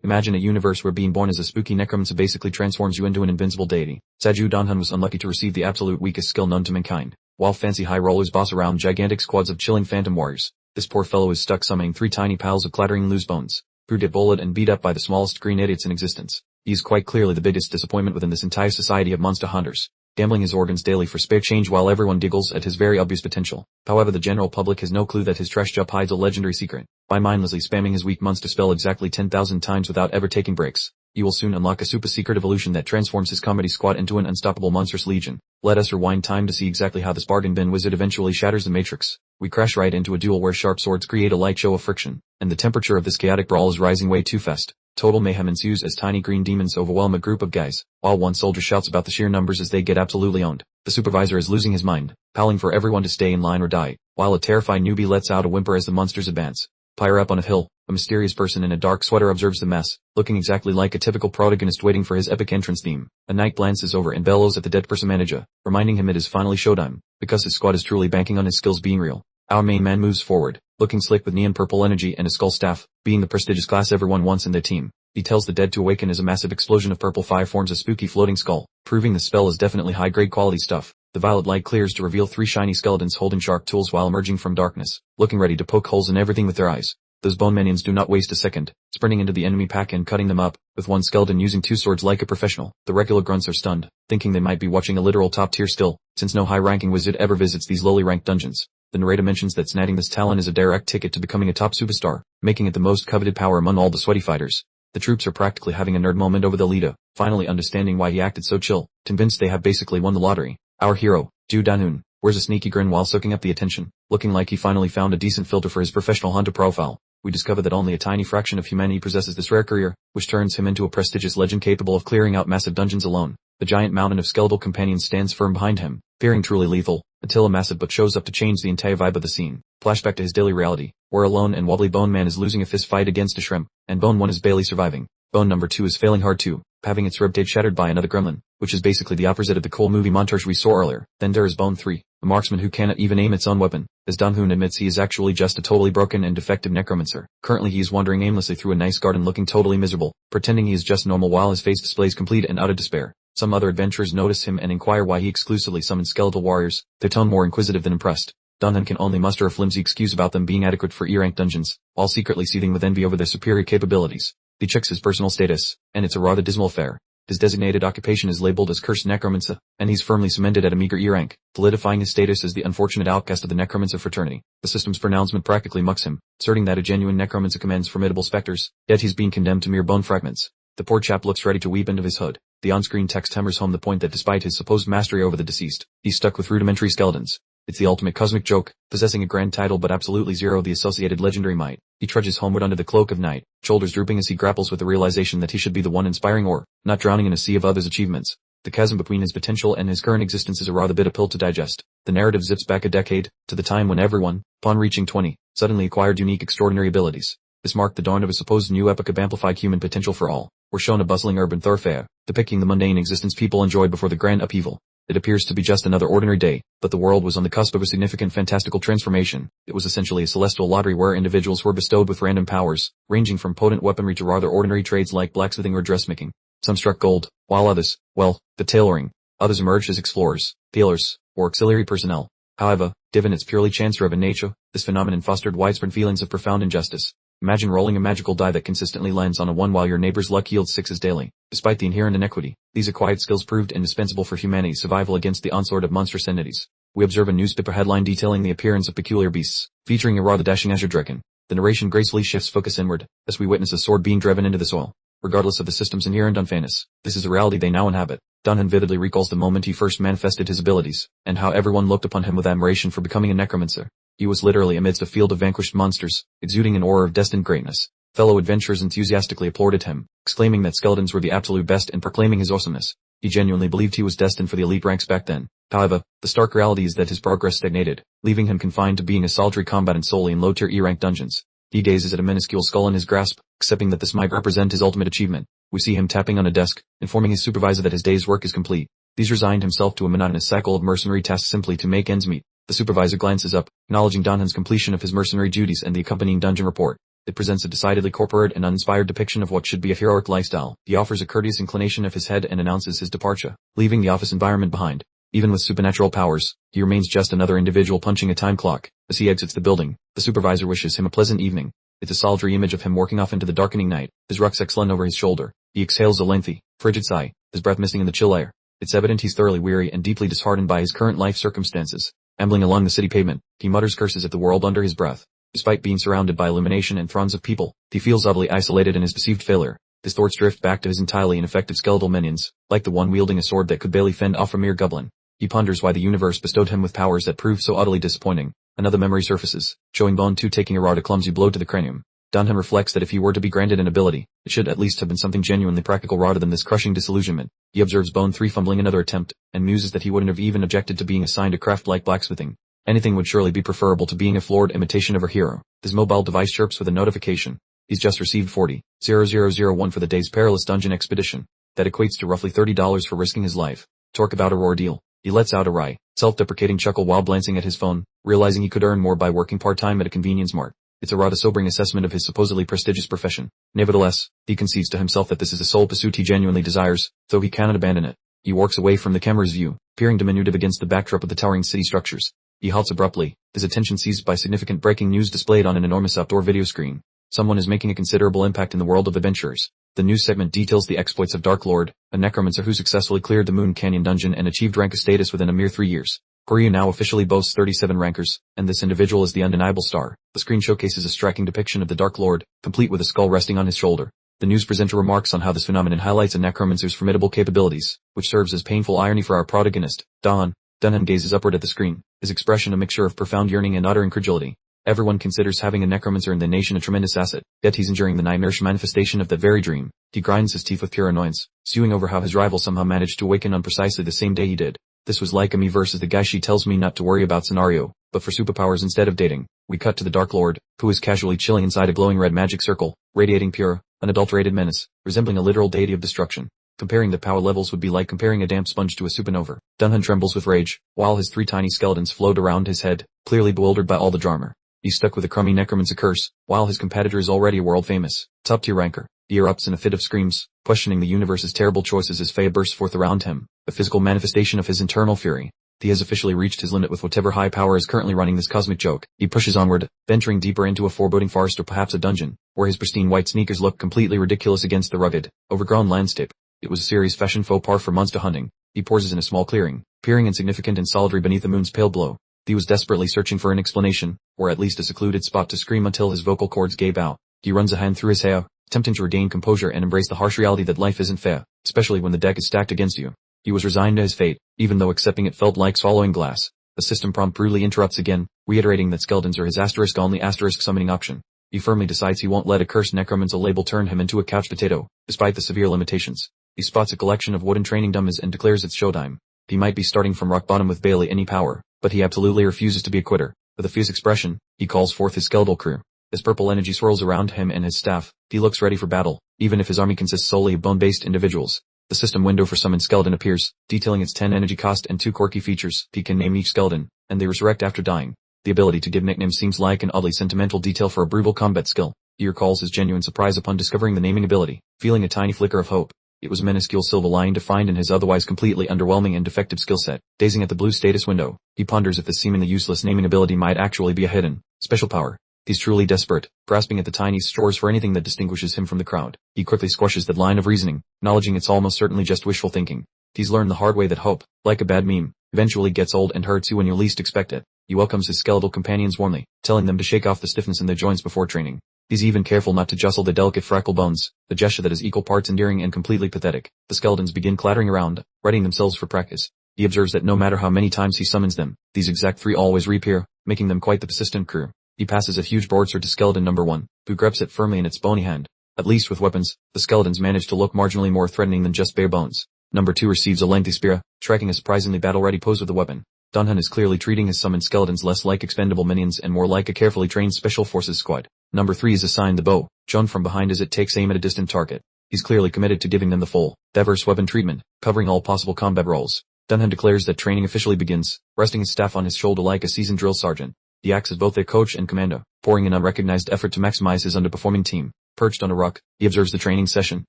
Imagine a universe where being born as a spooky necromancer basically transforms you into an invincible deity. Saju Donhan was unlucky to receive the absolute weakest skill known to mankind. While fancy high rollers boss around gigantic squads of chilling phantom warriors, this poor fellow is stuck summoning 3 tiny piles of clattering loose bones, brute bullied and beat up by the smallest green idiots in existence. He is quite clearly the biggest disappointment within this entire society of monster hunters, gambling his organs daily for spare change while everyone giggles at his very obvious potential. However, the general public has no clue that his trash job hides a legendary secret. By mindlessly spamming his weak monster spell exactly 10,000 times without ever taking breaks, you will soon unlock a super secret evolution that transforms his comedy squad into an unstoppable monstrous legion. Let us rewind time to see exactly how this bargain bin wizard eventually shatters the matrix. We crash right into a duel where sharp swords create a light show of friction, and the temperature of this chaotic brawl is rising way too fast. Total mayhem ensues as tiny green demons overwhelm a group of guys, while one soldier shouts about the sheer numbers as they get absolutely owned. The supervisor is losing his mind, howling for everyone to stay in line or die, while a terrified newbie lets out a whimper as the monsters advance. Higher up on a hill, a mysterious person in a dark sweater observes the mess, looking exactly like a typical protagonist waiting for his epic entrance theme. A knight glances over and bellows at the dead person manager, reminding him it is finally showtime, because his squad is truly banking on his skills being real. Our main man moves forward, looking slick with neon purple energy and a skull staff, being the prestigious class everyone wants in their team. He tells the dead to awaken as a massive explosion of purple fire forms a spooky floating skull, proving the spell is definitely high-grade quality stuff. The violet light clears to reveal 3 shiny skeletons holding sharp tools while emerging from darkness, looking ready to poke holes in everything with their eyes. Those bone minions do not waste a second, sprinting into the enemy pack and cutting them up, with one skeleton using 2 swords like a professional. The regular grunts are stunned, thinking they might be watching a literal top-tier still, since no high-ranking wizard ever visits these lowly ranked dungeons. The narrator mentions that snagging this talent is a direct ticket to becoming a top superstar, making it the most coveted power among all the sweaty fighters. The troops are practically having a nerd moment over the leader, finally understanding why he acted so chill, convinced they have basically won the lottery. Our hero, Ju Danhoon, wears a sneaky grin while soaking up the attention, looking like he finally found a decent filter for his professional hunter profile. We discover that only a tiny fraction of humanity possesses this rare career, which turns him into a prestigious legend capable of clearing out massive dungeons alone. The giant mountain of skeletal companions stands firm behind him, fearing truly lethal, until a massive but shows up to change the entire vibe of the scene. Flashback to his daily reality, where a lone and wobbly Bone Man is losing a fist fight against a shrimp, and Bone 1 is barely surviving. Bone number 2 is failing hard too, having its ribcage shattered by another gremlin, which is basically the opposite of the cool movie montage we saw earlier. Then there is Bone 3, a marksman who cannot even aim its own weapon, as Danhoon admits he is actually just a totally broken and defective necromancer. Currently he is wandering aimlessly through a nice garden looking totally miserable, pretending he is just normal while his face displays complete and utter despair. Some other adventurers notice him and inquire why he exclusively summons skeletal warriors, their tone more inquisitive than impressed. Danhoon can only muster a flimsy excuse about them being adequate for E-rank dungeons, while secretly seething with envy over their superior capabilities. He checks his personal status, and it's a rather dismal affair. His designated occupation is labeled as Cursed Necromancer, and he's firmly cemented at a meager E-rank, solidifying his status as the unfortunate outcast of the Necromancer fraternity. The system's pronouncement practically mucks him, asserting that a genuine Necromancer commands formidable specters, yet he's being condemned to mere bone fragments. The poor chap looks ready to weep into his hood. The on-screen text hammers home the point that despite his supposed mastery over the deceased, he's stuck with rudimentary skeletons. It's the ultimate cosmic joke, possessing a grand title but absolutely zero the associated legendary might. He trudges homeward under the cloak of night, shoulders drooping as he grapples with the realization that he should be the one inspiring or, not drowning in a sea of others' achievements. The chasm between his potential and his current existence is a rather bitter pill to digest. The narrative zips back a decade, to the time when everyone, upon reaching 20, suddenly acquired unique extraordinary abilities. This marked the dawn of a supposed new epoch of amplified human potential for all. We're shown a bustling urban thoroughfare, depicting the mundane existence people enjoyed before the grand upheaval. It appears to be just another ordinary day, but the world was on the cusp of a significant fantastical transformation. It was essentially a celestial lottery where individuals were bestowed with random powers, ranging from potent weaponry to rather ordinary trades like blacksmithing or dressmaking. Some struck gold, while others, well, the tailoring. Others emerged as explorers, healers, or auxiliary personnel. However, given its purely chance-driven nature, this phenomenon fostered widespread feelings of profound injustice. Imagine rolling a magical die that consistently lands on a 1 while your neighbor's luck yields 6s daily. Despite the inherent inequity, these acquired skills proved indispensable for humanity's survival against the onslaught of monstrous entities. We observe a newspaper headline detailing the appearance of peculiar beasts, featuring a rather dashing azure dragon. The narration gracefully shifts focus inward, as we witness a sword being driven into the soil. Regardless of the system's inherent unfairness, this is a reality they now inhabit. Danhoon vividly recalls the moment he first manifested his abilities, and how everyone looked upon him with admiration for becoming a necromancer. He was literally amidst a field of vanquished monsters, exuding an aura of destined greatness. Fellow adventurers enthusiastically applauded him, exclaiming that skeletons were the absolute best and proclaiming his awesomeness. He genuinely believed he was destined for the elite ranks back then. However, the stark reality is that his progress stagnated, leaving him confined to being a solitary combatant solely in low-tier E-rank dungeons. He gazes at a minuscule skull in his grasp, accepting that this might represent his ultimate achievement. We see him tapping on a desk, informing his supervisor that his day's work is complete. He's resigned himself to a monotonous cycle of mercenary tasks simply to make ends meet. The supervisor glances up, acknowledging Danhoon's completion of his mercenary duties and the accompanying dungeon report. It presents a decidedly corporate and uninspired depiction of what should be a heroic lifestyle. He offers a courteous inclination of his head and announces his departure, leaving the office environment behind. Even with supernatural powers, he remains just another individual punching a time clock. As he exits the building, the supervisor wishes him a pleasant evening. It's a solitary image of him working off into the darkening night, his rucksack slung over his shoulder. He exhales a lengthy, frigid sigh, his breath missing in the chill air. It's evident he's thoroughly weary and deeply disheartened by his current life circumstances. Ambling along the city pavement, he mutters curses at the world under his breath. Despite being surrounded by illumination and throngs of people, he feels oddly isolated in his perceived failure. His thoughts drift back to his entirely ineffective skeletal minions, like the one wielding a sword that could barely fend off a mere goblin. He ponders why the universe bestowed him with powers that proved so utterly disappointing. Another memory surfaces, showing Bone 2 taking a rather clumsy blow to the cranium. Dunham reflects that if he were to be granted an ability, it should at least have been something genuinely practical rather than this crushing disillusionment. He observes Bone 3 fumbling another attempt, and muses that he wouldn't have even objected to being assigned a craft like blacksmithing. Anything would surely be preferable to being a flawed imitation of a hero. His mobile device chirps with a notification. He's just received 40,001 for the day's perilous dungeon expedition. That equates to roughly $30 for risking his life. Talk about a ordeal. He lets out a wry, self-deprecating chuckle while glancing at his phone, realizing he could earn more by working part-time at a convenience mart. It's a rather sobering assessment of his supposedly prestigious profession. Nevertheless, he concedes to himself that this is the sole pursuit he genuinely desires, though he cannot abandon it. He walks away from the camera's view, peering diminutive against the backdrop of the towering city structures. He halts abruptly, his attention seized by significant breaking news displayed on an enormous outdoor video screen. Someone is making a considerable impact in the world of adventurers. The news segment details the exploits of Dark Lord, a necromancer who successfully cleared the Moon Canyon dungeon and achieved rank of status within a mere 3 years. Korea now officially boasts 37 rankers, and this individual is the undeniable star. The screen showcases a striking depiction of the Dark Lord, complete with a skull resting on his shoulder. The news presenter remarks on how this phenomenon highlights a necromancer's formidable capabilities, which serves as painful irony for our protagonist. Dunham gazes upward at the screen, his expression a mixture of profound yearning and utter incredulity. Everyone considers having a necromancer in the nation a tremendous asset, yet he's enduring the nightmarish manifestation of that very dream. He grinds his teeth with pure annoyance, stewing over how his rival somehow managed to awaken on precisely the same day he did. This was like a me versus the guy she tells me not to worry about scenario, but for superpowers instead of dating. We cut to the Dark Lord, who is casually chilling inside a glowing red magic circle, radiating pure, unadulterated menace, resembling a literal deity of destruction. Comparing the power levels would be like comparing a damp sponge to a supernova. Dunham trembles with rage, while his 3 tiny skeletons float around his head, clearly bewildered by all the drama. He's stuck with a crummy necromancer curse, while his competitor is already a world-famous, top-tier ranker. He erupts in a fit of screams, questioning the universe's terrible choices as fire bursts forth around him, a physical manifestation of his internal fury. He has officially reached his limit with whatever high power is currently running this cosmic joke. He pushes onward, venturing deeper into a foreboding forest or perhaps a dungeon, where his pristine white sneakers look completely ridiculous against the rugged, overgrown landscape. It was a serious fashion faux pas for monster hunting. He pauses in a small clearing, peering insignificant and solitary beneath the moon's pale glow. He was desperately searching for an explanation, or at least a secluded spot to scream until his vocal cords gave out. He runs a hand through his hair, attempting to regain composure and embrace the harsh reality that life isn't fair, especially when the deck is stacked against you. He was resigned to his fate, even though accepting it felt like swallowing glass. The system prompt brutally interrupts again, reiterating that skeletons are his only summoning option. He firmly decides he won't let a cursed necromancer label turn him into a couch potato, despite the severe limitations. He spots a collection of wooden training dummies and declares it's showtime. He might be starting from rock bottom with barely any power, but he absolutely refuses to be a quitter. With a fierce expression, he calls forth his skeletal crew. His purple energy swirls around him and his staff. He looks ready for battle, even if his army consists solely of bone-based individuals. The system window for summoned skeleton appears, detailing its 10 energy cost and 2 quirky features. He can name each skeleton, and they resurrect after dying. The ability to give nicknames seems like an oddly sentimental detail for a brutal combat skill. He recalls his genuine surprise upon discovering the naming ability, feeling a tiny flicker of hope. It was a minuscule silver lining to find in his otherwise completely underwhelming and defective skill set. Gazing at the blue status window, he ponders if this seemingly useless naming ability might actually be a hidden, special power. He's truly desperate, grasping at the tiny straws for anything that distinguishes him from the crowd. He quickly squashes that line of reasoning, acknowledging it's almost certainly just wishful thinking. He's learned the hard way that hope, like a bad meme, eventually gets old and hurts you when you least expect it. He welcomes his skeletal companions warmly, telling them to shake off the stiffness in their joints before training. He's even careful not to jostle the delicate freckle bones, a gesture that is equal parts endearing and completely pathetic. The skeletons begin clattering around, readying themselves for practice. He observes that no matter how many times he summons them, these exact 3 always reappear, making them quite the persistent crew. He passes a huge broadsword to skeleton number 1, who grabs it firmly in its bony hand. At least with weapons, the skeletons manage to look marginally more threatening than just bare bones. Number 2 receives a lengthy spear, striking a surprisingly battle-ready pose with the weapon. Dunham is clearly treating his summoned skeletons less like expendable minions and more like a carefully trained special forces squad. Number 3 is assigned the bow, shown from behind as it takes aim at a distant target. He's clearly committed to giving them the full, diverse weapon treatment, covering all possible combat roles. Dunham declares that training officially begins, resting his staff on his shoulder like a seasoned drill sergeant. He acts as both their coach and commando, pouring an unrecognized effort to maximize his underperforming team. Perched on a rock, he observes the training session,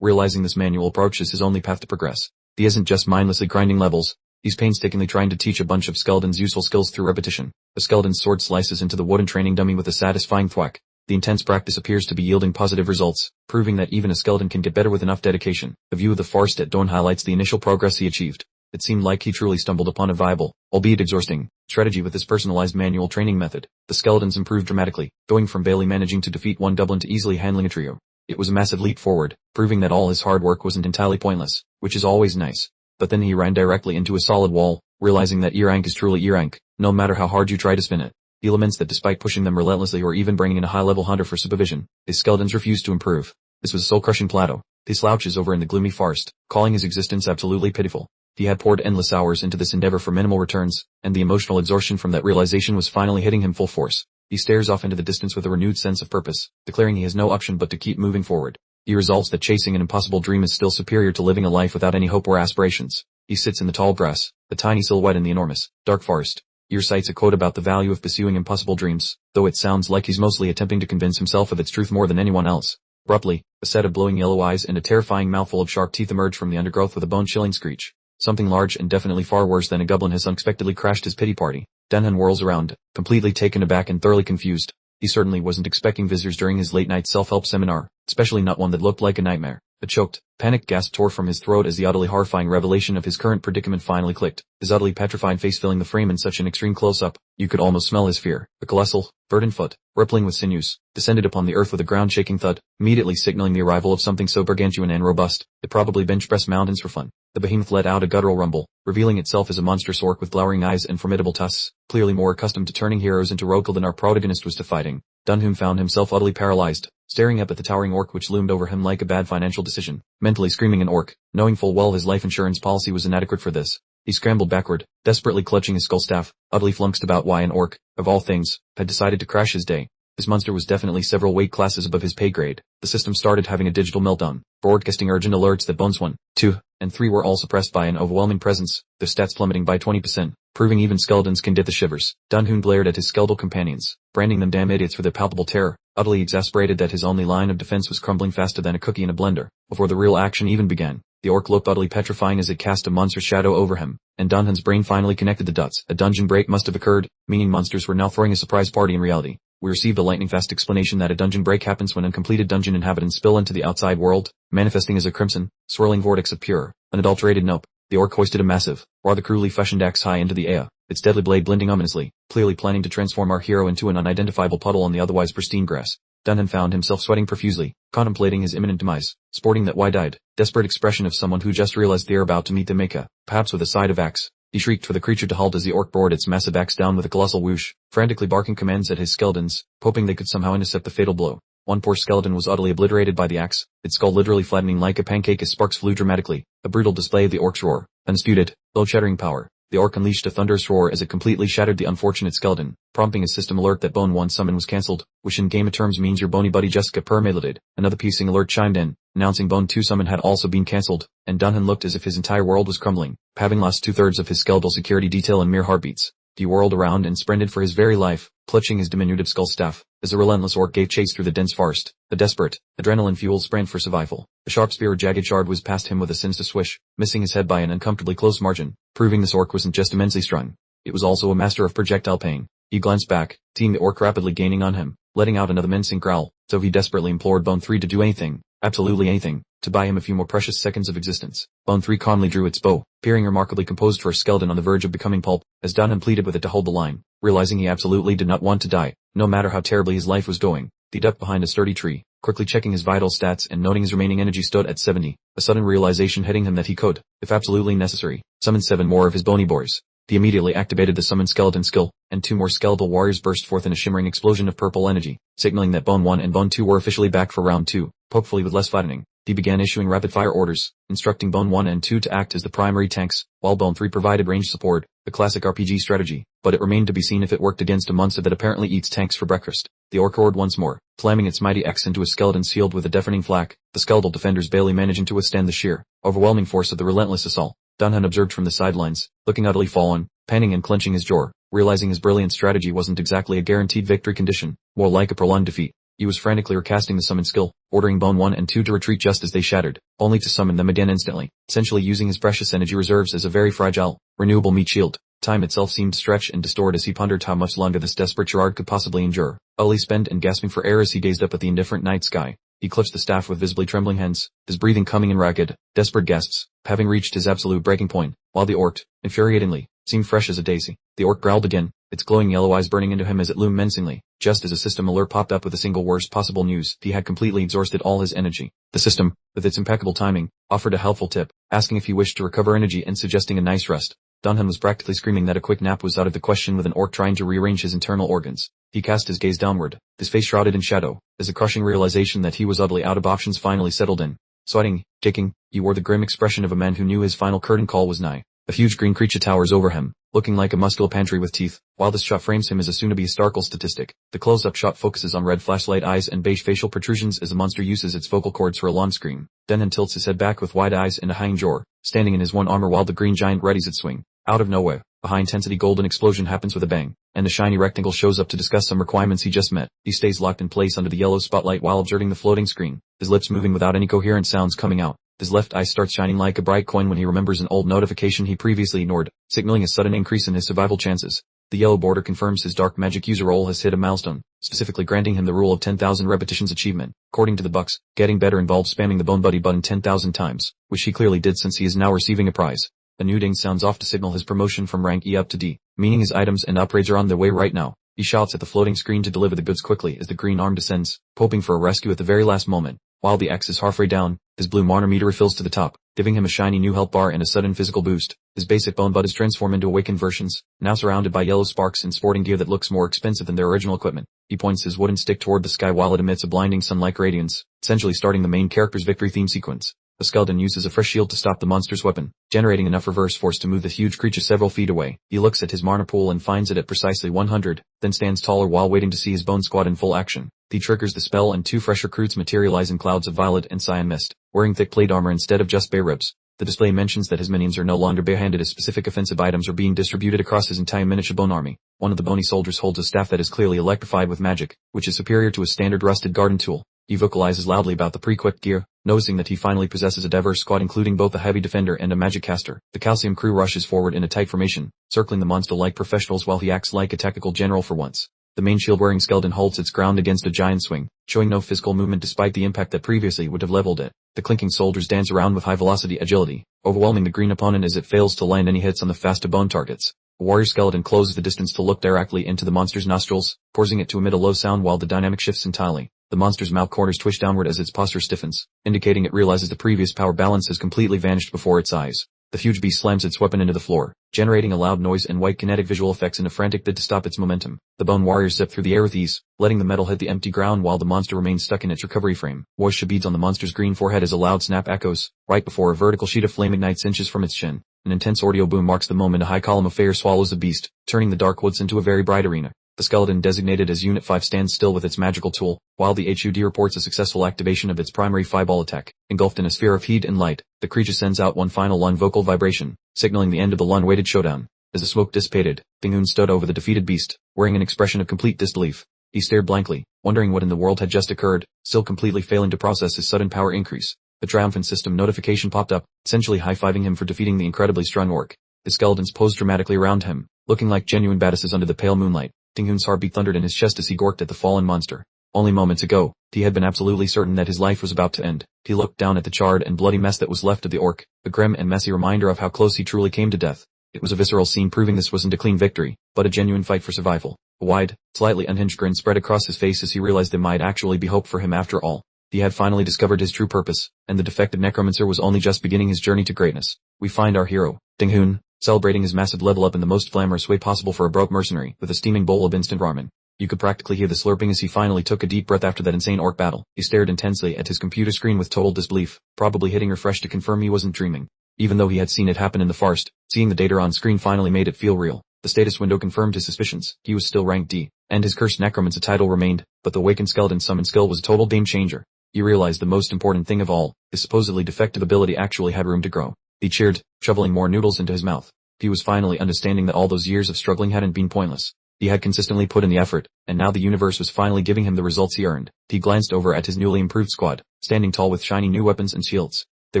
realizing this manual approach is his only path to progress. He isn't just mindlessly grinding levels, he's painstakingly trying to teach a bunch of skeletons useful skills through repetition. The skeleton's sword slices into the wooden training dummy with a satisfying thwack. The intense practice appears to be yielding positive results, proving that even a skeleton can get better with enough dedication. A view of the forest at dawn highlights the initial progress he achieved. It seemed like he truly stumbled upon a viable, albeit exhausting, strategy with his personalized manual training method. The skeletons improved dramatically, going from barely managing to defeat one goblin to easily handling a trio. It was a massive leap forward, proving that all his hard work wasn't entirely pointless, which is always nice. But then he ran directly into a solid wall, realizing that ear rank is truly ear rank, no matter how hard you try to spin it. He laments that despite pushing them relentlessly or even bringing in a high-level hunter for supervision, his skeletons refused to improve. This was a soul-crushing plateau. He slouches over in the gloomy forest, calling his existence absolutely pitiful. He had poured endless hours into this endeavor for minimal returns, and the emotional exhaustion from that realization was finally hitting him full force. He stares off into the distance with a renewed sense of purpose, declaring he has no option but to keep moving forward. He resolves that chasing an impossible dream is still superior to living a life without any hope or aspirations. He sits in the tall grass, a tiny silhouette in the enormous, dark forest. He recites a quote about the value of pursuing impossible dreams, though it sounds like he's mostly attempting to convince himself of its truth more than anyone else. Abruptly, a set of glowing yellow eyes and a terrifying mouthful of sharp teeth emerge from the undergrowth with a bone-chilling screech. Something large and definitely far worse than a goblin has unexpectedly crashed his pity party. Danhan whirls around, completely taken aback and thoroughly confused. He certainly wasn't expecting visitors during his late-night self-help seminar, especially not one that looked like a nightmare. A choked, panicked gasp tore from his throat as the utterly horrifying revelation of his current predicament finally clicked, his utterly petrified face filling the frame in such an extreme close-up, you could almost smell his fear. The colossal, verdant foot, rippling with sinews, descended upon the earth with a ground-shaking thud, immediately signaling the arrival of something so gargantuan and robust, it probably bench-pressed mountains for fun. The behemoth let out a guttural rumble, revealing itself as a monstrous orc with glowering eyes and formidable tusks, clearly more accustomed to turning heroes into roadkill than our protagonist was to fighting. Dunham found himself utterly paralyzed, staring up at the towering orc which loomed over him like a bad financial decision, mentally screaming an orc, knowing full well his life insurance policy was inadequate for this. He scrambled backward, desperately clutching his skull staff, utterly flummoxed about why an orc, of all things, had decided to crash his day. This monster was definitely several weight classes above his pay grade. The system started having a digital meltdown, broadcasting urgent alerts that bones 1, 2, and 3 were all suppressed by an overwhelming presence, their stats plummeting by 20%, proving even skeletons can get the shivers. Dunhoon glared at his skeletal companions, branding them damn idiots for their palpable terror, utterly exasperated that his only line of defense was crumbling faster than a cookie in a blender. Before the real action even began, the orc looked utterly petrifying as it cast a monstrous shadow over him, and Dunhan's brain finally connected the dots. A dungeon break must have occurred, meaning monsters were now throwing a surprise party in reality. We received a lightning-fast explanation that a dungeon break happens when uncompleted dungeon inhabitants spill into the outside world, manifesting as a crimson, swirling vortex of pure, unadulterated nope. The orc hoisted a massive, rather crudely fashioned axe high into the air, its deadly blade glinting ominously, clearly planning to transform our hero into an unidentifiable puddle on the otherwise pristine grass. Dunhan found himself sweating profusely, contemplating his imminent demise, sporting that wide-eyed, desperate expression of someone who just realized they're about to meet the Mecha, perhaps with a side of axe. He shrieked for the creature to halt as the orc bored its massive axe down with a colossal whoosh, frantically barking commands at his skeletons, hoping they could somehow intercept the fatal blow. One poor skeleton was utterly obliterated by the axe, its skull literally flattening like a pancake as sparks flew dramatically, a brutal display of the orc's roar, undisputed, bone-shattering power. The orc unleashed a thunderous roar as it completely shattered the unfortunate skeleton, prompting a system alert that Bone 1 summon was cancelled, which in game terms means your bony buddy Jessica permadeated. Another piecing alert chimed in, announcing Bone 2 summon had also been cancelled, and Dunhan looked as if his entire world was crumbling, having lost 2/3 of his skeletal security detail in mere heartbeats. He whirled around and sprinted for his very life, clutching his diminutive skull staff, as a relentless orc gave chase through the dense forest, a desperate, adrenaline-fueled sprint for survival. A sharp spear or jagged shard whizzed past him with a sinister swish, missing his head by an uncomfortably close margin, proving this orc wasn't just immensely strung. It was also a master of projectile pain. He glanced back, seeing the orc rapidly gaining on him, letting out another menacing growl, so he desperately implored Bone 3 to do anything, absolutely anything, to buy him a few more precious seconds of existence. Bone 3 calmly drew its bow, appearing remarkably composed for a skeleton on the verge of becoming pulp, as Dunhan pleaded with it to hold the line, realizing he absolutely did not want to die, no matter how terribly his life was going. He ducked behind a sturdy tree, quickly checking his vital stats and noting his remaining energy stood at 70, a sudden realization hitting him that he could, if absolutely necessary, summon 7 more of his bony boys. He immediately activated the summon skeleton skill, and 2 more skeletal warriors burst forth in a shimmering explosion of purple energy, signaling that Bone 1 and Bone 2 were officially back for round 2, hopefully with less flattening. He began issuing rapid-fire orders, instructing Bone 1 and 2 to act as the primary tanks, while Bone 3 provided ranged support, a classic RPG strategy, but it remained to be seen if it worked against a monster that apparently eats tanks for breakfast. The orc roared once more, slamming its mighty axe into a skeleton's shield with a deafening thwack, the skeletal defenders barely managing to withstand the sheer, overwhelming force of the relentless assault. Dunhan observed from the sidelines, looking utterly fallen, panting and clenching his jaw, realizing his brilliant strategy wasn't exactly a guaranteed victory condition, more like a prolonged defeat. He was frantically recasting the summon skill, ordering Bone 1 and 2 to retreat just as they shattered, only to summon them again instantly, essentially using his precious energy reserves as a very fragile, renewable meat shield. Time itself seemed to stretch and distort as he pondered how much longer this desperate charade could possibly endure, utterly spent and gasping for air as he gazed up at the indifferent night sky. He clutched the staff with visibly trembling hands, his breathing coming in ragged, desperate gasps, having reached his absolute breaking point, while the orc, infuriatingly, seemed fresh as a daisy. The orc growled again, its glowing yellow eyes burning into him as it loomed menacingly, just as a system alert popped up with the single worst possible news. He had completely exhausted all his energy. The system, with its impeccable timing, offered a helpful tip, asking if he wished to recover energy and suggesting a nice rest. Dunhan was practically screaming that a quick nap was out of the question with an orc trying to rearrange his internal organs. He cast his gaze downward, his face shrouded in shadow, as the crushing realization that he was utterly out of options finally settled in. Sweating, kicking, he wore the grim expression of a man who knew his final curtain call was nigh. A huge green creature towers over him, looking like a muscular pantry with teeth, while this shot frames him as a soon-to-be historical statistic. The close-up shot focuses on red flashlight eyes and beige facial protrusions as the monster uses its vocal cords for a lawn scream. Dunhan tilts his head back with wide eyes and a hanging jaw, standing in his one armor while the green giant readies its swing. Out of nowhere, a high-intensity golden explosion happens with a bang, and the shiny rectangle shows up to discuss some requirements he just met. He stays locked in place under the yellow spotlight while observing the floating screen, his lips moving without any coherent sounds coming out. His left eye starts shining like a bright coin when he remembers an old notification he previously ignored, signaling a sudden increase in his survival chances. The yellow border confirms his dark magic user role has hit a milestone, specifically granting him the rule of 10,000 repetitions achievement. According to the bucks, getting better involves spamming the Bone Buddy button 10,000 times, which he clearly did since he is now receiving a prize. A new ding sounds off to signal his promotion from rank E up to D, meaning his items and upgrades are on their way right now. He shouts at the floating screen to deliver the goods quickly as the green arm descends, hoping for a rescue at the very last moment. While the X is halfway down, his blue mana meter refills to the top, giving him a shiny new health bar and a sudden physical boost. His basic bone bud is transformed into awakened versions, now surrounded by yellow sparks and sporting gear that looks more expensive than their original equipment. He points his wooden stick toward the sky while it emits a blinding sun-like radiance, essentially starting the main character's victory theme sequence. The skeleton uses a fresh shield to stop the monster's weapon, generating enough reverse force to move the huge creature several feet away. He looks at his mana pool and finds it at precisely 100, then stands taller while waiting to see his bone squad in full action. He triggers the spell and 2 fresh recruits materialize in clouds of violet and cyan mist, wearing thick plate armor instead of just bare ribs. The display mentions that his minions are no longer barehanded as specific offensive items are being distributed across his entire miniature bone army. One of the bony soldiers holds a staff that is clearly electrified with magic, which is superior to a standard rusted garden tool. He vocalizes loudly about the pre-equipped gear, noticing that he finally possesses a diverse squad including both a heavy defender and a magic caster. The Calcium crew rushes forward in a tight formation, circling the monster like professionals while he acts like a tactical general for once. The main shield-wearing skeleton holds its ground against a giant swing, showing no physical movement despite the impact that previously would have leveled it. The clinking soldiers dance around with high-velocity agility, overwhelming the green opponent as it fails to land any hits on the faster bone targets. A warrior skeleton closes the distance to look directly into the monster's nostrils, forcing it to emit a low sound while the dynamic shifts entirely. The monster's mouth corners twitch downward as its posture stiffens, indicating it realizes the previous power balance has completely vanished before its eyes. The huge beast slams its weapon into the floor, generating a loud noise and white kinetic visual effects in a frantic bid to stop its momentum. The bone warriors zip through the air with ease, letting the metal hit the empty ground while the monster remains stuck in its recovery frame. Moisture beads on the monster's green forehead as a loud snap echoes, right before a vertical sheet of flame ignites inches from its chin. An intense audio boom marks the moment a high column of fire swallows the beast, turning the dark woods into a very bright arena. The skeleton designated as Unit 5 stands still with its magical tool, while the HUD reports a successful activation of its primary fireball attack. Engulfed in a sphere of heat and light, the creature sends out one final lung vocal vibration, signaling the end of the long-awaited showdown. As the smoke dissipated, Ding-Hoon stood over the defeated beast, wearing an expression of complete disbelief. He stared blankly, wondering what in the world had just occurred, still completely failing to process his sudden power increase. The triumphant system notification popped up, essentially high-fiving him for defeating the incredibly strong orc. The skeletons posed dramatically around him, looking like genuine badasses under the pale moonlight. Ding-Hoon's heartbeat thundered in his chest as he gorked at the fallen monster. Only moments ago, he had been absolutely certain that his life was about to end. He looked down at the charred and bloody mess that was left of the orc, a grim and messy reminder of how close he truly came to death. It was a visceral scene proving this wasn't a clean victory, but a genuine fight for survival. A wide, slightly unhinged grin spread across his face as he realized there might actually be hope for him after all. He had finally discovered his true purpose, and the defective Necromancer was only just beginning his journey to greatness. We find our hero, Ding-Hoon, celebrating his massive level up in the most glamorous way possible for a broke mercenary, with a steaming bowl of instant ramen. You could practically hear the slurping as he finally took a deep breath after that insane orc battle. He stared intensely at his computer screen with total disbelief, probably hitting refresh to confirm he wasn't dreaming. Even though he had seen it happen in the forest, seeing the data on screen finally made it feel real. The status window confirmed his suspicions. He was still ranked D, and his cursed Necromancer title remained, but the awakened skeleton summon skill was a total game changer. He realized the most important thing of all, his supposedly defective ability actually had room to grow. He cheered, shoveling more noodles into his mouth. He was finally understanding that all those years of struggling hadn't been pointless. He had consistently put in the effort, and now the universe was finally giving him the results he earned. He glanced over at his newly improved squad, standing tall with shiny new weapons and shields. They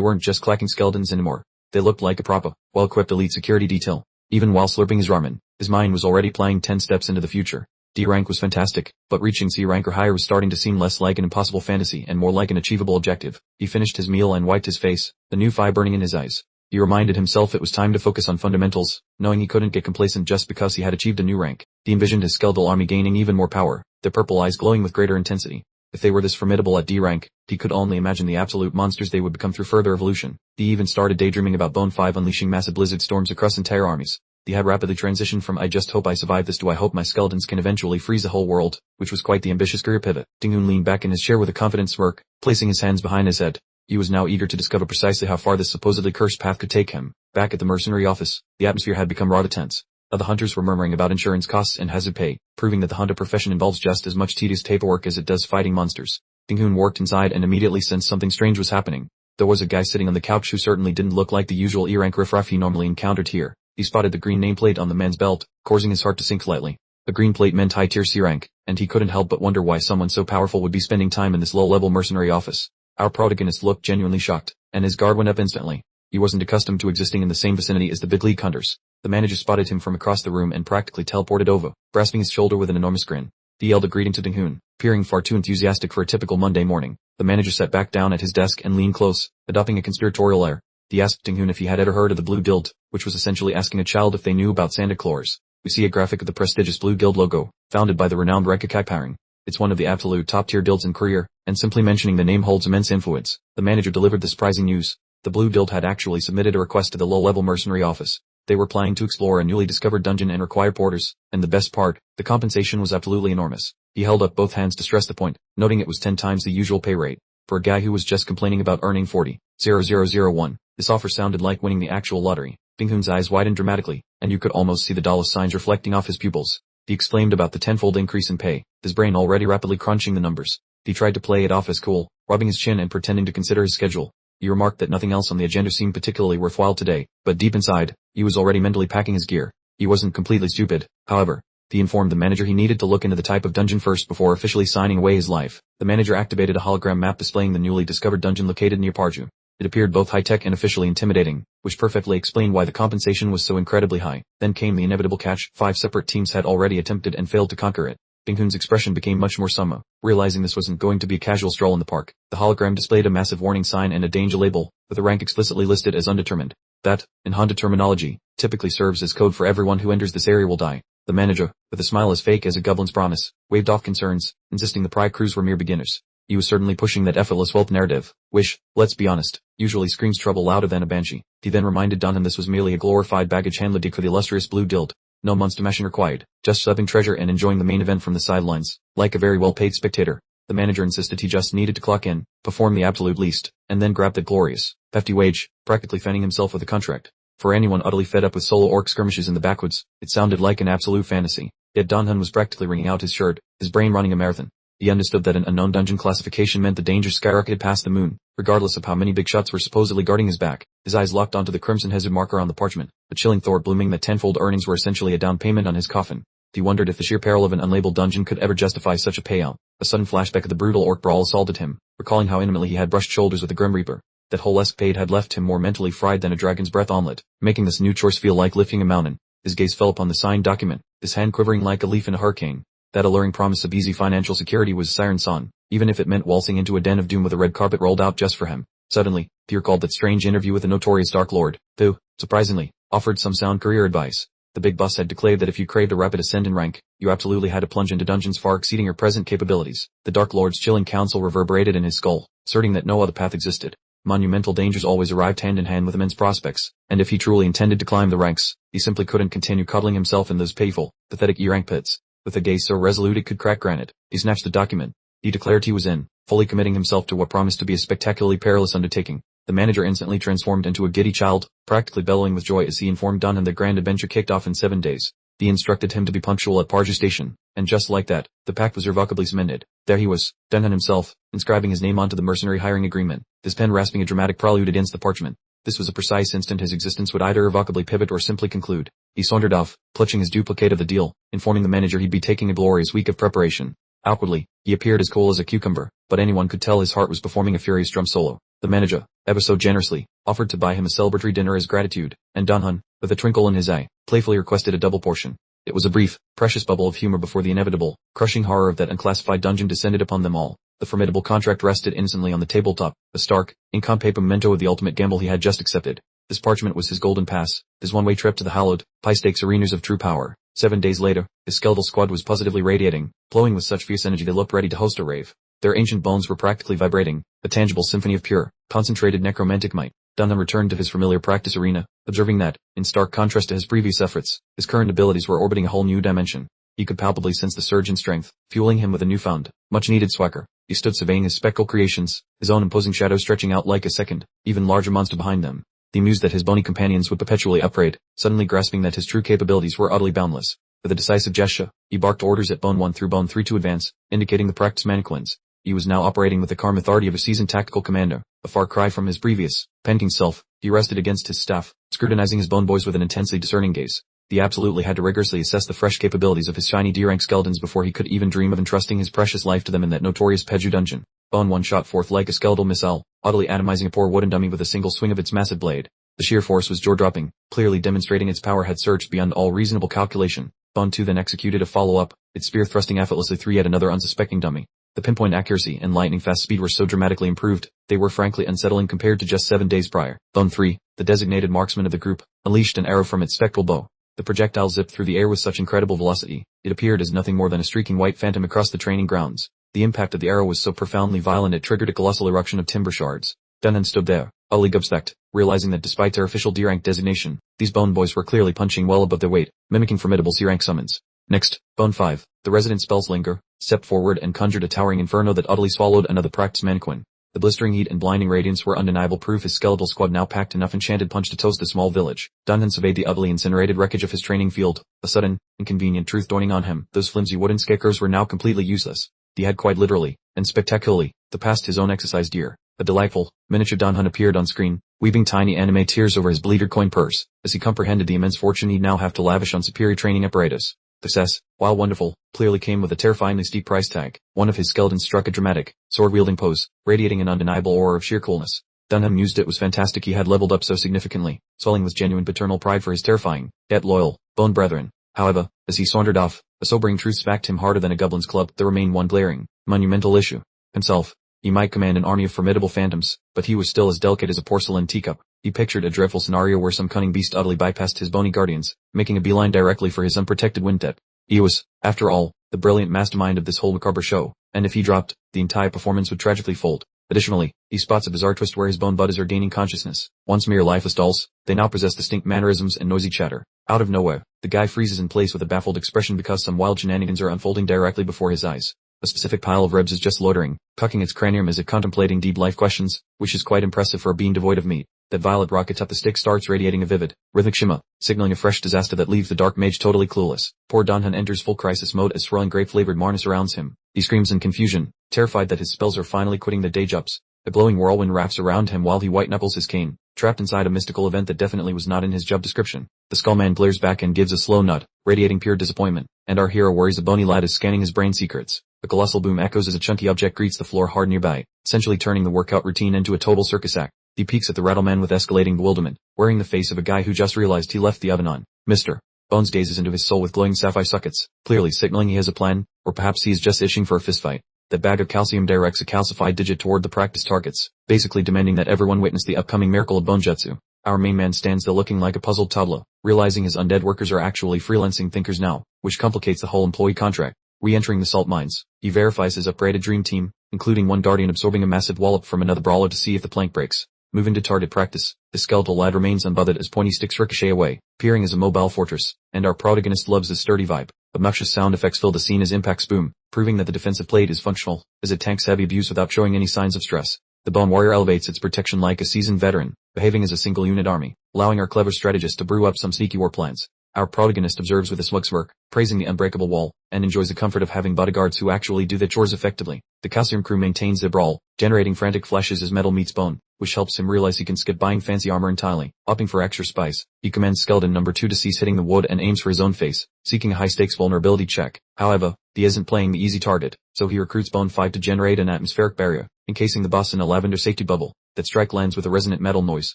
weren't just clacking skeletons anymore. They looked like a proper, well-equipped elite security detail. Even while slurping his ramen, his mind was already planning 10 steps into the future. D rank was fantastic, but reaching C rank or higher was starting to seem less like an impossible fantasy and more like an achievable objective. He finished his meal and wiped his face, the new fire burning in his eyes. He reminded himself it was time to focus on fundamentals, knowing he couldn't get complacent just because he had achieved a new rank. He envisioned his skeletal army gaining even more power, their purple eyes glowing with greater intensity. If they were this formidable at D rank, he could only imagine the absolute monsters they would become through further evolution. He even started daydreaming about Bone 5 unleashing massive blizzard storms across entire armies. He had rapidly transitioned from I just hope I survive this to I hope my skeletons can eventually freeze the whole world, which was quite the ambitious career pivot. Ding-Hoon leaned back in his chair with a confident smirk, placing his hands behind his head. He was now eager to discover precisely how far this supposedly cursed path could take him. Back at the mercenary office, the atmosphere had become rather tense. Other hunters were murmuring about insurance costs and hazard pay, proving that the hunter profession involves just as much tedious paperwork as it does fighting monsters. Ding-Hoon worked inside and immediately sensed something strange was happening. There was a guy sitting on the couch who certainly didn't look like the usual E-rank riffraff he normally encountered here. He spotted the green nameplate on the man's belt, causing his heart to sink slightly. The green plate meant high-tier C rank, and he couldn't help but wonder why someone so powerful would be spending time in this low-level mercenary office. Our protagonist looked genuinely shocked, and his guard went up instantly. He wasn't accustomed to existing in the same vicinity as the big league hunters. The manager spotted him from across the room and practically teleported over, grasping his shoulder with an enormous grin. He yelled a greeting to Ding-Hoon, appearing far too enthusiastic for a typical Monday morning. The manager sat back down at his desk and leaned close, adopting a conspiratorial air. He asked Ding-Hoon if he had ever heard of the Blue Guild, which was essentially asking a child if they knew about Santa Claus. We see a graphic of the prestigious Blue Guild logo, founded by the renowned Manga pairing. It's one of the absolute top-tier guilds in Korea, and simply mentioning the name holds immense influence. The manager delivered the surprising news. The Blue Guild had actually submitted a request to the low-level mercenary office. They were planning to explore a newly discovered dungeon and require porters, and the best part, the compensation was absolutely enormous. He held up both hands to stress the point, noting it was 10 times the usual pay rate. For a guy who was just complaining about earning 40,001, this offer sounded like winning the actual lottery. Ding-Hoon's eyes widened dramatically, and you could almost see the dollar signs reflecting off his pupils. He exclaimed about the tenfold increase in pay, his brain already rapidly crunching the numbers. He tried to play it off as cool, rubbing his chin and pretending to consider his schedule. He remarked that nothing else on the agenda seemed particularly worthwhile today, but deep inside, he was already mentally packing his gear. He wasn't completely stupid, however. He informed the manager he needed to look into the type of dungeon first before officially signing away his life. The manager activated a hologram map displaying the newly discovered dungeon located near Parju. It appeared both high-tech and officially intimidating, which perfectly explained why the compensation was so incredibly high. Then came the inevitable catch. 5 separate teams had already attempted and failed to conquer it. Ding-Hoon's expression became much more somber, realizing this wasn't going to be a casual stroll in the park. The hologram displayed a massive warning sign and a danger label, with a rank explicitly listed as undetermined. That, in Honda terminology, typically serves as code for everyone who enters this area will die. The manager, with a smile as fake as a goblin's promise, waved off concerns, insisting the prior crews were mere beginners. He was certainly pushing that effortless wealth narrative, which, let's be honest, usually screams trouble louder than a banshee. He then reminded Dunham this was merely a glorified baggage handler dig for the illustrious Blue Guild. No monster mashing required, just shoving treasure and enjoying the main event from the sidelines. Like a very well-paid spectator, the manager insisted he just needed to clock in, perform the absolute least, and then grab that glorious, hefty wage, practically fanning himself with a contract. For anyone utterly fed up with solo orc skirmishes in the backwoods, it sounded like an absolute fantasy. Yet Dunham was practically wringing out his shirt, his brain running a marathon. He understood that an unknown dungeon classification meant the danger skyrocketed past the moon, regardless of how many big shots were supposedly guarding his back. His eyes locked onto the crimson hazard marker on the parchment, a chilling thought blooming that tenfold earnings were essentially a down payment on his coffin. He wondered if the sheer peril of an unlabeled dungeon could ever justify such a payout. A sudden flashback of the brutal orc brawl assaulted him, recalling how intimately he had brushed shoulders with the Grim Reaper. That whole escapade had left him more mentally fried than a dragon's breath omelet, making this new choice feel like lifting a mountain. His gaze fell upon the signed document, his hand quivering like a leaf in a hurricane. That alluring promise of easy financial security was siren song, even if it meant waltzing into a den of doom with a red carpet rolled out just for him. Suddenly, he recalled that strange interview with the notorious Dark Lord, who, surprisingly, offered some sound career advice. The big boss had declared that if you craved a rapid ascent in rank, you absolutely had to plunge into dungeons far exceeding your present capabilities. The Dark Lord's chilling counsel reverberated in his skull, asserting that no other path existed. Monumental dangers always arrived hand in hand with immense prospects, and if he truly intended to climb the ranks, he simply couldn't continue cuddling himself in those painful, pathetic E-rank pits. With a gaze so resolute it could crack granite, he snatched the document. He declared he was in, fully committing himself to what promised to be a spectacularly perilous undertaking. The manager instantly transformed into a giddy child, practically bellowing with joy as he informed Dunham that grand adventure kicked off in 7 days. He instructed him to be punctual at Parju Station, and just like that, the pact was irrevocably cemented. There he was, Dunham himself, inscribing his name onto the mercenary hiring agreement, his pen rasping a dramatic prelude against the parchment. This was a precise instant his existence would either irrevocably pivot or simply conclude. He sauntered off, clutching his duplicate of the deal, informing the manager he'd be taking a glorious week of preparation. Outwardly, he appeared as cool as a cucumber, but anyone could tell his heart was performing a furious drum solo. The manager, ever so generously, offered to buy him a celebratory dinner as gratitude, and Donhun, with a twinkle in his eye, playfully requested a double portion. It was a brief, precious bubble of humor before the inevitable, crushing horror of that unclassified dungeon descended upon them all. The formidable contract rested innocently on the tabletop, a stark, incompetent memento of the ultimate gamble he had just accepted. This parchment was his golden pass, his one-way trip to the hallowed, high-stakes arenas of true power. 7 days later, his skeletal squad was positively radiating, glowing with such fierce energy they looked ready to host a rave. Their ancient bones were practically vibrating, a tangible symphony of pure, concentrated necromantic might. Dunham returned to his familiar practice arena, observing that, in stark contrast to his previous efforts, his current abilities were orbiting a whole new dimension. He could palpably sense the surge in strength, fueling him with a newfound, much-needed swagger. He stood surveying his spectral creations, his own imposing shadow stretching out like a second, even larger monster behind them. He mused that his bony companions would perpetually upgrade, suddenly grasping that his true capabilities were utterly boundless. With a decisive gesture, he barked orders at Bone 1 through Bone 3 to advance, indicating the practice mannequins. He was now operating with the calm authority of a seasoned tactical commander, a far cry from his previous, panting self. He rested against his staff, scrutinizing his bone boys with an intensely discerning gaze. He absolutely had to rigorously assess the fresh capabilities of his shiny D-rank skeletons before he could even dream of entrusting his precious life to them in that notorious Peju dungeon. Bone 1 shot forth like a skeletal missile, utterly atomizing a poor wooden dummy with a single swing of its massive blade. The sheer force was jaw-dropping, clearly demonstrating its power had surged beyond all reasonable calculation. Bone 2 then executed a follow-up, its spear thrusting effortlessly through yet another unsuspecting dummy. The pinpoint accuracy and lightning-fast speed were so dramatically improved, they were frankly unsettling compared to just 7 days prior. Bone 3, the designated marksman of the group, unleashed an arrow from its spectral bow. The projectile zipped through the air with such incredible velocity, it appeared as nothing more than a streaking white phantom across the training grounds. The impact of the arrow was so profoundly violent it triggered a colossal eruption of timber shards. Dunham stood there, utterly gobsmacked, realizing that despite their official D-rank designation, these bone boys were clearly punching well above their weight, mimicking formidable C-rank summons. Next, Bone 5, the resident spellslinger, stepped forward and conjured a towering inferno that utterly swallowed another practice mannequin. The blistering heat and blinding radiance were undeniable proof his skeletal squad now packed enough enchanted punch to toast the small village. Dunham surveyed the utterly incinerated wreckage of his training field, a sudden, inconvenient truth dawning on him. Those flimsy wooden scarecrows were now completely useless. He had quite literally, and spectacularly, surpassed his own exercise gear. A delightful, miniature Dunham appeared on screen, weaving tiny anime tears over his bleeded coin purse, as he comprehended the immense fortune he'd now have to lavish on superior training apparatus. Success, while wonderful, clearly came with a terrifyingly steep price tag. One of his skeletons struck a dramatic, sword-wielding pose, radiating an undeniable aura of sheer coolness. Dunham mused it was fantastic he had leveled up so significantly, swelling with genuine paternal pride for his terrifying, yet loyal, bone brethren. However, as he sauntered off, a sobering truth smacked him harder than a goblin's club. There remained one glaring, monumental issue. Himself. He might command an army of formidable phantoms, but he was still as delicate as a porcelain teacup. He pictured a dreadful scenario where some cunning beast utterly bypassed his bony guardians, making a beeline directly for his unprotected wingtip. He was, after all, the brilliant mastermind of this whole macabre show, and if he dropped, the entire performance would tragically fold. Additionally, he spots a bizarre twist where his bone buddies are gaining consciousness. Once mere lifeless dolls, they now possess distinct mannerisms and noisy chatter. Out of nowhere, the guy freezes in place with a baffled expression because some wild shenanigans are unfolding directly before his eyes. A specific pile of ribs is just loitering, cocking its cranium as if contemplating deep life questions, which is quite impressive for a being devoid of meat. That violet rocket up the stick starts radiating a vivid, rhythmic shimmer, signaling a fresh disaster that leaves the dark mage totally clueless. Poor Donhun enters full crisis mode as swirling grape-flavored marna surrounds him. He screams in confusion, terrified that his spells are finally quitting the day jobs. A glowing whirlwind wraps around him while he white-knuckles his cane, trapped inside a mystical event that definitely was not in his job description. The Skullman glares back and gives a slow nod, radiating pure disappointment, and our hero worries a bony lad is scanning his brain secrets. A colossal boom echoes as a chunky object greets the floor hard nearby, essentially turning the workout routine into a total circus act. He peeks at the Rattleman with escalating bewilderment, wearing the face of a guy who just realized he left the oven on. Mr. Bones gazes into his soul with glowing sapphire sockets, clearly signaling he has a plan, or perhaps he is just itching for a fistfight. That bag of calcium directs a calcified digit toward the practice targets, basically demanding that everyone witness the upcoming miracle of bone jutsu. Our main man stands there looking like a puzzled toddler, realizing his undead workers are actually freelancing thinkers now, which complicates the whole employee contract. Re-entering the salt mines, he verifies his upgraded dream team, including one guardian absorbing a massive wallop from another brawler to see if the plank breaks. Moving to target practice, the skeletal lad remains unbothered as pointy sticks ricochet away, appearing as a mobile fortress, and our protagonist loves his sturdy vibe. Obnoxious sound effects fill the scene as impacts boom, proving that the defensive plate is functional, as it tanks heavy abuse without showing any signs of stress. The Bone Warrior elevates its protection like a seasoned veteran, behaving as a single unit army, allowing our clever strategist to brew up some sneaky war plans. Our protagonist observes with a smug smirk, praising the unbreakable wall, and enjoys the comfort of having bodyguards who actually do their chores effectively. The calcium crew maintains their brawl, generating frantic flashes as metal meets bone, which helps him realize he can skip buying fancy armor entirely. Opting for extra spice, he commands skeleton number 2 to cease hitting the wood and aims for his own face, seeking a high-stakes vulnerability check. However, he isn't playing the easy target, so he recruits Bone 5 to generate an atmospheric barrier, encasing the boss in a lavender safety bubble. That strike lands with a resonant metal noise,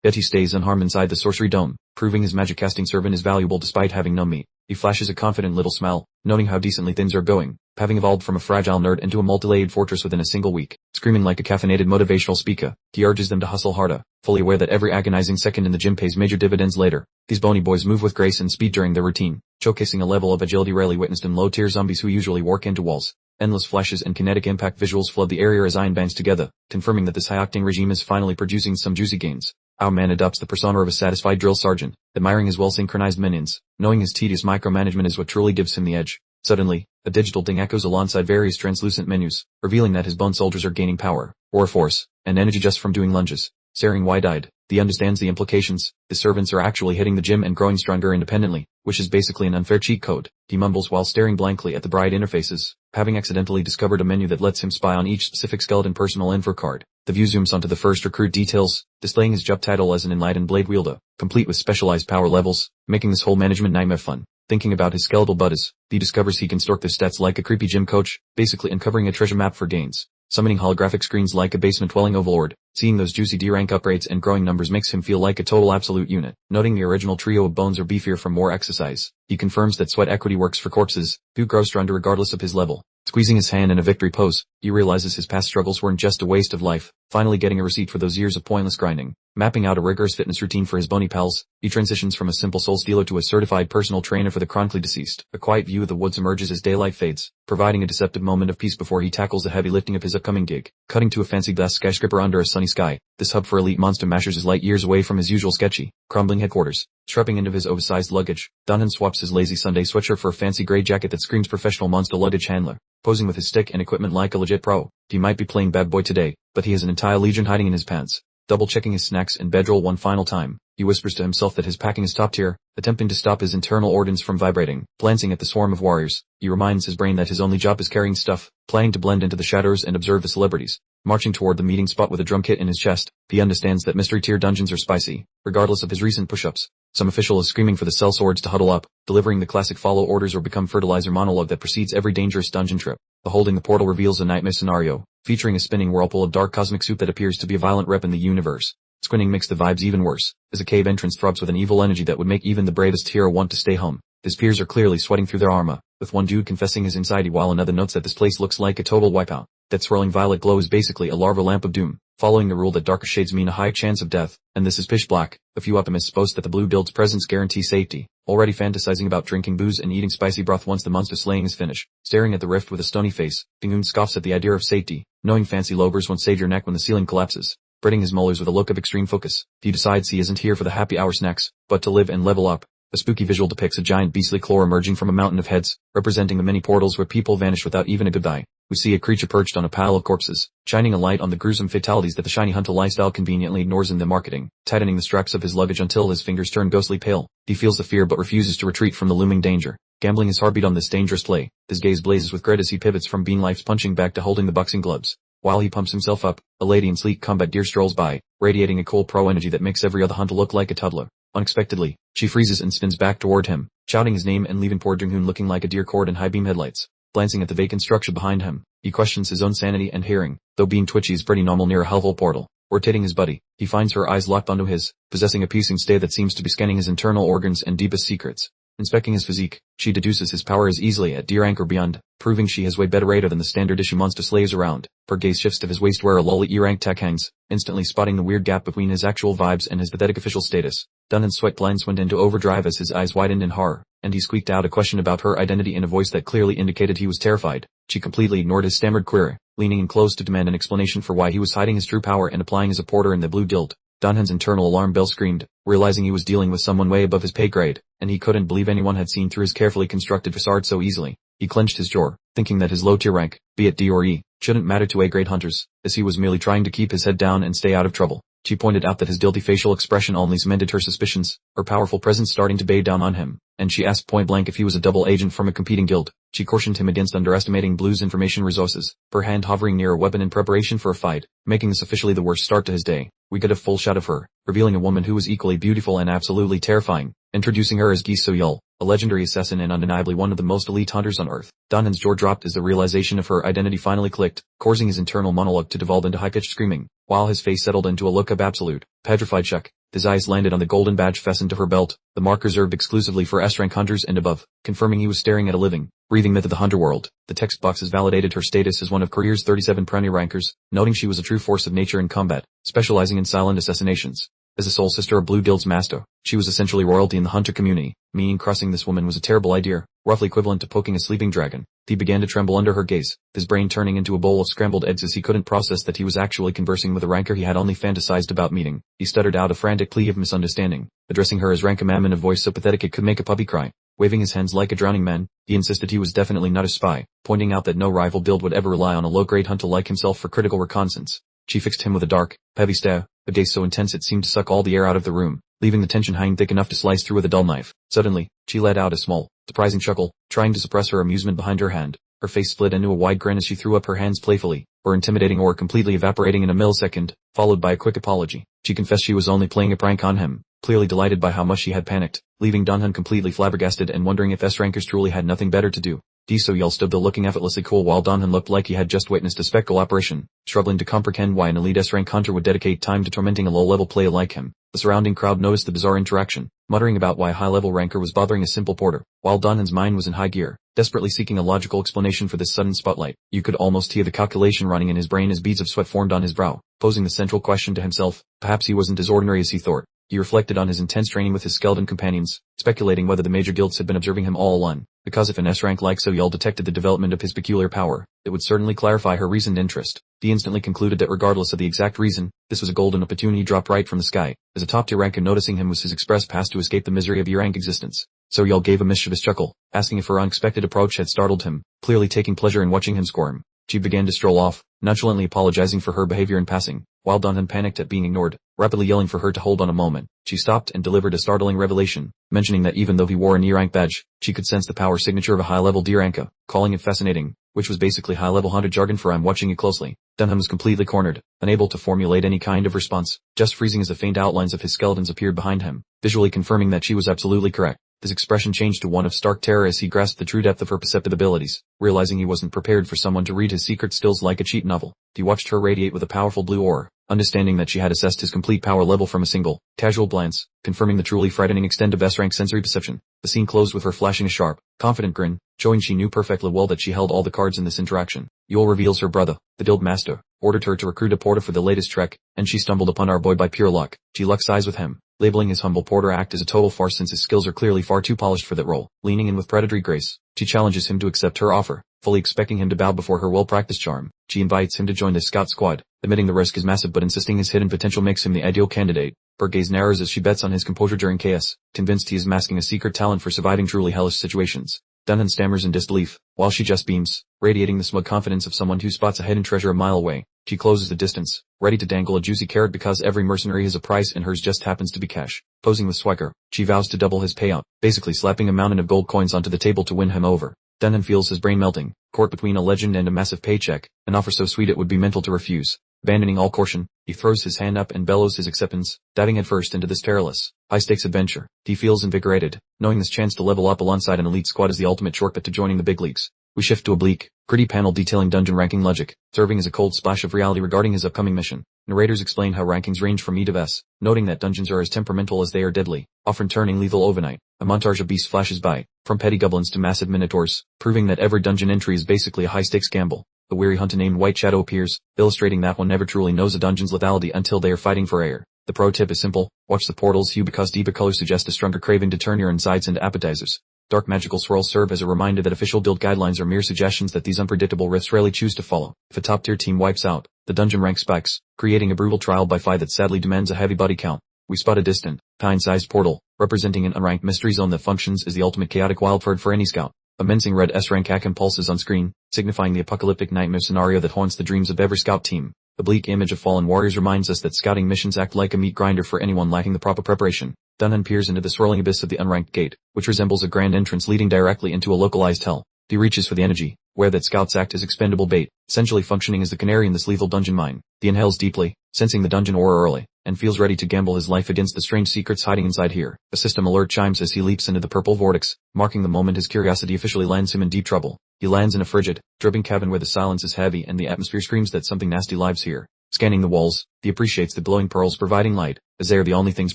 yet he stays unharmed inside the sorcery dome, proving his magic casting servant is valuable despite having no meat. He flashes a confident little smile, noting how decently things are going, having evolved from a fragile nerd into a multi-layered fortress within a single week. Screaming like a caffeinated motivational speaker, he urges them to hustle harder, fully aware that every agonizing second in the gym pays major dividends later. These bony boys move with grace and speed during their routine, showcasing a level of agility rarely witnessed in low-tier zombies who usually work into walls. Endless flashes and kinetic impact visuals flood the area as iron bands together, confirming that this high-octane regime is finally producing some juicy gains. Our man adopts the persona of a satisfied drill sergeant, admiring his well-synchronized minions, knowing his tedious micromanagement is what truly gives him the edge. Suddenly, a digital ding echoes alongside various translucent menus, revealing that his bone soldiers are gaining power, or force, and energy just from doing lunges. Staring wide-eyed, he understands the implications. His servants are actually hitting the gym and growing stronger independently, which is basically an unfair cheat code. He mumbles while staring blankly at the bright interfaces, having accidentally discovered a menu that lets him spy on each specific skeleton personal info card. The view zooms onto the first recruit details, displaying his job title as an enlightened blade wielder, complete with specialized power levels, making this whole management nightmare fun. Thinking about his skeletal buddies, he discovers he can stork their stats like a creepy gym coach, basically uncovering a treasure map for gains. Summoning holographic screens like a basement-dwelling overlord, seeing those juicy D-rank upgrades and growing numbers makes him feel like a total absolute unit. Noting the original trio of bones are beefier from more exercise, he confirms that sweat equity works for corpses, who grow stronger regardless of his level. Squeezing his hand in a victory pose, he realizes his past struggles weren't just a waste of life, finally getting a receipt for those years of pointless grinding. Mapping out a rigorous fitness routine for his bony pals, he transitions from a simple soul stealer to a certified personal trainer for the chronically deceased. A quiet view of the woods emerges as daylight fades, providing a deceptive moment of peace before he tackles the heavy lifting of his upcoming gig. Cutting to a fancy glass skyscraper under a sunny sky, this hub for elite monster mashers is light years away from his usual sketchy, crumbling headquarters. Strapping into his oversized luggage, Dunhan swaps his lazy Sunday sweatshirt for a fancy gray jacket that screams professional monster luggage handler. Posing with his stick and equipment like a legit pro, he might be playing bad boy today, but he has an entire legion hiding in his pants. Double-checking his snacks and bedroll one final time, he whispers to himself that his packing is top tier, attempting to stop his internal organs from vibrating. Glancing at the swarm of warriors, he reminds his brain that his only job is carrying stuff, planning to blend into the shadows and observe the celebrities. Marching toward the meeting spot with a drum kit in his chest, he understands that mystery tier dungeons are spicy, regardless of his recent push-ups. Some official is screaming for the cell swords to huddle up, delivering the classic follow orders or become fertilizer monologue that precedes every dangerous dungeon trip. The holding the portal reveals a nightmare scenario, featuring a spinning whirlpool of dark cosmic soup that appears to be a violent rep in the universe. Squinting makes the vibes even worse, as a cave entrance throbs with an evil energy that would make even the bravest hero want to stay home. His peers are clearly sweating through their armor, with one dude confessing his anxiety while another notes that this place looks like a total wipeout. That swirling violet glow is basically a larva lamp of doom, following the rule that darker shades mean a high chance of death, and this is pitch black. A few optimists boast that the blue build's presence guarantees safety, already fantasizing about drinking booze and eating spicy broth once the monster slaying is finished. Staring at the rift with a stony face, Dingoon scoffs at the idea of safety, knowing fancy lobers won't save your neck when the ceiling collapses. Spreading his molars with a look of extreme focus, he decides he isn't here for the happy hour snacks, but to live and level up. A spooky visual depicts a giant beastly claw emerging from a mountain of heads, representing the many portals where people vanish without even a goodbye. We see a creature perched on a pile of corpses, shining a light on the gruesome fatalities that the shiny hunter lifestyle conveniently ignores in their marketing. Tightening the straps of his luggage until his fingers turn ghostly pale, he feels the fear but refuses to retreat from the looming danger. Gambling his heartbeat on this dangerous play, his gaze blazes with dread as he pivots from being life's punching bag to holding the boxing gloves. While he pumps himself up, a lady in sleek combat gear strolls by, radiating a cool pro energy that makes every other hunter look like a toddler. Unexpectedly, she freezes and spins back toward him, shouting his name and leaving poor Junghoon looking like a deer cord in high-beam headlights. Glancing at the vacant structure behind him, he questions his own sanity and hearing, though being twitchy is pretty normal near a hellhole portal. Rotating his buddy, he finds her eyes locked onto his, possessing a piercing stare that seems to be scanning his internal organs and deepest secrets. Inspecting his physique, she deduces his power is easily at D rank or beyond, proving she has way better radar than the standard issue monster slayers around. Her gaze shifts to his waist where a lolly E rank tech hangs, instantly spotting the weird gap between his actual vibes and his pathetic official status. Dunhan's sweat glands went into overdrive as his eyes widened in horror, and he squeaked out a question about her identity in a voice that clearly indicated he was terrified. She completely ignored his stammered query, leaning in close to demand an explanation for why he was hiding his true power and applying as a porter in the blue guild. Dunhan's internal alarm bell screamed, realizing he was dealing with someone way above his pay grade, and he couldn't believe anyone had seen through his carefully constructed facade so easily. He clenched his jaw, thinking that his low-tier rank, be it D or E, shouldn't matter to A-grade hunters, as he was merely trying to keep his head down and stay out of trouble. She pointed out that his guilty facial expression only cemented her suspicions, her powerful presence starting to bear down on him, and she asked point-blank if he was a double agent from a competing guild. She cautioned him against underestimating Blue's information resources, her hand hovering near a weapon in preparation for a fight, making this officially the worst start to his day. we get a full shot of her, revealing a woman who was equally beautiful and absolutely terrifying, introducing her as Gi So-yeol, a legendary assassin and undeniably one of the most elite hunters on Earth. Donhan's jaw dropped as the realization of her identity finally clicked, causing his internal monologue to devolve into high-pitched screaming, while his face settled into a look of absolute, petrified shock. His eyes landed on the golden badge fastened to her belt, the mark reserved exclusively for S-rank hunters and above, confirming he was staring at a living, breathing myth of the hunter world. The text boxes validated her status as one of Career's 37 premier rankers, noting she was a true force of nature in combat, specializing in silent assassinations. As a soul sister of Blue Guild's master, she was essentially royalty in the hunter community, meaning crossing this woman was a terrible idea, roughly equivalent to poking a sleeping dragon. He began to tremble under her gaze, his brain turning into a bowl of scrambled eggs as he couldn't process that he was actually conversing with a ranker he had only fantasized about meeting. He stuttered out a frantic plea of misunderstanding, addressing her as Rankamam in a voice so pathetic it could make a puppy cry. Waving his hands like a drowning man, he insisted he was definitely not a spy, pointing out that no rival guild would ever rely on a low-grade hunter like himself for critical reconnaissance. She fixed him with a dark, heavy stare, a gaze so intense it seemed to suck all the air out of the room, leaving the tension hanging thick enough to slice through with a dull knife. Suddenly, she let out a small, surprising chuckle, trying to suppress her amusement behind her hand. Her face split into a wide grin as she threw up her hands playfully, or intimidating or completely evaporating in a millisecond, followed by a quick apology. She confessed she was only playing a prank on him, clearly delighted by how much she had panicked, leaving Donhan completely flabbergasted and wondering if S-rankers truly had nothing better to do. Gi So-yeol stood there looking effortlessly cool while Donhan looked like he had just witnessed a spectral operation, struggling to comprehend why an elite S-rank hunter would dedicate time to tormenting a low-level player like him. The surrounding crowd noticed the bizarre interaction, muttering about why a high-level ranker was bothering a simple porter, while Donhan's mind was in high gear, desperately seeking a logical explanation for this sudden spotlight. You could almost hear the calculation running in his brain as beads of sweat formed on his brow, posing the central question to himself. Perhaps he wasn't as ordinary as he thought. He reflected on his intense training with his skeleton companions, speculating whether the major guilds had been observing him all along, because if an S-rank like So-yeol detected the development of his peculiar power, it would certainly clarify her reasoned interest. He instantly concluded that regardless of the exact reason, this was a golden opportunity dropped right from the sky. As a top-tier ranker noticing him was his express pass to escape the misery of E-rank existence. So-yeol gave a mischievous chuckle, asking if her unexpected approach had startled him, clearly taking pleasure in watching him squirm. She began to stroll off, nonchalantly apologizing for her behavior in passing, while Donhan panicked at being ignored, rapidly yelling for her to hold on a moment. She stopped and delivered a startling revelation, mentioning that even though he wore an E-rank badge, she could sense the power signature of a high-level D-ranker, calling it fascinating, which was basically high-level hunter jargon for "I'm watching you closely." Donhan was completely cornered, unable to formulate any kind of response, just freezing as the faint outlines of his skeletons appeared behind him, visually confirming that she was absolutely correct. His expression changed to one of stark terror as he grasped the true depth of her perceptive abilities, realizing he wasn't prepared for someone to read his secret stills like a cheat novel. He watched her radiate with a powerful blue aura, understanding that she had assessed his complete power level from a single, casual glance, confirming the truly frightening extent of S-rank sensory perception. The scene closed with her flashing a sharp, confident grin, showing she knew perfectly well that she held all the cards in this interaction. Yahello reveals her brother, the guild master, ordered her to recruit a porter for the latest trek, and she stumbled upon our boy by pure luck. She locks eyes with him, labeling his humble porter act as a total farce since his skills are clearly far too polished for that role. Leaning in with predatory grace, she challenges him to accept her offer, fully expecting him to bow before her well-practiced charm. She invites him to join the scout squad, admitting the risk is massive but insisting his hidden potential makes him the ideal candidate. Her gaze narrows as she bets on his composure during chaos, convinced he is masking a secret talent for surviving truly hellish situations. Donhan stammers in disbelief, while she just beams, radiating the smug confidence of someone who spots a hidden treasure a mile away. She closes the distance, ready to dangle a juicy carrot because every mercenary has a price and hers just happens to be cash. Posing with swagger, she vows to double his payout, basically slapping a mountain of gold coins onto the table to win him over. Donhan feels his brain melting, caught between a legend and a massive paycheck, an offer so sweet it would be mental to refuse. Abandoning all caution, he throws his hand up and bellows his acceptance, diving headfirst into this perilous, high-stakes adventure. He feels invigorated, knowing this chance to level up alongside an elite squad is the ultimate shortcut to joining the big leagues. We shift to a bleak, gritty panel detailing dungeon ranking logic, serving as a cold splash of reality regarding his upcoming mission. Narrators explain how rankings range from E to S, noting that dungeons are as temperamental as they are deadly, often turning lethal overnight. A montage of beasts flashes by, from petty goblins to massive minotaurs, proving that every dungeon entry is basically a high-stakes gamble. A weary hunter named White Shadow appears, illustrating that one never truly knows a dungeon's lethality until they are fighting for air. The pro tip is simple: watch the portal's hue because deeper colors suggest a stronger craving to turn your insides into appetizers. Dark magical swirls serve as a reminder that official guild guidelines are mere suggestions that these unpredictable rifts rarely choose to follow. If a top-tier team wipes out, the dungeon rank spikes, creating a brutal trial by fire that sadly demands a heavy body count. We spot a distant, pine-sized portal, representing an unranked mystery zone that functions as the ultimate chaotic wildcard for any scout. A mincing red S-rank icon pulses on screen, signifying the apocalyptic nightmare scenario that haunts the dreams of every scout team. The bleak image of fallen warriors reminds us that scouting missions act like a meat grinder for anyone lacking the proper preparation. Donhan peers into the swirling abyss of the unranked gate, which resembles a grand entrance leading directly into a localized hell. He reaches for the energy, aware that scouts act as expendable bait, essentially functioning as the canary in this lethal dungeon mine. He inhales deeply, sensing the dungeon aura early, and feels ready to gamble his life against the strange secrets hiding inside here. A system alert chimes as he leaps into the purple vortex, marking the moment his curiosity officially lands him in deep trouble. He lands in a frigid, dripping cabin where the silence is heavy and the atmosphere screams that something nasty lives here. Scanning the walls, he appreciates the glowing pearls providing light, as they are the only things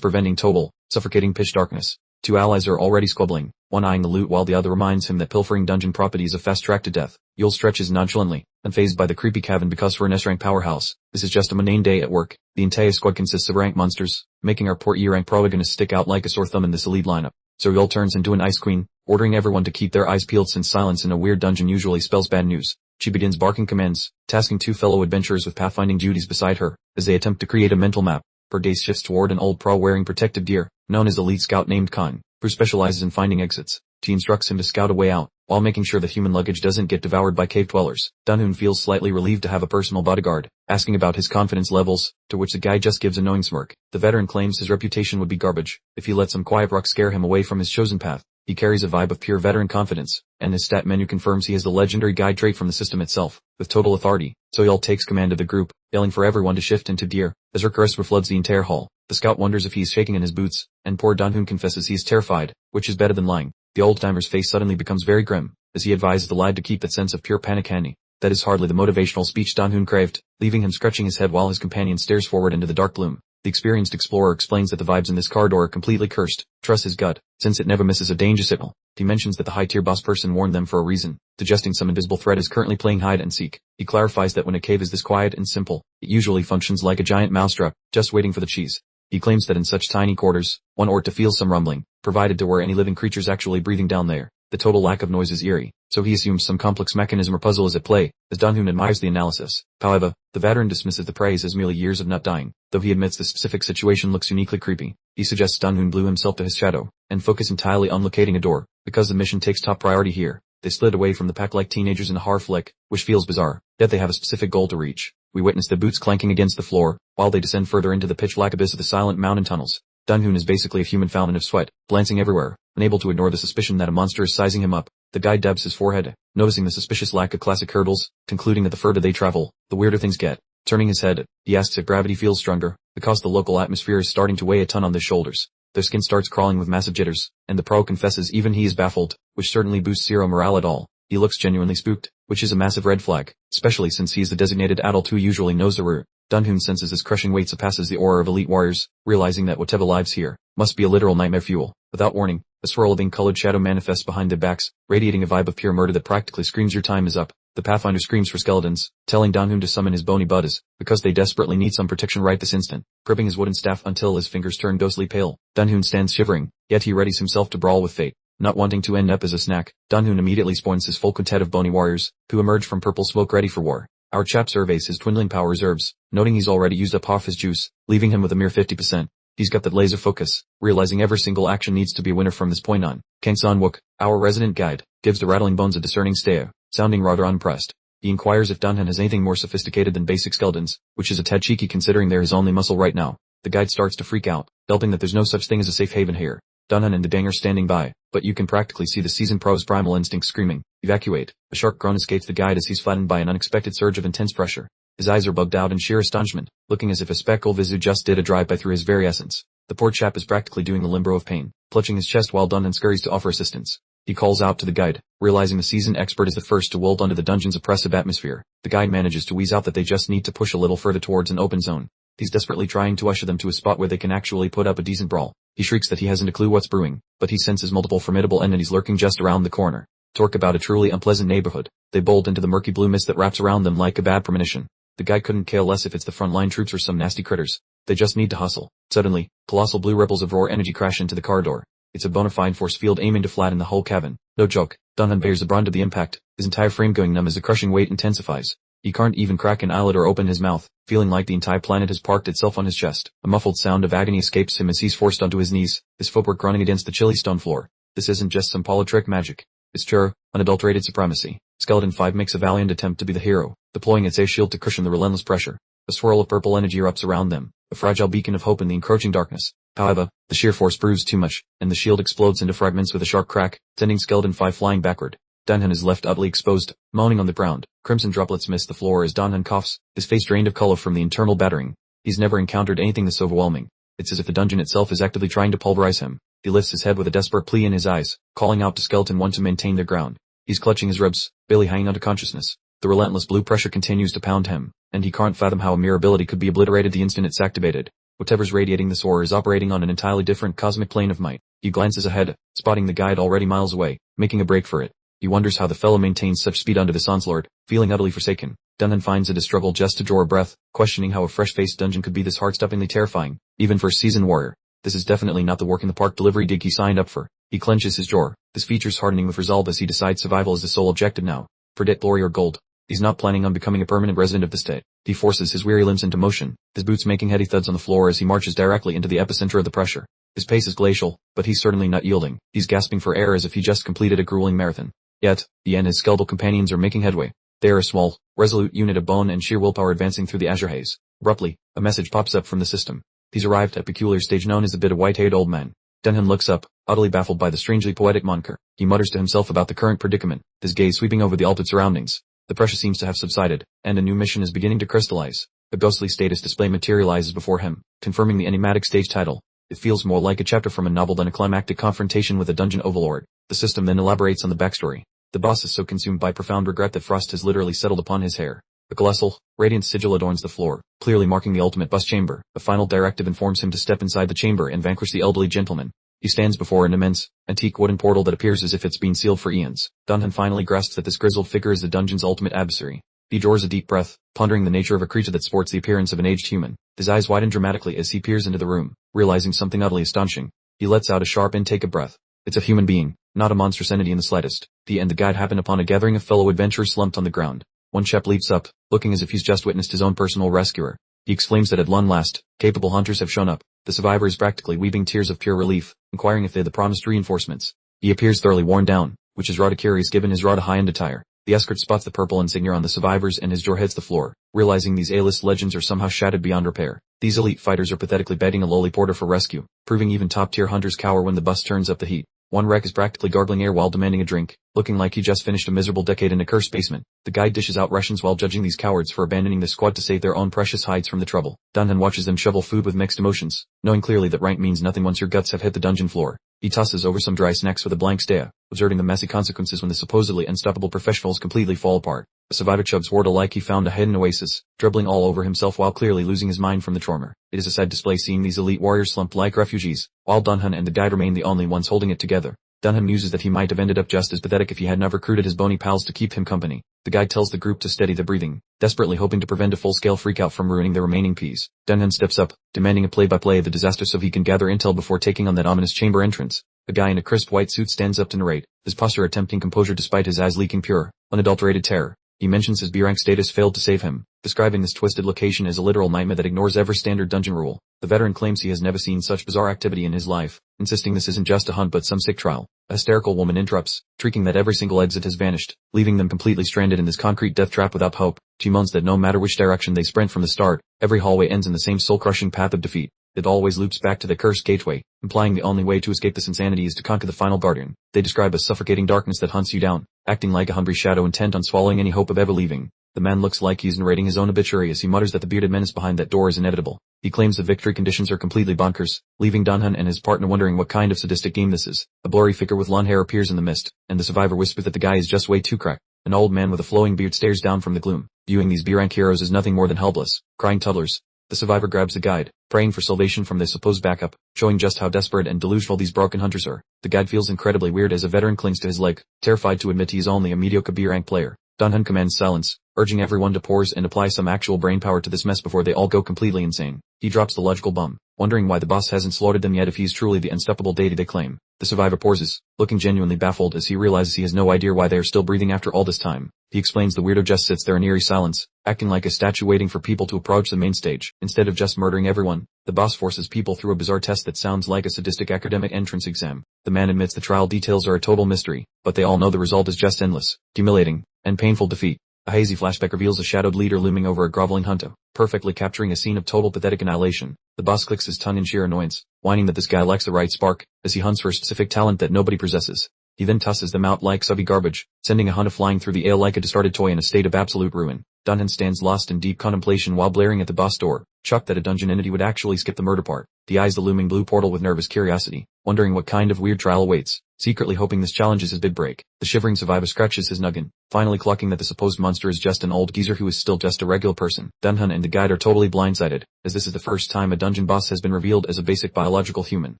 preventing total, suffocating pitch darkness. Two allies are already squabbling, one eyeing the loot while the other reminds him that pilfering dungeon property is a fast track to death. Yul stretches nonchalantly, unfazed by the creepy cabin because for an S-rank powerhouse, this is just a mundane day at work. The entire squad consists of rank monsters, making our poor E-rank protagonists stick out like a sore thumb in this elite lineup. So Yul turns into an ice queen, ordering everyone to keep their eyes peeled since silence in a weird dungeon usually spells bad news. She begins barking commands, tasking two fellow adventurers with pathfinding duties beside her, as they attempt to create a mental map. Her gaze shifts toward an old pro wearing protective gear, known as elite scout named Khan, who specializes in finding exits. She instructs him to scout a way out, while making sure that human luggage doesn't get devoured by cave dwellers. Dunhoon feels slightly relieved to have a personal bodyguard, asking about his confidence levels, to which the guy just gives a knowing smirk. The veteran claims his reputation would be garbage if he let some quiet ruck scare him away from his chosen path. He carries a vibe of pure veteran confidence, and his stat menu confirms he has the legendary guide trait from the system itself, with total authority. So Yul takes command of the group, yelling for everyone to shift into gear, as her charisma floods the entire hall. The scout wonders if he is shaking in his boots, and poor Dunhoon confesses he is terrified, which is better than lying. The old-timer's face suddenly becomes very grim, as he advises the lad to keep that sense of pure panic handy. That is hardly the motivational speech Dunhoon craved, leaving him scratching his head while his companion stares forward into the dark gloom. The experienced explorer explains that the vibes in this corridor are completely cursed. Trust his gut, since it never misses a danger signal. He mentions that the high-tier boss person warned them for a reason, suggesting some invisible threat is currently playing hide and seek. He clarifies that when a cave is this quiet and simple, it usually functions like a giant mousetrap, just waiting for the cheese. He claims that in such tiny quarters, one ought to feel some rumbling, provided there were any living creatures actually breathing down there. The total lack of noise is eerie, so he assumes some complex mechanism or puzzle is at play, as Dunhoon admires the analysis. However, the veteran dismisses the praise as merely years of not dying, though he admits the specific situation looks uniquely creepy. He suggests Dunhoon glue himself to his shadow, and focus entirely on locating a door, because the mission takes top priority here. They slid away from the pack like teenagers in a horror flick, which feels bizarre, yet they have a specific goal to reach. We witness their boots clanking against the floor, while they descend further into the pitch-black abyss of the silent mountain tunnels. Dunhoon is basically a human fountain of sweat, glancing everywhere, unable to ignore the suspicion that a monster is sizing him up. The guide dabs his forehead, noticing the suspicious lack of classic hurdles, concluding that the further they travel, the weirder things get. Turning his head, he asks if gravity feels stronger, because the local atmosphere is starting to weigh a ton on their shoulders. Their skin starts crawling with massive jitters, and the pro confesses even he is baffled, which certainly boosts zero morale at all. He looks genuinely spooked, which is a massive red flag, especially since he is the designated adult who usually knows the route. Dunhoon senses his crushing weight surpasses the aura of elite warriors, realizing that whatever lives here must be a literal nightmare fuel. Without warning, a swirl of ink-colored shadow manifests behind their backs, radiating a vibe of pure murder that practically screams your time is up. The Pathfinder screams for skeletons, telling Dunhoon to summon his bony buddies, because they desperately need some protection right this instant, gripping his wooden staff until his fingers turn ghostly pale. Dunhoon stands shivering, yet he readies himself to brawl with fate. Not wanting to end up as a snack, Dunhoon immediately spawns his full quintet of bony warriors, who emerge from purple smoke ready for war. Our chap surveys his dwindling power reserves, noting he's already used up half his juice, leaving him with a mere 50%. He's got that laser focus, realizing every single action needs to be a winner from this point on. Kang San-wook, our resident guide, gives the rattling bones a discerning stare, sounding rather unimpressed. He inquires if Dunhoon has anything more sophisticated than basic skeletons, which is a tad cheeky considering they're his only muscle right now. The guide starts to freak out, yelping that there's no such thing as a safe haven here. Dunhoon and the Dang are standing by, but you can practically see the seasoned pro's primal instinct screaming, "Evacuate!" A sharp groan escapes the guide as he's flattened by an unexpected surge of intense pressure. His eyes are bugged out in sheer astonishment, looking as if a spectral visu just did a drive-by through his very essence. The poor chap is practically doing the limbo of pain, clutching his chest while Dunhoon scurries to offer assistance. He calls out to the guide, realizing the seasoned expert is the first to wilt under the dungeon's oppressive atmosphere. The guide manages to wheeze out that they just need to push a little further towards an open zone. He's desperately trying to usher them to a spot where they can actually put up a decent brawl. He shrieks that he hasn't a clue what's brewing, but he senses multiple formidable entities lurking just around the corner. Talk about a truly unpleasant neighborhood. They bolt into the murky blue mist that wraps around them like a bad premonition. The guy couldn't care less if it's the frontline troops or some nasty critters. They just need to hustle. Suddenly, colossal blue ripples of raw energy crash into the corridor. It's a bona fide force field aiming to flatten the whole cabin. No joke, Dunhoon bears the brunt of the impact, his entire frame going numb as the crushing weight intensifies. He can't even crack an eyelid or open his mouth, feeling like the entire planet has parked itself on his chest. A muffled sound of agony escapes him as he's forced onto his knees, his footwork grunting against the chilly stone floor. This isn't just some politrick magic. It's pure, unadulterated supremacy. Skeleton 5 makes a valiant attempt to be the hero, deploying its ace shield to cushion the relentless pressure. A swirl of purple energy erupts around them, a fragile beacon of hope in the encroaching darkness. However, the sheer force proves too much, and the shield explodes into fragments with a sharp crack, sending Skeleton 5 flying backward. Danhan is left utterly exposed, moaning on the ground. Crimson droplets mist the floor as Danhan coughs, his face drained of color from the internal battering. He's never encountered anything this overwhelming. It's as if the dungeon itself is actively trying to pulverize him. He lifts his head with a desperate plea in his eyes, calling out to Skeleton 1 to maintain their ground. He's clutching his ribs, barely hanging onto consciousness. The relentless blue pressure continues to pound him, and he can't fathom how a mere ability could be obliterated the instant it's activated. Whatever's radiating this aura is operating on an entirely different cosmic plane of might. He glances ahead, spotting the guide already miles away, making a break for it. He wonders how the fellow maintains such speed under this onslaught, feeling utterly forsaken. Dunhan finds it a struggle just to draw a breath, questioning how a fresh-faced dungeon could be this heart-stoppingly terrifying, even for a seasoned warrior. This is definitely not the walk-in-the-park delivery gig he signed up for. He clenches his jaw, his features hardening with resolve as he decides survival is the sole objective now. Forget glory or gold. He's not planning on becoming a permanent resident of the state. He forces his weary limbs into motion, his boots making heavy thuds on the floor as he marches directly into the epicenter of the pressure. His pace is glacial, but he's certainly not yielding. He's gasping for air as if he just completed a grueling marathon. Yet, he and his skeletal companions are making headway. They are a small, resolute unit of bone and sheer willpower advancing through the azure haze. Abruptly, a message pops up from the system. He's arrived at a peculiar stage known as the bit of white-haired old man. Dunhan looks up, utterly baffled by the strangely poetic moniker. He mutters to himself about the current predicament, his gaze sweeping over the altered surroundings. The pressure seems to have subsided, and a new mission is beginning to crystallize. A ghostly status display materializes before him, confirming the enigmatic stage title. It feels more like a chapter from a novel than a climactic confrontation with a dungeon overlord. The system then elaborates on the backstory. The boss is so consumed by profound regret that frost has literally settled upon his hair. A colossal, radiant sigil adorns the floor, clearly marking the ultimate boss chamber. A final directive informs him to step inside the chamber and vanquish the elderly gentleman. He stands before an immense, antique wooden portal that appears as if it's been sealed for eons. Dunhan finally grasps that this grizzled figure is the dungeon's ultimate adversary. He draws a deep breath, pondering the nature of a creature that sports the appearance of an aged human. His eyes widen dramatically as he peers into the room, realizing something utterly astonishing. He lets out a sharp intake of breath. It's a human being, not a monstrous entity in the slightest. He and the guide happen upon a gathering of fellow adventurers slumped on the ground. One chap leaps up, looking as if he's just witnessed his own personal rescuer. He exclaims that at long last, capable hunters have shown up. The survivor is practically weeping tears of pure relief, inquiring if they're the promised reinforcements. He appears thoroughly worn down, which is rather curious given his rather high-end attire. The escort spots the purple insignia on the survivors and his jaw hits the floor, realizing these A-list legends are somehow shattered beyond repair. These elite fighters are pathetically begging a lowly porter for rescue, proving even top-tier hunters cower when the bus turns up the heat. One wreck is practically gargling air while demanding a drink, looking like he just finished a miserable decade in a cursed basement. The guide dishes out rations while judging these cowards for abandoning the squad to save their own precious hides from the trouble. Dunhan watches them shovel food with mixed emotions, knowing clearly that rank means nothing once your guts have hit the dungeon floor. He tosses over some dry snacks with a blank stare, observing the messy consequences when the supposedly unstoppable professionals completely fall apart. The survivor chugs water like he found a hidden oasis, dribbling all over himself while clearly losing his mind from the trauma. It is a sad display seeing these elite warriors slumped like refugees, while Dunhan and the guide remain the only ones holding it together. Dunhan muses that he might have ended up just as pathetic if he had not recruited his bony pals to keep him company. The guide tells the group to steady their breathing, desperately hoping to prevent a full-scale freakout from ruining the remaining peas. Dunhan steps up, demanding a play-by-play of the disaster so he can gather intel before taking on that ominous chamber entrance. A guy in a crisp white suit stands up to narrate, his posture attempting composure despite his eyes leaking pure, unadulterated terror. He mentions his B-rank status failed to save him, describing this twisted location as a literal nightmare that ignores every standard dungeon rule. The veteran claims he has never seen such bizarre activity in his life, insisting this isn't just a hunt but some sick trial. A hysterical woman interrupts, shrieking that every single exit has vanished, leaving them completely stranded in this concrete death trap without hope. She moans that no matter which direction they sprint from the start, every hallway ends in the same soul-crushing path of defeat. It always loops back to the cursed gateway, implying the only way to escape this insanity is to conquer the final guardian. They describe a suffocating darkness that hunts you down, acting like a hungry shadow intent on swallowing any hope of ever leaving. The man looks like he's narrating his own obituary as he mutters that the bearded menace behind that door is inevitable. He claims the victory conditions are completely bonkers, leaving Dunhan and his partner wondering what kind of sadistic game this is. A blurry figure with long hair appears in the mist, and the survivor whispers that the guy is just way too cracked. An old man with a flowing beard stares down from the gloom, viewing these B-rank heroes as nothing more than helpless, crying toddlers. The survivor grabs the guide, praying for salvation from their supposed backup, showing just how desperate and delusional these broken hunters are. The guide feels incredibly weird as a veteran clings to his leg, terrified to admit he is only a mediocre B-rank player. Dunhan commands silence, urging everyone to pause and apply some actual brainpower to this mess before they all go completely insane. He drops the logical bomb, wondering why the boss hasn't slaughtered them yet if he's truly the unstoppable deity they claim. The survivor pauses, looking genuinely baffled as he realizes he has no idea why they are still breathing after all this time. He explains the weirdo just sits there in eerie silence, acting like a statue waiting for people to approach the main stage. Instead of just murdering everyone, the boss forces people through a bizarre test that sounds like a sadistic academic entrance exam. The man admits the trial details are a total mystery, but they all know the result is just endless, humiliating, and painful defeat. A hazy flashback reveals a shadowed leader looming over a groveling hunter, perfectly capturing a scene of total pathetic annihilation. The boss clicks his tongue in sheer annoyance, whining that this guy lacks the right spark, as he hunts for a specific talent that nobody possesses. He then tosses them out like subby garbage, sending a Hana flying through the air like a discarded toy in a state of absolute ruin. Dunhan stands lost in deep contemplation while blaring at the boss door, shocked that a dungeon entity would actually skip the murder part. He eyes the looming blue portal with nervous curiosity, wondering what kind of weird trial awaits, secretly hoping this challenges his big break. The shivering survivor scratches his noggin, finally clocking that the supposed monster is just an old geezer who is still just a regular person. Dunhan and the guide are totally blindsided, as this is the first time a dungeon boss has been revealed as a basic biological human.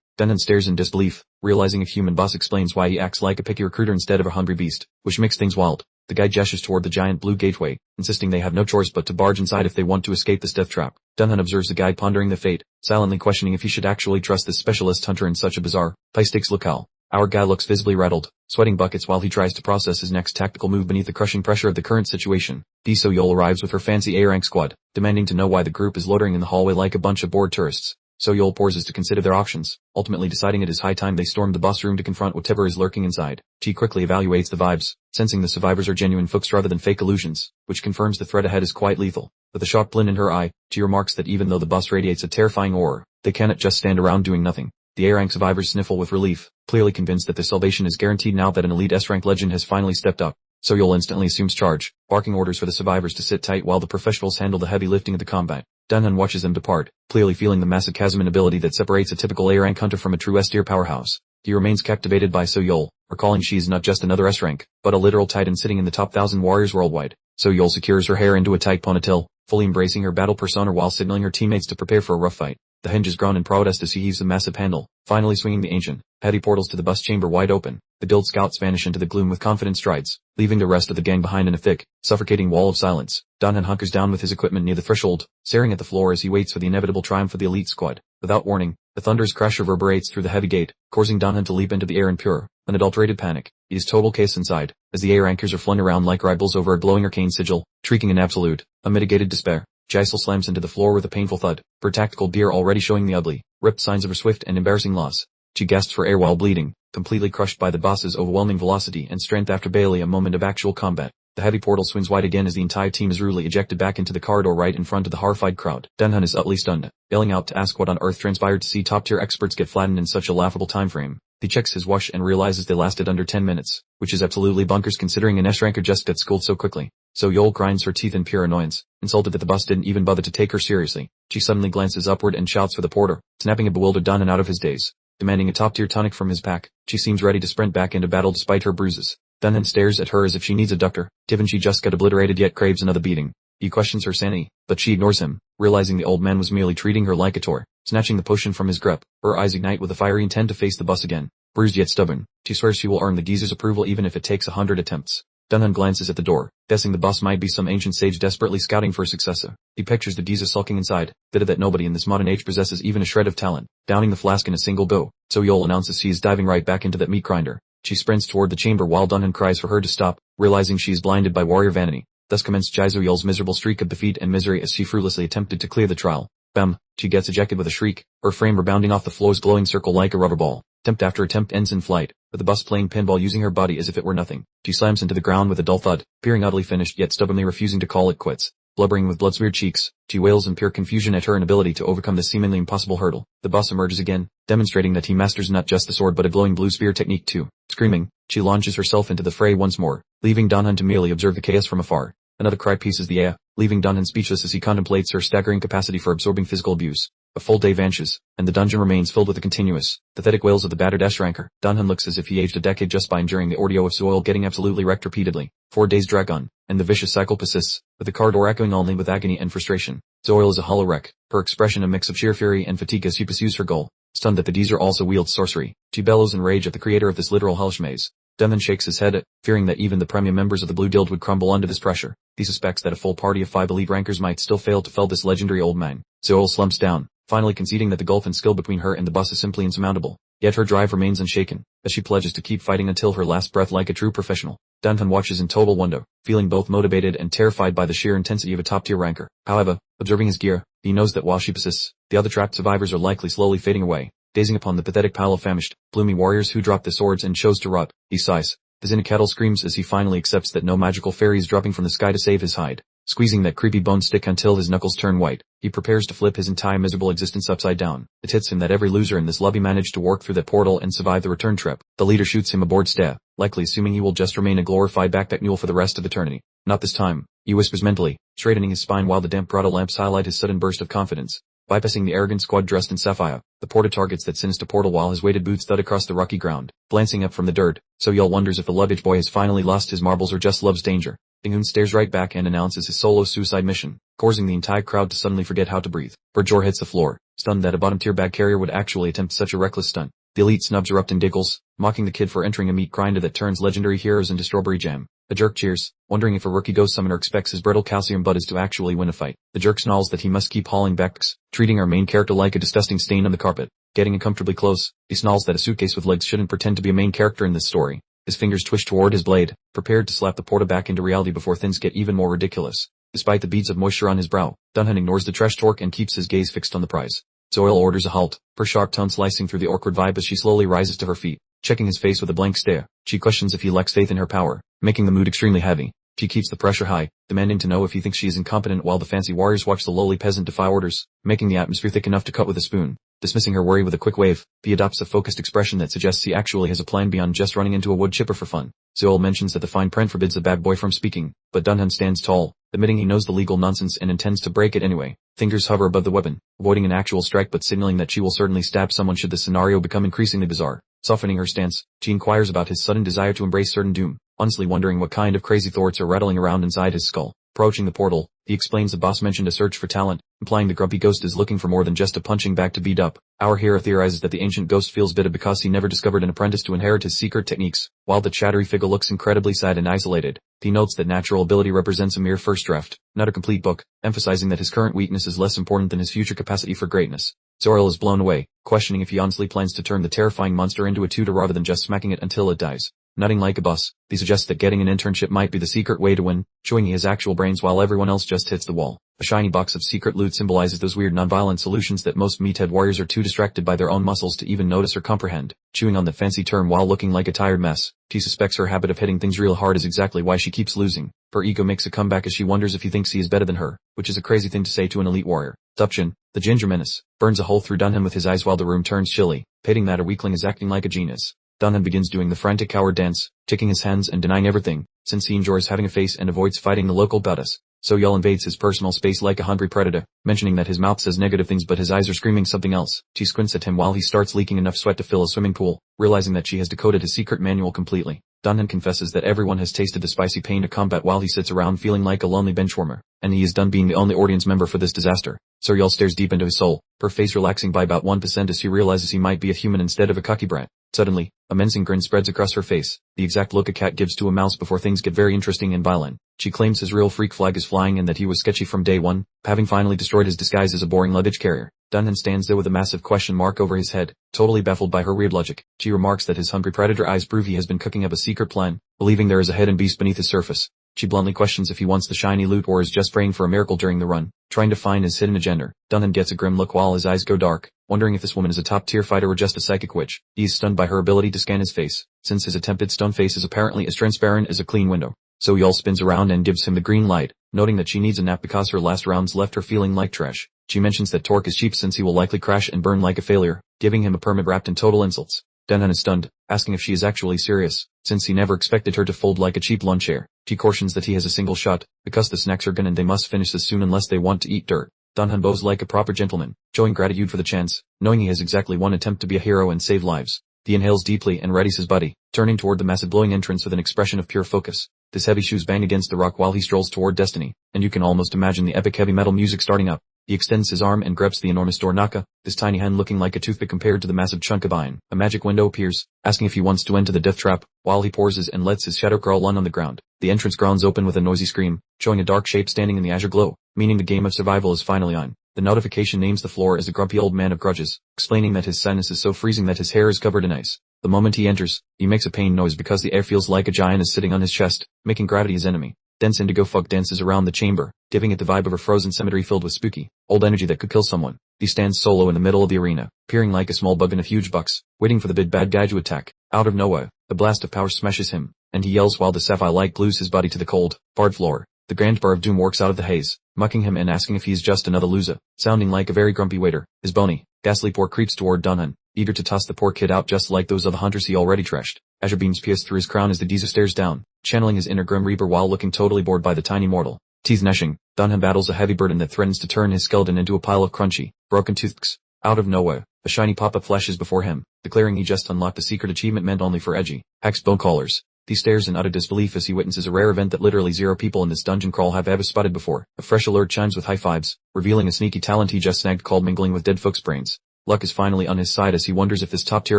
Dunhan stares in disbelief, realizing a human boss explains why he acts like a picky recruiter instead of a hungry beast, which makes things wild. The guide gestures toward the giant blue gateway, insisting they have no choice but to barge inside if they want to escape this death trap. Dunhan observes the guide pondering the fate, silently questioning if he should actually trust this specialist hunter in such a bizarre, high-stakes locale. Our guy looks visibly rattled, sweating buckets while he tries to process his next tactical move beneath the crushing pressure of the current situation. So-Yol arrives with her fancy A-rank squad, demanding to know why the group is loitering in the hallway like a bunch of bored tourists. So-Yol pauses to consider their options, ultimately deciding it is high time they storm the boss room to confront whatever is lurking inside. She quickly evaluates the vibes, sensing the survivors are genuine folks rather than fake illusions, which confirms the threat ahead is quite lethal. With a sharp glint in her eye, she remarks that even though the boss radiates a terrifying aura, they cannot just stand around doing nothing. The A-rank survivors sniffle with relief, clearly convinced that their salvation is guaranteed now that an elite S-rank legend has finally stepped up. So-Yol instantly assumes charge, barking orders for the survivors to sit tight while the professionals handle the heavy lifting of the combat. Dunhan watches them depart, clearly feeling the massive chasm in ability that separates a typical A-rank hunter from a true S-tier powerhouse. He remains captivated by So-Yol, recalling she is not just another S-rank, but a literal titan sitting in the top 1,000 warriors worldwide. So-Yol secures her hair into a tight ponytail, fully embracing her battle persona while signaling her teammates to prepare for a rough fight. The hinges groan in protest as he heaves the massive handle, finally swinging the ancient, heavy portals to the bus chamber wide open. The guild scouts vanish into the gloom with confident strides, leaving the rest of the gang behind in a thick, suffocating wall of silence. Dunhan hunkers down with his equipment near the threshold, staring at the floor as he waits for the inevitable triumph of the elite squad. Without warning, the thunderous crash reverberates through the heavy gate, causing Dunhan to leap into the air in pure, unadulterated panic. It is total chaos inside, as the A-rankers are flung around like rivals over a glowing arcane sigil, shrieking in absolute, unmitigated despair. Jaisal slams into the floor with a painful thud, her tactical gear already showing the ugly, ripped signs of her swift and embarrassing loss. She gasps for air while bleeding, completely crushed by the boss's overwhelming velocity and strength after barely a moment of actual combat. The heavy portal swings wide again as the entire team is rudely ejected back into the corridor right in front of the horrified crowd. Dunhan is utterly stunned, yelling out to ask what on earth transpired to see top-tier experts get flattened in such a laughable time frame. He checks his watch and realizes they lasted under 10 minutes, which is absolutely bonkers considering an S-ranker just got schooled so quickly. So-Yol grinds her teeth in pure annoyance, insulted that the boss didn't even bother to take her seriously. She suddenly glances upward and shouts for the porter, snapping a bewildered Dunhan out of his daze. Demanding a top-tier tonic from his pack, she seems ready to sprint back into battle despite her bruises. Dunhan stares at her as if she needs a doctor, given she just got obliterated yet craves another beating. He questions her sanity, but she ignores him, realizing the old man was merely treating her like a toy. Snatching the potion from his grip, her eyes ignite with a fiery intent to face the boss again. Bruised yet stubborn, she swears she will earn the geezer's approval even if it takes 100 attempts. Dunhan glances at the door, guessing the boss might be some ancient sage desperately scouting for a successor. He pictures the geezer sulking inside, bitter that nobody in this modern age possesses even a shred of talent. Downing the flask in a single go, So-Yol announces she is diving right back into that meat grinder. She sprints toward the chamber while Dunhan cries for her to stop, realizing she is blinded by warrior vanity. Thus commenced So-Yol's miserable streak of defeat and misery as she fruitlessly attempted to clear the trial. Bam! She gets ejected with a shriek, her frame rebounding off the floor's glowing circle like a rubber ball. Attempt after attempt ends in flight, with the boss playing pinball using her body as if it were nothing. She slams into the ground with a dull thud, appearing utterly finished yet stubbornly refusing to call it quits. Blubbering with blood-smeared cheeks, she wails in pure confusion at her inability to overcome this seemingly impossible hurdle. The boss emerges again, demonstrating that he masters not just the sword but a glowing blue spear technique too. Screaming, she launches herself into the fray once more, leaving Dunhan to merely observe the chaos from afar. Another cry pieces the air, leaving Dunhan speechless as he contemplates her staggering capacity for absorbing physical abuse. A full day vanishes, and the dungeon remains filled with the continuous, pathetic wails of the battered S-ranker. Dunhan looks as if he aged a decade just by enduring the ordeal of So-Yol getting absolutely wrecked repeatedly. 4 days drag on, and the vicious cycle persists, with the corridor echoing only with agony and frustration. So-Yol is a hollow wreck, her expression a mix of sheer fury and fatigue as she pursues her goal. Stunned that the geezer also wields sorcery, she bellows in rage at the creator of this literal hellish maze. Dunhan shakes his head, fearing that even the premier members of the Blue Guild would crumble under this pressure. He suspects that a full party of 5 elite rankers might still fail to fell this legendary old man. So-Yol slumps down, finally conceding that the gulf in skill between her and the boss is simply insurmountable. Yet her drive remains unshaken, as she pledges to keep fighting until her last breath like a true professional. Dunhan watches in total wonder, feeling both motivated and terrified by the sheer intensity of a top-tier ranker. However, observing his gear, he knows that while she persists, the other trapped survivors are likely slowly fading away. Gazing upon the pathetic pile of famished, gloomy warriors who dropped their swords and chose to rot, he sighs. The Zinakatl screams as he finally accepts that no magical fairy is dropping from the sky to save his hide. squeezing that creepy bone stick until his knuckles turn white. He prepares to flip his entire miserable existence upside down. It hits him that every loser in this lobby managed to work through that portal and survive the return trip. The leader shoots him aboard staff, likely assuming he will just remain a glorified backpack mule for the rest of eternity. Not this time, he whispers mentally, straightening his spine while the damp Prada lamps highlight his sudden burst of confidence. Bypassing the arrogant squad dressed in sapphire, the porter targets that sinister portal while his weighted boots thud across the rocky ground. Glancing up from the dirt, So-yeol wonders if the luggage boy has finally lost his marbles or just loves danger. Ding-hoon stares right back and announces his solo suicide mission, causing the entire crowd to suddenly forget how to breathe. Berjor hits the floor, stunned that a bottom-tier bag carrier would actually attempt such a reckless stunt. The elite snubs erupt in giggles, mocking the kid for entering a meat grinder that turns legendary heroes into strawberry jam. The jerk cheers, wondering if a rookie ghost summoner expects his brittle calcium buddies to actually win a fight. The jerk snarls that he must keep hauling backs, treating our main character like a disgusting stain on the carpet. Getting uncomfortably close, he snarls that a suitcase with legs shouldn't pretend to be a main character in this story. His fingers twitch toward his blade, prepared to slap the porta back into reality before things get even more ridiculous. Despite the beads of moisture on his brow, Dunhan ignores the trash torque and keeps his gaze fixed on the prize. So-yeol orders a halt, her sharp tone slicing through the awkward vibe as she slowly rises to her feet. Checking his face with a blank stare, she questions if he lacks faith in her power, making the mood extremely heavy. She keeps the pressure high, demanding to know if he thinks she is incompetent while the fancy warriors watch the lowly peasant defy orders, making the atmosphere thick enough to cut with a spoon. Dismissing her worry with a quick wave, he adopts a focused expression that suggests he actually has a plan beyond just running into a wood chipper for fun. So-yeol mentions that the fine print forbids the bad boy from speaking, but Dunhan stands tall, admitting he knows the legal nonsense and intends to break it anyway. Fingers hover above the weapon, avoiding an actual strike but signaling that she will certainly stab someone should the scenario become increasingly bizarre. Softening her stance, she inquires about his sudden desire to embrace certain doom, honestly wondering what kind of crazy thoughts are rattling around inside his skull. Approaching the portal, he explains the boss mentioned a search for talent, implying the grumpy ghost is looking for more than just a punching bag to beat up. Our hero theorizes that the ancient ghost feels bitter because he never discovered an apprentice to inherit his secret techniques, while the chattery figure looks incredibly sad and isolated. He notes that natural ability represents a mere first draft, not a complete book, emphasizing that his current weakness is less important than his future capacity for greatness. So-yeol is blown away, questioning if he honestly plans to turn the terrifying monster into a tutor rather than just smacking it until it dies. Nodding like a boss, he suggests that getting an internship might be the secret way to win, showing he has actual brains while everyone else just hits the wall. A shiny box of secret loot symbolizes those weird non-violent solutions that most meathead warriors are too distracted by their own muscles to even notice or comprehend. Chewing on the fancy term while looking like a tired mess, she suspects her habit of hitting things real hard is exactly why she keeps losing. Her ego makes a comeback as she wonders if he thinks he is better than her, which is a crazy thing to say to an elite warrior. Dupchin, the ginger menace, burns a hole through Dunham with his eyes while the room turns chilly, pitting that a weakling is acting like a genius. Dunham begins doing the frantic coward dance, shaking his hands and denying everything, since he enjoys having a face and avoids fighting the local badass. So-yeol invades his personal space like a hungry predator, mentioning that his mouth says negative things but his eyes are screaming something else. She squints at him while he starts leaking enough sweat to fill a swimming pool, realizing that she has decoded his secret manual completely. Dunham confesses that everyone has tasted the spicy pain of combat while he sits around feeling like a lonely benchwarmer, and he is done being the only audience member for this disaster. So-yeol stares deep into his soul, her face relaxing by about 1% as she realizes he might be a human instead of a cocky brat. Suddenly, a menacing grin spreads across her face, the exact look a cat gives to a mouse before things get very interesting and violent. She claims his real freak flag is flying and that he was sketchy from day one, having finally destroyed his disguise as a boring luggage carrier. Dunham stands there with a massive question mark over his head, totally baffled by her weird logic. She remarks that his hungry predator eyes prove he has been cooking up a secret plan, believing there is a hidden beast beneath his surface. She bluntly questions if he wants the shiny loot or is just praying for a miracle during the run, trying to find his hidden agenda. Dunham gets a grim look while his eyes go dark, wondering if this woman is a top-tier fighter or just a psychic witch. He is stunned by her ability to scan his face, since his attempted stone face is apparently as transparent as a clean window. So-yeol spins around and gives him the green light, noting that she needs a nap because her last rounds left her feeling like trash. She mentions that torque is cheap since he will likely crash and burn like a failure, giving him a permit wrapped in total insults. Dunham is stunned, asking if she is actually serious, since he never expected her to fold like a cheap lawn chair. She cautions that he has a single shot, because the snacks are gone and they must finish this soon unless they want to eat dirt. Dunham bows like a proper gentleman, showing gratitude for the chance, knowing he has exactly one attempt to be a hero and save lives. He inhales deeply and readies his body, turning toward the massive glowing entrance with an expression of pure focus. His heavy shoes bang against the rock while he strolls toward destiny, and you can almost imagine the epic heavy metal music starting up. He extends his arm and grabs the enormous door Naka, this tiny hand looking like a toothpick compared to the massive chunk of iron. A magic window appears, asking if he wants to enter the death trap, while he pauses and lets his shadow crawl on the ground. The entrance grounds open with a noisy scream, showing a dark shape standing in the azure glow, meaning the game of survival is finally on. The notification names the floor as a grumpy old man of grudges, explaining that his sadness is so freezing that his hair is covered in ice. The moment he enters, he makes a pain noise because the air feels like a giant is sitting on his chest, making gravity his enemy. Dense indigo fog dances around the chamber, giving it the vibe of a frozen cemetery filled with spooky, old energy that could kill someone. He stands solo in the middle of the arena, peering like a small bug in a huge box, waiting for the big bad guy to attack. Out of nowhere, a blast of power smashes him, and he yells while the sapphire light glues his body to the cold, hard floor. The Grand Bar of Doom works out of the haze, mucking him and asking if he is just another loser, sounding like a very grumpy waiter. His bony, ghastly poor creeps toward Dunhan, eager to toss the poor kid out just like those other hunters he already trashed. Azure beams pierce through his crown as the geezer stares down, channeling his inner Grim Reaper while looking totally bored by the tiny mortal. Teeth gnashing, Dunhan battles a heavy burden that threatens to turn his skeleton into a pile of crunchy, broken toothpicks. Out of nowhere, a shiny pop-up flashes before him, declaring he just unlocked a secret achievement meant only for edgy, hexed bone callers. He stares in utter disbelief as he witnesses a rare event that literally 0 people in this dungeon crawl have ever spotted before. A fresh alert chimes with high fives, revealing a sneaky talent he just snagged called mingling with dead folks' brains. Luck is finally on his side as he wonders if this top-tier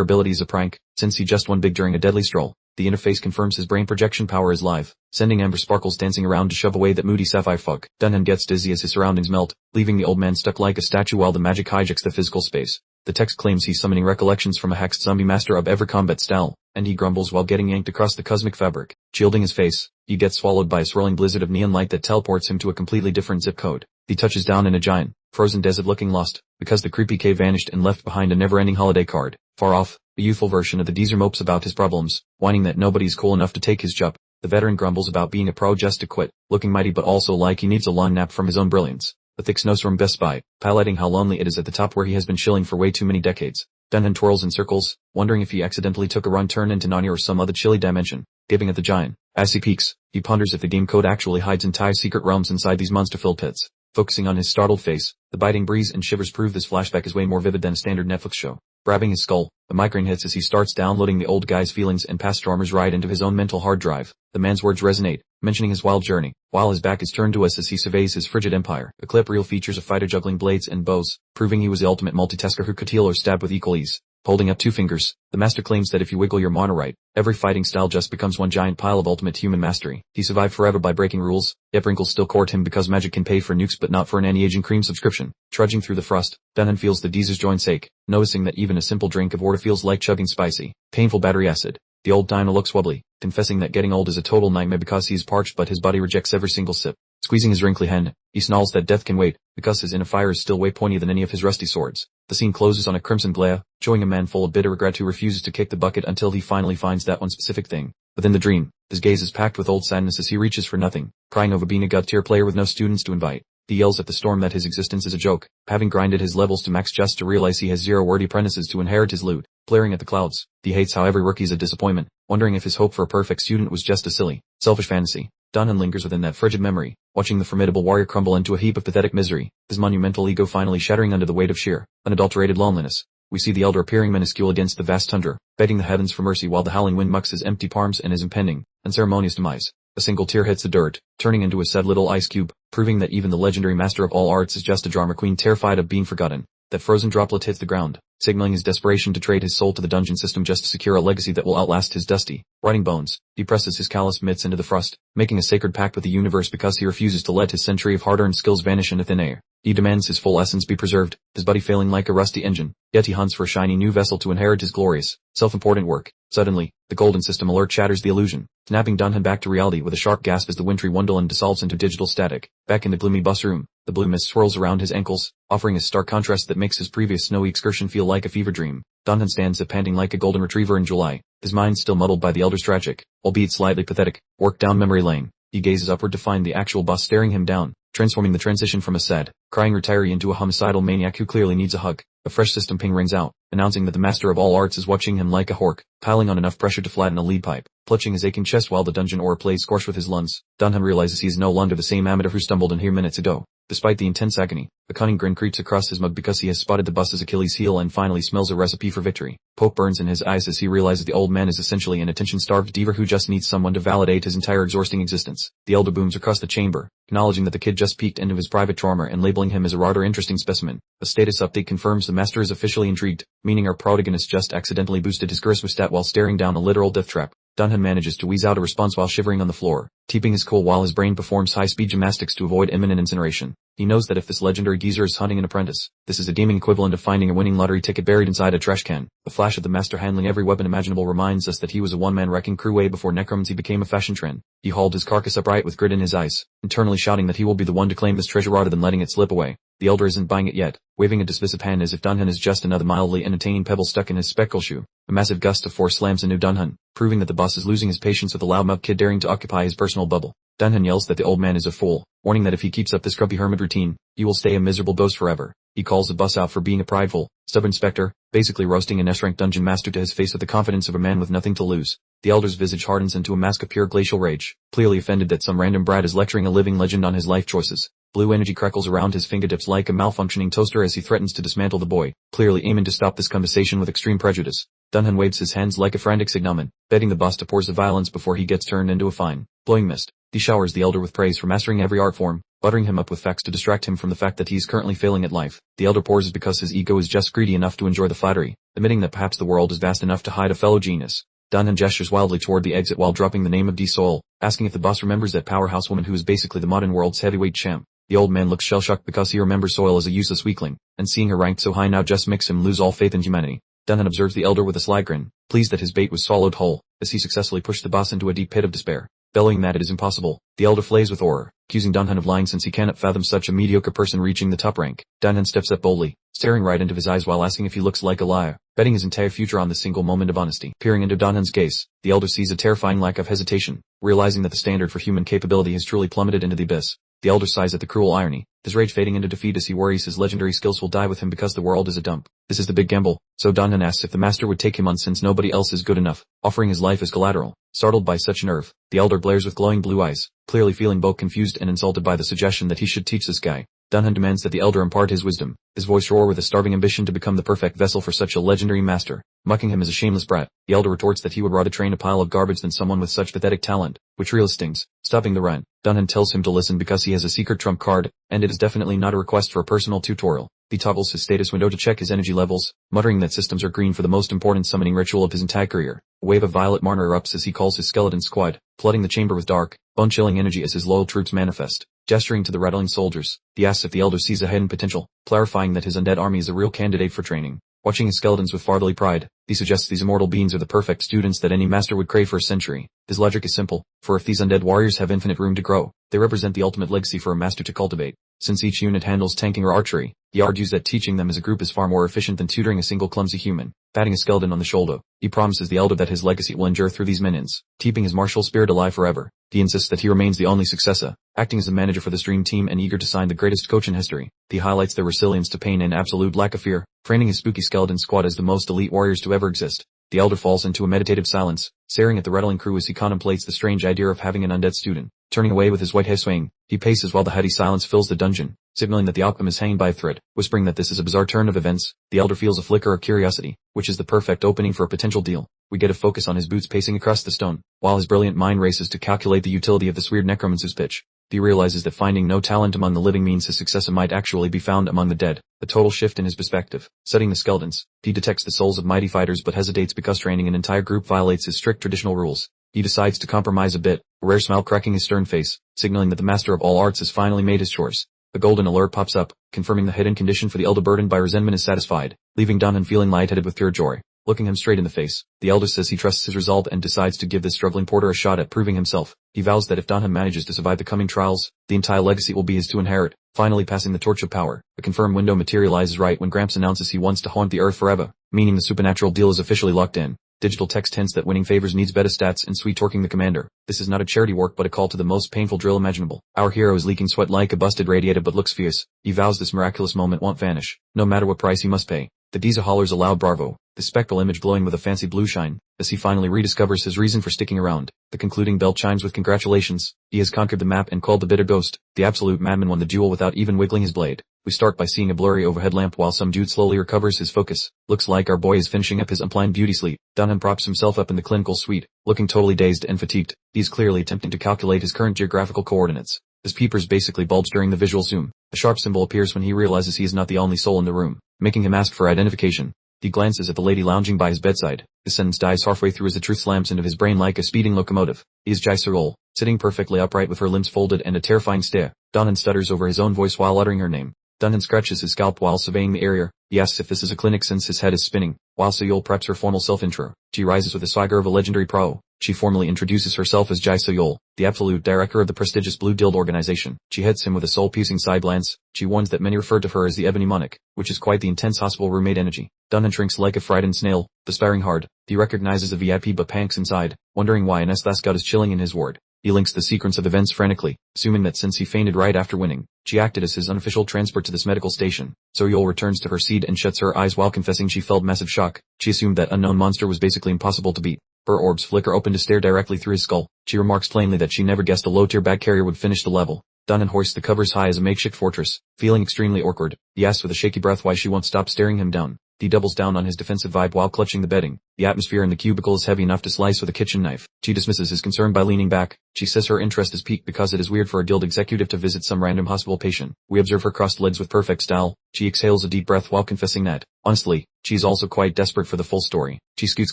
ability is a prank, since he just won big during a deadly stroll. The interface confirms his brain projection power is live, sending amber sparkles dancing around to shove away that moody sapphire fog. Dunhan gets dizzy as his surroundings melt, leaving the old man stuck like a statue while the magic hijacks the physical space. The text claims he's summoning recollections from a hexed zombie master of every combat style, and he grumbles while getting yanked across the cosmic fabric. Shielding his face, he gets swallowed by a swirling blizzard of neon light that teleports him to a completely different zip code. He touches down in a giant, frozen desert looking lost, because the creepy cave vanished and left behind a never-ending holiday card. Far off, a youthful version of the geezer mopes about his problems, whining that nobody's cool enough to take his job. The veteran grumbles about being a pro just to quit, looking mighty but also like he needs a long nap from his own brilliance. The thick snowstorm bests by, highlighting how lonely it is at the top where he has been chilling for way too many decades. Dunhan twirls in circles, wondering if he accidentally took a wrong turn into Narnia or some other chilly dimension, gaping at the giant. As he peeks, he ponders if the game code actually hides entire secret realms inside these monster-filled pits. Focusing on his startled face, the biting breeze and shivers prove this flashback is way more vivid than a standard Netflix show. Grabbing his skull, a migraine hits as he starts downloading the old guy's feelings and past traumas right into his own mental hard drive. The man's words resonate, mentioning his wild journey, while his back is turned to us as he surveys his frigid empire. The clip reel features a fighter juggling blades and bows, proving he was the ultimate multitasker who could heal or stab with equal ease. Holding up 2 fingers, the master claims that if you wiggle your mana right, every fighting style just becomes one giant pile of ultimate human mastery. He survived forever by breaking rules, yet wrinkles still court him because magic can pay for nukes but not for an anti-aging cream subscription. Trudging through the frost, Dunhan feels the geezer's joints ache, noticing that even a simple drink of water feels like chugging spicy, painful battery acid. The old dino looks wobbly, confessing that getting old is a total nightmare because he is parched but his body rejects every single sip. Squeezing his wrinkly hand, he snarls that death can wait, because his inner fire is still way pointier than any of his rusty swords. The scene closes on a crimson glare, showing a man full of bitter regret who refuses to kick the bucket until he finally finds that one specific thing. Within the dream, his gaze is packed with old sadness as he reaches for nothing, crying over being a gut-tier player with no students to invite. He yells at the storm that his existence is a joke, having grinded his levels to max just to realize he has 0 worthy apprentices to inherit his loot. Glaring at the clouds, he hates how every rookie is a disappointment, wondering if his hope for a perfect student was just a silly, selfish fantasy. Dunhan lingers within that frigid memory, watching the formidable warrior crumble into a heap of pathetic misery, his monumental ego finally shattering under the weight of sheer, unadulterated loneliness. We see the elder appearing minuscule against the vast tundra, begging the heavens for mercy while the howling wind mucks his empty palms and his impending, unceremonious demise. A single tear hits the dirt, turning into a sad little ice cube, proving that even the legendary master of all arts is just a drama queen terrified of being forgotten. That frozen droplet hits the ground, signaling his desperation to trade his soul to the dungeon system just to secure a legacy that will outlast his dusty, rotting bones. He presses his callous mitts into the frost, making a sacred pact with the universe because he refuses to let his century of hard-earned skills vanish into thin air. He demands his full essence be preserved, his body failing like a rusty engine, yet he hunts for a shiny new vessel to inherit his glorious, self-important work. Suddenly, the golden system alert shatters the illusion, snapping Dunhan back to reality with a sharp gasp as the wintry wonderland dissolves into digital static. Back in the gloomy bus room, the blue mist swirls around his ankles, offering a stark contrast that makes his previous snowy excursion feel like a fever dream. Dunhan stands there panting like a golden retriever in July, his mind still muddled by the elder's tragic, albeit slightly pathetic, work down memory lane. He gazes upward to find the actual bus staring him down, transforming the transition from a sad, crying retiree into a homicidal maniac who clearly needs a hug. A fresh system ping rings out, announcing that the master of all arts is watching him like a hawk, piling on enough pressure to flatten a lead pipe. Clutching his aching chest while the dungeon aura plays scorched with his lungs, Dunhan realizes he is no longer the same amateur who stumbled in here minutes ago. Despite the intense agony, a cunning grin creeps across his mug because he has spotted the bus's Achilles heel and finally smells a recipe for victory. Hope burns in his eyes as he realizes the old man is essentially an attention-starved diva who just needs someone to validate his entire exhausting existence. The elder booms across the chamber, acknowledging that the kid just peeked into his private trauma and labeling him as a rather interesting specimen. A status update confirms the master is officially intrigued, meaning our protagonist just accidentally boosted his charisma stat while staring down a literal death trap. Dunhan manages to wheeze out a response while shivering on the floor, keeping his cool while his brain performs high-speed gymnastics to avoid imminent incineration. He knows that if this legendary geezer is hunting an apprentice, this is a gaming equivalent of finding a winning lottery ticket buried inside a trash can. The flash of the master handling every weapon imaginable reminds us that he was a one-man wrecking crew way before necromancy became a fashion trend. He hauled his carcass upright with grit in his eyes, internally shouting that he will be the one to claim this treasure rather than letting it slip away. The elder isn't buying it yet, waving a dismissive hand as if Dunhan is just another mildly entertaining pebble stuck in his speckle shoe. A massive gust of force slams into Dunhan, proving that the boss is losing his patience with the loudmouth kid daring to occupy his personal bubble. Dunhan yells that the old man is a fool, warning that if he keeps up this grubby hermit routine, he will stay a miserable ghost forever. He calls the boss out for being a prideful, stubborn specter, basically roasting an S-rank dungeon master to his face with the confidence of a man with nothing to lose. The elder's visage hardens into a mask of pure glacial rage, clearly offended that some random brat is lecturing a living legend on his life choices. Blue energy crackles around his fingertips like a malfunctioning toaster as he threatens to dismantle the boy, clearly aiming to stop this conversation with extreme prejudice. Dunhan waves his hands like a frantic signalement, begging the boss to pour the violence before he gets turned into a fine, blowing mist. He showers the elder with praise for mastering every art form, buttering him up with facts to distract him from the fact that he is currently failing at life. The elder pours because his ego is just greedy enough to enjoy the flattery, admitting that perhaps the world is vast enough to hide a fellow genius. Dunhan gestures wildly toward the exit while dropping the name of D-Soul, asking if the boss remembers that powerhouse woman who is basically the modern world's heavyweight champ. The old man looks shell-shocked because he remembers Soil as a useless weakling, and seeing her ranked so high now just makes him lose all faith in humanity. Dunhan observes the elder with a sly grin, pleased that his bait was swallowed whole, as he successfully pushed the boss into a deep pit of despair. Bellowing that it is impossible, the elder flays with horror, accusing Dunhan of lying since he cannot fathom such a mediocre person reaching the top rank. Dunhan steps up boldly, staring right into his eyes while asking if he looks like a liar, betting his entire future on this single moment of honesty. Peering into Dunhan's gaze, the elder sees a terrifying lack of hesitation, realizing that the standard for human capability has truly plummeted into the abyss. The elder sighs at the cruel irony, his rage fading into defeat as he worries his legendary skills will die with him because the world is a dump. This is the big gamble, so Dunhan asks if the master would take him on since nobody else is good enough, offering his life as collateral. Startled by such nerve, the elder glares with glowing blue eyes, clearly feeling both confused and insulted by the suggestion that he should teach this guy. Dunhan demands that the elder impart his wisdom, his voice roar with a starving ambition to become the perfect vessel for such a legendary master. Mocking him as a shameless brat, the elder retorts that he would rather train a pile of garbage than someone with such pathetic talent, which really stings. Stopping the rant, Dunhan tells him to listen because he has a secret trump card, and it is definitely not a request for a personal tutorial. He toggles his status window to check his energy levels, muttering that systems are green for the most important summoning ritual of his entire career. A wave of violet mana erupts as he calls his skeleton squad, flooding the chamber with dark, bone-chilling energy as his loyal troops manifest. Gesturing to the rattling soldiers, he asks if the elder sees a hidden potential, clarifying that his undead army is a real candidate for training. Watching his skeletons with fatherly pride, he suggests these immortal beings are the perfect students that any master would crave for a century. His logic is simple, for if these undead warriors have infinite room to grow, they represent the ultimate legacy for a master to cultivate. Since each unit handles tanking or archery, he argues that teaching them as a group is far more efficient than tutoring a single clumsy human. Patting a skeleton on the shoulder, he promises the elder that his legacy will endure through these minions, keeping his martial spirit alive forever. He insists that he remains the only successor, acting as the manager for this dream team and eager to sign the greatest coach in history. He highlights their resilience to pain and absolute lack of fear, training his spooky skeleton squad as the most elite warriors to ever exist. The elder falls into a meditative silence, staring at the rattling crew as he contemplates the strange idea of having an undead student. Turning away with his white hair swaying, he paces while the heady silence fills the dungeon, signaling that the outcome is hanging by a thread. Whispering that this is a bizarre turn of events, the elder feels a flicker of curiosity, which is the perfect opening for a potential deal. We get a focus on his boots pacing across the stone, while his brilliant mind races to calculate the utility of this weird necromancer's pitch. He realizes that finding no talent among the living means his successor might actually be found among the dead, a total shift in his perspective. Studying the skeletons, he detects the souls of mighty fighters but hesitates because training an entire group violates his strict traditional rules. He decides to compromise a bit, a rare smile cracking his stern face, signaling that the master of all arts has finally made his chores. A golden alert pops up, confirming the hidden condition for the elder burdened by resentment is satisfied, leaving Dunhan feeling lightheaded with pure joy. Looking him straight in the face, the elder says he trusts his resolve and decides to give this struggling porter a shot at proving himself. He vows that if Dunhan manages to survive the coming trials, the entire legacy will be his to inherit. Finally passing the torch of power, a confirmed window materializes right when Gramps announces he wants to haunt the earth forever, meaning the supernatural deal is officially locked in. Digital text hints that winning favors needs better stats and sweet torquing the commander. This is not a charity work but a call to the most painful drill imaginable. Our hero is leaking sweat like a busted radiator but looks fierce. He vows this miraculous moment won't vanish, no matter what price he must pay. The Deezer hollers a loud bravo, the spectral image glowing with a fancy blue shine, as he finally rediscovers his reason for sticking around. The concluding bell chimes with congratulations. He has conquered the map and called the bitter ghost. The absolute madman won the duel without even wiggling his blade. We start by seeing a blurry overhead lamp while some dude slowly recovers his focus. Looks like our boy is finishing up his unplanned beauty sleep. Dunhan props himself up in the clinical suite, looking totally dazed and fatigued. He's clearly attempting to calculate his current geographical coordinates. His peepers basically bulge during the visual zoom. A sharp symbol appears when he realizes he is not the only soul in the room, making him ask for identification. He glances at the lady lounging by his bedside. His sentence dies halfway through as the truth slams into his brain like a speeding locomotive. He is Yahello, sitting perfectly upright with her limbs folded and a terrifying stare. Dunhan stutters over his own voice while uttering her name. Dunhan scratches his scalp while surveying the area. He asks if this is a clinic since his head is spinning, while Soyol preps her formal self-intro. She rises with the swagger of a legendary pro. She formally introduces herself as Jai Soyol, the absolute director of the prestigious Blue Guild organization. She hits him with a soul-piercing side glance. She warns that many refer to her as the Ebony Monarch, which is quite the intense hospital roommate energy. Dunhan shrinks like a frightened snail, perspiring hard. He recognizes a VIP but panics inside, wondering why an S-class god is chilling in his ward. He links the sequence of events frantically, assuming that since he fainted right after winning, she acted as his unofficial transport to this medical station. So Yul returns to her seat and shuts her eyes while confessing she felt massive shock. She assumed that unknown monster was basically impossible to beat. Her orbs flicker open to stare directly through his skull. She remarks plainly that she never guessed a low-tier bag carrier would finish the level. Dunhan hoists the covers high as a makeshift fortress, feeling extremely awkward. He asks with a shaky breath why she won't stop staring him down. He doubles down on his defensive vibe while clutching the bedding. The atmosphere in the cubicle is heavy enough to slice with a kitchen knife. She dismisses his concern by leaning back. She says her interest is piqued because it is weird for a guild executive to visit some random hospital patient. We observe her crossed legs with perfect style. She exhales a deep breath while confessing that, honestly, she's also quite desperate for the full story. She scoots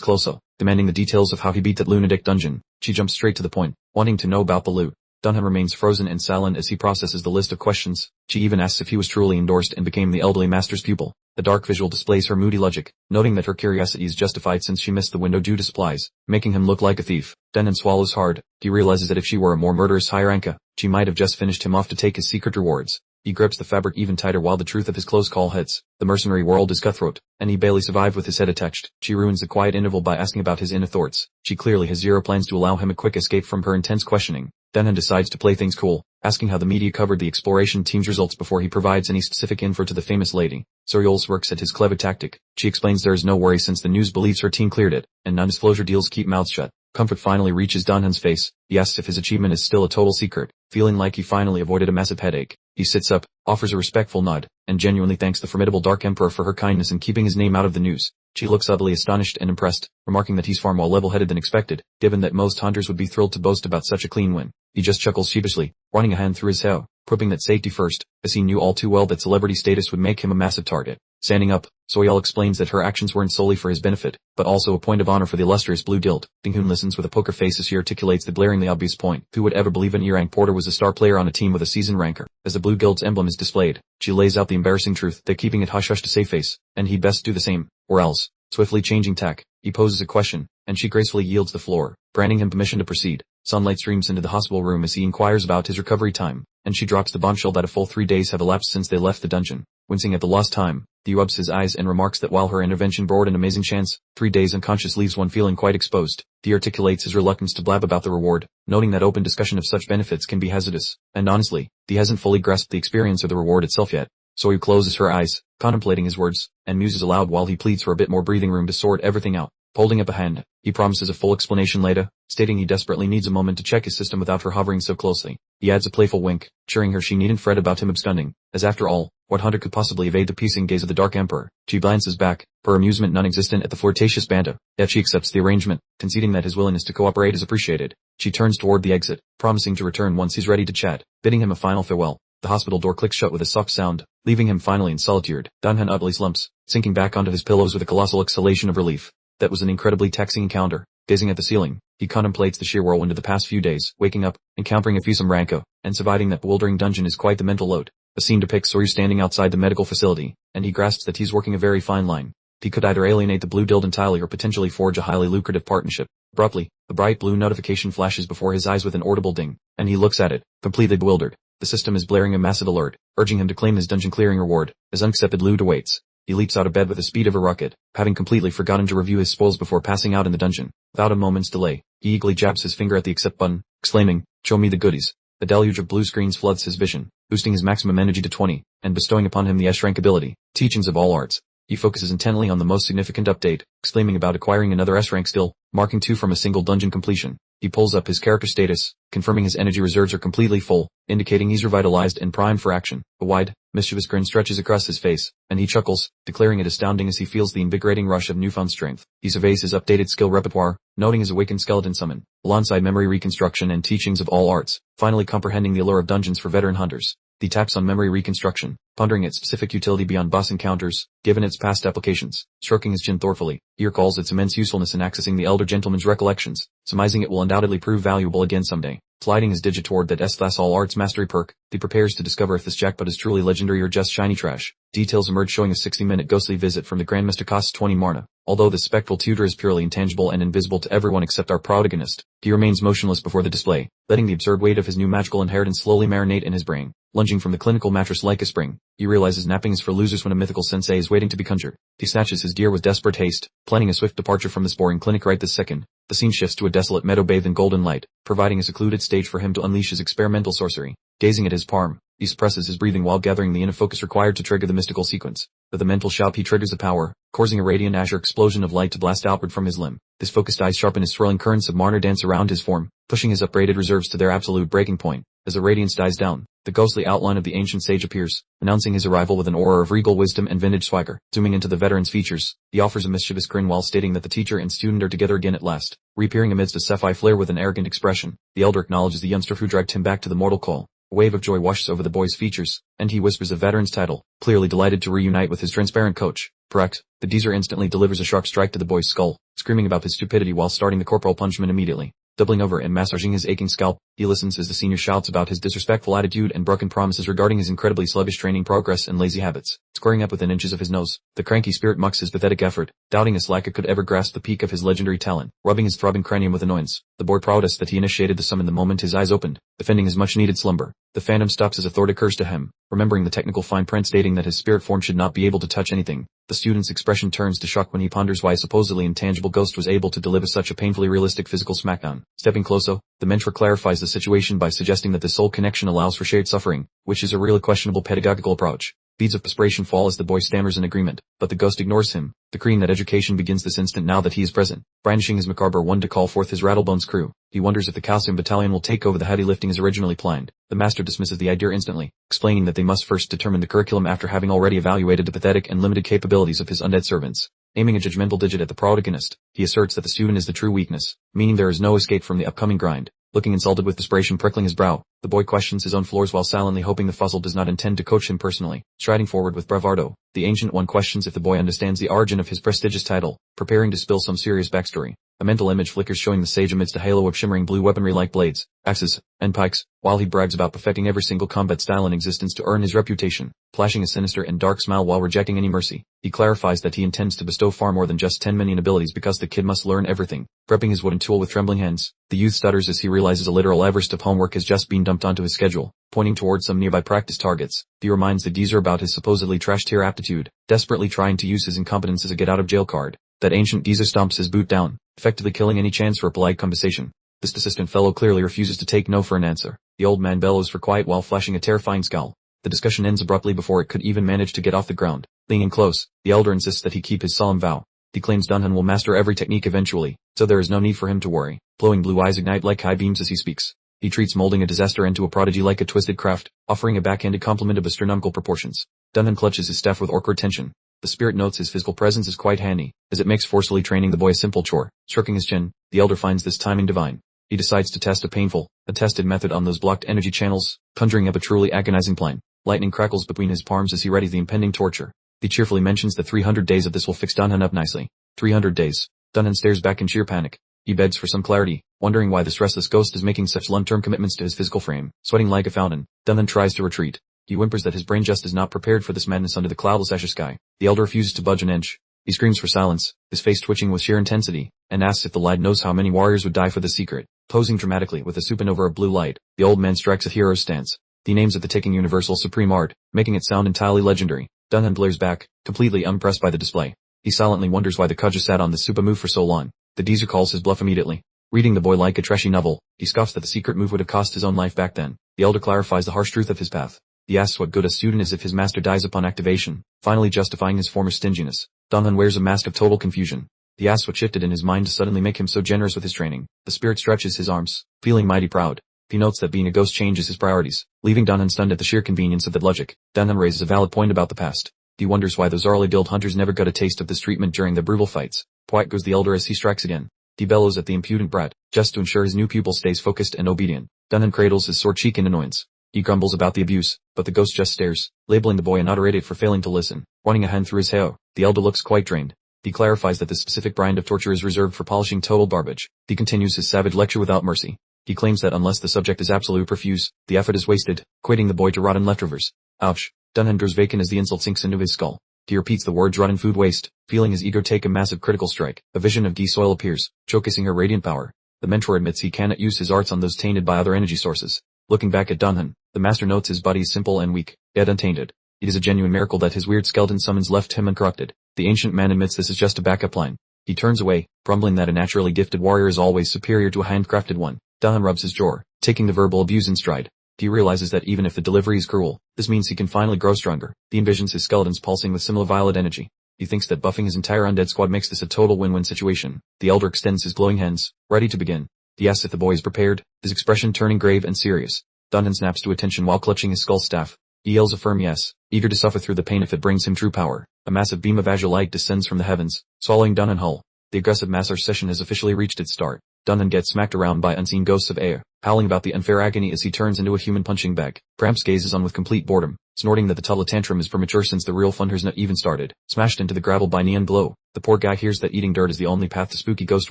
closer, demanding the details of how he beat that lunatic dungeon. She jumps straight to the point, wanting to know about the loot. Dunham remains frozen and silent as he processes the list of questions. She even asks if he was truly endorsed and became the elderly master's pupil. The dark visual displays her moody logic, noting that her curiosity is justified since she missed the window due to supplies, making him look like a thief. Dunham swallows hard. He realizes that if she were a more murderous high-ranker, she might have just finished him off to take his secret rewards. He grips the fabric even tighter while the truth of his close call hits. The mercenary world is cutthroat, and he barely survived with his head attached. She ruins the quiet interval by asking about his inner thoughts. She clearly has zero plans to allow him a quick escape from her intense questioning. Dunham decides to play things cool, asking how the media covered the exploration team's results before he provides any specific info to the famous lady. Soriols works at his clever tactic. She explains there is no worry since the news believes her team cleared it, and non-disclosure deals keep mouths shut. Comfort finally reaches Dunham's face. He asks if his achievement is still a total secret, feeling like he finally avoided a massive headache. He sits up, offers a respectful nod, and genuinely thanks the formidable Dark Emperor for her kindness in keeping his name out of the news. She looks utterly astonished and impressed, remarking that he's far more level-headed than expected, given that most hunters would be thrilled to boast about such a clean win. He just chuckles sheepishly, running a hand through his hair, probing that safety first, as he knew all too well that celebrity status would make him a massive target. Standing up, Soyal explains that her actions weren't solely for his benefit, but also a point of honor for the illustrious Blue Guild. Ding-Hoon listens with a poker face as she articulates the glaringly obvious point. Who would ever believe an E-rank porter was a star player on a team with a seasoned ranker? As the Blue Guild's emblem is displayed, she lays out the embarrassing truth that keeping it hush-hush to save face, and he'd best do the same, or else. Swiftly changing tack, he poses a question, and she gracefully yields the floor, granting him permission to proceed. Sunlight streams into the hospital room as he inquires about his recovery time, and she drops the bombshell that a full 3 days have elapsed since they left the dungeon. Wincing at the lost time, he rubs his eyes and remarks that while her intervention brought an amazing chance, 3 days unconscious leaves one feeling quite exposed. He articulates his reluctance to blab about the reward, noting that open discussion of such benefits can be hazardous, and honestly, he hasn't fully grasped the experience of the reward itself yet. So he closes her eyes, contemplating his words, and muses aloud while he pleads for a bit more breathing room to sort everything out. Holding up a hand, he promises a full explanation later, stating he desperately needs a moment to check his system without her hovering so closely. He adds a playful wink, assuring her she needn't fret about him absconding, as after all, what hunter could possibly evade the piercing gaze of the Dark Emperor? She glances back, her amusement non-existent at the flirtatious banter, yet she accepts the arrangement, conceding that his willingness to cooperate is appreciated. She turns toward the exit, promising to return once he's ready to chat, bidding him a final farewell. The hospital door clicks shut with a soft sound, leaving him finally in solitude. Dunhan utterly slumps, sinking back onto his pillows with a colossal exhalation of relief. That was an incredibly taxing encounter. Gazing at the ceiling, he contemplates the sheer whirlwind of the past few days. Waking up, encountering a fearsome rancor, and surviving that bewildering dungeon is quite the mental load. The scene depicts Soryu standing outside the medical facility, and he grasps that he's working a very fine line. He could either alienate the Blue Guild entirely or potentially forge a highly lucrative partnership. Abruptly, a bright blue notification flashes before his eyes with an audible ding, and he looks at it, completely bewildered. The system is blaring a massive alert, urging him to claim his dungeon clearing reward, as unaccepted loot awaits. He leaps out of bed with the speed of a rocket, having completely forgotten to review his spoils before passing out in the dungeon. Without a moment's delay, he eagerly jabs his finger at the accept button, exclaiming, "Show me the goodies." A deluge of blue screens floods his vision, boosting his maximum energy to 20, and bestowing upon him the S-rank ability, Teachings of All Arts. He focuses intently on the most significant update, exclaiming about acquiring another S-rank skill, marking 2 from a single dungeon completion. He pulls up his character status, confirming his energy reserves are completely full, indicating he's revitalized and primed for action. A wide, mischievous grin stretches across his face, and he chuckles, declaring it astounding as he feels the invigorating rush of newfound strength. He surveys his updated skill repertoire, noting his awakened skeleton summon, alongside memory reconstruction and teachings of all arts, finally comprehending the allure of dungeons for veteran hunters. He taps on memory reconstruction, pondering its specific utility beyond boss encounters, given its past applications. Stroking his chin thoughtfully, he recalls its immense usefulness in accessing the elder gentleman's recollections, surmising it will undoubtedly prove valuable again someday. Sliding his digit toward that S-class all arts mastery perk, he prepares to discover if this jackpot is truly legendary or just shiny trash. Details emerge showing a 60-minute ghostly visit from the Grandmaster costs 20 Marna. Although the spectral tutor is purely intangible and invisible to everyone except our protagonist, he remains motionless before the display, letting the absurd weight of his new magical inheritance slowly marinate in his brain. Lunging from the clinical mattress like a spring, he realizes napping is for losers when a mythical sensei is waiting to be conjured. He snatches his gear with desperate haste, planning a swift departure from this boring clinic right this second. The scene shifts to a desolate meadow bathed in golden light, providing a secluded stage for him to unleash his experimental sorcery. Gazing at his palm, he suppresses his breathing while gathering the inner focus required to trigger the mystical sequence. With a mental shout he triggers the power, causing a radiant azure explosion of light to blast outward from his limb. His focused eyes sharpen as swirling currents of mana dance around his form, pushing his upgraded reserves to their absolute breaking point. As the radiance dies down, the ghostly outline of the ancient sage appears, announcing his arrival with an aura of regal wisdom and vintage swagger. Zooming into the veteran's features, he offers a mischievous grin while stating that the teacher and student are together again at last. Reappearing amidst a sapphire flare with an arrogant expression, the elder acknowledges the youngster who dragged him back to the mortal coil. A wave of joy washes over the boy's features, and he whispers the veteran's title, clearly delighted to reunite with his transparent coach. Correct. The Dronzer instantly delivers a sharp strike to the boy's skull, screaming about his stupidity while starting the corporal punishment immediately. Doubling over and massaging his aching scalp, he listens as the senior shouts about his disrespectful attitude and broken promises regarding his incredibly sluggish training progress and lazy habits. Squaring up within inches of his nose, the cranky spirit mucks his pathetic effort, doubting a slacker could ever grasp the peak of his legendary talent. Rubbing his throbbing cranium with annoyance, the boy protests that he initiated the summon the moment his eyes opened, defending his much-needed slumber. The phantom stops as a thought occurs to him, remembering the technical fine print stating that his spirit form should not be able to touch anything. The student's expression turns to shock when he ponders why a supposedly intangible ghost was able to deliver such a painfully realistic physical smackdown. Stepping closer, the mentor clarifies the situation by suggesting that the soul connection allows for shared suffering, which is a really questionable pedagogical approach. Beads of perspiration fall as the boy stammers in agreement, but the ghost ignores him, decreeing that education begins this instant now that he is present. Brandishing his macabre wand to call forth his Rattlebones crew, he wonders if the Calcium Battalion will take over the heavy lifting as originally planned. The master dismisses the idea instantly, explaining that they must first determine the curriculum after having already evaluated the pathetic and limited capabilities of his undead servants. Aiming a judgmental digit at the protagonist, he asserts that the student is the true weakness, meaning there is no escape from the upcoming grind. Looking insulted with desperation prickling his brow, the boy questions his own flaws while silently hoping the fuzzle does not intend to coach him personally. Striding forward with bravado, the Ancient One questions if the boy understands the origin of his prestigious title, preparing to spill some serious backstory. A mental image flickers showing the sage amidst a halo of shimmering blue weaponry like blades, axes, and pikes, while he brags about perfecting every single combat style in existence to earn his reputation, flashing a sinister and dark smile while rejecting any mercy. He clarifies that he intends to bestow far more than just 10 minion abilities because the kid must learn everything. Prepping his wooden tool with trembling hands, the youth stutters as he realizes a literal Everest of homework has just been dumped onto his schedule. Pointing towards some nearby practice targets, he reminds the Dronzer about his supposedly trash-tier aptitude, desperately trying to use his incompetence as a get-out-of-jail card. That ancient Dronzer stomps his boot down, effectively killing any chance for a polite conversation. This persistent fellow clearly refuses to take no for an answer. The old man bellows for quiet while flashing a terrifying scowl. The discussion ends abruptly before it could even manage to get off the ground. Leaning close, the elder insists that he keep his solemn vow. He claims Dunhan will master every technique eventually, so there is no need for him to worry. Glowing blue eyes ignite like high beams as he speaks. He treats molding a disaster into a prodigy like a twisted craft, offering a backhanded compliment of astronomical proportions. Dunhan clutches his staff with awkward tension. The spirit notes his physical presence is quite handy, as it makes forcefully training the boy a simple chore. Stroking his chin, the elder finds this timing divine. He decides to test a painful, attested method on those blocked energy channels, conjuring up a truly agonizing plan. Lightning crackles between his palms as he readies the impending torture. He cheerfully mentions that 300 days of this will fix Dunhan up nicely. 300 days. Dunhan stares back in sheer panic. He begs for some clarity, wondering why this restless ghost is making such long-term commitments to his physical frame. Sweating like a fountain, Dunhan tries to retreat. He whimpers that his brain just is not prepared for this madness under the cloudless azure sky. The elder refuses to budge an inch. He screams for silence, his face twitching with sheer intensity, and asks if the lad knows how many warriors would die for the secret. Posing dramatically with a supernova of blue light, the old man strikes a hero's stance. He names it the ticking universal supreme art, making it sound entirely legendary. Dunhan glares back, completely unimpressed by the display. He silently wonders why the Kudja sat on this super move for so long. The Dronzer calls his bluff immediately. Reading the boy like a trashy novel, he scoffs that the secret move would have cost his own life back then. The elder clarifies the harsh truth of his path. He asks what good a student is if his master dies upon activation, finally justifying his former stinginess. Dunhan wears a mask of total confusion. He asks what shifted in his mind to suddenly make him so generous with his training. The spirit stretches his arms, feeling mighty proud. He notes that being a ghost changes his priorities, leaving Dunhan stunned at the sheer convenience of that logic. Dunhan raises a valid point about the past. He wonders why those early guild hunters never got a taste of this treatment during their brutal fights. Quiet goes the elder as he strikes again. He bellows at the impudent brat, just to ensure his new pupil stays focused and obedient. Dunhan cradles his sore cheek in annoyance. He grumbles about the abuse, but the ghost just stares, labeling the boy an utter idiot for failing to listen. Running a hand through his hair, the elder looks quite drained. He clarifies that this specific brand of torture is reserved for polishing total garbage. He continues his savage lecture without mercy. He claims that unless the subject is absolute profuse, the effort is wasted, equating the boy to rotten leftovers. Ouch. Dunhan grows vacant as the insult sinks into his skull. He repeats the words rotten food waste, feeling his ego take a massive critical strike. A vision of D-Soil appears, showcasing her radiant power. The mentor admits he cannot use his arts on those tainted by other energy sources. Looking back at Dunhan, the master notes his body is simple and weak, yet untainted. It is a genuine miracle that his weird skeleton summons left him uncorrupted. The ancient man admits this is just a backup plan. He turns away, grumbling that a naturally gifted warrior is always superior to a handcrafted one. Dahan rubs his jaw, taking the verbal abuse in stride. He realizes that even if the delivery is cruel, this means he can finally grow stronger. He envisions his skeletons pulsing with similar violet energy. He thinks that buffing his entire undead squad makes this a total win-win situation. The elder extends his glowing hands, ready to begin. He asks if the boy is prepared, his expression turning grave and serious. Dunhan snaps to attention while clutching his skull staff. He yells a firm yes, eager to suffer through the pain if it brings him true power. A massive beam of azure light descends from the heavens, swallowing Dunhan whole. The aggressive massage session has officially reached its start. Dunhan gets smacked around by unseen ghosts of air, howling about the unfair agony as he turns into a human punching bag. Gramps gazes on with complete boredom, snorting that the toddler tantrum is premature since the real fun has not even started. Smashed into the gravel by neon glow, the poor guy hears that eating dirt is the only path to spooky ghost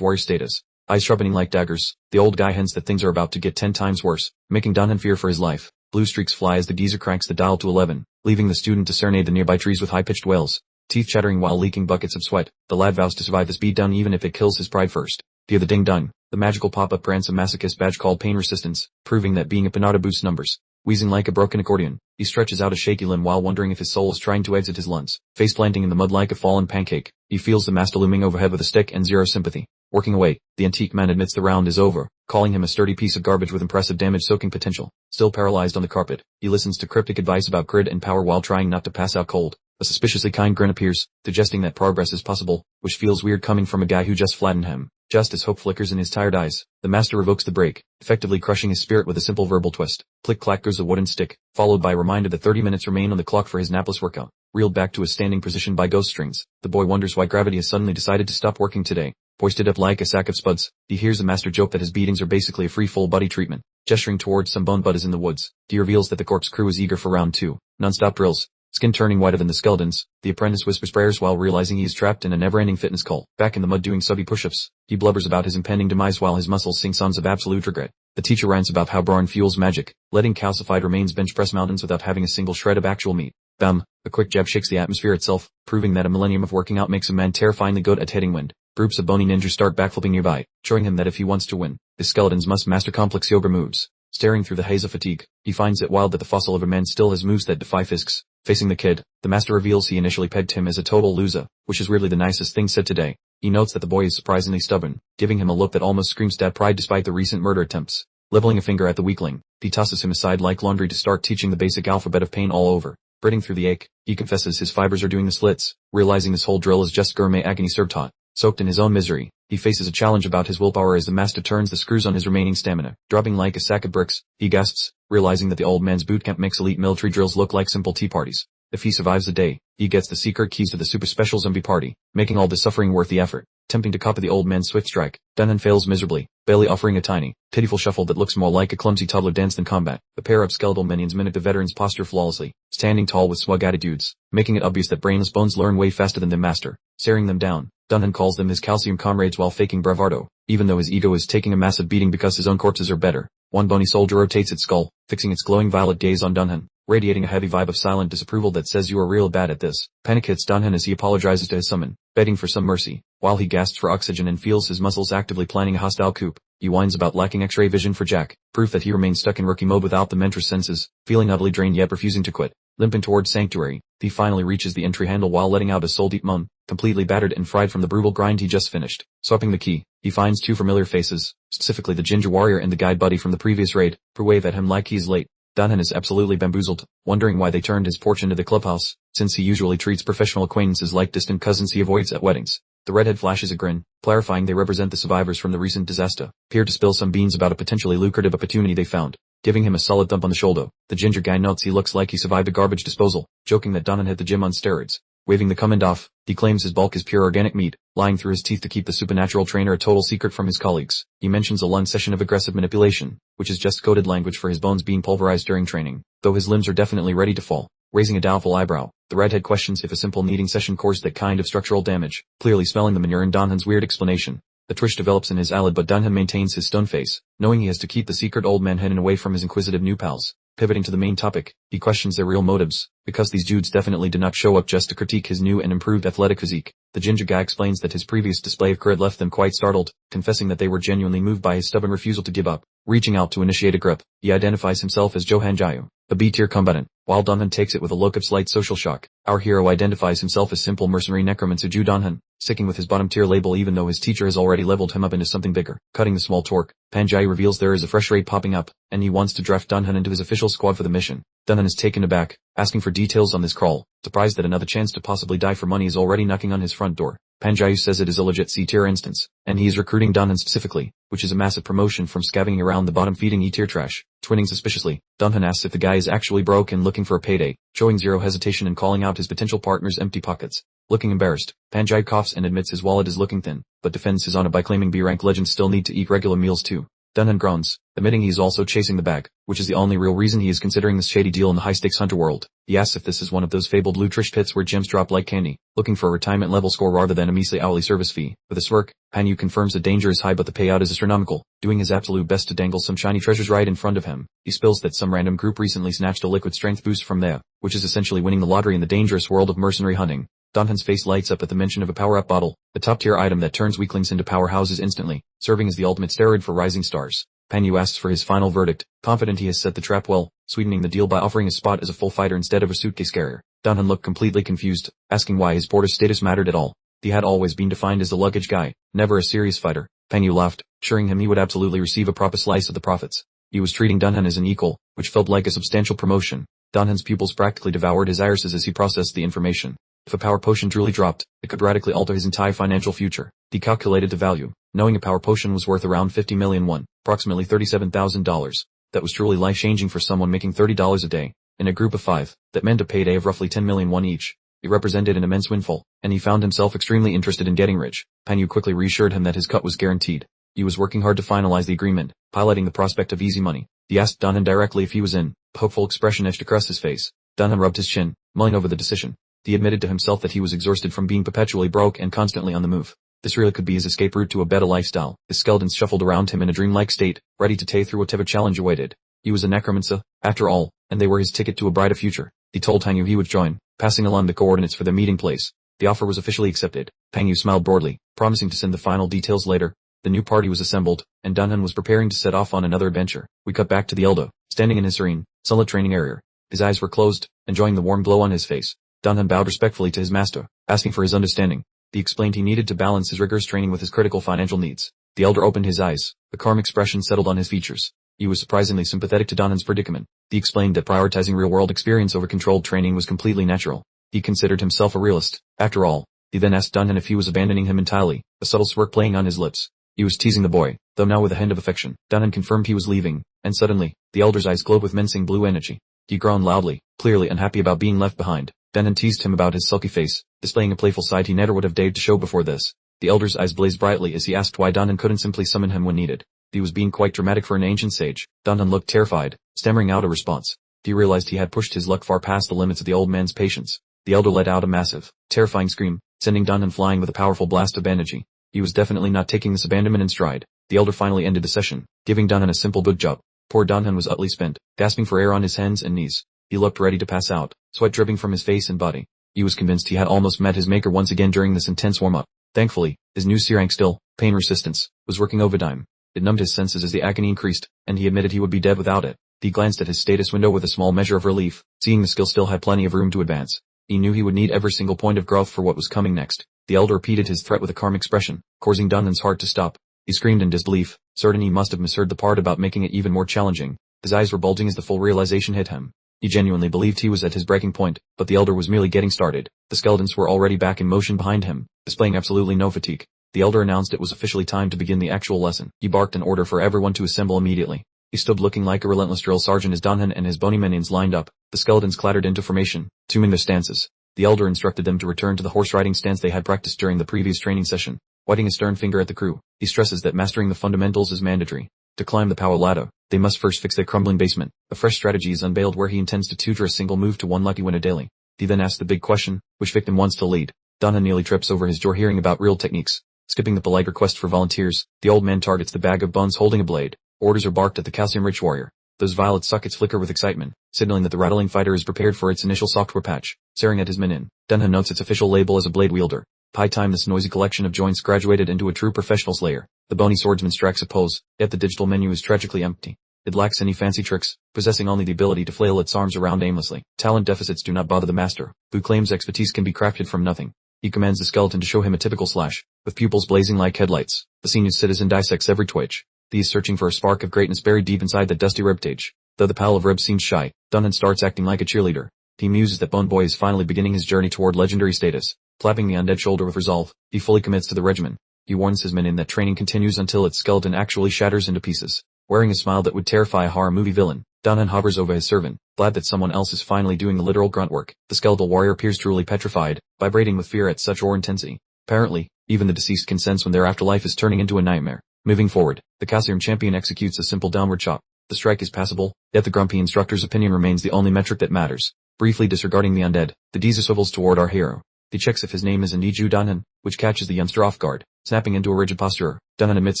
warrior status. Eyes sharpening like daggers, the old guy hints that things are about to get 10 times worse, making Dunhan fear for his life. Blue streaks fly as the geezer cranks the dial to 11, leaving the student to serenade the nearby trees with high-pitched wails. Teeth chattering while leaking buckets of sweat, the lad vows to survive this beatdown even if it kills his pride first. Hear the ding-dong. The magical pop-up grants a masochist badge called Pain Resistance, proving that being a pinata boosts numbers. Wheezing like a broken accordion, he stretches out a shaky limb while wondering if his soul is trying to exit his lungs. Face planting in the mud like a fallen pancake, he feels the master looming overhead with a stick and zero sympathy. Working away, the antique man admits the round is over, calling him a sturdy piece of garbage with impressive damage-soaking potential. Still paralyzed on the carpet, he listens to cryptic advice about grit and power while trying not to pass out cold. A suspiciously kind grin appears, suggesting that progress is possible, which feels weird coming from a guy who just flattened him. Just as hope flickers in his tired eyes, the master revokes the break, effectively crushing his spirit with a simple verbal twist. Click-clack goes a wooden stick, followed by a reminder that 30 minutes remain on the clock for his napless workout. Reeled back to a standing position by ghost strings, the boy wonders why gravity has suddenly decided to stop working today. Hoisted up like a sack of spuds, he hears the master joke that his beatings are basically a free full-body treatment. Gesturing towards some bone buddies in the woods, he reveals that the corpse crew is eager for round 2. Non-stop drills. Skin turning whiter than the skeletons, the apprentice whispers prayers while realizing he is trapped in a never-ending fitness cult. Back in the mud doing subby push-ups, he blubbers about his impending demise while his muscles sing songs of absolute regret. The teacher rants about how Brawn fuels magic, letting calcified remains bench press mountains without having a single shred of actual meat. Bam! A quick jab shakes the atmosphere itself, proving that a millennium of working out makes a man terrifyingly good at hitting wind. Groups of bony ninjas start backflipping nearby, showing him that if he wants to win, his skeletons must master complex yoga moves. Staring through the haze of fatigue, he finds it wild that the fossil of a man still has moves that defy physics. Facing the kid, the master reveals he initially pegged him as a total loser, which is weirdly the nicest thing said today. He notes that the boy is surprisingly stubborn, giving him a look that almost screams dad pride despite the recent murder attempts. Leveling a finger at the weakling, he tosses him aside like laundry to start teaching the basic alphabet of pain all over. Gritting through the ache, he confesses his fibers are doing the slits, realizing this whole drill is just gourmet agony served hot. Soaked in his own misery, he faces a challenge about his willpower as the master turns the screws on his remaining stamina. Dropping like a sack of bricks, he gasps, realizing that the old man's bootcamp makes elite military drills look like simple tea parties. If he survives the day, he gets the secret keys to the super special zombie party, making all the suffering worth the effort. Attempting to copy the old man's swift strike, Dunhan fails miserably, barely offering a tiny, pitiful shuffle that looks more like a clumsy toddler dance than combat. The pair of skeletal minions mimic the veteran's posture flawlessly, standing tall with smug attitudes, making it obvious that brainless bones learn way faster than their master. Staring them down, Dunhan calls them his calcium comrades while faking bravado, even though his ego is taking a massive beating because his own corpses are better. One bony soldier rotates its skull, fixing its glowing violet gaze on Dunhan, radiating a heavy vibe of silent disapproval that says you are real bad at this. Panic hits Dunhan as he apologizes to his summon, begging for some mercy, while he gasps for oxygen and feels his muscles actively planning a hostile coup. He whines about lacking X-ray vision for Jack, proof that he remains stuck in rookie mode without the mentor's senses, feeling utterly drained yet refusing to quit. Limping towards Sanctuary, he finally reaches the entry handle while letting out a soul-deep moan, completely battered and fried from the brutal grind he just finished. Swapping the key, he finds two familiar faces, specifically the ginger warrior and the guide buddy from the previous raid, who wave at him like he's late. Dunhan is absolutely bamboozled, wondering why they turned his porch into the clubhouse, since he usually treats professional acquaintances like distant cousins he avoids at weddings. The redhead flashes a grin, clarifying they represent the survivors from the recent disaster, appear to spill some beans about a potentially lucrative opportunity they found. Giving him a solid thump on the shoulder, the ginger guy notes he looks like he survived a garbage disposal, joking that Dunhan hit the gym on steroids. Waving the command off, he claims his bulk is pure organic meat, lying through his teeth to keep the supernatural trainer a total secret from his colleagues. He mentions a lunge session of aggressive manipulation, which is just coded language for his bones being pulverized during training, though his limbs are definitely ready to fall. Raising a doubtful eyebrow, the redhead questions if a simple kneading session caused that kind of structural damage, clearly smelling the manure in Dunhan's weird explanation. A twitch develops in his eyelid but Dunhan maintains his stone face, knowing he has to keep the secret old man hidden away from his inquisitive new pals. Pivoting to the main topic, he questions their real motives, because these dudes definitely did not show up just to critique his new and improved athletic physique. The ginger guy explains that his previous display of courage left them quite startled, confessing that they were genuinely moved by his stubborn refusal to give up. Reaching out to initiate a grip, he identifies himself as Johan Jayu, a B-tier combatant, while Dunhan takes it with a look of slight social shock. Our hero identifies himself as simple mercenary Necromancer Ju Dunhan. sticking with his bottom tier label even though his teacher has already leveled him up into something bigger. Cutting the small torque, Panjai reveals there is a fresh raid popping up, and he wants to draft Dunhan into his official squad for the mission. Dunhan is taken aback, asking for details on this crawl, surprised that another chance to possibly die for money is already knocking on his front door. Panjayu says it is a legit C-tier instance, and he is recruiting Dunhan specifically, which is a massive promotion from scavenging around the bottom feeding E-tier trash. Twinning suspiciously, Dunhan asks if the guy is actually broke and looking for a payday, showing zero hesitation in calling out his potential partner's empty pockets. Looking embarrassed, Panjayu coughs and admits his wallet is looking thin, but defends his honor by claiming B-rank legends still need to eat regular meals too. Dunhan groans, admitting he is also chasing the bag, which is the only real reason he is considering this shady deal in the high-stakes hunter world. He asks if this is one of those fabled blue trish pits where gems drop like candy, looking for a retirement level score rather than a measly hourly service fee. With a smirk, Panyu confirms the danger is high but the payout is astronomical, doing his absolute best to dangle some shiny treasures right in front of him. He spills that some random group recently snatched a liquid strength boost from there, which is essentially winning the lottery in the dangerous world of mercenary hunting. Dunhan's face lights up at the mention of a power-up bottle, a top-tier item that turns weaklings into powerhouses instantly, serving as the ultimate steroid for rising stars. Panyu asks for his final verdict, confident he has set the trap well, sweetening the deal by offering a spot as a full fighter instead of a suitcase carrier. Dunhan looked completely confused, asking why his porter's status mattered at all. He had always been defined as the luggage guy, never a serious fighter. Panyu laughed, assuring him he would absolutely receive a proper slice of the profits. He was treating Dunhan as an equal, which felt like a substantial promotion. Dunhan's pupils practically devoured his irises as he processed the information. If a power potion truly dropped, it could radically alter his entire financial future. He calculated the value, knowing a power potion was worth around 50 million won, approximately $37,000. That was truly life-changing for someone making $30 a day. In a group of 5, that meant a payday of roughly 10 million won each. It represented an immense windfall, and he found himself extremely interested in getting rich. Panyu quickly reassured him that his cut was guaranteed. He was working hard to finalize the agreement, highlighting the prospect of easy money. He asked Dunhan directly if he was in. A hopeful expression etched across his face. Dunhan rubbed his chin, mulling over the decision. He admitted to himself that he was exhausted from being perpetually broke and constantly on the move. This really could be his escape route to a better lifestyle. His skeletons shuffled around him in a dreamlike state, ready to tear through whatever challenge awaited. He was a necromancer, after all, and they were his ticket to a brighter future. He told Panyu he would join, passing along the coordinates for their meeting place. The offer was officially accepted. Panyu smiled broadly, promising to send the final details later. The new party was assembled, and Dunhan was preparing to set off on another adventure. We cut back to the elder, standing in his serene, sunlit training area. His eyes were closed, enjoying the warm glow on his face. Dunhan bowed respectfully to his master, asking for his understanding. He explained he needed to balance his rigorous training with his critical financial needs. The elder opened his eyes, a calm expression settled on his features. He was surprisingly sympathetic to Dunhan's predicament. He explained that prioritizing real-world experience over controlled training was completely natural. He considered himself a realist, after all. He then asked Dunhan if he was abandoning him entirely, a subtle smirk playing on his lips. He was teasing the boy, though now with a hint of affection. Dunhan confirmed he was leaving, and suddenly, the elder's eyes glowed with mincing blue energy. He groaned loudly, clearly unhappy about being left behind. Dunhan teased him about his sulky face, displaying a playful side he never would have dared to show before this. The elder's eyes blazed brightly as he asked why Dunhan couldn't simply summon him when needed. He was being quite dramatic for an ancient sage. Dunhan looked terrified, stammering out a response. He realized he had pushed his luck far past the limits of the old man's patience. The elder let out a massive, terrifying scream, sending Dunhan flying with a powerful blast of energy. He was definitely not taking this abandonment in stride. The elder finally ended the session, giving Dunhan a simple good job. Poor Dunhan was utterly spent, gasping for air on his hands and knees. He looked ready to pass out, sweat dripping from his face and body. He was convinced he had almost met his maker once again during this intense warm-up. Thankfully, his new C-rank still, pain resistance, was working overtime. It numbed his senses as the agony increased, and he admitted he would be dead without it. He glanced at his status window with a small measure of relief, seeing the skill still had plenty of room to advance. He knew he would need every single point of growth for what was coming next. The elder repeated his threat with a calm expression, causing Dunhan's heart to stop. He screamed in disbelief, certain he must have misheard the part about making it even more challenging. His eyes were bulging as the full realization hit him. He genuinely believed he was at his breaking point, but the elder was merely getting started. The skeletons were already back in motion behind him, displaying absolutely no fatigue. The elder announced it was officially time to begin the actual lesson. He barked an order for everyone to assemble immediately. He stood looking like a relentless drill sergeant as Dunhan and his bony minions lined up. The skeletons clattered into formation, tuning their stances. The elder instructed them to return to the horse-riding stance they had practiced during the previous training session. Pointing a stern finger at the crew, he stresses that mastering the fundamentals is mandatory. To climb the power ladder, they must first fix their crumbling basement. A fresh strategy is unveiled where he intends to tutor a single move to one lucky winner daily. He then asks the big question, which victim wants to lead? Dunhan nearly trips over his jaw hearing about real techniques. Skipping the polite request for volunteers, the old man targets the bag of bones holding a blade. Orders are barked at the calcium-rich warrior. Those violet sockets flicker with excitement, signaling that the rattling fighter is prepared for its initial software patch. Staring at his minion, Dunhan notes its official label as a blade wielder. By time this noisy collection of joints graduated into a true professional slayer. The bony swordsman strikes a pose, yet the digital menu is tragically empty. It lacks any fancy tricks, possessing only the ability to flail its arms around aimlessly. Talent deficits do not bother the master, who claims expertise can be crafted from nothing. He commands the skeleton to show him a typical slash, with pupils blazing like headlights. The senior citizen dissects every twitch. He is searching for a spark of greatness buried deep inside that dusty ribcage. Though the pal of ribs seems shy, Dunhan starts acting like a cheerleader. He muses that Bone Boy is finally beginning his journey toward legendary status. Clapping the undead shoulder with resolve, he fully commits to the regimen. He warns his men in that training continues until its skeleton actually shatters into pieces. Wearing a smile that would terrify a horror movie villain, Dunhan hovers over his servant, glad that someone else is finally doing the literal grunt work. The skeletal warrior appears truly petrified, vibrating with fear at such raw intensity. Apparently, even the deceased can sense when their afterlife is turning into a nightmare. Moving forward, the Calcium champion executes a simple downward chop. The strike is passable, yet the grumpy instructor's opinion remains the only metric that matters. Briefly disregarding the undead, the Dronzer swivels toward our hero. He checks if his name is Iniju Dunhan, which catches the youngster off guard. Snapping into a rigid posture, Dunhan admits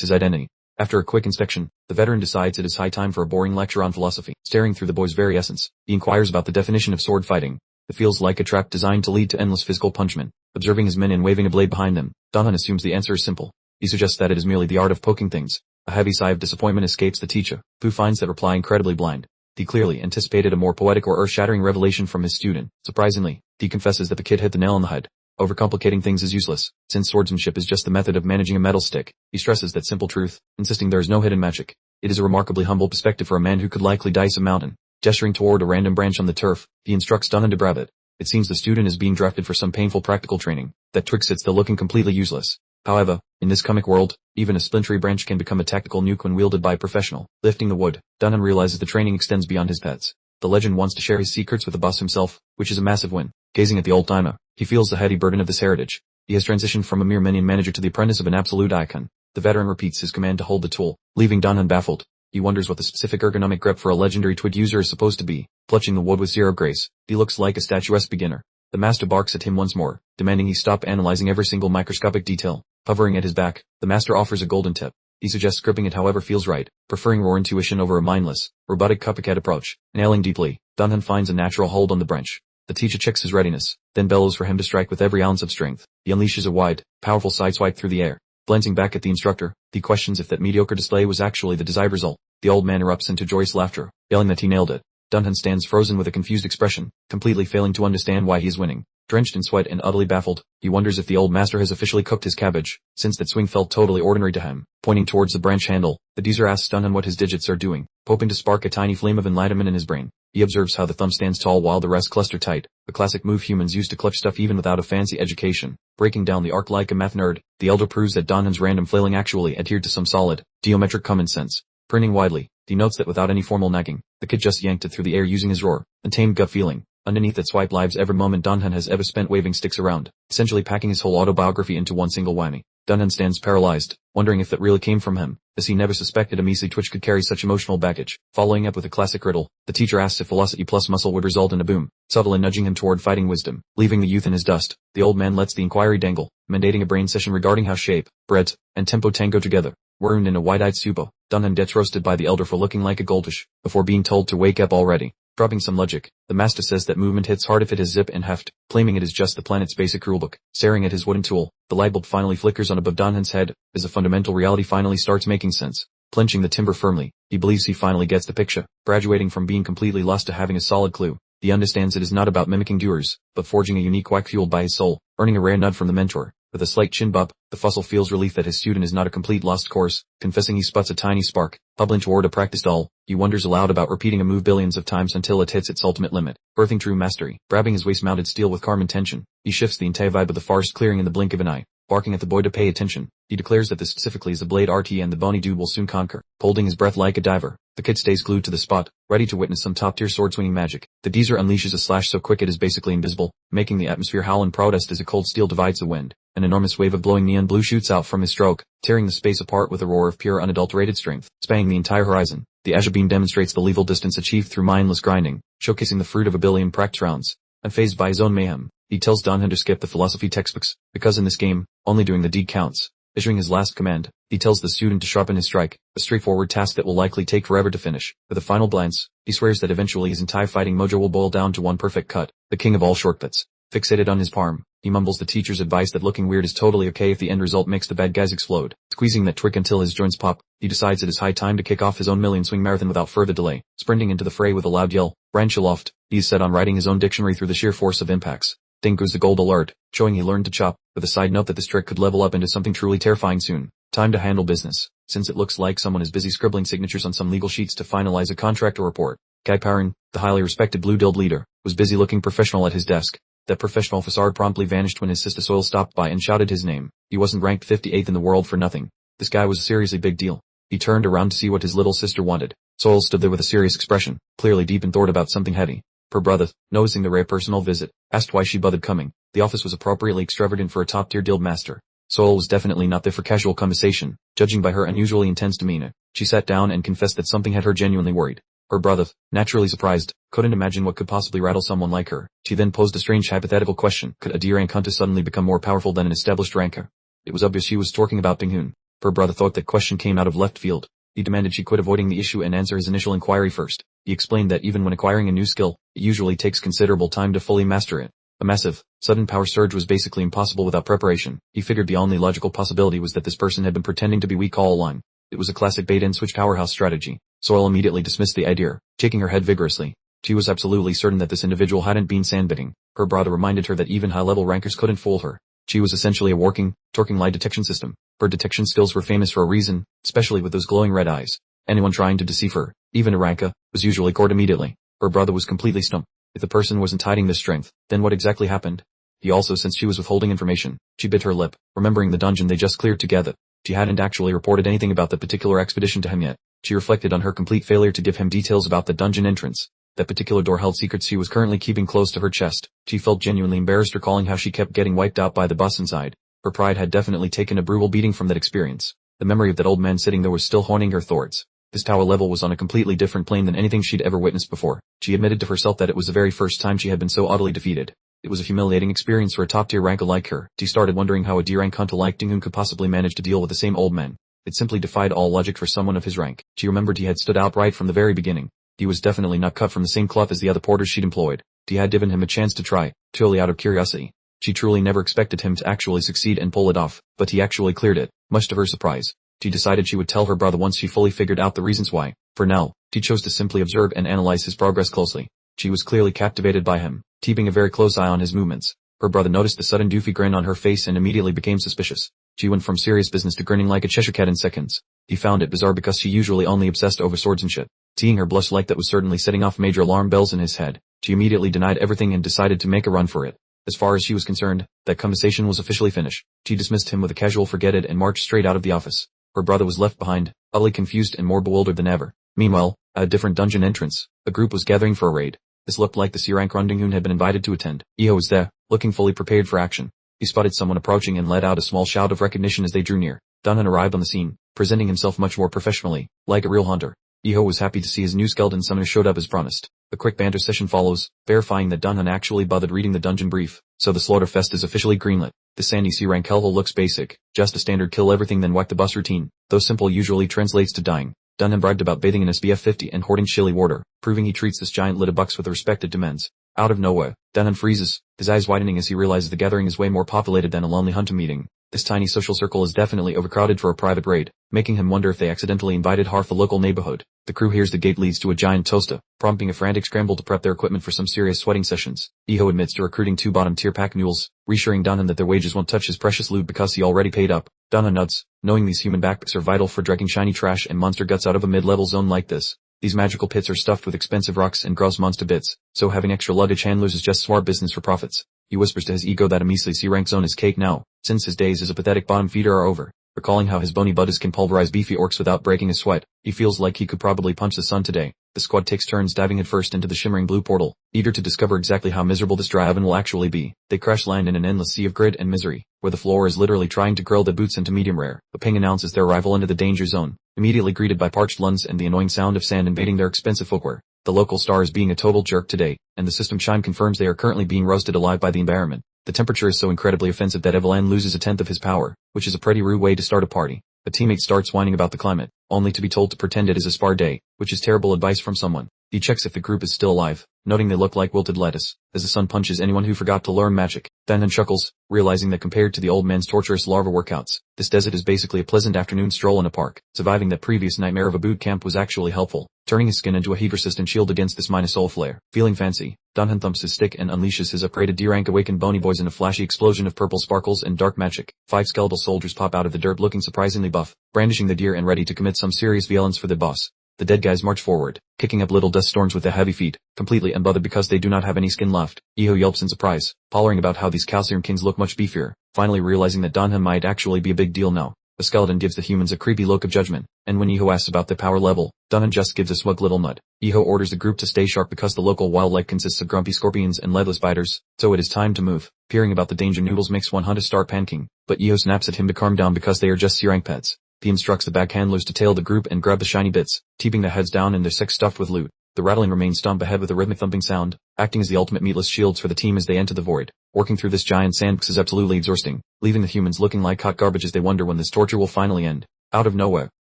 his identity. After a quick inspection, the veteran decides it is high time for a boring lecture on philosophy. Staring through the boy's very essence, he inquires about the definition of sword fighting. It feels like a trap designed to lead to endless physical punishment. Observing his men and waving a blade behind them, Dunhan assumes the answer is simple. He suggests that it is merely the art of poking things. A heavy sigh of disappointment escapes the teacher, who finds that reply incredibly blind. He clearly anticipated a more poetic or earth-shattering revelation from his student. Surprisingly, he confesses that the kid hit the nail on the head. Overcomplicating things is useless, since swordsmanship is just the method of managing a metal stick. He stresses that simple truth, insisting there is no hidden magic. It is a remarkably humble perspective for a man who could likely dice a mountain. Gesturing toward a random branch on the turf, he instructs Dunhan to grab it. It seems the student is being drafted for some painful practical training. That twig sits there looking completely useless. However, in this comic world, even a splintery branch can become a tactical nuke when wielded by a professional. Lifting the wood, Dunhan realizes the training extends beyond his pets. The legend wants to share his secrets with the boss himself, which is a massive win. Gazing at the old timer, he feels the heavy burden of this heritage. He has transitioned from a mere minion manager to the apprentice of an absolute icon. The veteran repeats his command to hold the tool, leaving Dunhan baffled. He wonders what the specific ergonomic grip for a legendary twig user is supposed to be. Clutching the wood with zero grace, he looks like a statuesque beginner. The master barks at him once more, demanding he stop analyzing every single microscopic detail. Hovering at his back, the master offers a golden tip. He suggests gripping it however feels right, preferring raw intuition over a mindless, robotic copycat approach. Nailing deeply, Dunhan finds a natural hold on the branch. The teacher checks his readiness, then bellows for him to strike with every ounce of strength. He unleashes a wide, powerful sideswipe through the air. Glancing back at the instructor, he questions if that mediocre display was actually the desired result. The old man erupts into joyous laughter, yelling that he nailed it. Dunhan stands frozen with a confused expression, completely failing to understand why he is winning. Drenched in sweat and utterly baffled, he wonders if the old master has officially cooked his cabbage, since that swing felt totally ordinary to him. Pointing towards the branch handle, the Dronzer asks Dunhan what his digits are doing, hoping to spark a tiny flame of enlightenment in his brain. He observes how the thumb stands tall while the rest cluster tight, a classic move humans use to clutch stuff even without a fancy education. Breaking down the arc like a math nerd, the elder proves that Dunhan's random flailing actually adhered to some solid, geometric common sense. Printing widely, he notes that without any formal nagging, the kid just yanked it through the air using his roar, untamed gut feeling. Underneath that swipe lives every moment Dunhan has ever spent waving sticks around, essentially packing his whole autobiography into one single whammy. Dunhan stands paralyzed, wondering if that really came from him, as he never suspected a measly twitch could carry such emotional baggage. Following up with a classic riddle, the teacher asks if velocity plus muscle would result in a boom, subtle and nudging him toward fighting wisdom. Leaving the youth in his dust, the old man lets the inquiry dangle, mandating a brain session regarding how shape, breadth, and tempo tango together. Wound in a wide-eyed supo, Dunhan gets roasted by the elder for looking like a goldfish, before being told to wake up already. Dropping some logic, the master says that movement hits hard if it has zip and heft, claiming it is just the planet's basic rulebook. Staring at his wooden tool, the light bulb finally flickers on above Dunhan's head, as a fundamental reality finally starts making sense. Clenching the timber firmly, he believes he finally gets the picture, graduating from being completely lost to having a solid clue. He understands it is not about mimicking doers, but forging a unique quack fueled by his soul, earning a rare nod from the mentor. With a slight chin bump, the fossil feels relief that his student is not a complete lost cause. Confessing he spots a tiny spark, bubbling toward a practice doll, he wonders aloud about repeating a move billions of times until it hits its ultimate limit. Birthing true mastery, grabbing his waist-mounted steel with calm intention, he shifts the entire vibe of the forest clearing in the blink of an eye. Barking at the boy to pay attention, he declares that this specifically is a blade RT and the bony dude will soon conquer. Holding his breath like a diver, the kid stays glued to the spot, ready to witness some top-tier sword-swinging magic. The Dronzer unleashes a slash so quick it is basically invisible, making the atmosphere howl in protest as a cold steel divides the wind. An enormous wave of glowing neon blue shoots out from his stroke, tearing the space apart with a roar of pure unadulterated strength, spanning the entire horizon. The azure beam demonstrates the lethal distance achieved through mindless grinding, showcasing the fruit of a billion practice rounds. Unfazed by his own mayhem, he tells Dunhan to skip the philosophy textbooks, because in this game, only doing the deed counts. Issuing his last command, he tells the student to sharpen his strike, a straightforward task that will likely take forever to finish. With a final glance, he swears that eventually his entire fighting mojo will boil down to one perfect cut, the king of all shortcuts. Fixated on his palm, he mumbles the teacher's advice that looking weird is totally okay if the end result makes the bad guys explode. Squeezing that twig until his joints pop, he decides it is high time to kick off his own million-swing marathon without further delay. Sprinting into the fray with a loud yell, branch aloft, he is set on writing his own dictionary through the sheer force of impacts. Ding goes the gold alert, showing he learned to chop, with a side note that this trick could level up into something truly terrifying soon. Time to handle business, since it looks like someone is busy scribbling signatures on some legal sheets to finalize a contract or report. Guy Parrin, the highly respected Blue Guild leader, was busy looking professional at his desk. That professional facade promptly vanished when his sister Soil stopped by and shouted his name. He wasn't ranked 58th in the world for nothing. This guy was a seriously big deal. He turned around to see what his little sister wanted. Soil stood there with a serious expression, clearly deep in thought about something heavy. Her brother, noticing the rare personal visit, asked why she bothered coming. The office was appropriately extravagant for a top-tier guild master. Soil was definitely not there for casual conversation, judging by her unusually intense demeanor. She sat down and confessed that something had her genuinely worried. Her brother, naturally surprised, couldn't imagine what could possibly rattle someone like her. She then posed a strange hypothetical question. Could a D-rank hunter suddenly become more powerful than an established ranker? It was obvious she was talking about Ding-hoon. Her brother thought that question came out of left field. He demanded she quit avoiding the issue and answer his initial inquiry first. He explained that even when acquiring a new skill, it usually takes considerable time to fully master it. A massive, sudden power surge was basically impossible without preparation. He figured the only logical possibility was that this person had been pretending to be weak all along. It was a classic bait-and-switch powerhouse strategy. Soil immediately dismissed the idea, shaking her head vigorously. She was absolutely certain that this individual hadn't been sandbiting. Her brother reminded her that even high-level rankers couldn't fool her. She was essentially a talking lie detection system. Her detection skills were famous for a reason, especially with those glowing red eyes. Anyone trying to deceive her, even a ranker, was usually caught immediately. Her brother was completely stumped. If the person wasn't hiding this strength, then what exactly happened? He also sensed she was withholding information. She bit her lip, remembering the dungeon they just cleared together. She hadn't actually reported anything about that particular expedition to him yet. She reflected on her complete failure to give him details about the dungeon entrance. That particular door held secrets she was currently keeping close to her chest. She felt genuinely embarrassed recalling how she kept getting wiped out by the boss inside. Her pride had definitely taken a brutal beating from that experience. The memory of that old man sitting there was still haunting her thoughts. This tower level was on a completely different plane than anything she'd ever witnessed before. She admitted to herself that it was the very first time she had been so utterly defeated. It was a humiliating experience for a top-tier ranker like her. She started wondering how a D-rank hunter like Ding-hoon could possibly manage to deal with the same old man. It simply defied all logic for someone of his rank. She remembered he had stood out right from the very beginning. He was definitely not cut from the same cloth as the other porters she'd employed. He had given him a chance to try, purely out of curiosity. She truly never expected him to actually succeed and pull it off, but he actually cleared it, much to her surprise. She decided she would tell her brother once she fully figured out the reasons why. For now, she chose to simply observe and analyze his progress closely. She was clearly captivated by him, keeping a very close eye on his movements. Her brother noticed the sudden doofy grin on her face and immediately became suspicious. She went from serious business to grinning like a Cheshire cat in seconds. He found it bizarre because she usually only obsessed over swords and shit. Seeing her blush like that was certainly setting off major alarm bells in his head. She immediately denied everything and decided to make a run for it. As far as she was concerned, that conversation was officially finished. She dismissed him with a casual forget it and marched straight out of the office. Her brother was left behind, utterly confused and more bewildered than ever. Meanwhile, at a different dungeon entrance, a group was gathering for a raid. This looked like the C-rank Ding-hoon had been invited to attend. Iho was there, looking fully prepared for action. He spotted someone approaching and let out a small shout of recognition as they drew near. Dunhan arrived on the scene, presenting himself much more professionally, like a real hunter. Iho was happy to see his new skeleton summoner showed up as promised. A quick banter session follows, verifying that Dunhan actually bothered reading the dungeon brief, so the Slaughterfest is officially greenlit. The sandy C-rank hellhole looks basic, just a standard kill everything then whack the boss routine, though simple usually translates to dying. Dunhan bragged about bathing in SPF 50 and hoarding chili water, proving he treats this giant litter box with respect it demands. Out of nowhere, Dunhan freezes, his eyes widening as he realizes the gathering is way more populated than a lonely hunter meeting. This tiny social circle is definitely overcrowded for a private raid, making him wonder if they accidentally invited half the local neighborhood. The crew hears the gate leads to a giant toaster, prompting a frantic scramble to prep their equipment for some serious sweating sessions. Iho admits to recruiting 2 bottom-tier pack mules, reassuring Dunhan that their wages won't touch his precious loot because he already paid up. Dunhan nods, knowing these human backpacks are vital for dragging shiny trash and monster guts out of a mid-level zone like this. These magical pits are stuffed with expensive rocks and gross monster bits, so having extra luggage handlers is just smart business for profits. He whispers to his ego that a measly C-rank zone is cake now, since his days as a pathetic bottom feeder are over. Recalling how his bony butters can pulverize beefy orcs without breaking a sweat, he feels like he could probably punch the sun today. The squad takes turns diving headfirst into the shimmering blue portal, eager to discover exactly how miserable this dry oven will actually be. They crash land in an endless sea of grit and misery, where the floor is literally trying to grill their boots into medium rare. A ping announces their arrival into the danger zone, immediately greeted by parched lungs and the annoying sound of sand invading their expensive footwear. The local star is being a total jerk today, and the system chime confirms they are currently being roasted alive by the environment. The temperature is so incredibly offensive that Evelyn loses a tenth of his power, which is a pretty rude way to start a party. A teammate starts whining about the climate, only to be told to pretend it is a spar day, which is terrible advice from someone. He checks if the group is still alive, noting they look like wilted lettuce, as the sun punches anyone who forgot to learn magic. Danhan chuckles, realizing that compared to the old man's torturous larva workouts, this desert is basically a pleasant afternoon stroll in a park. Surviving that previous nightmare of a boot camp was actually helpful, turning his skin into a heat-resistant shield against this minus soul flare. Feeling fancy, Danhan thumps his stick and unleashes his upgraded D-rank awakened bony boys in a flashy explosion of purple sparkles and dark magic. 5 skeletal soldiers pop out of the dirt looking surprisingly buff, brandishing the deer and ready to commit some serious violence for the boss. The dead guys march forward, kicking up little dust storms with their heavy feet, completely unbothered because they do not have any skin left. Iho yelps in surprise, hollering about how these calcium kings look much beefier, finally realizing that Danhan might actually be a big deal now. The skeleton gives the humans a creepy look of judgment, and when Iho asks about their power level, Danhan just gives a smug little nod. Iho orders the group to stay sharp because the local wildlife consists of grumpy scorpions and legless spiders, so it is time to move. Peering about the danger noodles makes one hunt to start panicking, but Iho snaps at him to calm down because they are just C-rank pets. He instructs the back handlers to tail the group and grab the shiny bits, keeping their heads down and their sacks stuffed with loot. The rattling remains stomp ahead with a rhythmic thumping sound, acting as the ultimate meatless shields for the team as they enter the void. Working through this giant sandbox is absolutely exhausting, leaving the humans looking like hot garbage as they wonder when this torture will finally end. Out of nowhere,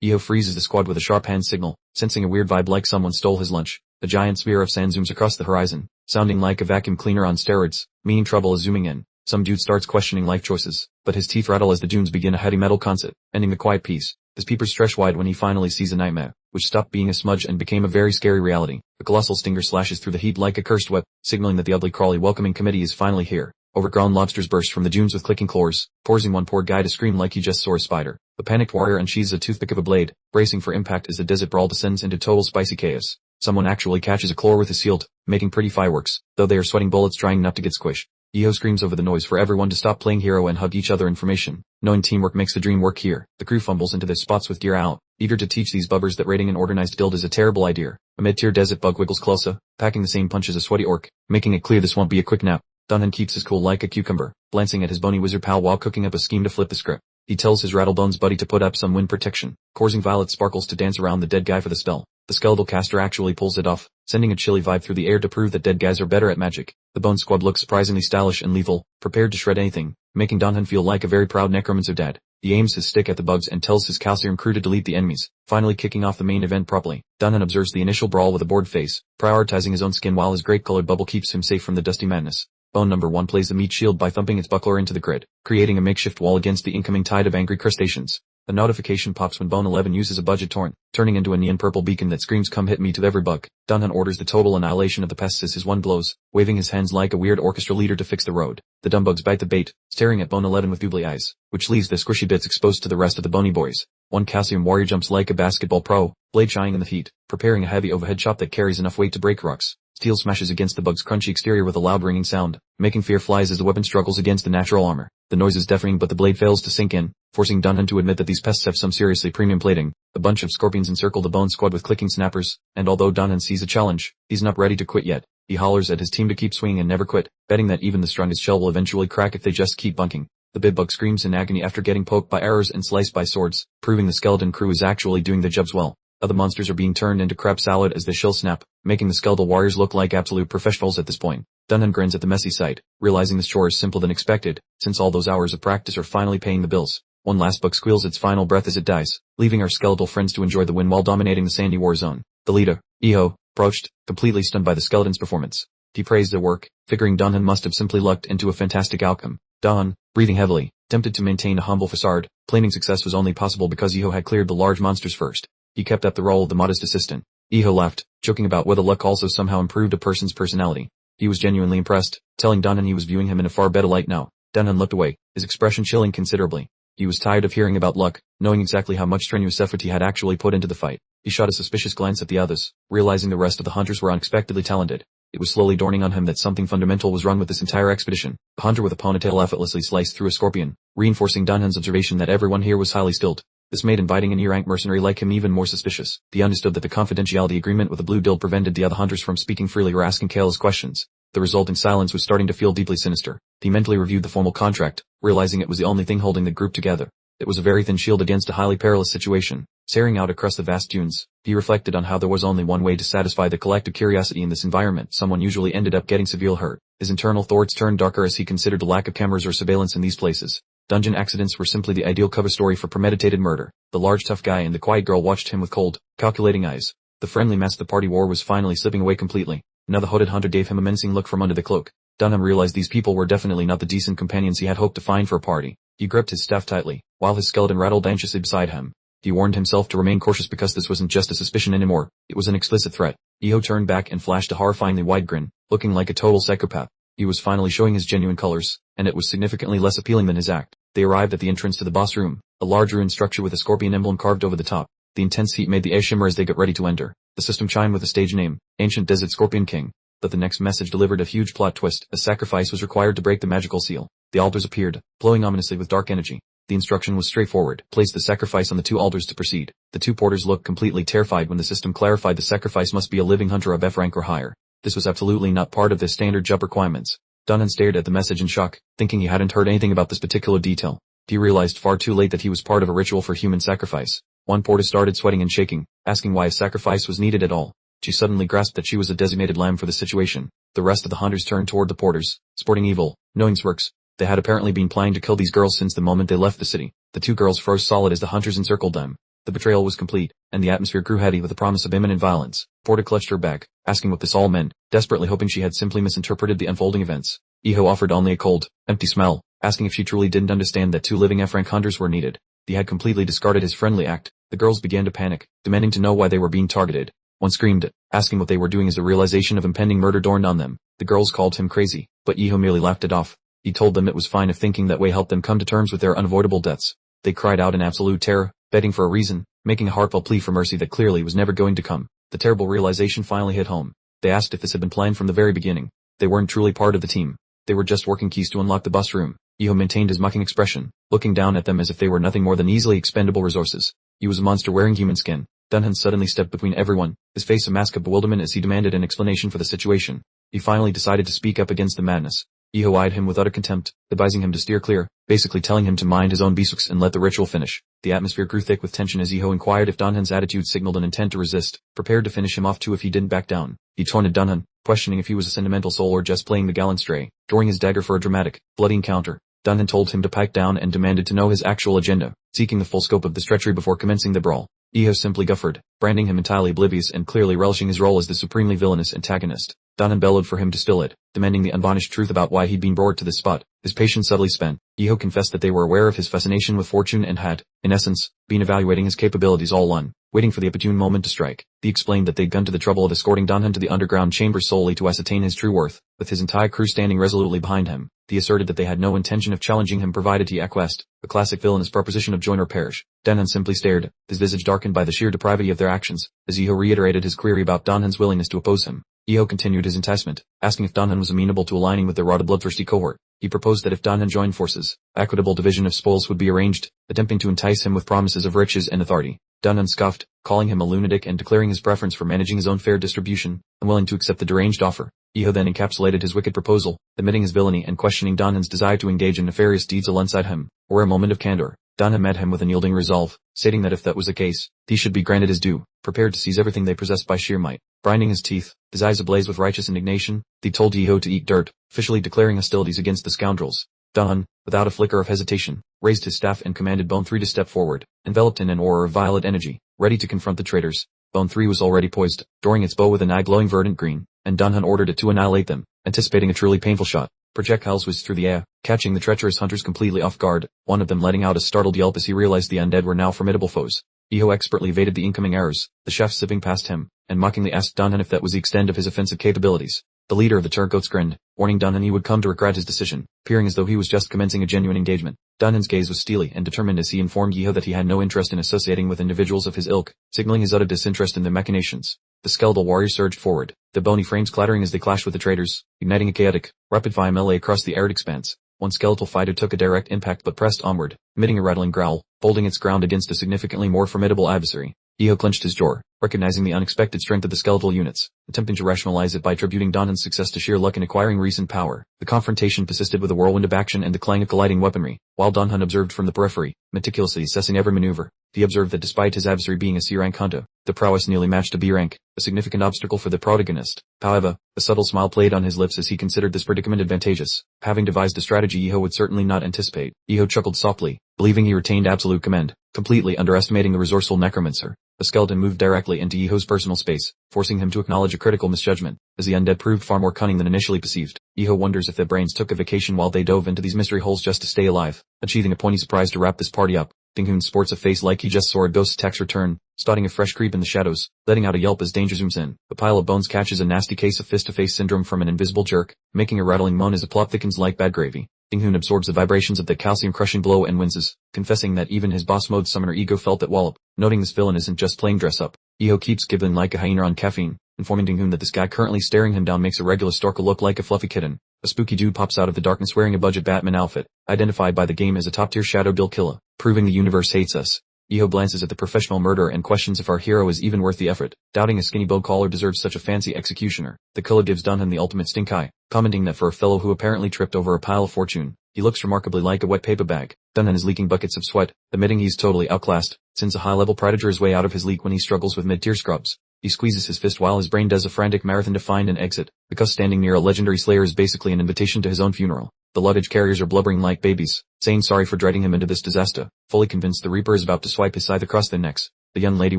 Iho freezes the squad with a sharp hand signal, sensing a weird vibe like someone stole his lunch. A giant sphere of sand zooms across the horizon, sounding like a vacuum cleaner on steroids, meaning trouble is zooming in. Some dude starts questioning life choices, but his teeth rattle as the dunes begin a heavy metal concert, ending the quiet piece. His peepers stretch wide when he finally sees a nightmare, which stopped being a smudge and became a very scary reality. A colossal stinger slashes through the heat like a cursed whip, signaling that the ugly crawly welcoming committee is finally here. Overgrown lobsters burst from the dunes with clicking claws, forcing one poor guy to scream like he just saw a spider. The panicked warrior unsheathes a toothpick of a blade, bracing for impact as the desert brawl descends into total spicy chaos. Someone actually catches a claw with his shield, making pretty fireworks, though they are sweating bullets trying not to get squished. Iho screams over the noise for everyone to stop playing hero and hug each other in formation, knowing teamwork makes the dream work here. The crew fumbles into their spots with gear out, eager to teach these bubbers that raiding an organized guild is a terrible idea. A mid-tier desert bug wiggles closer, packing the same punch as a sweaty orc, making it clear this won't be a quick nap. Danhan keeps his cool like a cucumber, glancing at his bony wizard pal while cooking up a scheme to flip the script. He tells his rattlebones buddy to put up some wind protection, causing violet sparkles to dance around the dead guy for the spell. The skeletal caster actually pulls it off, sending a chilly vibe through the air to prove that dead guys are better at magic. The Bone Squad looks surprisingly stylish and lethal, prepared to shred anything, making Danhan feel like a very proud Necromancer dad. He aims his stick at the bugs and tells his calcium crew to delete the enemies, finally kicking off the main event properly. Danhan observes the initial brawl with a bored face, prioritizing his own skin while his great-colored bubble keeps him safe from the dusty madness. Bone number 1 plays the meat shield by thumping its buckler into the grid, creating a makeshift wall against the incoming tide of angry crustaceans. A notification pops when Bone 11 uses a budget torrent, turning into a neon purple beacon that screams come hit me to every bug. Danhan orders the total annihilation of the pests as his one blows, waving his hands like a weird orchestra leader to fix the road. The dumb bugs bite the bait, staring at Bone 11 with googly eyes, which leaves their squishy bits exposed to the rest of the bony boys. One calcium warrior jumps like a basketball pro, blade shining in the heat, preparing a heavy overhead chop that carries enough weight to break rocks. Steel smashes against the bug's crunchy exterior with a loud ringing sound, making fear flies as the weapon struggles against the natural armor. The noise is deafening but the blade fails to sink in, forcing Danhan to admit that these pests have some seriously premium plating. A bunch of scorpions encircle the Bone Squad with clicking snappers, and although Danhan sees a challenge, he's not ready to quit yet. He hollers at his team to keep swinging and never quit, betting that even the strongest shell will eventually crack if they just keep bunking. The big bug screams in agony after getting poked by arrows and sliced by swords, proving the skeleton crew is actually doing their jobs well. Other monsters are being turned into crab salad as their shells snap, making the skeletal warriors look like absolute professionals at this point. Danhan grins at the messy sight, realizing this chore is simpler than expected, since all those hours of practice are finally paying the bills. One last bug squeals its final breath as it dies, leaving our skeletal friends to enjoy the win while dominating the sandy war zone. The leader, Iho, approached, completely stunned by the skeleton's performance. He praised their work, figuring Danhan must have simply lucked into a fantastic outcome. Danhan, breathing heavily, tempted to maintain a humble facade, claiming success was only possible because Iho had cleared the large monsters first. He kept up the role of the modest assistant. Iho laughed, joking about whether luck also somehow improved a person's personality. He was genuinely impressed, telling Danhan he was viewing him in a far better light now. Danhan looked away, his expression chilling considerably. He was tired of hearing about luck, knowing exactly how much strenuous effort he had actually put into the fight. He shot a suspicious glance at the others, realizing the rest of the hunters were unexpectedly talented. It was slowly dawning on him that something fundamental was wrong with this entire expedition. A hunter with a ponytail effortlessly sliced through a scorpion, reinforcing Danhan's observation that everyone here was highly skilled. This made inviting an E-rank mercenary like him even more suspicious. He understood that the confidentiality agreement with the Blue Dill prevented the other hunters from speaking freely or asking careless questions. The resulting silence was starting to feel deeply sinister. He mentally reviewed the formal contract, realizing it was the only thing holding the group together. It was a very thin shield against a highly perilous situation. Staring out across the vast dunes, he reflected on how there was only one way to satisfy the collective curiosity in this environment. Someone usually ended up getting severely hurt. His internal thoughts turned darker as he considered the lack of cameras or surveillance in these places. Dungeon accidents were simply the ideal cover story for premeditated murder. The large tough guy and the quiet girl watched him with cold, calculating eyes. The friendly mask the party wore was finally slipping away completely. Now the hooded hunter gave him a menacing look from under the cloak. Dunham realized these people were definitely not the decent companions he had hoped to find for a party. He gripped his staff tightly, while his skeleton rattled anxiously beside him. He warned himself to remain cautious because this wasn't just a suspicion anymore, it was an explicit threat. Iho turned back and flashed a horrifyingly wide grin, looking like a total psychopath. He was finally showing his genuine colors, and it was significantly less appealing than his act. They arrived at the entrance to the boss room, a large ruined structure with a scorpion emblem carved over the top. The intense heat made the air shimmer as they got ready to enter. The system chimed with a stage name, Ancient Desert Scorpion King. But the next message delivered a huge plot twist. A sacrifice was required to break the magical seal. The altars appeared, glowing ominously with dark energy. The instruction was straightforward. Place the sacrifice on the 2 altars to proceed. The 2 porters looked completely terrified when the system clarified the sacrifice must be a living hunter of F rank or higher. This was absolutely not part of the standard job requirements. Dunham stared at the message in shock, thinking he hadn't heard anything about this particular detail. He realized far too late that he was part of a ritual for human sacrifice. One porter started sweating and shaking, asking why a sacrifice was needed at all. She suddenly grasped that she was a designated lamb for the situation. The rest of the hunters turned toward the porters, sporting evil, knowing works. They had apparently been planning to kill these girls since the moment they left the city. The 2 girls froze solid as the hunters encircled them. The betrayal was complete, and the atmosphere grew heavy with the promise of imminent violence. Porter clutched her back, asking what this all meant, desperately hoping she had simply misinterpreted the unfolding events. Iho offered only a cold, empty smile, asking if she truly didn't understand that 2 living F-rank hunters were needed. He had completely discarded his friendly act. The girls began to panic, demanding to know why they were being targeted. One screamed, asking what they were doing as the realization of impending murder dawned on them. The girls called him crazy, but Iho merely laughed it off. He told them it was fine if thinking that way helped them come to terms with their unavoidable deaths. They cried out in absolute terror, begging for a reason, making a heartfelt plea for mercy that clearly was never going to come. The terrible realization finally hit home. They asked if this had been planned from the very beginning. They weren't truly part of the team. They were just working keys to unlock the bus room. Iho maintained his mocking expression, looking down at them as if they were nothing more than easily expendable resources. He was a monster wearing human skin. Dunham suddenly stepped between everyone, his face a mask of bewilderment as he demanded an explanation for the situation. He finally decided to speak up against the madness. Iho eyed him with utter contempt, advising him to steer clear, basically telling him to mind his own business and let the ritual finish. The atmosphere grew thick with tension as Iho inquired if Dunham's attitude signaled an intent to resist, prepared to finish him off too if he didn't back down. He taunted Dunham, questioning if he was a sentimental soul or just playing the gallant stray, drawing his dagger for a dramatic, bloody encounter. Dunham told him to pipe down and demanded to know his actual agenda, seeking the full scope of this treachery before commencing the brawl. Iho simply guffawed, branding him entirely oblivious and clearly relishing his role as the supremely villainous antagonist. Dunham bellowed for him to still it, demanding the unvarnished truth about why he'd been brought to this spot. His patience subtly spent, Iho confessed that they were aware of his fascination with fortune and had, in essence, been evaluating his capabilities all along, waiting for the opportune moment to strike. He explained that they'd gone to the trouble of escorting Dunham to the underground chamber solely to ascertain his true worth, with his entire crew standing resolutely behind him. He asserted that they had no intention of challenging him provided he acquiesced, a classic villainous proposition of join or perish. Dunham simply stared, his visage darkened by the sheer depravity of their actions, as Iho reiterated his query about Dunham's willingness to oppose him. Iho continued his enticement, asking if Dunham was amenable to aligning with their rotted bloodthirsty cohort. He proposed that if Dunham joined forces, equitable division of spoils would be arranged, attempting to entice him with promises of riches and authority. Dunham scoffed, calling him a lunatic and declaring his preference for managing his own fair distribution, unwilling to accept the deranged offer. Iho then encapsulated his wicked proposal, admitting his villainy and questioning Dunham's desire to engage in nefarious deeds alongside him, or a moment of candor. Dunham met him with unyielding resolve, stating that if that was the case, he should be granted his due, prepared to seize everything they possessed by sheer might. Grinding his teeth, his eyes ablaze with righteous indignation, he told Iho to eat dirt, officially declaring hostilities against the scoundrels. Dunham, without a flicker of hesitation, raised his staff and commanded Bone 3 to step forward, enveloped in an aura of violet energy, ready to confront the traitors. Bone 3 was already poised, drawing its bow with an eye glowing verdant green, and Dunham ordered it to annihilate them, anticipating a truly painful shot. Projectiles whizzed through the air, catching the treacherous hunters completely off guard, one of them letting out a startled yelp as he realized the undead were now formidable foes. Iho expertly evaded the incoming arrows, the chef zipping past him, and mockingly asked Dunham if that was the extent of his offensive capabilities. The leader of the turncoats grinned, warning Dunham he would come to regret his decision, appearing as though he was just commencing a genuine engagement. Dunham's gaze was steely and determined as he informed Iho that he had no interest in associating with individuals of his ilk, signaling his utter disinterest in their machinations. The skeletal warrior surged forward, their bony frames clattering as they clashed with the traitors, igniting a chaotic, rapid-fire melee across the arid expanse. One skeletal fighter took a direct impact but pressed onward, emitting a rattling growl, holding its ground against a significantly more formidable adversary. Iho clenched his jaw, recognizing the unexpected strength of the skeletal units, attempting to rationalize it by attributing Dunham's success to sheer luck in acquiring recent power. The confrontation persisted with a whirlwind of action and the clang of colliding weaponry, while Dunham observed from the periphery, meticulously assessing every maneuver. He observed that despite his adversary being a C-rank hunter, The prowess nearly matched a B rank, a significant obstacle for the protagonist. However, a subtle smile played on his lips as he considered this predicament advantageous. Having devised a strategy Iho would certainly not anticipate, Iho chuckled softly, believing he retained absolute command, completely underestimating the resourceful Necromancer. A skeleton moved directly into Iho's personal space, forcing him to acknowledge a critical misjudgment, as the undead proved far more cunning than initially perceived. Iho wonders if their brains took a vacation while they dove into these mystery holes just to stay alive, achieving a pointy surprise to wrap this party up. Dinghoon sports a face like he just saw a ghost tax return, starting a fresh creep in the shadows, letting out a yelp as danger zooms in. A pile of bones catches a nasty case of fist-to-face syndrome from an invisible jerk, making a rattling moan as the plot thickens like bad gravy. Dinghoon absorbs the vibrations of the calcium-crushing blow and winces, confessing that even his boss mode summoner ego felt that wallop, noting this villain isn't just playing dress-up. Iho keeps giggling like a hyena on caffeine, informing Dinghoon that this guy currently staring him down makes a regular stalker look like a fluffy kitten. A spooky dude pops out of the darkness wearing a budget Batman outfit, identified by the game as a top-tier shadow bill killer, proving the universe hates us. Iho glances at the professional murderer and questions if our hero is even worth the effort, doubting a skinny bowed caller deserves such a fancy executioner. The killer gives Dunhan the ultimate stink eye, commenting that for a fellow who apparently tripped over a pile of fortune, he looks remarkably like a wet paper bag. Dunhan is leaking buckets of sweat, admitting he's totally outclassed, sends a high-level predator his way out of his league when he struggles with mid-tier scrubs. He squeezes his fist while his brain does a frantic marathon to find an exit, because standing near a legendary slayer is basically an invitation to his own funeral. The luggage carriers are blubbering like babies, saying sorry for dragging him into this disaster, fully convinced the Reaper is about to swipe his scythe across their necks. The young lady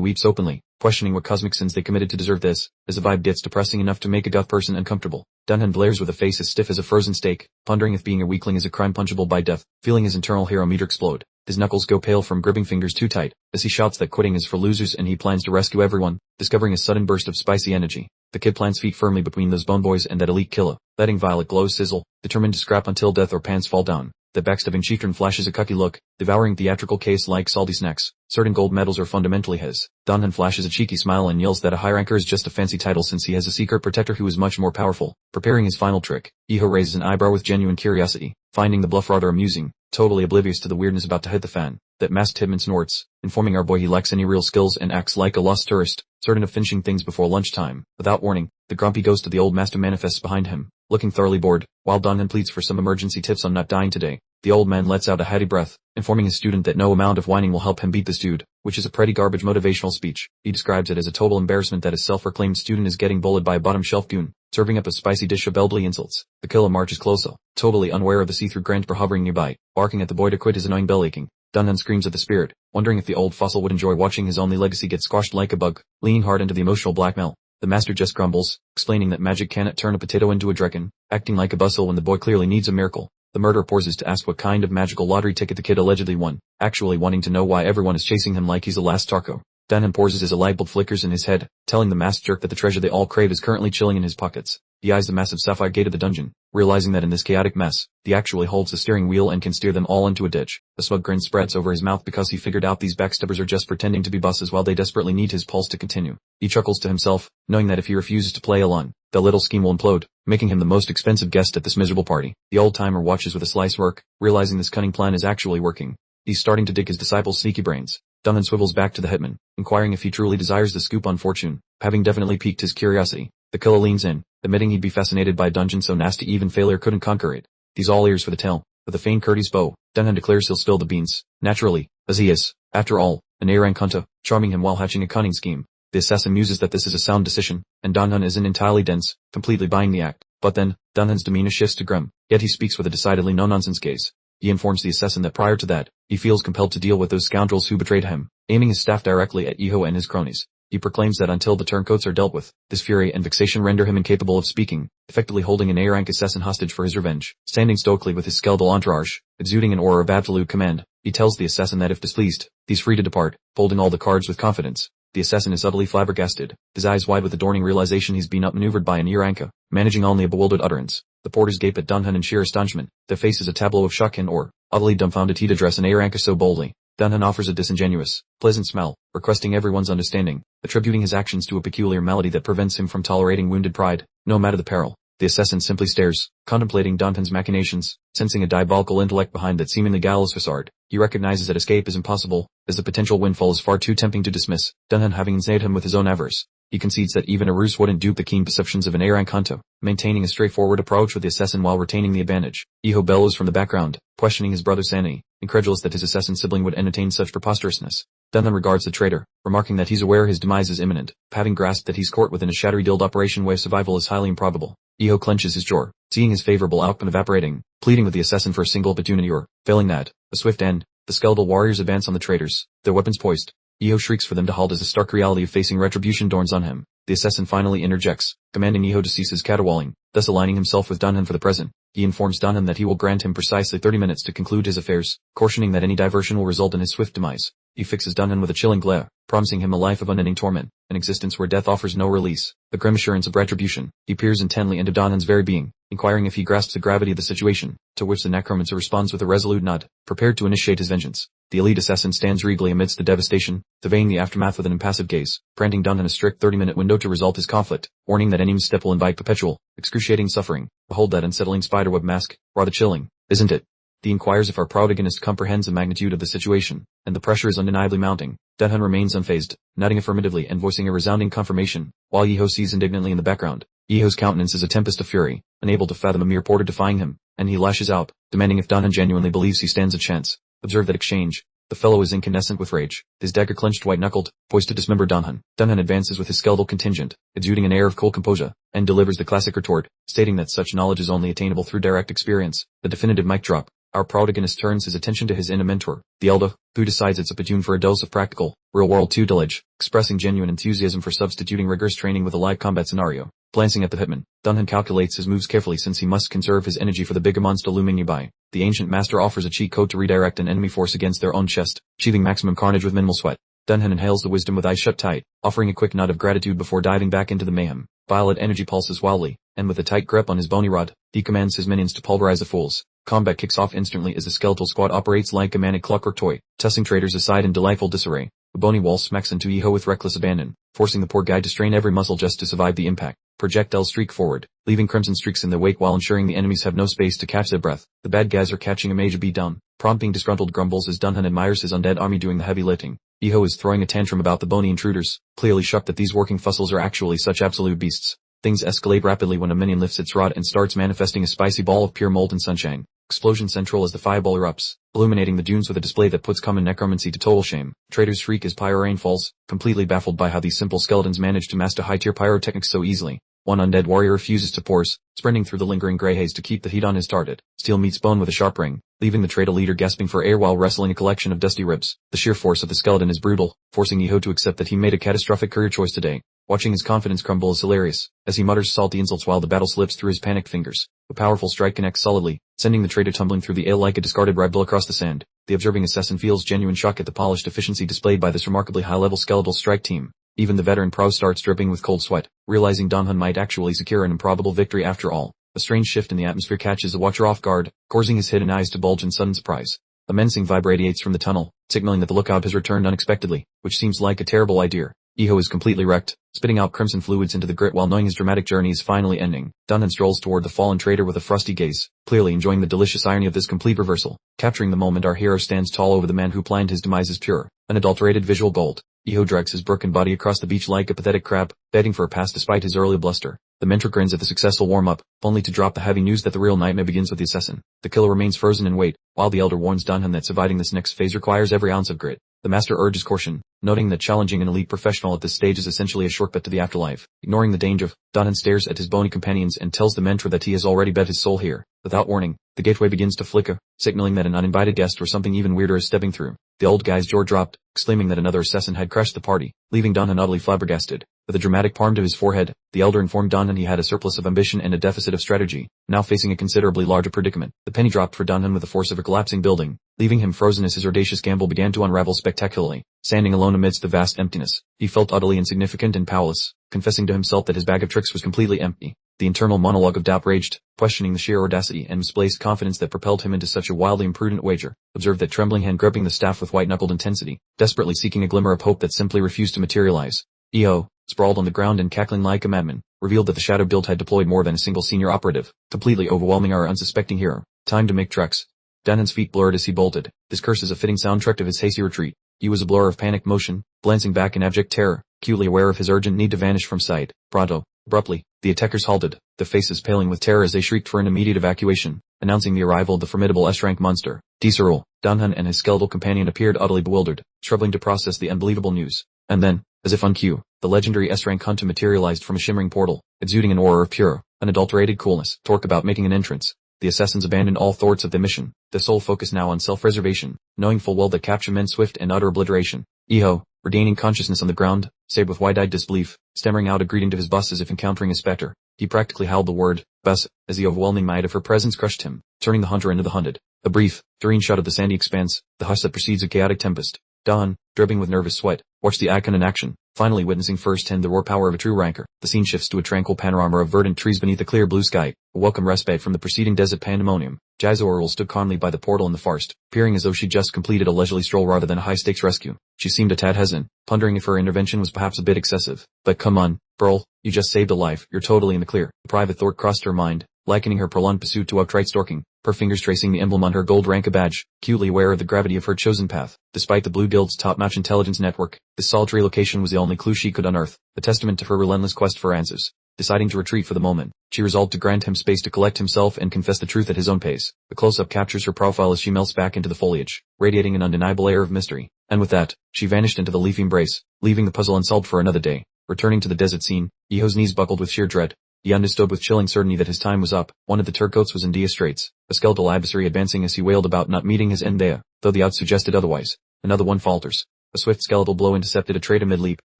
weeps openly, questioning what cosmic sins they committed to deserve this, as the vibe gets depressing enough to make a goth person uncomfortable. Dunhan blares with a face as stiff as a frozen steak, pondering if being a weakling is a crime punchable by death, feeling his internal hero meter explode. His knuckles go pale from gripping fingers too tight, as he shouts that quitting is for losers and he plans to rescue everyone, discovering a sudden burst of spicy energy. The kid plants feet firmly between those bone boys and that elite killer, letting violet glows sizzle, determined to scrap until death or pants fall down. The backstabbing chieftain flashes a cucky look, devouring theatrical case like salty snacks. Certain gold medals are fundamentally his. Dunhan flashes a cheeky smile and yells that a high ranker is just a fancy title since he has a secret protector who is much more powerful. Preparing his final trick, Iho raises an eyebrow with genuine curiosity, finding the bluff rather amusing, totally oblivious to the weirdness about to hit the fan. That masked Hitman snorts, informing our boy he lacks any real skills and acts like a lost tourist, certain of finishing things before lunchtime. Without warning, the grumpy ghost of the old master manifests behind him, looking thoroughly bored, while Dunhan pleads for some emergency tips on not dying today. The old man lets out a heady breath, informing his student that no amount of whining will help him beat this dude, which is a pretty garbage motivational speech. He describes it as a total embarrassment that his self-proclaimed student is getting bullied by a bottom-shelf goon, serving up a spicy dish of elderly insults. The killer marches closer, totally unaware of the see-through grandpa hovering nearby, barking at the boy to quit his annoying bell aching. Dunhan screams at the spirit, wondering if the old fossil would enjoy watching his only legacy get squashed like a bug, leaning hard into the emotional blackmail. The master just grumbles, explaining that magic cannot turn a potato into a dragon, acting like a bustle when the boy clearly needs a miracle. The murderer pauses to ask what kind of magical lottery ticket the kid allegedly won, actually wanting to know why everyone is chasing him like he's the last Tarko. Dunhan pauses as a light bulb flickers in his head, telling the masked jerk that the treasure they all crave is currently chilling in his pockets. He eyes the massive sapphire gate of the dungeon, realizing that in this chaotic mess, he actually holds the steering wheel and can steer them all into a ditch. A smug grin spreads over his mouth because he figured out these backstabbers are just pretending to be bosses while they desperately need his pulse to continue. He chuckles to himself, knowing that if he refuses to play along, the little scheme will implode, making him the most expensive guest at this miserable party. The old-timer watches with a sly smirk, realizing this cunning plan is actually working. He's starting to dig his disciple's sneaky brains. Dunhan swivels back to the hitman, inquiring if he truly desires the scoop on fortune, having definitely piqued his curiosity. The killer leans in, admitting he'd be fascinated by a dungeon so nasty even failure couldn't conquer it. He's all ears for the tale. With a faint courteous bow, Dunhan declares he'll spill the beans, naturally, as he is, after all, an A-rank hunter, charming him while hatching a cunning scheme. The assassin muses that this is a sound decision, and Dunhan isn't entirely dense, completely buying the act. But then, Dunhan's demeanor shifts to grim, yet he speaks with a decidedly no-nonsense gaze. He informs the assassin that prior to that, he feels compelled to deal with those scoundrels who betrayed him, aiming his staff directly at Iho and his cronies. He proclaims that until the turncoats are dealt with, this fury and vexation render him incapable of speaking, effectively holding an A-rank assassin hostage for his revenge. Standing stoically with his skeletal entourage, exuding an aura of absolute command, he tells the assassin that if displeased, he's free to depart, folding all the cards with confidence. The assassin is utterly flabbergasted, his eyes wide with the dawning realization he's been outmaneuvered by an Iranka, managing only a bewildered utterance. The porters gape at Dunhan in sheer astonishment, their faces a tableau of shock and awe. Utterly dumbfounded he'd address an Iranka so boldly. Dunhan offers a disingenuous, pleasant smile, requesting everyone's understanding, attributing his actions to a peculiar malady that prevents him from tolerating wounded pride, no matter the peril. The assassin simply stares, contemplating Dunhan's machinations, sensing a diabolical intellect behind that seemingly guileless facade. He recognizes that escape is impossible, as the potential windfall is far too tempting to dismiss, Dunhan having ensnared him with his own avarice. He concedes that even a ruse wouldn't dupe the keen perceptions of an A-rank hunter, maintaining a straightforward approach with the assassin while retaining the advantage. Iho bellows from the background, questioning his brother's sanity, incredulous that his assassin sibling would entertain such preposterousness. Dunhan regards the traitor, remarking that he's aware his demise is imminent, having grasped that he's caught within a shadowy guild operation where survival is highly improbable. Iho clenches his jaw, seeing his favorable outcome evaporating, pleading with the assassin for a single opportunity or, failing that, a swift end. The skeletal warriors advance on the traitors, their weapons poised. Iho shrieks for them to halt as the stark reality of facing retribution dawns on him. The assassin finally interjects, commanding Iho to cease his caterwauling, thus aligning himself with Dunhan for the present. He informs Dunhan that he will grant him precisely 30 minutes to conclude his affairs, cautioning that any diversion will result in his swift demise. He fixes Dunhan with a chilling glare, promising him a life of unending torment, an existence where death offers no release, a grim assurance of retribution. He peers intently into Dunhan's very being, inquiring if he grasps the gravity of the situation, to which the Necromancer responds with a resolute nod, prepared to initiate his vengeance. The elite assassin stands regally amidst the devastation, surveying the aftermath with an impassive gaze, granting Dunhan a strict 30-minute window to resolve his conflict, warning that any misstep will invite perpetual, excruciating suffering. Behold that unsettling spiderweb mask, rather chilling, isn't it? He inquires if our protagonist comprehends the magnitude of the situation, and the pressure is undeniably mounting. Dunhan remains unfazed, nodding affirmatively and voicing a resounding confirmation, while Iho sees indignantly in the background. Iho's countenance is a tempest of fury, unable to fathom a mere porter defying him, and he lashes out, demanding if Dunhan genuinely believes he stands a chance. Observe that exchange. The fellow is incandescent with rage, his dagger clenched white-knuckled, poised to dismember Dunhan. Dunhan advances with his skeletal contingent, exuding an air of cool composure, and delivers the classic retort, stating that such knowledge is only attainable through direct experience. The definitive mic drop. Our protagonist turns his attention to his inner mentor, the elder, who decides it's opportune for a dose of practical, real-world tutelage, expressing genuine enthusiasm for substituting rigorous training with a live combat scenario. Glancing at the hitman, Dunhan calculates his moves carefully since he must conserve his energy for the bigger monster looming nearby. The ancient master offers a cheat code to redirect an enemy force against their own chest, achieving maximum carnage with minimal sweat. Dunhan inhales the wisdom with eyes shut tight, offering a quick nod of gratitude before diving back into the mayhem. Violet energy pulses wildly, and with a tight grip on his bony rod, he commands his minions to pulverize the fools. Combat kicks off instantly as the skeletal squad operates like a manic clockwork toy, tossing traitors aside in delightful disarray. The bony wall smacks into Iho with reckless abandon, forcing the poor guy to strain every muscle just to survive the impact. Projectiles streak forward, leaving crimson streaks in their wake while ensuring the enemies have no space to catch their breath. The bad guys are catching a major beatdown, prompting disgruntled grumbles as Dunhan admires his undead army doing the heavy lifting. Iho is throwing a tantrum about the bony intruders, clearly shocked that these working fossils are actually such absolute beasts. Things escalate rapidly when a minion lifts its rod and starts manifesting a spicy ball of pure molten sunshine. Explosion central as the fireball erupts, illuminating the dunes with a display that puts common necromancy to total shame. Traitors shriek as pyro rain falls, completely baffled by how these simple skeletons manage to master high-tier pyrotechnics so easily. One undead warrior refuses to pause, sprinting through the lingering grey haze to keep the heat on his target. Steel meets bone with a sharp ring, leaving the traitor leader gasping for air while wrestling a collection of dusty ribs. The sheer force of the skeleton is brutal, forcing Iho to accept that he made a catastrophic career choice today. Watching his confidence crumble is hilarious, as he mutters salty insults while the battle slips through his panicked fingers. A powerful strike connects solidly, sending the traitor tumbling through the air like a discarded rifle across the sand. The observing assassin feels genuine shock at the polished efficiency displayed by this remarkably high-level skeletal strike team. Even the veteran pro starts dripping with cold sweat, realizing Dunhan might actually secure an improbable victory after all. A strange shift in the atmosphere catches the watcher off guard, causing his hidden eyes to bulge in sudden surprise. A menacing vibe radiates from the tunnel, signaling that the lookout has returned unexpectedly, which seems like a terrible idea. Iho is completely wrecked, spitting out crimson fluids into the grit while knowing his dramatic journey is finally ending. Dunhan strolls toward the fallen traitor with a frosty gaze, clearly enjoying the delicious irony of this complete reversal. Capturing the moment, our hero stands tall over the man who planned his demise as pure, unadulterated visual gold. Iho drags his broken body across the beach like a pathetic crab, begging for a pass despite his early bluster. The mentor grins at the successful warm-up, only to drop the heavy news that the real nightmare begins with the assassin. The killer remains frozen in wait, while the elder warns Dunhan that surviving this next phase requires every ounce of grit. The master urges caution, noting that challenging an elite professional at this stage is essentially a shortcut to the afterlife. Ignoring the danger, Dunhan stares at his bony companions and tells the mentor that he has already bet his soul here. Without warning, the gateway begins to flicker, signaling that an uninvited guest or something even weirder is stepping through. The old guy's jaw dropped, exclaiming that another assassin had crashed the party, leaving Dunhan utterly flabbergasted. With a dramatic palm to his forehead, the elder informed Dunhan he had a surplus of ambition and a deficit of strategy, now facing a considerably larger predicament. The penny dropped for Dunhan with the force of a collapsing building, leaving him frozen as his audacious gamble began to unravel spectacularly. Standing alone amidst the vast emptiness, he felt utterly insignificant and powerless, confessing to himself that his bag of tricks was completely empty. The internal monologue of doubt raged, questioning the sheer audacity and misplaced confidence that propelled him into such a wildly imprudent wager. Observed that trembling hand gripping the staff with white-knuckled intensity, desperately seeking a glimmer of hope that simply refused to materialize. Iho, sprawled on the ground and cackling like a madman, revealed that the Shadow Guild had deployed more than a single senior operative, completely overwhelming our unsuspecting hero. Time to make tracks. Dunhan's feet blurred as he bolted. This curse is a fitting soundtrack of his hasty retreat. He was a blur of panicked motion, glancing back in abject terror, acutely aware of his urgent need to vanish from sight. Pronto. Abruptly, the attackers halted, their faces paling with terror as they shrieked for an immediate evacuation. announcing the arrival of the formidable S-rank monster. Dieserul, Danhan and his skeletal companion appeared utterly bewildered, struggling to process the unbelievable news. And then, as if on cue, the legendary S-rank hunter materialized from a shimmering portal, exuding an aura of pure, unadulterated coolness. Torque about making an entrance. The assassins abandoned all thoughts of their mission, their sole focus now on self-preservation, knowing full well that capture meant swift and utter obliteration. Iho, regaining consciousness on the ground, save with wide-eyed disbelief, stammering out a greeting to his boss as if encountering a specter. He practically howled the word, "Bus," as the overwhelming might of her presence crushed him, turning the hunter into the hunted. A brief, serene shot of the sandy expanse, the hush that precedes a chaotic tempest. Dawn, dripping with nervous sweat, watched the icon in action, finally witnessing firsthand the raw power of a true ranker. The scene shifts to a tranquil panorama of verdant trees beneath a clear blue sky, a welcome respite from the preceding desert pandemonium. Jaizoerul stood calmly by the portal in the forest, peering as though she'd just completed a leisurely stroll rather than a high-stakes rescue. She seemed a tad hesitant, pondering if her intervention was perhaps a bit excessive. But come on, Burl, you just saved a life, you're totally in the clear. The private thought crossed her mind, likening her prolonged pursuit to outright stalking, her fingers tracing the emblem on her gold rank badge, acutely aware of the gravity of her chosen path. Despite the Blue Guild's top-notch intelligence network, this solitary location was the only clue she could unearth, a testament to her relentless quest for answers. Deciding to retreat for the moment, she resolved to grant him space to collect himself and confess the truth at his own pace. The close-up captures her profile as she melts back into the foliage, radiating an undeniable air of mystery. And with that, she vanished into the leafy embrace, leaving the puzzle unsolved for another day. Returning to the desert scene, Iho's knees buckled with sheer dread. He understood with chilling certainty that his time was up. One of the Turcoats was in dire straits, a skeletal adversary advancing as he wailed about not meeting his end there, though the odds suggested otherwise. Another one falters. A swift skeletal blow intercepted a traitor mid-leap,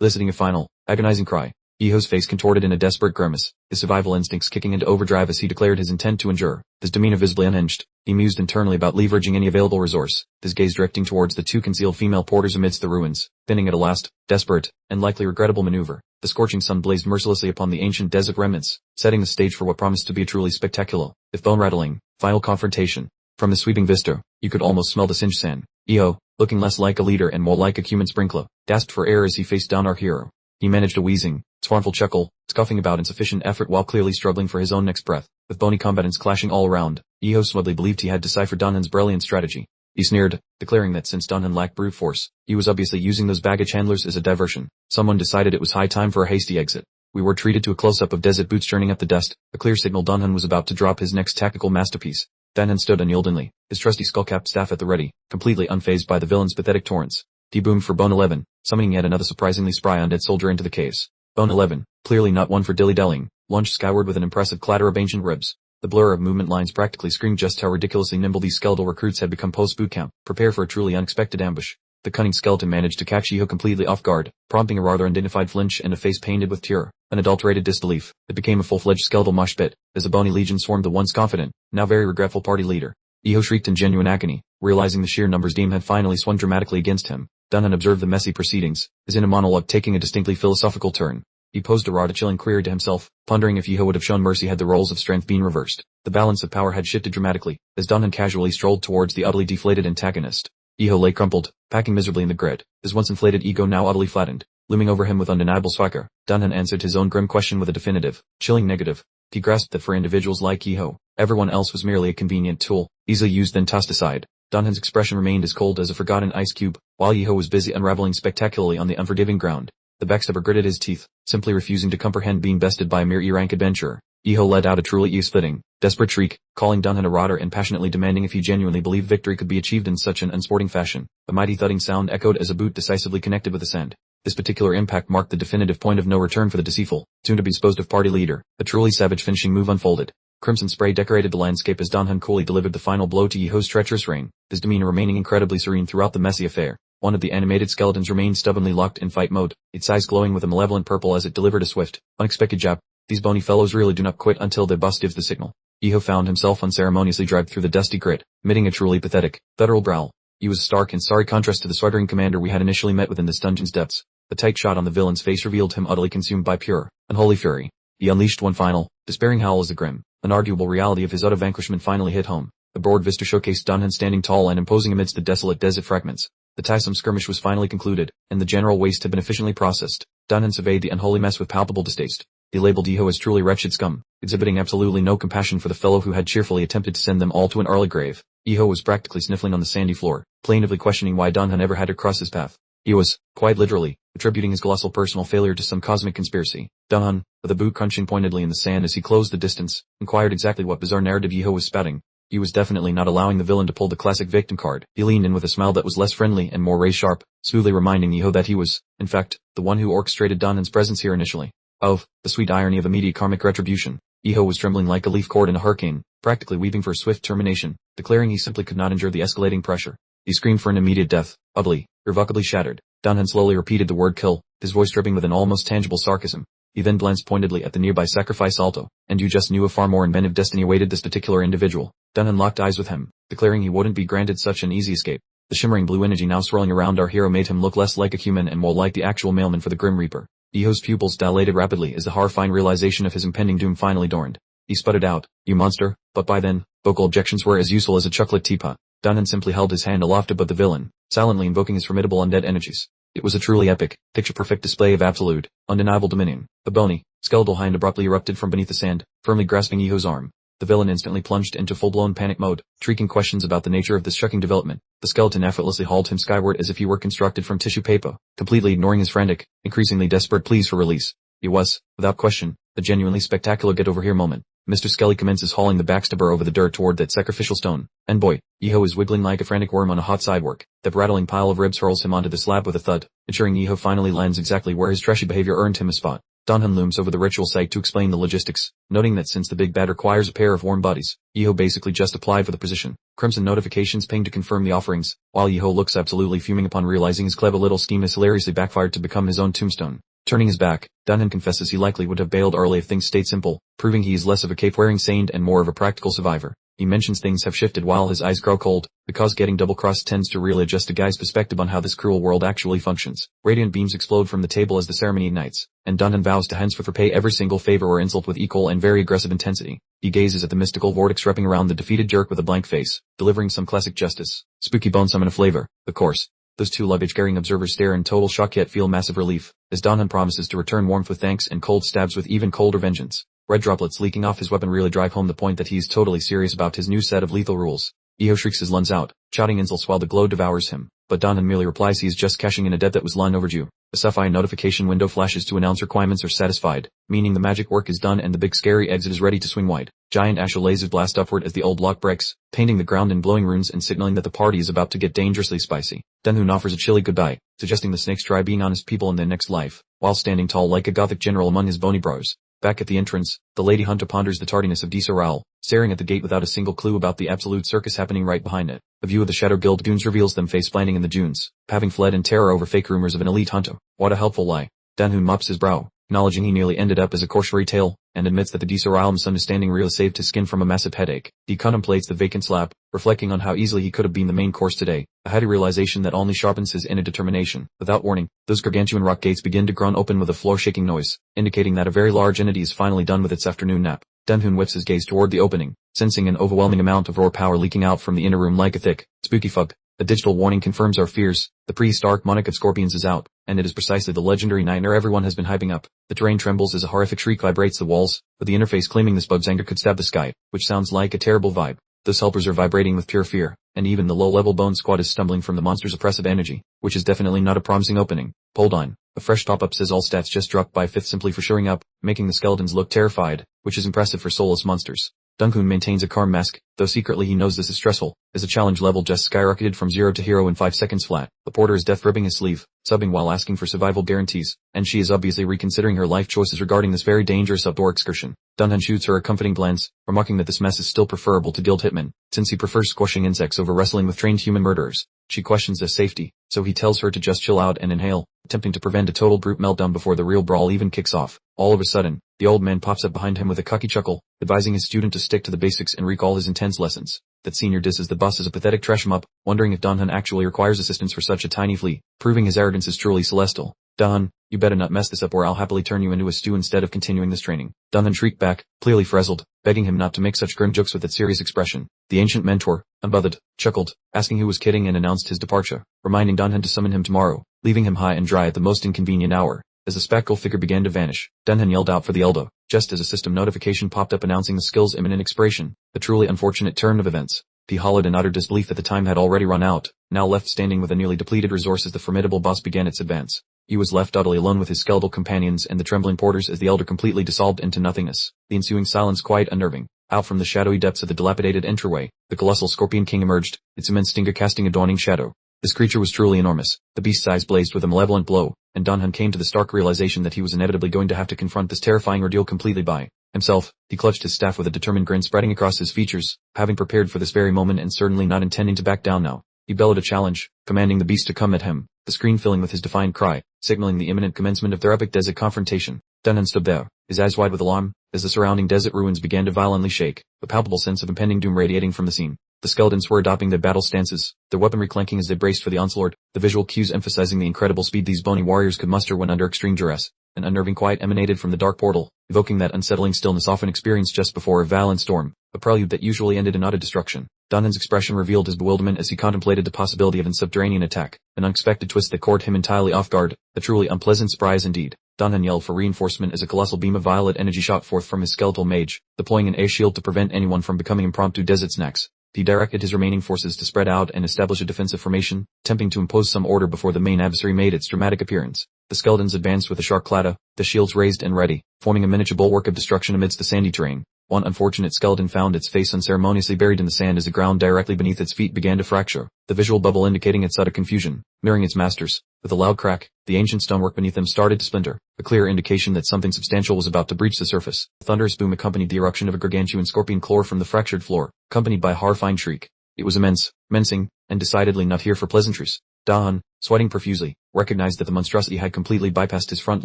eliciting a final, agonizing cry. Iho's face contorted in a desperate grimace, his survival instincts kicking into overdrive as he declared his intent to endure, his demeanor visibly unhinged. He mused internally about leveraging any available resource, his gaze drifting towards the two concealed female porters amidst the ruins, pinning at a last, desperate, and likely regrettable maneuver. The scorching sun blazed mercilessly upon the ancient desert remnants, setting the stage for what promised to be a truly spectacular, if bone-rattling, final confrontation. From the sweeping vista, you could almost smell the singed sand. Iho, looking less like a leader and more like a human sprinkler, gasped for air as he faced down our hero. He managed a wheezing, scornful chuckle, scoffing about insufficient effort while clearly struggling for his own next breath. With bony combatants clashing all around, Iho smugly believed he had deciphered Donhan's brilliant strategy. He sneered, declaring that since Donhan lacked brute force, he was obviously using those baggage handlers as a diversion. Someone decided it was high time for a hasty exit. We were treated to a close-up of desert boots churning up the dust, a clear signal Donhan was about to drop his next tactical masterpiece. Donhan stood unyieldingly, his trusty skull-capped staff at the ready, completely unfazed by the villain's pathetic torrents. He boomed for Bone 11, summoning yet another surprisingly spry undead soldier into the caves. Bone 11, clearly not one for dilly-dallying, lunged skyward with an impressive clatter of ancient ribs. The blur of movement lines practically screamed just how ridiculously nimble these skeletal recruits had become post-boot camp. Prepare for a truly unexpected ambush. The cunning skeleton managed to catch Iho completely off guard, prompting a rather undignified flinch and a face painted with pure, unadulterated disbelief. It became a full-fledged skeletal mosh pit, as the bony legion swarmed the once confident, now very regretful party leader. Iho shrieked in genuine agony, realizing the sheer numbers game had finally swung dramatically against him. Donhan observed the messy proceedings, his inner monologue taking a distinctly philosophical turn. He posed a rather chilling query to himself, pondering if Iho would have shown mercy had the roles of strength been reversed. The balance of power had shifted dramatically, as Donhan casually strolled towards the utterly deflated antagonist. Iho lay crumpled, packing miserably in the grid, his once inflated ego now utterly flattened. Looming over him with undeniable swagger, Donhan answered his own grim question with a definitive, chilling negative. He grasped that for individuals like Iho, everyone else was merely a convenient tool, easily used then tossed aside. Donhan's expression remained as cold as a forgotten ice cube, while Iho was busy unraveling spectacularly on the unforgiving ground. The backstabber gritted his teeth, simply refusing to comprehend being bested by a mere E-rank adventurer. Iho let out a truly ear-splitting, desperate shriek, calling Donhan a rotter and passionately demanding if he genuinely believed victory could be achieved in such an unsporting fashion. A mighty thudding sound echoed as a boot decisively connected with the sand. This particular impact marked the definitive point of no return for the deceitful, soon-to-be disposed of party leader. A truly savage finishing move unfolded. Crimson spray decorated the landscape as Donhan coolly delivered the final blow to Iho's treacherous reign, his demeanor remaining incredibly serene throughout the messy affair. One of the animated skeletons remained stubbornly locked in fight mode, its eyes glowing with a malevolent purple as it delivered a swift, unexpected jab. These bony fellows really do not quit until their boss gives the signal. Iho found himself unceremoniously dragged through the dusty grit, emitting a truly pathetic, guttural growl. He was a stark and sorry contrast to the swaggering commander we had initially met within this dungeon's depths. The tight shot on the villain's face revealed him utterly consumed by pure, unholy fury. He unleashed one final, despairing howl as the grim, unarguable reality of his utter vanquishment finally hit home. The broad vista showcased Donhan standing tall and imposing amidst the desolate desert fragments. The tiresome skirmish was finally concluded, and the general waste had been efficiently processed. Donhan surveyed the unholy mess with palpable distaste. He labeled Iho as truly wretched scum, exhibiting absolutely no compassion for the fellow who had cheerfully attempted to send them all to an early grave. Iho was practically sniffling on the sandy floor, plaintively questioning why Donhan ever had to cross his path. He was, quite literally, attributing his colossal personal failure to some cosmic conspiracy. Donhan, with a boot crunching pointedly in the sand as he closed the distance, inquired exactly what bizarre narrative Iho was spouting. He was definitely not allowing the villain to pull the classic victim card. He leaned in with a smile that was less friendly and more razor-sharp, smoothly reminding Yeho that he was, in fact, the one who orchestrated Danhan's presence here initially. Oh, the sweet irony of immediate karmic retribution. Yeho was trembling like a leaf caught in a hurricane, practically weeping for a swift termination, declaring he simply could not endure the escalating pressure. He screamed for an immediate death, utterly, irrevocably shattered. Danhan slowly repeated the word kill, his voice dripping with an almost tangible sarcasm. He then glanced pointedly at the nearby sacrifice alto, and you just knew a far more inventive destiny awaited this particular individual. Danhan locked eyes with him, declaring he wouldn't be granted such an easy escape. The shimmering blue energy now swirling around our hero made him look less like a human and more like the actual mailman for the Grim Reaper. Yeho's pupils dilated rapidly as the horrifying realization of his impending doom finally dawned. He sputtered out, "You monster," but by then, vocal objections were as useful as a chocolate teapot. Danhan simply held his hand aloft above the villain, silently invoking his formidable undead energies. It was a truly epic, picture-perfect display of absolute, undeniable dominion. The bony, skeletal hind abruptly erupted from beneath the sand, firmly grasping Yeho's arm. The villain instantly plunged into full-blown panic mode, shrieking questions about the nature of this shocking development. The skeleton effortlessly hauled him skyward as if he were constructed from tissue paper, completely ignoring his frantic, increasingly desperate pleas for release. It was, without question, a genuinely spectacular get-over-here moment. Mr. Skelly commences hauling the backstabber over the dirt toward that sacrificial stone, and boy, Yeho is wiggling like a frantic worm on a hot sidewalk. The rattling pile of ribs hurls him onto the slab with a thud, ensuring Yeho finally lands exactly where his trashy behavior earned him a spot. Danhan looms over the ritual site to explain the logistics, noting that since the big bat requires a pair of warm bodies, Yeho basically just applied for the position. Crimson notifications ping to confirm the offerings, while Yeho looks absolutely fuming upon realizing his clever little scheme has hilariously backfired to become his own tombstone. Turning his back, Danhan confesses he likely would have bailed early if things stayed simple, proving he is less of a cape-wearing saint and more of a practical survivor. He mentions things have shifted while his eyes grow cold, because getting double-crossed tends to really adjust a guy's perspective on how this cruel world actually functions. Radiant beams explode from the table as the ceremony ignites, and Danhan vows to henceforth repay every single favor or insult with equal and very aggressive intensity. He gazes at the mystical vortex wrapping around the defeated jerk with a blank face, delivering some classic justice. Spooky bone summon a flavor, of course. Those two luggage-carrying observers stare in total shock yet feel massive relief, as Danhan promises to return warmth with thanks and cold stabs with even colder vengeance. Red droplets leaking off his weapon really drive home the point that he's totally serious about his new set of lethal rules. Yeho shrieks his lungs out, shouting insults while the glow devours him, but Danhan merely replies he is just cashing in a debt that was long overdue. A sapphire notification window flashes to announce requirements are satisfied, meaning the magic work is done and the big scary exit is ready to swing wide. Giant ashal lasers blast upward as the old lock breaks, painting the ground in glowing runes and signaling that the party is about to get dangerously spicy. Danhan offers a chilly goodbye, suggesting the snakes try being honest people in their next life, while standing tall like a gothic general among his bony bros. Back at the entrance, the Lady Hunter ponders the tardiness of Dronzer, staring at the gate without a single clue about the absolute circus happening right behind it. A view of the Shadow Guild dunes reveals them face-planting in the dunes, having fled in terror over fake rumors of an elite hunter. What a helpful lie. Danhan mops his brow, acknowledging he nearly ended up as a cautionary tale, and admits that the Dronzer misunderstanding really saved his skin from a massive headache. He contemplates the vacant slab, reflecting on how easily he could have been the main course today, a heady realization that only sharpens his inner determination. Without warning, those gargantuan rock gates begin to groan open with a floor-shaking noise, indicating that a very large entity is finally done with its afternoon nap. Danhan whips his gaze toward the opening, sensing an overwhelming amount of raw power leaking out from the inner room like a thick, spooky fog. A digital warning confirms our fears. The prehistoric monarch of scorpions is out, and it is precisely the legendary nightmare everyone has been hyping up. The terrain trembles as a horrific shriek vibrates the walls, with the interface claiming this bug's anger could stab the sky, which sounds like a terrible vibe. Those helpers are vibrating with pure fear, and even the low-level bone squad is stumbling from the monster's oppressive energy, which is definitely not a promising opening. Hold on. A fresh pop-up says all stats just dropped by a fifth simply for showing up, making the skeletons look terrified, which is impressive for soulless monsters. Duncan maintains a calm mask, though secretly he knows this is stressful, as the challenge level just skyrocketed from 0 to hero in 5 seconds flat. The porter is death-gripping his sleeve, subbing while asking for survival guarantees, and she is obviously reconsidering her life choices regarding this very dangerous outdoor excursion. Duncan shoots her a comforting glance, remarking that this mess is still preferable to guild hitmen, since he prefers squashing insects over wrestling with trained human murderers. She questions their safety, so he tells her to just chill out and inhale, attempting to prevent a total brute meltdown before the real brawl even kicks off. All of a sudden, the old man pops up behind him with a cocky chuckle, advising his student to stick to the basics and recall his intense lessons. That senior disses the boss as a pathetic trash-em-up, wondering if Danhan actually requires assistance for such a tiny flea, proving his arrogance is truly celestial. Danhan, you better not mess this up or I'll happily turn you into a stew instead of continuing this training. Danhan shrieked back, clearly frazzled, begging him not to make such grim jokes with that serious expression. The ancient mentor, unbothered, chuckled, asking who was kidding and announced his departure, reminding Danhan to summon him tomorrow, leaving him high and dry at the most inconvenient hour. As the spectral figure began to vanish, Danhan yelled out for the elbow, just as a system notification popped up announcing the skill's imminent expiration, a truly unfortunate turn of events. He hollowed in utter disbelief that the time had already run out, now left standing with a nearly depleted resource as the formidable boss began its advance. He was left utterly alone with his skeletal companions and the trembling porters as the elder completely dissolved into nothingness, the ensuing silence quite unnerving. Out from the shadowy depths of the dilapidated entryway, the colossal Scorpion King emerged, its immense stinger casting a dawning shadow. This creature was truly enormous. The beast's eyes blazed with a malevolent glow, and Danhan came to the stark realization that he was inevitably going to have to confront this terrifying ordeal completely by himself. He clutched his staff with a determined grin spreading across his features, having prepared for this very moment and certainly not intending to back down now. He bellowed a challenge, commanding the beast to come at him, the screen filling with his defiant cry, signaling the imminent commencement of their epic desert confrontation. Danhan stood there, his eyes wide with alarm, as the surrounding desert ruins began to violently shake, a palpable sense of impending doom radiating from the scene. The skeletons were adopting their battle stances, their weaponry clanking as they braced for the onslaught, the visual cues emphasizing the incredible speed these bony warriors could muster when under extreme duress. An unnerving quiet emanated from the dark portal, evoking that unsettling stillness often experienced just before a violent storm, a prelude that usually ended in utter destruction. Danhan's expression revealed his bewilderment as he contemplated the possibility of a subterranean attack, an unexpected twist that caught him entirely off guard, a truly unpleasant surprise indeed. Danhan yelled for reinforcement as a colossal beam of violet energy shot forth from his skeletal mage, deploying an air shield to prevent anyone from becoming impromptu desert snacks. He directed his remaining forces to spread out and establish a defensive formation, attempting to impose some order before the main adversary made its dramatic appearance. The skeletons advanced with a sharp clatter, the shields raised and ready, forming a miniature bulwark of destruction amidst the sandy terrain. One unfortunate skeleton found its face unceremoniously buried in the sand as the ground directly beneath its feet began to fracture, the visual bubble indicating its utter confusion. Mirroring its masters, with a loud crack, the ancient stonework beneath them started to splinter, a clear indication that something substantial was about to breach the surface. A thunderous boom accompanied the eruption of a gargantuan scorpion claw from the fractured floor, accompanied by a horrifying shriek. It was immense, menacing, and decidedly not here for pleasantries. Danhan, sweating profusely, recognized that the monstrosity had completely bypassed his front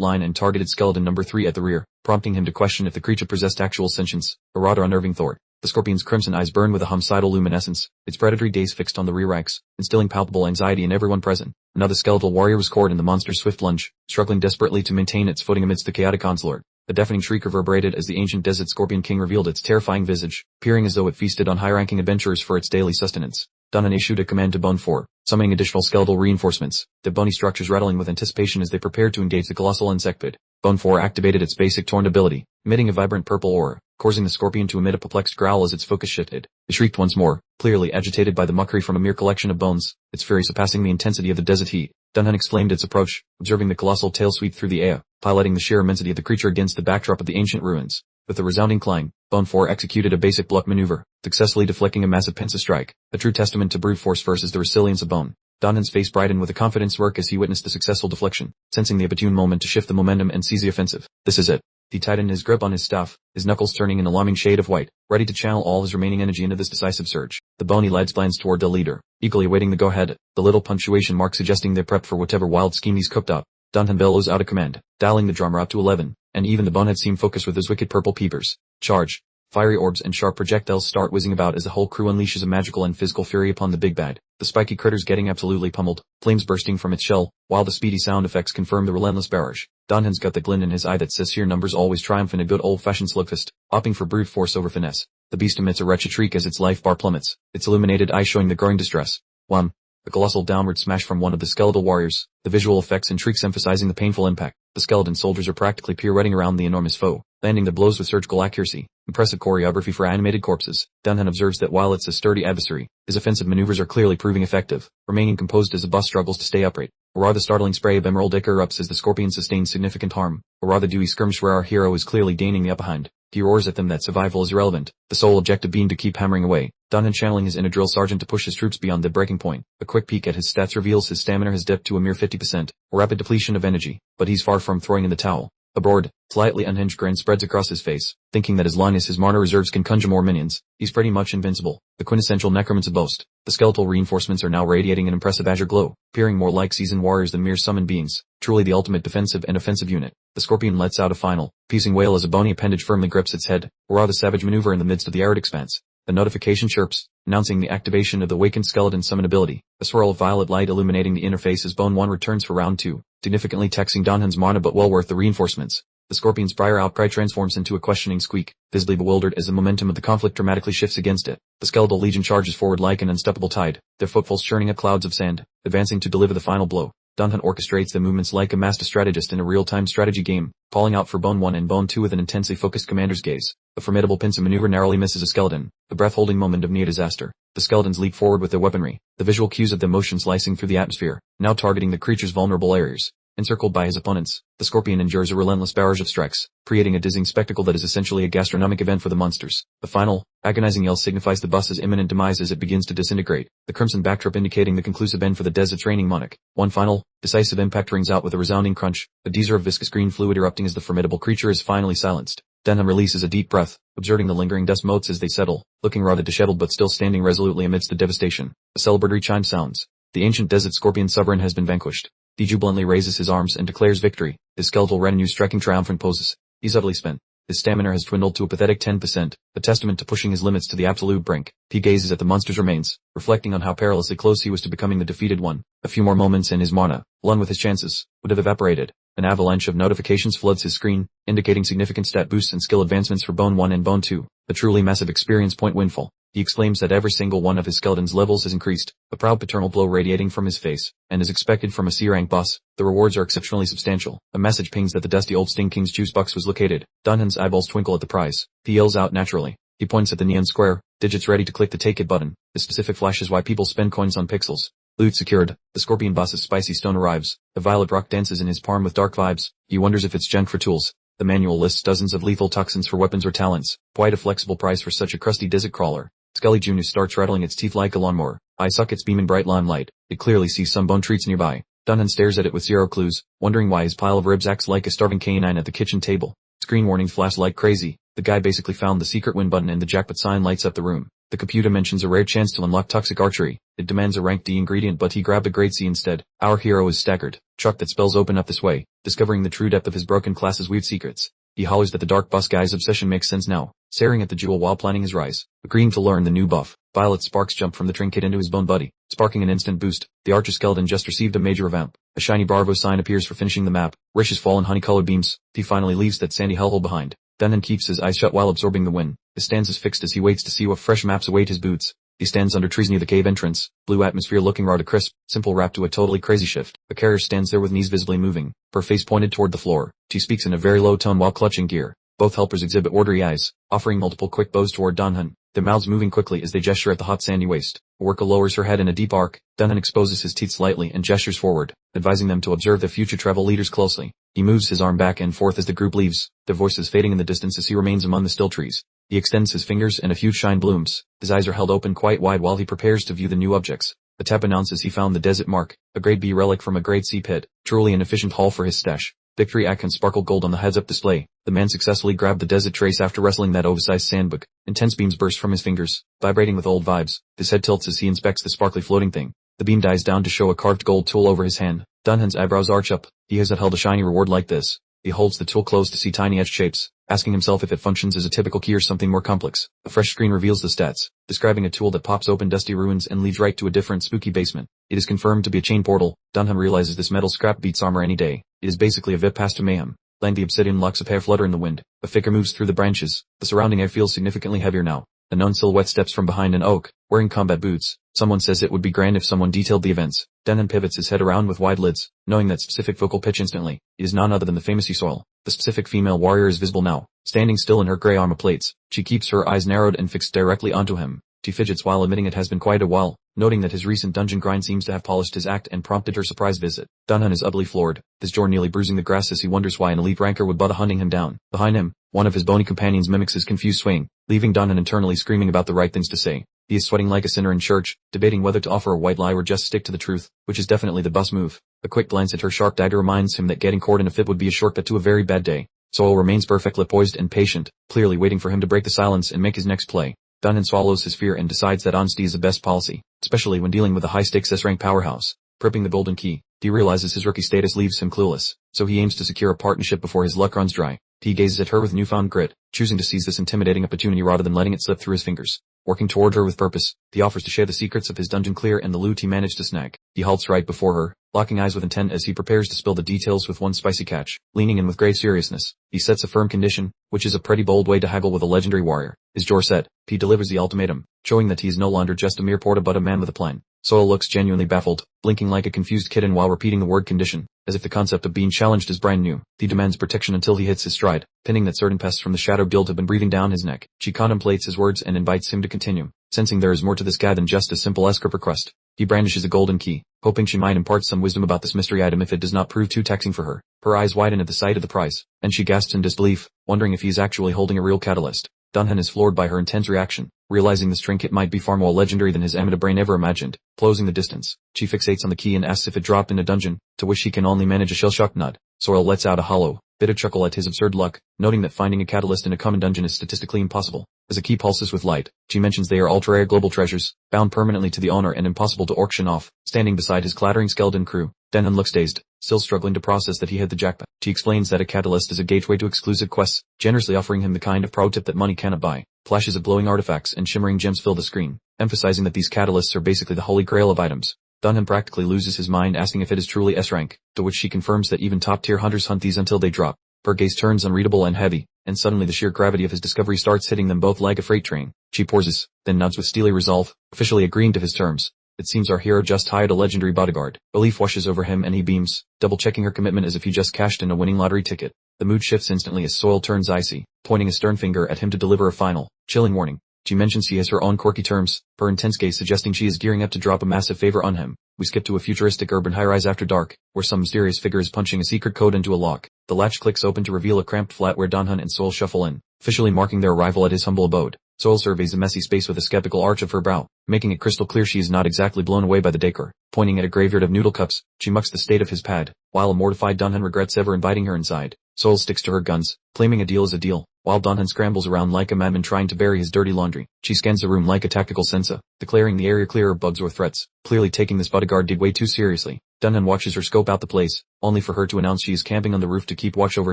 line and targeted skeleton number 3 at the rear, prompting him to question if the creature possessed actual sentience, a rather unnerving thought. The scorpion's crimson eyes burned with a homicidal luminescence, its predatory gaze fixed on the rear ranks, instilling palpable anxiety in everyone present. Another skeletal warrior was caught in the monster's swift lunge, struggling desperately to maintain its footing amidst the chaotic onslaught. A deafening shriek reverberated as the ancient desert scorpion king revealed its terrifying visage, peering as though it feasted on high-ranking adventurers for its daily sustenance. Danhan issued a command to Bone 4, summoning additional skeletal reinforcements, their bony structures rattling with anticipation as they prepared to engage the colossal insect pit. Bone 4 activated its basic torn ability, emitting a vibrant purple aura, causing the scorpion to emit a perplexed growl as its focus shifted. It shrieked once more, clearly agitated by the mockery from a mere collection of bones, its fury surpassing the intensity of the desert heat. Danhan exclaimed its approach, observing the colossal tail sweep through the air, highlighting the sheer immensity of the creature against the backdrop of the ancient ruins. With a resounding clang, Bone 4 executed a basic block maneuver, successfully deflecting a massive pincer strike, a true testament to brute force versus the resilience of bone. Danhan's face brightened with a confident smirk as he witnessed the successful deflection, sensing the opportune moment to shift the momentum and seize the offensive. This is it. He tightened his grip on his staff, his knuckles turning an alarming shade of white, ready to channel all his remaining energy into this decisive surge. The bony lads glanced toward their leader, eagerly awaiting the go-ahead, the little punctuation mark suggesting they're prepped for whatever wild scheme he's cooked up. Danhan bellows out a command, dialing the drummer out to 11, and even the bonehead seemed focused with his wicked purple peepers. Charge! Fiery orbs and sharp projectiles start whizzing about as the whole crew unleashes a magical and physical fury upon the big bad, the spiky critters getting absolutely pummeled, flames bursting from its shell, while the speedy sound effects confirm the relentless barrage. Danhan's got the glint in his eye that says sheer numbers always triumph in a good old-fashioned slugfest, opting for brute force over finesse. The beast emits a wretched shriek as its life bar plummets, its illuminated eye showing the growing distress. Wham! A colossal downward smash from one of the skeletal warriors, the visual effects and shrieks emphasizing the painful impact. The skeleton soldiers are practically pirouetting around the enormous foe, landing their blows with surgical accuracy. Impressive choreography for animated corpses. Danhan observes that while it's a sturdy adversary, his offensive maneuvers are clearly proving effective, remaining composed as the boss struggles to stay upright. A rather startling spray of emerald ichor erupts as the scorpion sustains significant harm. A rather dewy skirmish where our hero is clearly gaining the upper hand. He roars at them that survival is irrelevant, the sole objective being to keep hammering away. Danhan channeling his inner drill sergeant to push his troops beyond their breaking point. A quick peek at his stats reveals his stamina has dipped to a mere 50%, a rapid depletion of energy, but he's far from throwing in the towel. A broad, slightly unhinged grin spreads across his face, thinking that as long as his mana reserves can conjure more minions, he's pretty much invincible. The quintessential Necromancer boast. The skeletal reinforcements are now radiating an impressive azure glow, appearing more like seasoned warriors than mere summoned beings, truly the ultimate defensive and offensive unit. The scorpion lets out a final, piercing wail as a bony appendage firmly grips its head, a rather savage maneuver in the midst of the arid expanse. The notification chirps, announcing the activation of the awakened skeleton summon ability, a swirl of violet light illuminating the interface as Bone 1 returns for round 2, significantly taxing Danhan's mana but well worth the reinforcements. The scorpion's prior outcry transforms into a questioning squeak, visibly bewildered as the momentum of the conflict dramatically shifts against it. The skeletal legion charges forward like an unstoppable tide, their footfalls churning up clouds of sand, advancing to deliver the final blow. Danhan orchestrates their movements like a master strategist in a real-time strategy game, calling out for Bone 1 and Bone 2 with an intensely focused commander's gaze. A formidable pincer maneuver narrowly misses a skeleton, a breath-holding moment of near disaster. The skeletons leap forward with their weaponry, the visual cues of their motion slicing through the atmosphere, now targeting the creature's vulnerable areas. Encircled by his opponents, the scorpion endures a relentless barrage of strikes, creating a dizzying spectacle that is essentially a gastronomic event for the monsters. The final, agonizing yell signifies the boss's imminent demise as it begins to disintegrate, the crimson backdrop indicating the conclusive end for the desert's reigning monarch. One final, decisive impact rings out with a resounding crunch, a geyser of viscous green fluid erupting as the formidable creature is finally silenced. Dunham releases a deep breath, observing the lingering dust motes as they settle, looking rather disheveled but still standing resolutely amidst the devastation. A celebratory chime sounds. The ancient desert scorpion sovereign has been vanquished. He jubilantly raises his arms and declares victory, his skeletal retinue striking triumphant poses. He's utterly spent. His stamina has dwindled to a pathetic 10%, a testament to pushing his limits to the absolute brink. He gazes at the monster's remains, reflecting on how perilously close he was to becoming the defeated one. A few more moments and his mana, along with his chances, would have evaporated. An avalanche of notifications floods his screen, indicating significant stat boosts and skill advancements for Bone 1 and Bone 2, a truly massive experience point windfall. He exclaims that every single one of his skeleton's levels has increased, a proud paternal glow radiating from his face, and as expected from a C-rank boss, the rewards are exceptionally substantial. A message pings that the dusty old Sting King's juice box was located. Dunhan's eyeballs twinkle at the prize. He yells out naturally. He points at the neon square, digits ready to click the take it button. The specific flash is why people spend coins on pixels. Loot secured. The scorpion boss's spicy stone arrives. The violet rock dances in his palm with dark vibes. He wonders if it's junk for tools. The manual lists dozens of lethal toxins for weapons or talents. Quite a flexible price for such a crusty desert crawler. Scully Jr. starts rattling its teeth like a lawnmower. Eye sockets beam in bright limelight. It clearly sees some bone treats nearby. Dunhan stares at it with zero clues, wondering why his pile of ribs acts like a starving canine at the kitchen table. Screen warnings flash like crazy. The guy basically found the secret win button and the jackpot sign lights up the room. The computer mentions a rare chance to unlock toxic archery. It demands a rank D ingredient but he grabbed a grade C instead. Our hero is staggered. Chuck that spells open up this way, discovering the true depth of his broken class's weird secrets. He hollers that the dark boss guy's obsession makes sense now, staring at the jewel while planning his rise, agreeing to learn the new buff. Violet sparks jump from the trinket into his bone buddy, sparking an instant boost. The archer skeleton just received a major revamp. A shiny Bravo sign appears for finishing the map. Rishes fall in honey-colored beams. He finally leaves that sandy hellhole behind. Dunhan keeps his eyes shut while absorbing the win. His stance is fixed as he waits to see what fresh maps await his boots. He stands under trees near the cave entrance, blue atmosphere looking raw to crisp, simple rap to a totally crazy shift. The carrier stands there with knees visibly moving, her face pointed toward the floor. She speaks in a very low tone while clutching gear. Both helpers exhibit ordery eyes, offering multiple quick bows toward Dunhan, their mouths moving quickly as they gesture at the hot sandy waste. Orca lowers her head in a deep arc. Dunhan exposes his teeth slightly and gestures forward, advising them to observe their future travel leaders closely. He moves his arm back and forth as the group leaves, their voices fading in the distance as he remains among the still trees. He extends his fingers and a huge shine blooms. His eyes are held open quite wide while he prepares to view the new objects. A tap announces he found the desert mark, a grade B relic from a grade C pit, truly an efficient haul for his stash. Victory icons sparkle gold on the heads-up display. The man successfully grabbed the desert trace after wrestling that oversized sandbook. Intense beams burst from his fingers, vibrating with old vibes. His head tilts as he inspects the sparkly floating thing. The beam dies down to show a carved gold tool over his hand. Dunhan's eyebrows arch up. He has not held a shiny reward like this. He holds the tool close to see tiny etched shapes, asking himself if it functions as a typical key or something more complex. A fresh screen reveals the stats, describing a tool that pops open dusty ruins and leads right to a different spooky basement. It is confirmed to be a chain portal. Dunham realizes this metal scrap beats armor any day. It is basically a VIP pass to mayhem. The obsidian locks of hair flutter in the wind. A figure moves through the branches. The surrounding air feels significantly heavier now. A known silhouette steps from behind an oak, wearing combat boots. Someone says it would be grand if someone detailed the events. Dunham pivots his head around with wide lids, knowing that specific vocal pitch instantly. It is none other than the famous Ysoil. The specific female warrior is visible now, standing still in her gray armor plates. She keeps her eyes narrowed and fixed directly onto him. She fidgets while admitting it has been quite a while, noting that his recent dungeon grind seems to have polished his act and prompted her surprise visit. Dunhan is utterly floored, his jaw nearly bruising the grass as he wonders why an elite ranker would bother hunting him down. Behind him, one of his bony companions mimics his confused swaying, leaving Dunhan internally screaming about the right things to say. He is sweating like a sinner in church, debating whether to offer a white lie or just stick to the truth, which is definitely the boss move. A quick glance at her sharp dagger reminds him that getting caught in a fit would be a shortcut to a very bad day. Soil remains perfectly poised and patient, clearly waiting for him to break the silence and make his next play. Dunhan swallows his fear and decides that honesty is the best policy, especially when dealing with a high-stakes S-rank powerhouse. Prepping the golden key, he realizes his rookie status leaves him clueless, so he aims to secure a partnership before his luck runs dry. He gazes at her with newfound grit, choosing to seize this intimidating opportunity rather than letting it slip through his fingers. Working toward her with purpose, he offers to share the secrets of his dungeon clear and the loot he managed to snag. He halts right before her, locking eyes with intent as he prepares to spill the details with one spicy catch. Leaning in with grave seriousness, he sets a firm condition, which is a pretty bold way to haggle with a legendary warrior. His jaw set, he delivers the ultimatum, showing that he is no longer just a mere porter but a man with a plan. Soil looks genuinely baffled, blinking like a confused kitten while repeating the word condition, as if the concept of being challenged is brand new. He demands protection until he hits his stride, pinning that certain pests from the Shadow Guild have been breathing down his neck. She contemplates his words and invites him to continue. sensing there is more to this guy than just a simple escort request. He brandishes a golden key, hoping she might impart some wisdom about this mystery item if it does not prove too taxing for her. Her eyes widen at the sight of the prize, and she gasps in disbelief, wondering if he is actually holding a real catalyst. Dunhan is floored by her intense reaction, realizing this trinket might be far more legendary than his amateur brain ever imagined. Closing the distance, she fixates on the key and asks if it dropped in a dungeon, to which she can only manage a shell-shocked nod. Soil lets out a hollow, bitter chuckle at his absurd luck, noting that finding a catalyst in a common dungeon is statistically impossible. As a key pulses with light, she mentions they are ultra-rare global treasures, bound permanently to the owner and impossible to auction off. Standing beside his clattering skeleton crew, Dunhan looks dazed, still struggling to process that he hit the jackpot. She explains that a catalyst is a gateway to exclusive quests, generously offering him the kind of pro tip that money cannot buy. Flashes of glowing artifacts and shimmering gems fill the screen, emphasizing that these catalysts are basically the holy grail of items. Dunhan practically loses his mind, asking if it is truly S-rank, to which she confirms that even top-tier hunters hunt these until they drop. Her gaze turns unreadable and heavy, and suddenly the sheer gravity of his discovery starts hitting them both like a freight train. She pauses, then nods with steely resolve, officially agreeing to his terms. It seems our hero just hired a legendary bodyguard. Relief washes over him and he beams, double-checking her commitment as if he just cashed in a winning lottery ticket. The mood shifts instantly as Soil turns icy, pointing a stern finger at him to deliver a final, chilling warning. She mentions he has her own quirky terms, her intense gaze suggesting she is gearing up to drop a massive favor on him. We skip to a futuristic urban high-rise after dark, where some mysterious figure is punching a secret code into a lock. The latch clicks open to reveal a cramped flat where Dunhan and Soil shuffle in, officially marking their arrival at his humble abode. Soil surveys the messy space with a skeptical arch of her brow, making it crystal clear she is not exactly blown away by the decor. Pointing at a graveyard of noodle cups, she mucks the state of his pad, while a mortified Dunhan regrets ever inviting her inside. Soil sticks to her guns, claiming a deal is a deal, while Dunhan scrambles around like a madman trying to bury his dirty laundry. She scans the room like a tactical sensor, declaring the area clear of bugs or threats, clearly taking this bodyguard did way too seriously. Dunhan watches her scope out the place, only for her to announce she is camping on the roof to keep watch over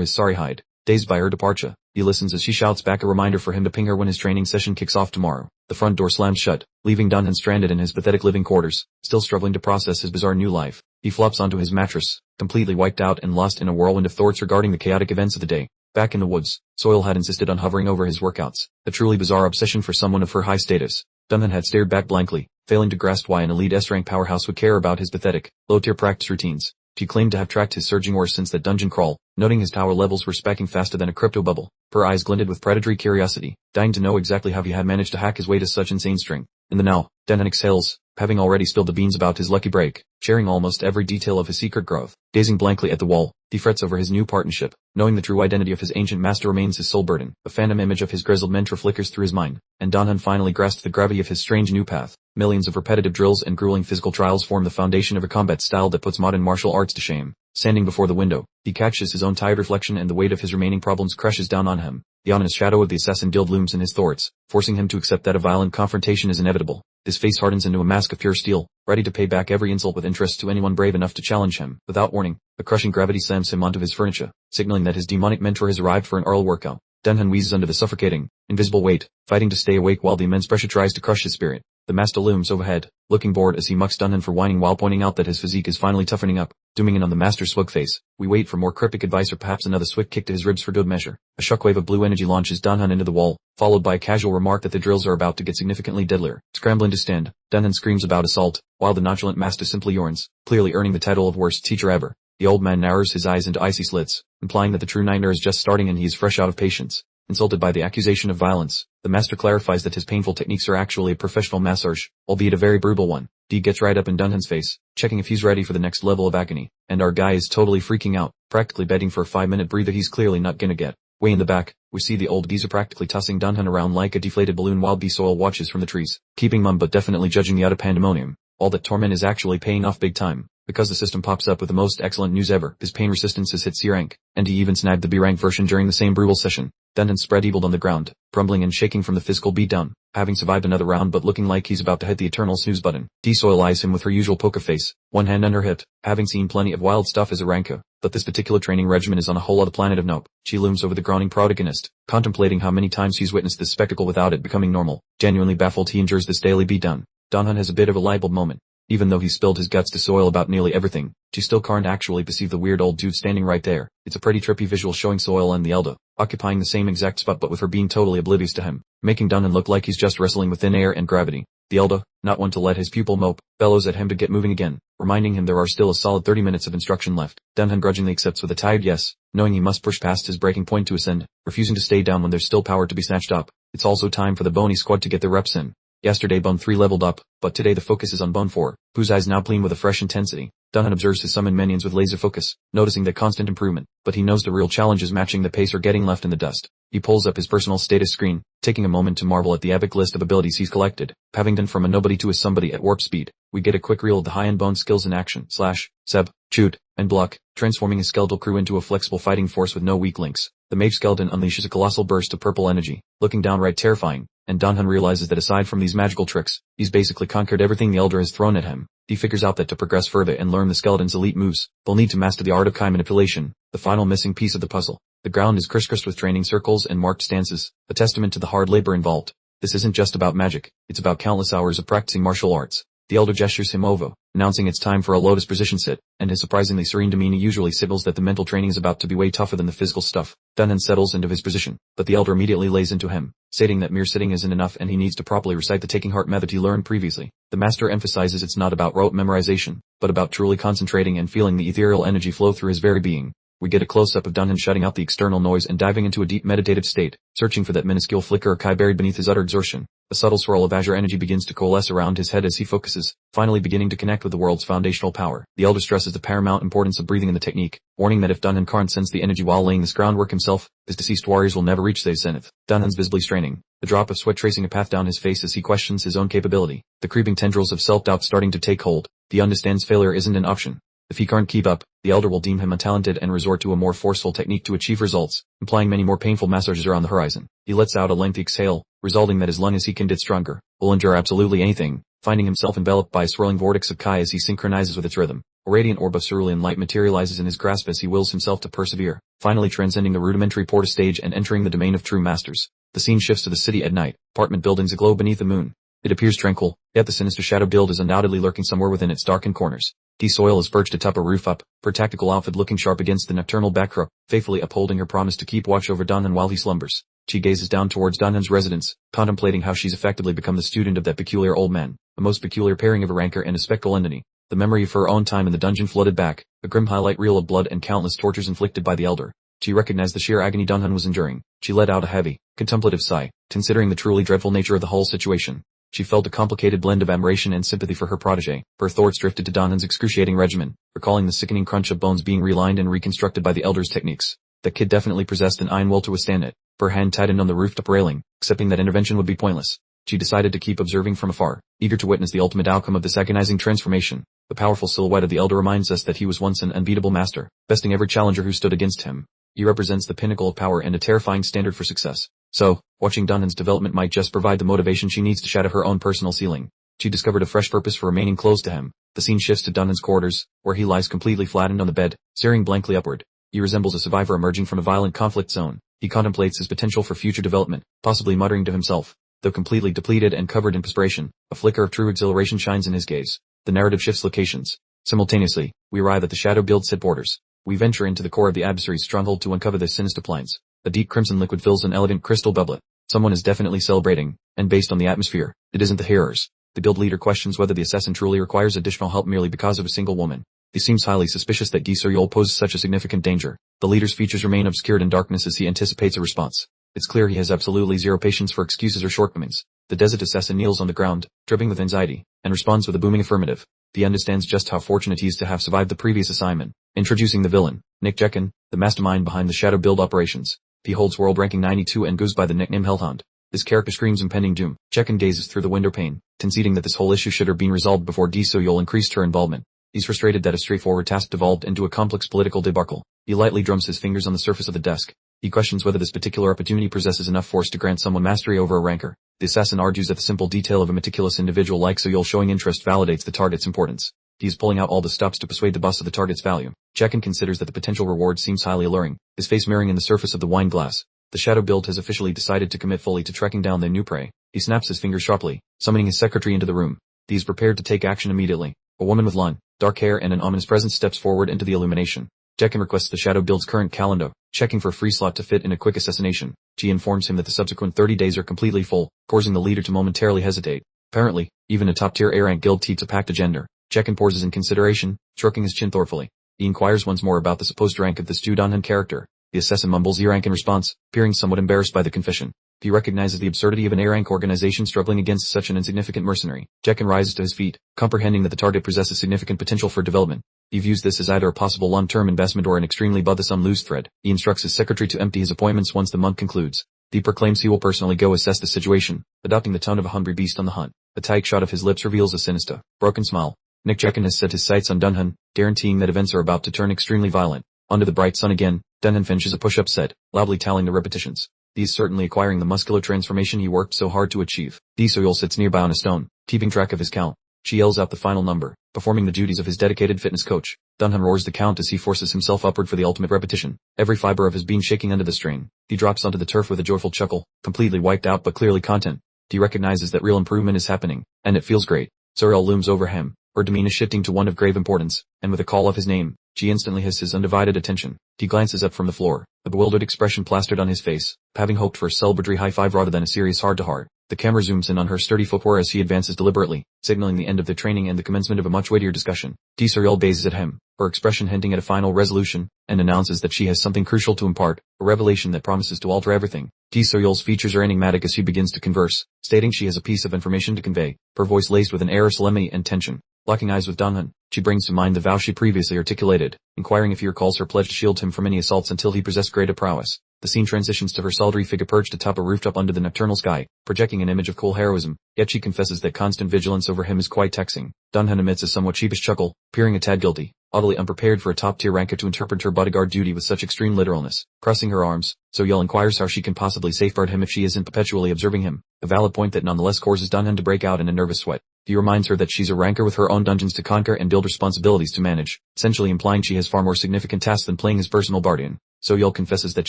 his sorry hide. Dazed by her departure, he listens as she shouts back a reminder for him to ping her when his training session kicks off tomorrow. The front door slams shut, leaving Dunhan stranded in his pathetic living quarters, still struggling to process his bizarre new life. He flops onto his mattress, completely wiped out and lost in a whirlwind of thoughts regarding the chaotic events of the day. Back in the woods, Soil had insisted on hovering over his workouts, a truly bizarre obsession for someone of her high status. Dunhan had stared back blankly, failing to grasp why an elite S-rank powerhouse would care about his pathetic, low-tier practice routines. She claimed to have tracked his surging ores since that dungeon crawl, noting his power levels were spiking faster than a crypto bubble. Her eyes glinted with predatory curiosity, dying to know exactly how he had managed to hack his way to such insane strength. In the now, Dunhan exhales, having already spilled the beans about his lucky break, sharing almost every detail of his secret growth. Gazing blankly at the wall, he frets over his new partnership, knowing the true identity of his ancient master remains his sole burden. A phantom image of his grizzled mentor flickers through his mind, and Dunhan finally grasps the gravity of his strange new path. Millions of repetitive drills and grueling physical trials form the foundation of a combat style that puts modern martial arts to shame. Standing before the window, he catches his own tired reflection and the weight of his remaining problems crashes down on him. The ominous shadow of the assassin guild looms in his thoughts, forcing him to accept that a violent confrontation is inevitable. His face hardens into a mask of pure steel, ready to pay back every insult with interest to anyone brave enough to challenge him. Without warning, a crushing gravity slams him onto his furniture, signaling that his demonic mentor has arrived for an oral workout. Dunhan wheezes under the suffocating, invisible weight, fighting to stay awake while the immense pressure tries to crush his spirit. The master looms overhead, looking bored as he mucks Dunhan for whining while pointing out that his physique is finally toughening up, dooming in on the master's smug face. We wait for more cryptic advice or perhaps another swift kick to his ribs for good measure. A shockwave of blue energy launches Dunhan into the wall, followed by a casual remark that the drills are about to get significantly deadlier. Scrambling to stand, Dunhan screams about assault, while the nonchalant master simply yawns, clearly earning the title of worst teacher ever. The old man narrows his eyes into icy slits, implying that the true nightmare is just starting and he is fresh out of patience. Insulted by the accusation of violence, the master clarifies that his painful techniques are actually a professional massage, albeit a very brutal one. D gets right up in Dunhan's face, checking if he's ready for the next level of agony, and our guy is totally freaking out, practically begging for a 5-minute breather he's clearly not gonna get. Way in the back, we see the old geezer practically tossing Dunhan around like a deflated balloon while B-Soil watches from the trees, keeping mum but definitely judging the utter pandemonium. All that torment is actually paying off big time, because the system pops up with the most excellent news ever. His pain resistance has hit C rank, and he even snagged the B rank version during the same brutal session. Dunhan spread eagled on the ground, crumbling and shaking from the physical beatdown, having survived another round but looking like he's about to hit the eternal snooze button. D-Soil eyes him with her usual poker face, one hand on her hip, having seen plenty of wild stuff as a ranker, but this particular training regimen is on a whole other planet of nope. She looms over the groaning protagonist, contemplating how many times he's witnessed this spectacle without it becoming normal. Genuinely baffled he endures this daily beatdown. Dunhan has a bit of a light bulb moment. Even though he spilled his guts to Soil about nearly everything, she still can't actually perceive the weird old dude standing right there. It's a pretty trippy visual showing Soil and the elder, occupying the same exact spot but with her being totally oblivious to him, making Dunhan look like he's just wrestling with thin air and gravity. The elder, not one to let his pupil mope, bellows at him to get moving again, reminding him there are still a solid 30 minutes of instruction left. Dunhan grudgingly accepts with a tired yes, knowing he must push past his breaking point to ascend, refusing to stay down when there's still power to be snatched up. It's also time for the bony squad to get their reps in. Yesterday Bone 3 leveled up, but today the focus is on Bone 4, whose eyes now gleam with a fresh intensity. Dunhan observes his summoned minions with laser focus, noticing the constant improvement, but he knows the real challenge is matching the pace or getting left in the dust. He pulls up his personal status screen, taking a moment to marvel at the epic list of abilities he's collected, having done from a nobody to a somebody at warp speed. We get a quick reel of the high-end Bone skills in action, slash, seb, shoot, and block, transforming his skeletal crew into a flexible fighting force with no weak links. The mage skeleton unleashes a colossal burst of purple energy, looking downright terrifying, and Dunhan realizes that aside from these magical tricks, he's basically conquered everything the Elder has thrown at him. He figures out that to progress further and learn the skeleton's elite moves, they'll need to master the art of Kai manipulation, the final missing piece of the puzzle. The ground is crisscrossed with training circles and marked stances, a testament to the hard labor involved. This isn't just about magic, it's about countless hours of practicing martial arts. The Elder gestures him over, announcing it's time for a lotus position sit, and his surprisingly serene demeanor usually signals that the mental training is about to be way tougher than the physical stuff. Dunhan settles into his position, but the Elder immediately lays into him, stating that mere sitting isn't enough and he needs to properly recite the taking heart method he learned previously. The Master emphasizes it's not about rote memorization, but about truly concentrating and feeling the ethereal energy flow through his very being. We get a close-up of Dunhan shutting out the external noise and diving into a deep meditative state, searching for that minuscule flicker of Kai buried beneath his utter exhaustion. A subtle swirl of azure energy begins to coalesce around his head as he focuses, finally beginning to connect with the world's foundational power. The Elder stresses the paramount importance of breathing in the technique, warning that if Dunhan can't sense the energy while laying this groundwork himself, his deceased warriors will never reach their zenith. Dunhan's visibly straining, the drop of sweat tracing a path down his face as he questions his own capability, the creeping tendrils of self-doubt starting to take hold. He understands failure isn't an option. If he can't keep up, the Elder will deem him untalented and resort to a more forceful technique to achieve results, implying many more painful massages are on the horizon. He lets out a lengthy exhale, resolving that as long as he can get stronger, will endure absolutely anything, finding himself enveloped by a swirling vortex of Kai as he synchronizes with its rhythm. A radiant orb of cerulean light materializes in his grasp as he wills himself to persevere, finally transcending the rudimentary porta stage and entering the domain of true masters. The scene shifts to the city at night, apartment buildings aglow beneath the moon. It appears tranquil, yet the sinister shadow guild is undoubtedly lurking somewhere within its darkened corners. D-Soil is perched atop a roof her tactical outfit looking sharp against the nocturnal backdrop, faithfully upholding her promise to keep watch over Dunhan while he slumbers. She gazes down towards Dunhan's residence, contemplating how she's effectively become the student of that peculiar old man, a most peculiar pairing of a rancor and a spectral entity. The memory of her own time in the dungeon flooded back, a grim highlight reel of blood and countless tortures inflicted by the Elder. She recognized the sheer agony Dunhan was enduring. She let out a heavy, contemplative sigh, considering the truly dreadful nature of the whole situation. She felt a complicated blend of admiration and sympathy for her protege. Her thoughts drifted to Dunhan's excruciating regimen, recalling the sickening crunch of bones being relined and reconstructed by the Elder's techniques. The kid definitely possessed an iron will to withstand it. Her hand tightened on the rooftop railing, accepting that intervention would be pointless. She decided to keep observing from afar, eager to witness the ultimate outcome of this agonizing transformation. The powerful silhouette of the Elder reminds us that he was once an unbeatable master, besting every challenger who stood against him. He represents the pinnacle of power and a terrifying standard for success. So, watching Dunhan's development might just provide the motivation she needs to shatter her own personal ceiling. She discovered a fresh purpose for remaining close to him. The scene shifts to Dunhan's quarters, where he lies completely flattened on the bed, staring blankly upward. He resembles a survivor emerging from a violent conflict zone. He contemplates his potential for future development, possibly muttering to himself. Though completely depleted and covered in perspiration, a flicker of true exhilaration shines in his gaze. The narrative shifts locations. Simultaneously, we arrive at the Shadow Guild's headquarters. We venture into the core of the adversary's stronghold to uncover their sinister plans. A deep crimson liquid fills an elegant crystal doublet. Someone is definitely celebrating, and based on the atmosphere, it isn't the hearers. The guild leader questions whether the assassin truly requires additional help merely because of a single woman. He seems highly suspicious that Gi-Soryol poses such a significant danger. The leader's features remain obscured in darkness as he anticipates a response. It's clear he has absolutely zero patience for excuses or shortcomings. The desert assassin kneels on the ground, dripping with anxiety, and responds with a booming affirmative. He understands just how fortunate he is to have survived the previous assignment. Introducing the villain, Nick Jekin, the mastermind behind the Shadow Build operations. He holds world ranking 92 and goes by the nickname Hellhound. His character screams impending doom. Jekin gazes through the window pane, conceding that this whole issue should have been resolved before Gi-Soryol increased her involvement. He's frustrated that a straightforward task devolved into a complex political debacle. He lightly drums his fingers on the surface of the desk. He questions whether this particular opportunity possesses enough force to grant someone mastery over a rancor. The assassin argues that the simple detail of a meticulous individual like Soryol showing interest validates the target's importance. He is pulling out all the stops to persuade the boss of the target's value. Jekin considers that the potential reward seems highly alluring, his face mirroring in the surface of the wine glass. The Shadow Build has officially decided to commit fully to tracking down their new prey. He snaps his fingers sharply, summoning his secretary into the room. He is prepared to take action immediately. A woman with long, dark hair and an ominous presence steps forward into the illumination. Jekin requests the Shadow Build's current calendar, checking for a free slot to fit in a quick assassination. She informs him that the subsequent 30 days are completely full, causing the leader to momentarily hesitate. Apparently, even a top-tier A-rank guild keeps a pact agenda. Jekin pauses in consideration, stroking his chin thoughtfully. He inquires once more about the supposed rank of this Dunhan character. The assassin mumbles E rank in response, appearing somewhat embarrassed by the confession. He recognizes the absurdity of an A-rank organization struggling against such an insignificant mercenary. Jekken rises to his feet, comprehending that the target possesses significant potential for development. He views this as either a possible long-term investment or an extremely bothersome loose thread. He instructs his secretary to empty his appointments once the month concludes. He proclaims he will personally go assess the situation, adopting the tone of a hungry beast on the hunt. A tight shot of his lips reveals a sinister, broken smile. Nick Jekken has set his sights on Dunhan, guaranteeing that events are about to turn extremely violent. Under the bright sun again, Dunhan finishes a push-up set, loudly tallying the repetitions. He is certainly acquiring the muscular transformation he worked so hard to achieve. Soyul sits nearby on a stone, keeping track of his count. She yells out the final number, performing the duties of his dedicated fitness coach. Dunhan roars the count as he forces himself upward for the ultimate repetition, every fiber of his being shaking under the strain. He drops onto the turf with a joyful chuckle, completely wiped out but clearly content. He recognizes that real improvement is happening, and it feels great. Soyul looms over him, her demeanor shifting to one of grave importance, and with a call of his name, she instantly has his undivided attention. He glances up from the floor, a bewildered expression plastered on his face, having hoped for a celebratory high-five rather than a serious heart-to-heart. The camera zooms in on her sturdy footwear as he advances deliberately, signaling the end of the training and the commencement of a much weightier discussion. Soyul gazes at him, her expression hinting at a final resolution, and announces that she has something crucial to impart, a revelation that promises to alter everything. Soyul's features are enigmatic as she begins to converse, stating she has a piece of information to convey, her voice laced with an air of solemnity and tension. Locking eyes with Dunhan, she brings to mind the vow she previously articulated, inquiring if he recalls her pledge to shield him from any assaults until he possessed greater prowess. The scene transitions to her solitary figure perched atop a rooftop under the nocturnal sky, projecting an image of cool heroism, yet she confesses that constant vigilance over him is quite taxing. Dunhan emits a somewhat sheepish chuckle, peering a tad guilty, utterly unprepared for a top-tier ranker to interpret her bodyguard duty with such extreme literalness. Crossing her arms, Soyul inquires how she can possibly safeguard him if she isn't perpetually observing him, a valid point that nonetheless causes Dunhan to break out in a nervous sweat. He reminds her that she's a ranker with her own dungeons to conquer and build responsibilities to manage, essentially implying she has far more significant tasks than playing his personal guardian. Soyul confesses that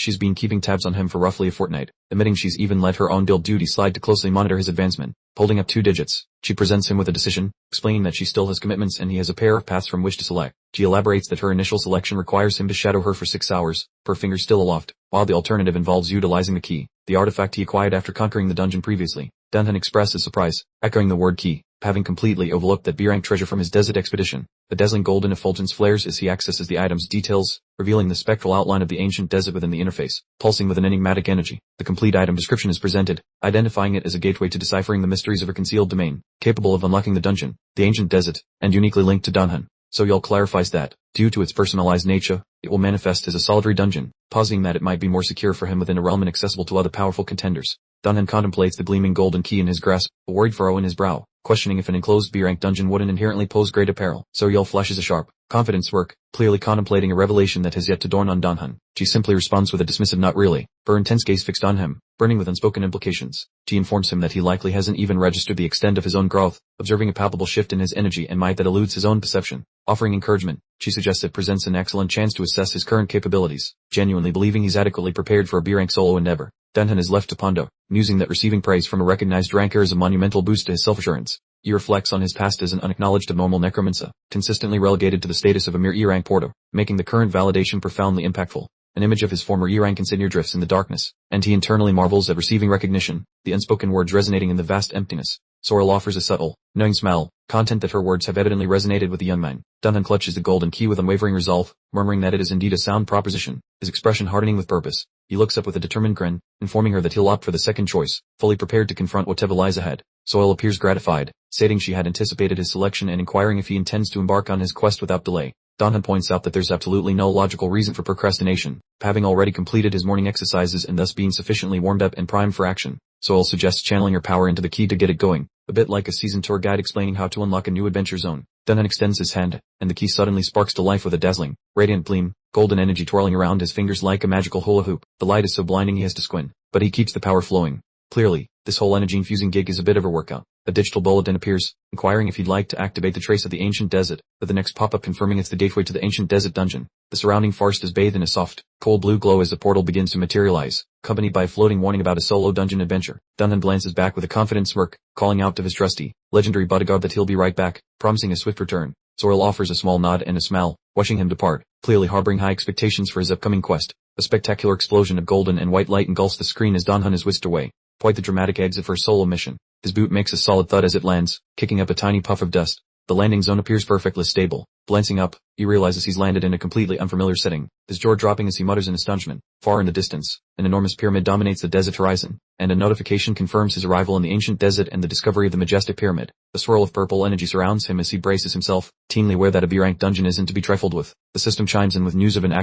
she's been keeping tabs on him for roughly a fortnight, admitting she's even let her own guild duty slide to closely monitor his advancement. Holding up 2 digits, she presents him with a decision, explaining that she still has commitments and he has a pair of paths from which to select. She elaborates that her initial selection requires him to shadow her for 6 hours, her fingers still aloft, while the alternative involves utilizing the key, the artifact he acquired after conquering the dungeon previously. Dunhan expresses surprise, echoing the word key, having completely overlooked that B-rank treasure from his desert expedition. The dazzling golden effulgence flares as he accesses the item's details, revealing the spectral outline of the ancient desert within the interface, pulsing with an enigmatic energy. The complete item description is presented, identifying it as a gateway to deciphering the mysteries of a concealed domain, capable of unlocking the dungeon, the ancient desert, and uniquely linked to Dunhan. Soyul clarifies that, due to its personalized nature, it will manifest as a solitary dungeon, positing that it might be more secure for him within a realm inaccessible to other powerful contenders. Dunhan contemplates the gleaming golden key in his grasp, a worried furrow in his brow, questioning if an enclosed B-rank dungeon wouldn't inherently pose greater peril. Soyul flashes a sharp, confident smirk, clearly contemplating a revelation that has yet to dawn on Dunhan. She simply responds with a dismissive not really, her intense gaze fixed on him, burning with unspoken implications. She informs him that he likely hasn't even registered the extent of his own growth, observing a palpable shift in his energy and might that eludes his own perception. Offering encouragement, she suggests it presents an excellent chance to assess his current capabilities, genuinely believing he's adequately prepared for a B-rank solo endeavor. Dunhan is left to ponder, musing that receiving praise from a recognized ranker is a monumental boost to his self-assurance. He reflects on his past as an unacknowledged abnormal necromancer, consistently relegated to the status of a mere E-rank porter, making the current validation profoundly impactful. An image of his former E-rank insignia drifts in the darkness, and he internally marvels at receiving recognition, the unspoken words resonating in the vast emptiness. Soyul offers a subtle, knowing smile, content that her words have evidently resonated with the young man. Dunhan clutches the golden key with unwavering resolve, murmuring that it is indeed a sound proposition, his expression hardening with purpose. He looks up with a determined grin, informing her that he'll opt for the second choice, fully prepared to confront whatever lies ahead. Soyul appears gratified, stating she had anticipated his selection and inquiring if he intends to embark on his quest without delay. Dunhan points out that there's absolutely no logical reason for procrastination, having already completed his morning exercises and thus being sufficiently warmed up and primed for action. Soyul suggests channeling her power into the key to get it going, a bit like a seasoned tour guide explaining how to unlock a new adventure zone. Dunhan extends his hand, and the key suddenly sparks to life with a dazzling, radiant gleam, golden energy twirling around his fingers like a magical hula hoop. The light is so blinding he has to squint, but he keeps the power flowing. Clearly, this whole energy-infusing gig is a bit of a workout. A digital bulletin appears, inquiring if he'd like to activate the trace of the ancient desert, with the next pop-up confirming it's the gateway to the ancient desert dungeon. The surrounding forest is bathed in a soft, cold blue glow as the portal begins to materialize, accompanied by a floating warning about a solo dungeon adventure. Dunhan glances back with a confident smirk, calling out to his trusty, legendary bodyguard that he'll be right back, promising a swift return. Soyul offers a small nod and a smile, watching him depart, clearly harboring high expectations for his upcoming quest. A spectacular explosion of golden and white light engulfs the screen as Dunhan is whisked away. Quite the dramatic exit for a solo mission. His boot makes a solid thud as it lands, kicking up a tiny puff of dust. The landing zone appears perfectly stable. Glancing up, he realizes he's landed in a completely unfamiliar setting, his jaw dropping as he mutters in astonishment. Far in the distance, an enormous pyramid dominates the desert horizon, and a notification confirms his arrival in the ancient desert and the discovery of the majestic pyramid. A swirl of purple energy surrounds him as he braces himself, keenly aware that a B-rank dungeon isn't to be trifled with. The system chimes in with news of an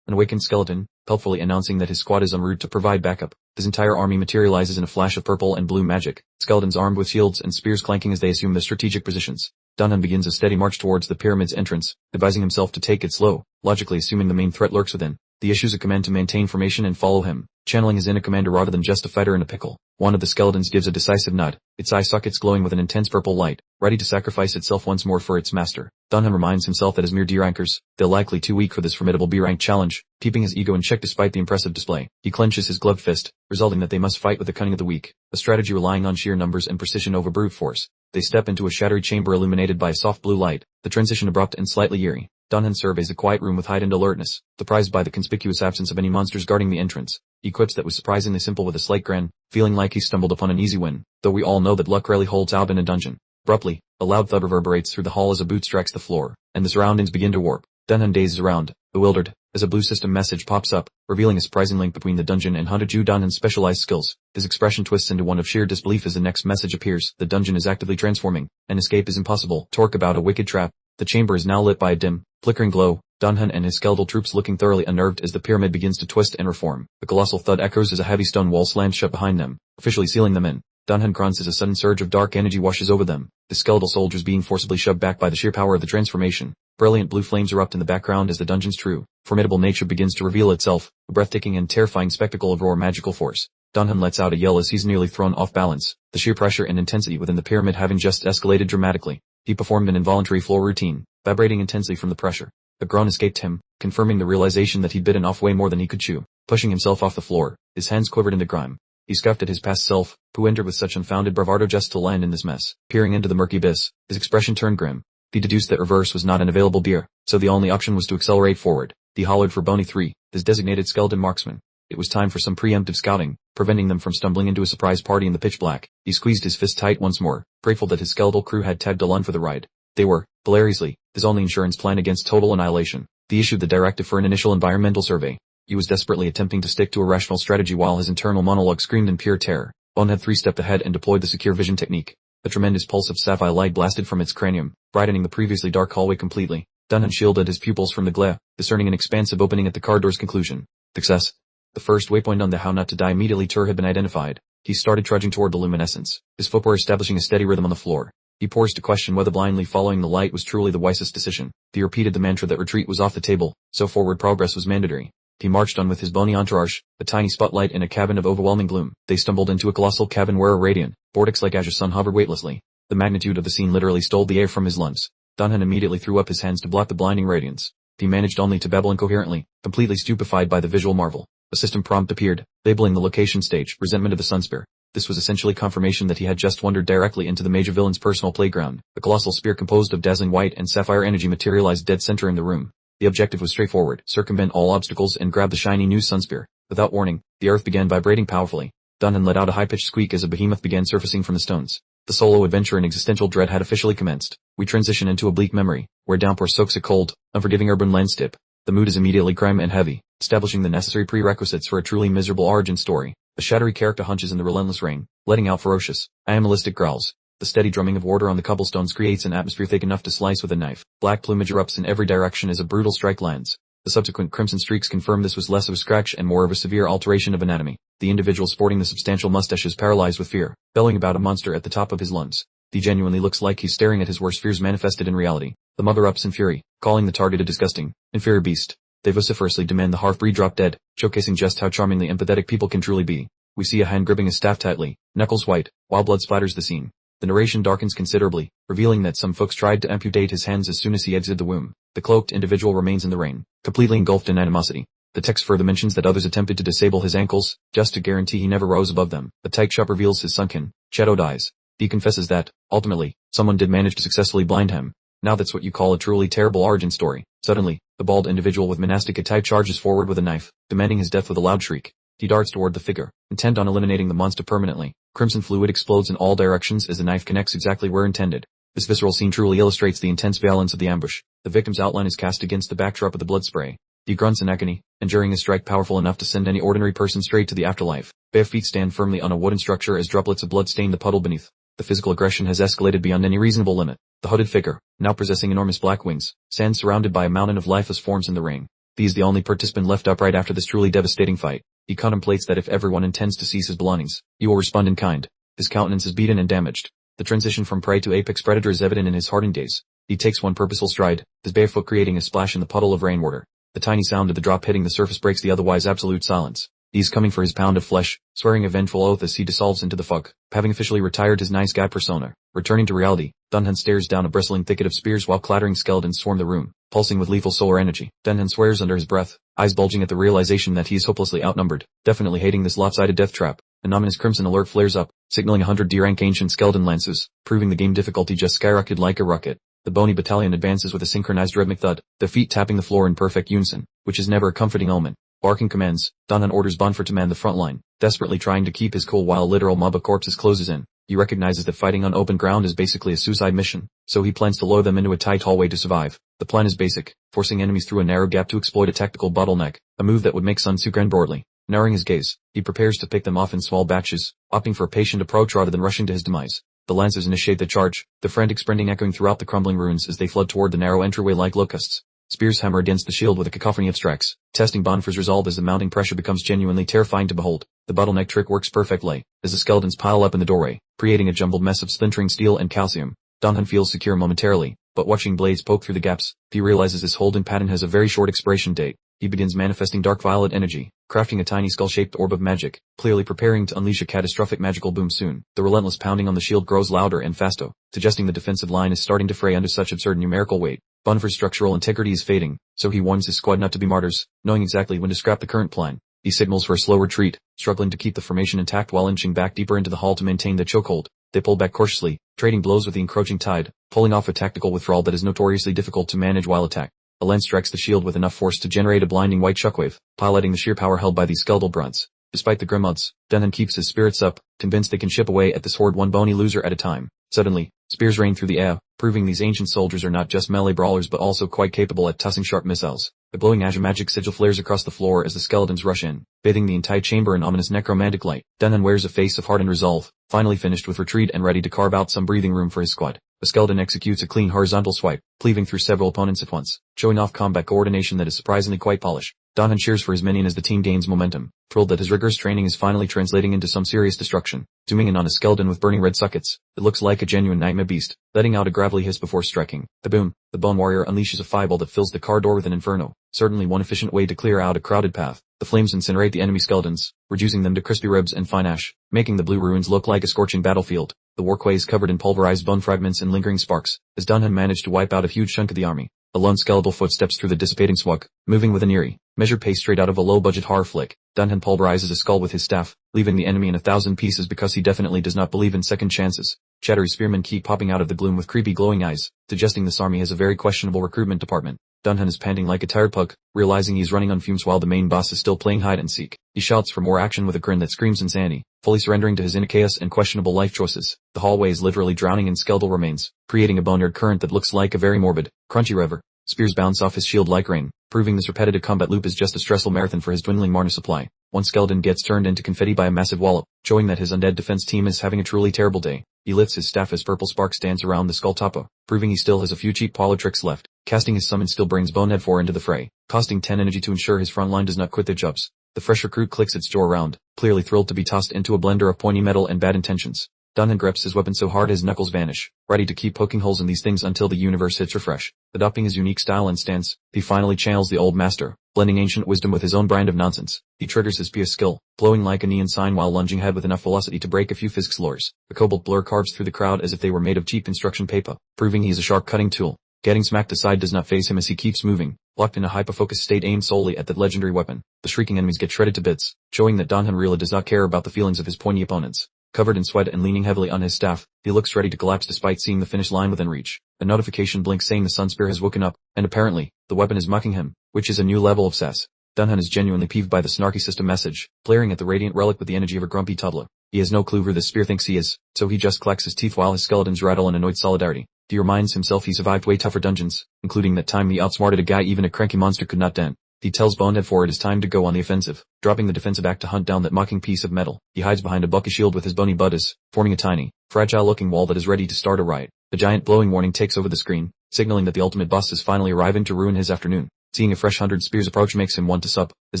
awakened skeleton, helpfully announcing that his squad is en route to provide backup. His entire army materializes in a flash of purple and blue magic, skeletons armed with shields and spears clanking as they assume their strategic positions. Danhan begins a steady march towards the pyramid's entrance, advising himself to take it slow, logically assuming the main threat lurks within. He issues a command to maintain formation and follow him, channeling his inner commander rather than just a fighter in a pickle. One of the skeletons gives a decisive nod, its eye sockets glowing with an intense purple light, ready to sacrifice itself once more for its master. Danhan reminds himself that as mere D-rankers, they're likely too weak for this formidable B-rank challenge, keeping his ego in check despite the impressive display. He clenches his gloved fist, resolving that they must fight with the cunning of the weak, a strategy relying on sheer numbers and precision over brute force. They step into a shadowy chamber illuminated by a soft blue light, the transition abrupt and slightly eerie. Danhan surveys the quiet room with heightened alertness, surprised by the conspicuous absence of any monsters guarding the entrance. He quips that was surprisingly simple with a slight grin, feeling like he stumbled upon an easy win, though we all know that luck rarely holds out in a dungeon. Abruptly, a loud thud reverberates through the hall as a boot strikes the floor, and the surroundings begin to warp. Danhan dazes around, bewildered, as a blue system message pops up, revealing a surprising link between the dungeon and Hunter Danhan's specialized skills. His expression twists into one of sheer disbelief as the next message appears. The dungeon is actively transforming, and escape is impossible. Talk about a wicked trap. The chamber is now lit by a dim, flickering glow, Danhan and his skeletal troops looking thoroughly unnerved as the pyramid begins to twist and reform. The colossal thud echoes as a heavy stone wall slams shut behind them, officially sealing them in. Danhan grunts as a sudden surge of dark energy washes over them, the skeletal soldiers being forcibly shoved back by the sheer power of the transformation. Brilliant blue flames erupt in the background as the dungeon's true, formidable nature begins to reveal itself, a breathtaking and terrifying spectacle of raw magical force. Danhan lets out a yell as he's nearly thrown off balance, the sheer pressure and intensity within the pyramid having just escalated dramatically. He performed an involuntary floor routine, vibrating intensely from the pressure. A groan escaped him, confirming the realization that he'd bitten off way more than he could chew. Pushing himself off the floor, his hands quivered into grime. He scoffed at his past self, who entered with such unfounded bravado just to land in this mess. Peering into the murky abyss, his expression turned grim. He deduced that reverse was not an available beer, so the only option was to accelerate forward. He hollered for Boney 3, his designated skeleton marksman. It was time for some preemptive scouting, preventing them from stumbling into a surprise party in the pitch black. He squeezed his fist tight once more, grateful that his skeletal crew had tagged along for the ride. They were, hilariously, his only insurance plan against total annihilation. He issued the directive for an initial environmental survey. He was desperately attempting to stick to a rational strategy while his internal monologue screamed in pure terror. Bon had three-stepped ahead and deployed the secure vision technique. A tremendous pulse of sapphire light blasted from its cranium, brightening the previously dark hallway completely. Danhan shielded his pupils from the glare, discerning an expansive opening at the corridor's conclusion. Success. The first waypoint on the how not to die immediately tour had been identified. He started trudging toward the luminescence, his footwear establishing a steady rhythm on the floor. He paused to question whether blindly following the light was truly the wisest decision. He repeated the mantra that retreat was off the table, so forward progress was mandatory. He marched on with his bony entourage, a tiny spotlight in a cabin of overwhelming gloom. They stumbled into a colossal cabin where a radiant, vortex-like azure sun hovered weightlessly. The magnitude of the scene literally stole the air from his lungs. Danhan immediately threw up his hands to block the blinding radiance. He managed only to babble incoherently, completely stupefied by the visual marvel. A system prompt appeared, labeling the location stage, resentment of the Sunspear. This was essentially confirmation that he had just wandered directly into the major villain's personal playground. The colossal spear composed of dazzling white and sapphire energy materialized dead center in the room. The objective was straightforward, circumvent all obstacles and grab the shiny new Sunspear. Without warning, the earth began vibrating powerfully. Danhan let out a high-pitched squeak as a behemoth began surfacing from the stones. The solo adventure in existential dread had officially commenced. We transition into a bleak memory, where downpour soaks a cold, unforgiving urban landscape. The mood is immediately grim and heavy, establishing the necessary prerequisites for a truly miserable origin story. A shadowy character hunches in the relentless rain, letting out ferocious, animalistic growls. The steady drumming of water on the cobblestones creates an atmosphere thick enough to slice with a knife. Black plumage erupts in every direction as a brutal strike lands. The subsequent crimson streaks confirm this was less of a scratch and more of a severe alteration of anatomy. The individual sporting the substantial mustache is paralyzed with fear, bellowing about a monster at the top of his lungs. He genuinely looks like he's staring at his worst fears manifested in reality. The mother erupts in fury, calling the target a disgusting, inferior beast. They vociferously demand the half-breed drop dead, showcasing just how charmingly empathetic people can truly be. We see a hand gripping a staff tightly, knuckles white, while blood splatters the scene. The narration darkens considerably, revealing that some folks tried to amputate his hands as soon as he exited the womb. The cloaked individual remains in the rain, completely engulfed in animosity. The text further mentions that others attempted to disable his ankles, just to guarantee he never rose above them. The tight shop reveals his sunken, shadowed eyes. He confesses that, ultimately, someone did manage to successfully blind him. Now that's what you call a truly terrible origin story. Suddenly, the bald individual with monastic attire charges forward with a knife, demanding his death with a loud shriek. He darts toward the figure, intent on eliminating the monster permanently. Crimson fluid explodes in all directions as the knife connects exactly where intended. This visceral scene truly illustrates the intense violence of the ambush. The victim's outline is cast against the backdrop of the blood spray. He grunts in agony, enduring a strike powerful enough to send any ordinary person straight to the afterlife. Bare feet stand firmly on a wooden structure as droplets of blood stain the puddle beneath. The physical aggression has escalated beyond any reasonable limit. The hooded figure, now possessing enormous black wings, stands surrounded by a mountain of lifeless forms in the ring. He is the only participant left upright after this truly devastating fight. He contemplates that if everyone intends to seize his belongings, he will respond in kind. His countenance is beaten and damaged. The transition from prey to apex predator is evident in his hardened gaze. He takes one purposeful stride, his bare foot creating a splash in the puddle of rainwater. The tiny sound of the drop hitting the surface breaks the otherwise absolute silence. He is coming for his pound of flesh, swearing a vengeful oath as he dissolves into the fog. Having officially retired his nice guy persona, returning to reality, Dunhan stares down a bristling thicket of spears while clattering skeletons swarm the room, pulsing with lethal solar energy. Dunhan swears under his breath, eyes bulging at the realization that he is hopelessly outnumbered, definitely hating this lopsided death trap. An ominous crimson alert flares up, signaling 100 D-rank ancient skeleton lances, proving the game difficulty just skyrocketed like a rocket. The bony battalion advances with a synchronized rhythmic thud, their feet tapping the floor in perfect unison, which is never a comforting omen. Barking commands, Dunhan orders Bonford to man the front line, desperately trying to keep his cool while a literal mob of corpses closes in. He recognizes that fighting on open ground is basically a suicide mission, so he plans to lure them into a tight hallway to survive. The plan is basic, forcing enemies through a narrow gap to exploit a tactical bottleneck, a move that would make Sun Tzu grin broadly. Narrowing his gaze, he prepares to pick them off in small batches, opting for a patient approach rather than rushing to his demise. The lancers initiate the charge, the frantic sprinting echoing throughout the crumbling ruins as they flood toward the narrow entryway like locusts. Spears hammer against the shield with a cacophony of strikes, testing Bonford's resolve as the mounting pressure becomes genuinely terrifying to behold. The bottleneck trick works perfectly, as the skeletons pile up in the doorway, creating a jumbled mess of splintering steel and calcium. Dunhan feels secure momentarily, but watching blades poke through the gaps, he realizes his hold-in pattern has a very short expiration date. He begins manifesting dark violet energy, crafting a tiny skull-shaped orb of magic, clearly preparing to unleash a catastrophic magical boom soon. The relentless pounding on the shield grows louder and faster, suggesting the defensive line is starting to fray under such absurd numerical weight. Bonford's structural integrity is fading, so he warns his squad not to be martyrs, knowing exactly when to scrap the current plan. He signals for a slow retreat, struggling to keep the formation intact while inching back deeper into the hall to maintain the chokehold. They pull back cautiously, trading blows with the encroaching tide, pulling off a tactical withdrawal that is notoriously difficult to manage while attacked. A lance strikes the shield with enough force to generate a blinding white shockwave, piloting the sheer power held by these skeletal brutes. Despite the grim odds, Dunhan keeps his spirits up, convinced they can chip away at this horde one bony loser at a time. Suddenly, spears rain through the air, proving these ancient soldiers are not just melee brawlers but also quite capable at tossing sharp missiles. The glowing azure magic sigil flares across the floor as the skeletons rush in, bathing the entire chamber in ominous necromantic light. Dunhan wears a face of hardened resolve, finally finished with retreat and ready to carve out some breathing room for his squad. The skeleton executes a clean horizontal swipe, cleaving through several opponents at once, showing off combat coordination that is surprisingly quite polished. Dunhan cheers for his minion as the team gains momentum, thrilled that his rigorous training is finally translating into some serious destruction. Zooming in on a skeleton with burning red sockets, it looks like a genuine nightmare beast, letting out a gravelly hiss before striking. The boom, the bone warrior unleashes a fireball that fills the corridor with an inferno, certainly one efficient way to clear out a crowded path. The flames incinerate the enemy skeletons, reducing them to crispy ribs and fine ash, making the blue ruins look like a scorching battlefield. The warquay is covered in pulverized bone fragments and lingering sparks, as Dunhan managed to wipe out a huge chunk of the army. A lone skeletal foot steps through the dissipating smoke, moving with an eerie, measured pace straight out of a low-budget horror flick. Dunhan pulverizes a skull with his staff, leaving the enemy in 1,000 pieces because he definitely does not believe in second chances. Chattery spearmen keep popping out of the gloom with creepy glowing eyes, suggesting this army has a very questionable recruitment department. Dunhan is panting like a tired pug, realizing he's running on fumes while the main boss is still playing hide and seek. He shouts for more action with a grin that screams insanity, fully surrendering to his inner chaos and questionable life choices. The hallway is literally drowning in skeletal remains, creating a boneyard current that looks like a very morbid, crunchy river. Spears bounce off his shield like rain, proving this repetitive combat loop is just a stressful marathon for his dwindling mana supply. One skeleton gets turned into confetti by a massive wallop, showing that his undead defense team is having a truly terrible day. He lifts his staff as purple sparks dance around the skull topper, proving he still has a few cheap parlor tricks left. Casting his summon still brings Bonehead 4 into the fray, costing 10 energy to ensure his front line does not quit their jobs. The fresh recruit clicks its jaw around, clearly thrilled to be tossed into a blender of pointy metal and bad intentions. Dunhan grips his weapon so hard his knuckles vanish, ready to keep poking holes in these things until the universe hits refresh. Adopting his unique style and stance, he finally channels the old master, blending ancient wisdom with his own brand of nonsense. He triggers his pierce skill, glowing like a neon sign while lunging ahead with enough velocity to break a few physics lures. The cobalt blur carves through the crowd as if they were made of cheap construction paper, proving he's a sharp cutting tool. Getting smacked aside does not faze him as he keeps moving, locked in a hyper-focused state aimed solely at that legendary weapon. The shrieking enemies get shredded to bits, showing that Dunhan really does not care about the feelings of his pointy opponents. Covered in sweat and leaning heavily on his staff, he looks ready to collapse despite seeing the finish line within reach. A notification blinks saying the Sun Spear has woken up, and apparently, the weapon is mocking him, which is a new level of sass. Dunhan is genuinely peeved by the snarky system message, glaring at the radiant relic with the energy of a grumpy toddler. He has no clue who this spear thinks he is, so he just clacks his teeth while his skeletons rattle in annoyed solidarity. He reminds himself he survived way tougher dungeons, including that time he outsmarted a guy even a cranky monster could not dent. He tells Bonehead for it is time to go on the offensive, dropping the defensive act to hunt down that mocking piece of metal. He hides behind a bulky shield with his bony buddies, forming a tiny, fragile-looking wall that is ready to start a riot. A giant blowing warning takes over the screen, signaling that the ultimate boss is finally arriving to ruin his afternoon. Seeing a fresh 100 spears approach makes him want to sup, as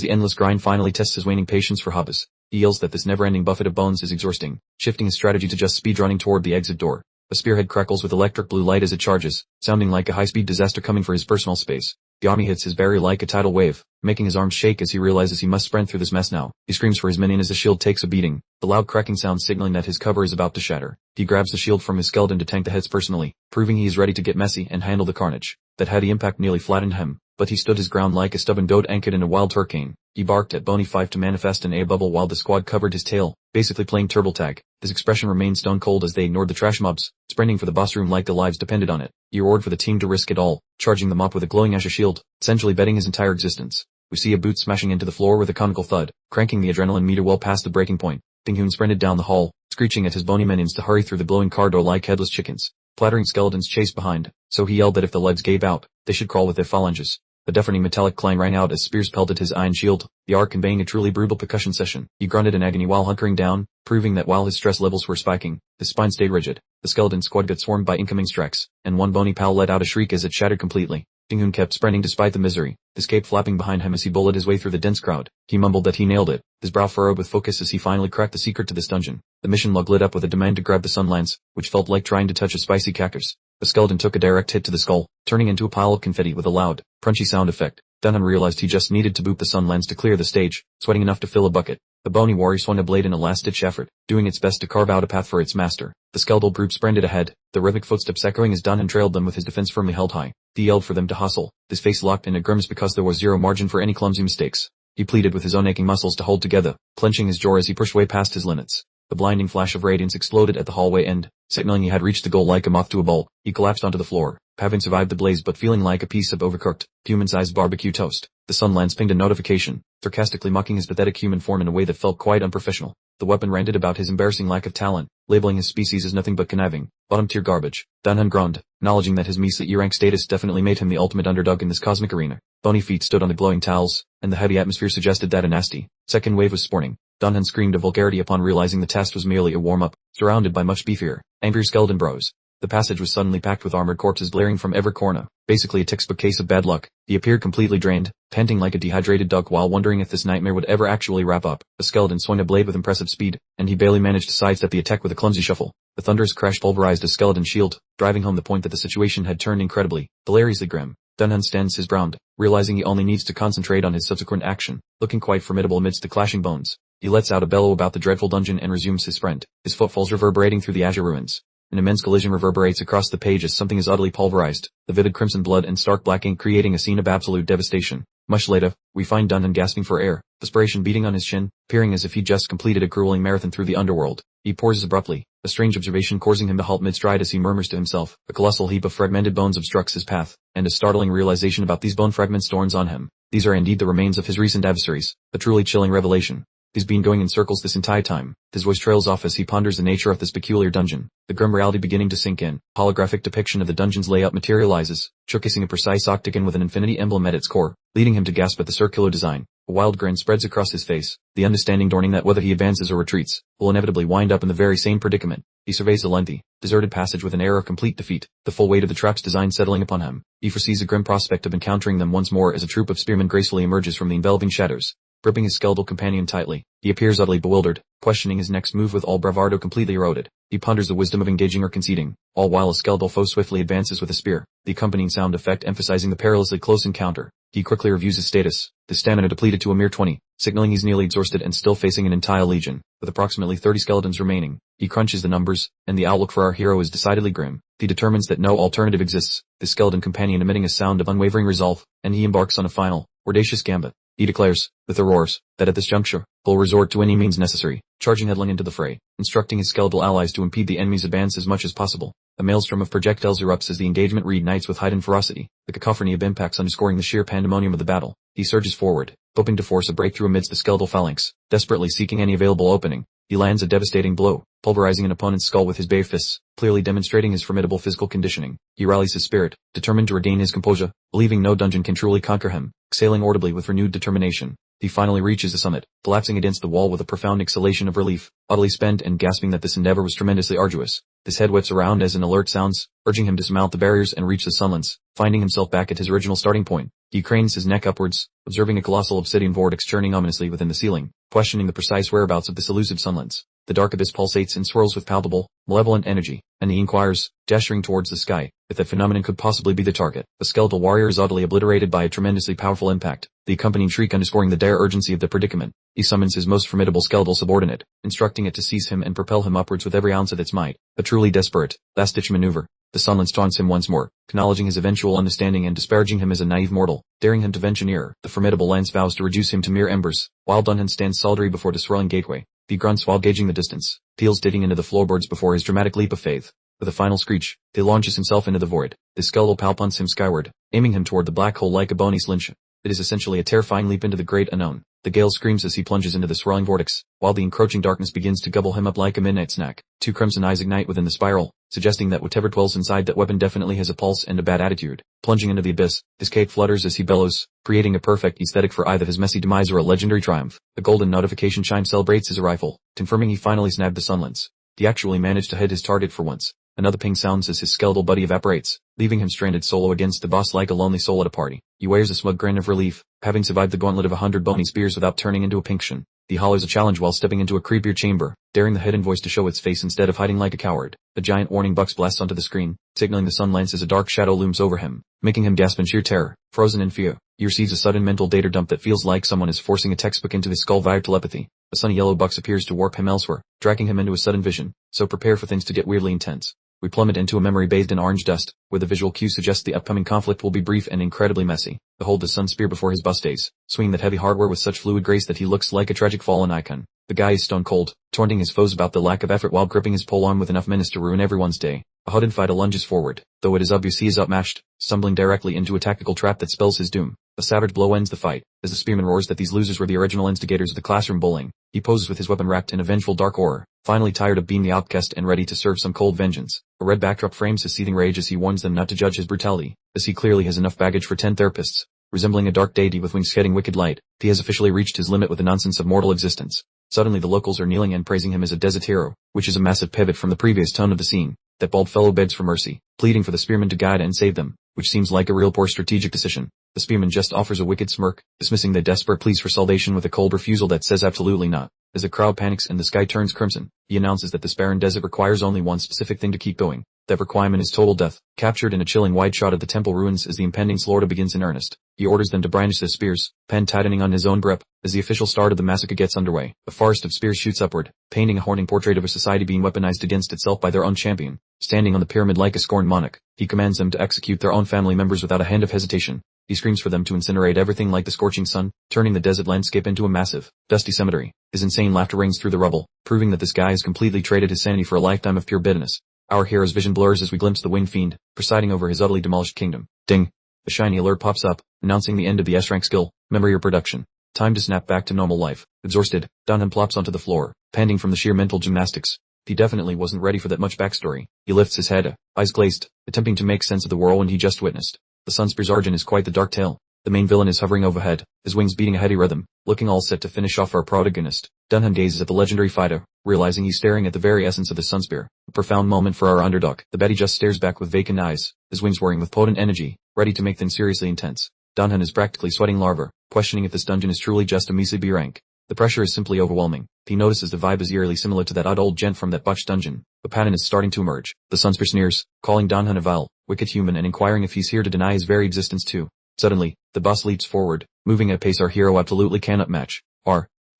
the endless grind finally tests his waning patience for hobbies. He yells that this never-ending buffet of bones is exhausting, shifting his strategy to just speedrunning toward the exit door. A spearhead crackles with electric blue light as it charges, sounding like a high-speed disaster coming for his personal space. The army hits his barrier like a tidal wave, making his arms shake as he realizes he must sprint through this mess now. He screams for his minion as the shield takes a beating, the loud cracking sound signaling that his cover is about to shatter. He grabs the shield from his skeleton to tank the hits personally, proving he is ready to get messy and handle the carnage. That heady impact nearly flattened him, but he stood his ground like a stubborn goat anchored in a wild hurricane. He barked at Boney Five to manifest an air bubble while the squad covered his tail, basically playing turtle tag. His expression remained stone cold as they ignored the trash mobs, sprinting for the boss room like their lives depended on it. He roared for the team to risk it all, charging them up with a glowing azure shield, essentially betting his entire existence. We see a boot smashing into the floor with a conical thud, cranking the adrenaline meter well past the breaking point. Ding-Hoon sprinted down the hall, screeching at his bony minions to hurry through the glowing corridor like headless chickens. Clattering skeletons chased behind, so he yelled that if the legs gave out, they should crawl with their phalanges. A deafening metallic clang rang out as spears pelted his iron shield, the arc conveying a truly brutal percussion session. He grunted in agony while hunkering down, proving that while his stress levels were spiking, his spine stayed rigid. The skeleton squad got swarmed by incoming strikes, and one bony pal let out a shriek as it shattered completely. Ding-Hoon kept sprinting despite the misery, his cape flapping behind him as he bullied his way through the dense crowd. He mumbled that he nailed it, his brow furrowed with focus as he finally cracked the secret to this dungeon. The mission log lit up with a demand to grab the sunlance, which felt like trying to touch a spicy cactus. The skeleton took a direct hit to the skull, turning into a pile of confetti with a loud, crunchy sound effect. Dunham realized he just needed to boot the sunlance to clear the stage, sweating enough to fill a bucket. The bony warrior swung a blade in a last-ditch effort, doing its best to carve out a path for its master. The skeletal group sprinted ahead, the rhythmic footsteps echoing as Dunham trailed them with his defense firmly held high. He yelled for them to hustle, his face locked in a grimace because there was zero margin for any clumsy mistakes. He pleaded with his own aching muscles to hold together, clenching his jaw as he pushed way past his limits. The blinding flash of radiance exploded at the hallway end, signaling he had reached the goal like a moth to a bolt. He collapsed onto the floor, having survived the blaze but feeling like a piece of overcooked, human-sized barbecue toast. The sunlance pinged a notification, sarcastically mocking his pathetic human form in a way that felt quite unprofessional. The weapon ranted about his embarrassing lack of talent, labeling his species as nothing but conniving, bottom-tier garbage. Dunham groaned, acknowledging that his measly E-rank status definitely made him the ultimate underdog in this cosmic arena. Bony feet stood on the glowing towels, and the heavy atmosphere suggested that a nasty second wave was spawning. Dunham screamed a vulgarity upon realizing the test was merely a warm-up, surrounded by much beefier, angrier skeleton bros. The passage was suddenly packed with armored corpses glaring from every corner, basically a textbook case of bad luck. He appeared completely drained, panting like a dehydrated duck while wondering if this nightmare would ever actually wrap up. The skeleton swung a blade with impressive speed, and he barely managed to sidestep the attack with a clumsy shuffle. The thunderous crash pulverized a skeleton shield, driving home the point that the situation had turned incredibly, hilariously grim. Dunham stands his ground, realizing he only needs to concentrate on his subsequent action, looking quite formidable amidst the clashing bones. He lets out a bellow about the dreadful dungeon and resumes his sprint, his footfalls reverberating through the azure ruins. An immense collision reverberates across the page as something is utterly pulverized, the vivid crimson blood and stark black ink creating a scene of absolute devastation. Much later, we find Dunham gasping for air, perspiration beating on his chin, peering as if he'd just completed a grueling marathon through the underworld. He pauses abruptly, a strange observation causing him to halt mid-stride as he murmurs to himself. A colossal heap of fragmented bones obstructs his path, and a startling realization about these bone fragments dawns on him. These are indeed the remains of his recent adversaries, a truly chilling revelation. He's been going in circles this entire time. His voice trails off as he ponders the nature of this peculiar dungeon, the grim reality beginning to sink in. Holographic depiction of the dungeon's layout materializes, showcasing a precise octagon with an infinity emblem at its core, leading him to gasp at the circular design. A wild grin spreads across his face, the understanding dawning that whether he advances or retreats, will inevitably wind up in the very same predicament. He surveys the lengthy, deserted passage with an air of complete defeat, the full weight of the trap's design settling upon him. He foresees a grim prospect of encountering them once more as a troop of spearmen gracefully emerges from the enveloping shadows. Gripping his skeletal companion tightly, he appears utterly bewildered, questioning his next move with all bravado completely eroded. He ponders the wisdom of engaging or conceding, all while a skeletal foe swiftly advances with a spear, the accompanying sound effect emphasizing the perilously close encounter. He quickly reviews his status, his stamina depleted to a mere 20, signaling he's nearly exhausted and still facing an entire legion, with approximately 30 skeletons remaining. He crunches the numbers, and the outlook for our hero is decidedly grim. He determines that no alternative exists, his skeleton companion emitting a sound of unwavering resolve, and he embarks on a final, audacious gambit. He declares, with a roars, that at this juncture, he'll resort to any means necessary, charging headlong into the fray, instructing his skeletal allies to impede the enemy's advance as much as possible. A maelstrom of projectiles erupts as the engagement reignites with heightened ferocity, the cacophony of impacts underscoring the sheer pandemonium of the battle. He surges forward, hoping to force a breakthrough amidst the skeletal phalanx, desperately seeking any available opening. He lands a devastating blow, pulverizing an opponent's skull with his bare fists, clearly demonstrating his formidable physical conditioning. He rallies his spirit, determined to regain his composure, believing no dungeon can truly conquer him, exhaling audibly with renewed determination. He finally reaches the summit, collapsing against the wall with a profound exhalation of relief, utterly spent and gasping that this endeavor was tremendously arduous. His head whips around as an alert sounds, urging him to surmount the barriers and reach the sunlands. Finding himself back at his original starting point, he cranes his neck upwards, observing a colossal obsidian vortex churning ominously within the ceiling, questioning the precise whereabouts of this elusive sunlands. The dark abyss pulsates and swirls with palpable, malevolent energy, and he inquires, gesturing towards the sky, if that phenomenon could possibly be the target. The skeletal warrior is utterly obliterated by a tremendously powerful impact, the accompanying shriek underscoring the dire urgency of the predicament. He summons his most formidable skeletal subordinate, instructing it to seize him and propel him upwards with every ounce of its might. A truly desperate, last-ditch maneuver. The sunlands taunts him once more, acknowledging his eventual understanding and disparaging him as a naive mortal, daring him to venture nearer. The formidable lance vows to reduce him to mere embers, while Dunhan stands solitary before the swirling gateway. He grunts while gauging the distance, peels digging into the floorboards before his dramatic leap of faith. With a final screech, he launches himself into the void. The skeletal palpunts him skyward, aiming him toward the black hole like a bony slingshot. It is essentially a terrifying leap into the great unknown. The gale screams as he plunges into the swirling vortex, while the encroaching darkness begins to gobble him up like a midnight snack. Two crimson eyes ignite within the spiral, suggesting that whatever dwells inside that weapon definitely has a pulse and a bad attitude. Plunging into the abyss, his cape flutters as he bellows, creating a perfect aesthetic for either his messy demise or a legendary triumph. The golden notification chime celebrates his arrival, confirming he finally snagged the sunlands. He actually managed to hit his target for once. Another ping sounds as his skeletal buddy evaporates, leaving him stranded solo against the boss like a lonely soul at a party. He wears a smug grin of relief, having survived the gauntlet of 100 bony spears without turning into a pinkshin. He hollers a challenge while stepping into a creepier chamber, daring the hidden voice to show its face instead of hiding like a coward. A giant warning box blasts onto the screen, signaling the sunlands as a dark shadow looms over him, making him gasp in sheer terror. Frozen in fear, he receives a sudden mental data dump that feels like someone is forcing a textbook into his skull via telepathy. A sunny yellow box appears to warp him elsewhere, dragging him into a sudden vision, so prepare for things to get weirdly intense. We plummet into a memory bathed in orange dust, where the visual cue suggests the upcoming conflict will be brief and incredibly messy. Behold the sun spear before his bust days, swinging that heavy hardware with such fluid grace that he looks like a tragic fallen icon. The guy is stone cold, taunting his foes about the lack of effort while gripping his pole arm with enough menace to ruin everyone's day. A Hudden fighter lunges forward, though it is obvious he is outmatched, stumbling directly into a tactical trap that spells his doom. A savage blow ends the fight, as the spearman roars that these losers were the original instigators of the classroom bullying. He poses with his weapon wrapped in a vengeful dark horror, finally tired of being the outcast and ready to serve some cold vengeance. A red backdrop frames his seething rage as he warns them not to judge his brutality, as he clearly has enough baggage for 10 therapists. Resembling a dark deity with wings shedding wicked light, he has officially reached his limit with the nonsense of mortal existence. Suddenly the locals are kneeling and praising him as a desert hero, which is a massive pivot from the previous tone of the scene. That bald fellow begs for mercy, pleading for the spearman to guide and save them, which seems like a real poor strategic decision. The spearman just offers a wicked smirk, dismissing their desperate pleas for salvation with a cold refusal that says absolutely not. As the crowd panics and the sky turns crimson, he announces that this barren desert requires only one specific thing to keep going. That requirement is total death. Captured in a chilling wide shot of the temple ruins as the impending slaughter begins in earnest, he orders them to brandish their spears, pen tightening on his own grip, as the official start of the massacre gets underway. A forest of spears shoots upward, painting a haunting portrait of a society being weaponized against itself by their own champion. Standing on the pyramid like a scorned monarch, he commands them to execute their own family members without a hint of hesitation. He screams for them to incinerate everything like the scorching sun, turning the desert landscape into a massive, dusty cemetery. His insane laughter rings through the rubble, proving that this guy has completely traded his sanity for a lifetime of pure bitterness. Our hero's vision blurs as we glimpse the winged fiend, presiding over his utterly demolished kingdom. Ding! A shiny alert pops up, announcing the end of the S-rank skill, memory or production. Time to snap back to normal life. Exhausted, Dunham plops onto the floor, panting from the sheer mental gymnastics. He definitely wasn't ready for that much backstory. He lifts his head, eyes glazed, attempting to make sense of the whirlwind he just witnessed. The Sunspear's origin is quite the dark tale. The main villain is hovering overhead, his wings beating a heady rhythm, looking all set to finish off our protagonist. Dunham gazes at the legendary fighter, realizing he's staring at the very essence of the Sunspear. A profound moment for our underdog. The Betty just stares back with vacant eyes, his wings whirring with potent energy, ready to make things seriously intense. Dunham is practically sweating larva, questioning if this dungeon is truly just a measly B rank. The pressure is simply overwhelming. He notices the vibe is eerily similar to that odd old gent from that botched dungeon. The pattern is starting to emerge. The Sunspear sneers, calling Dunham a vile, wicked human and inquiring if he's here to deny his very existence too. Suddenly, the boss leaps forward, moving at a pace our hero absolutely cannot match.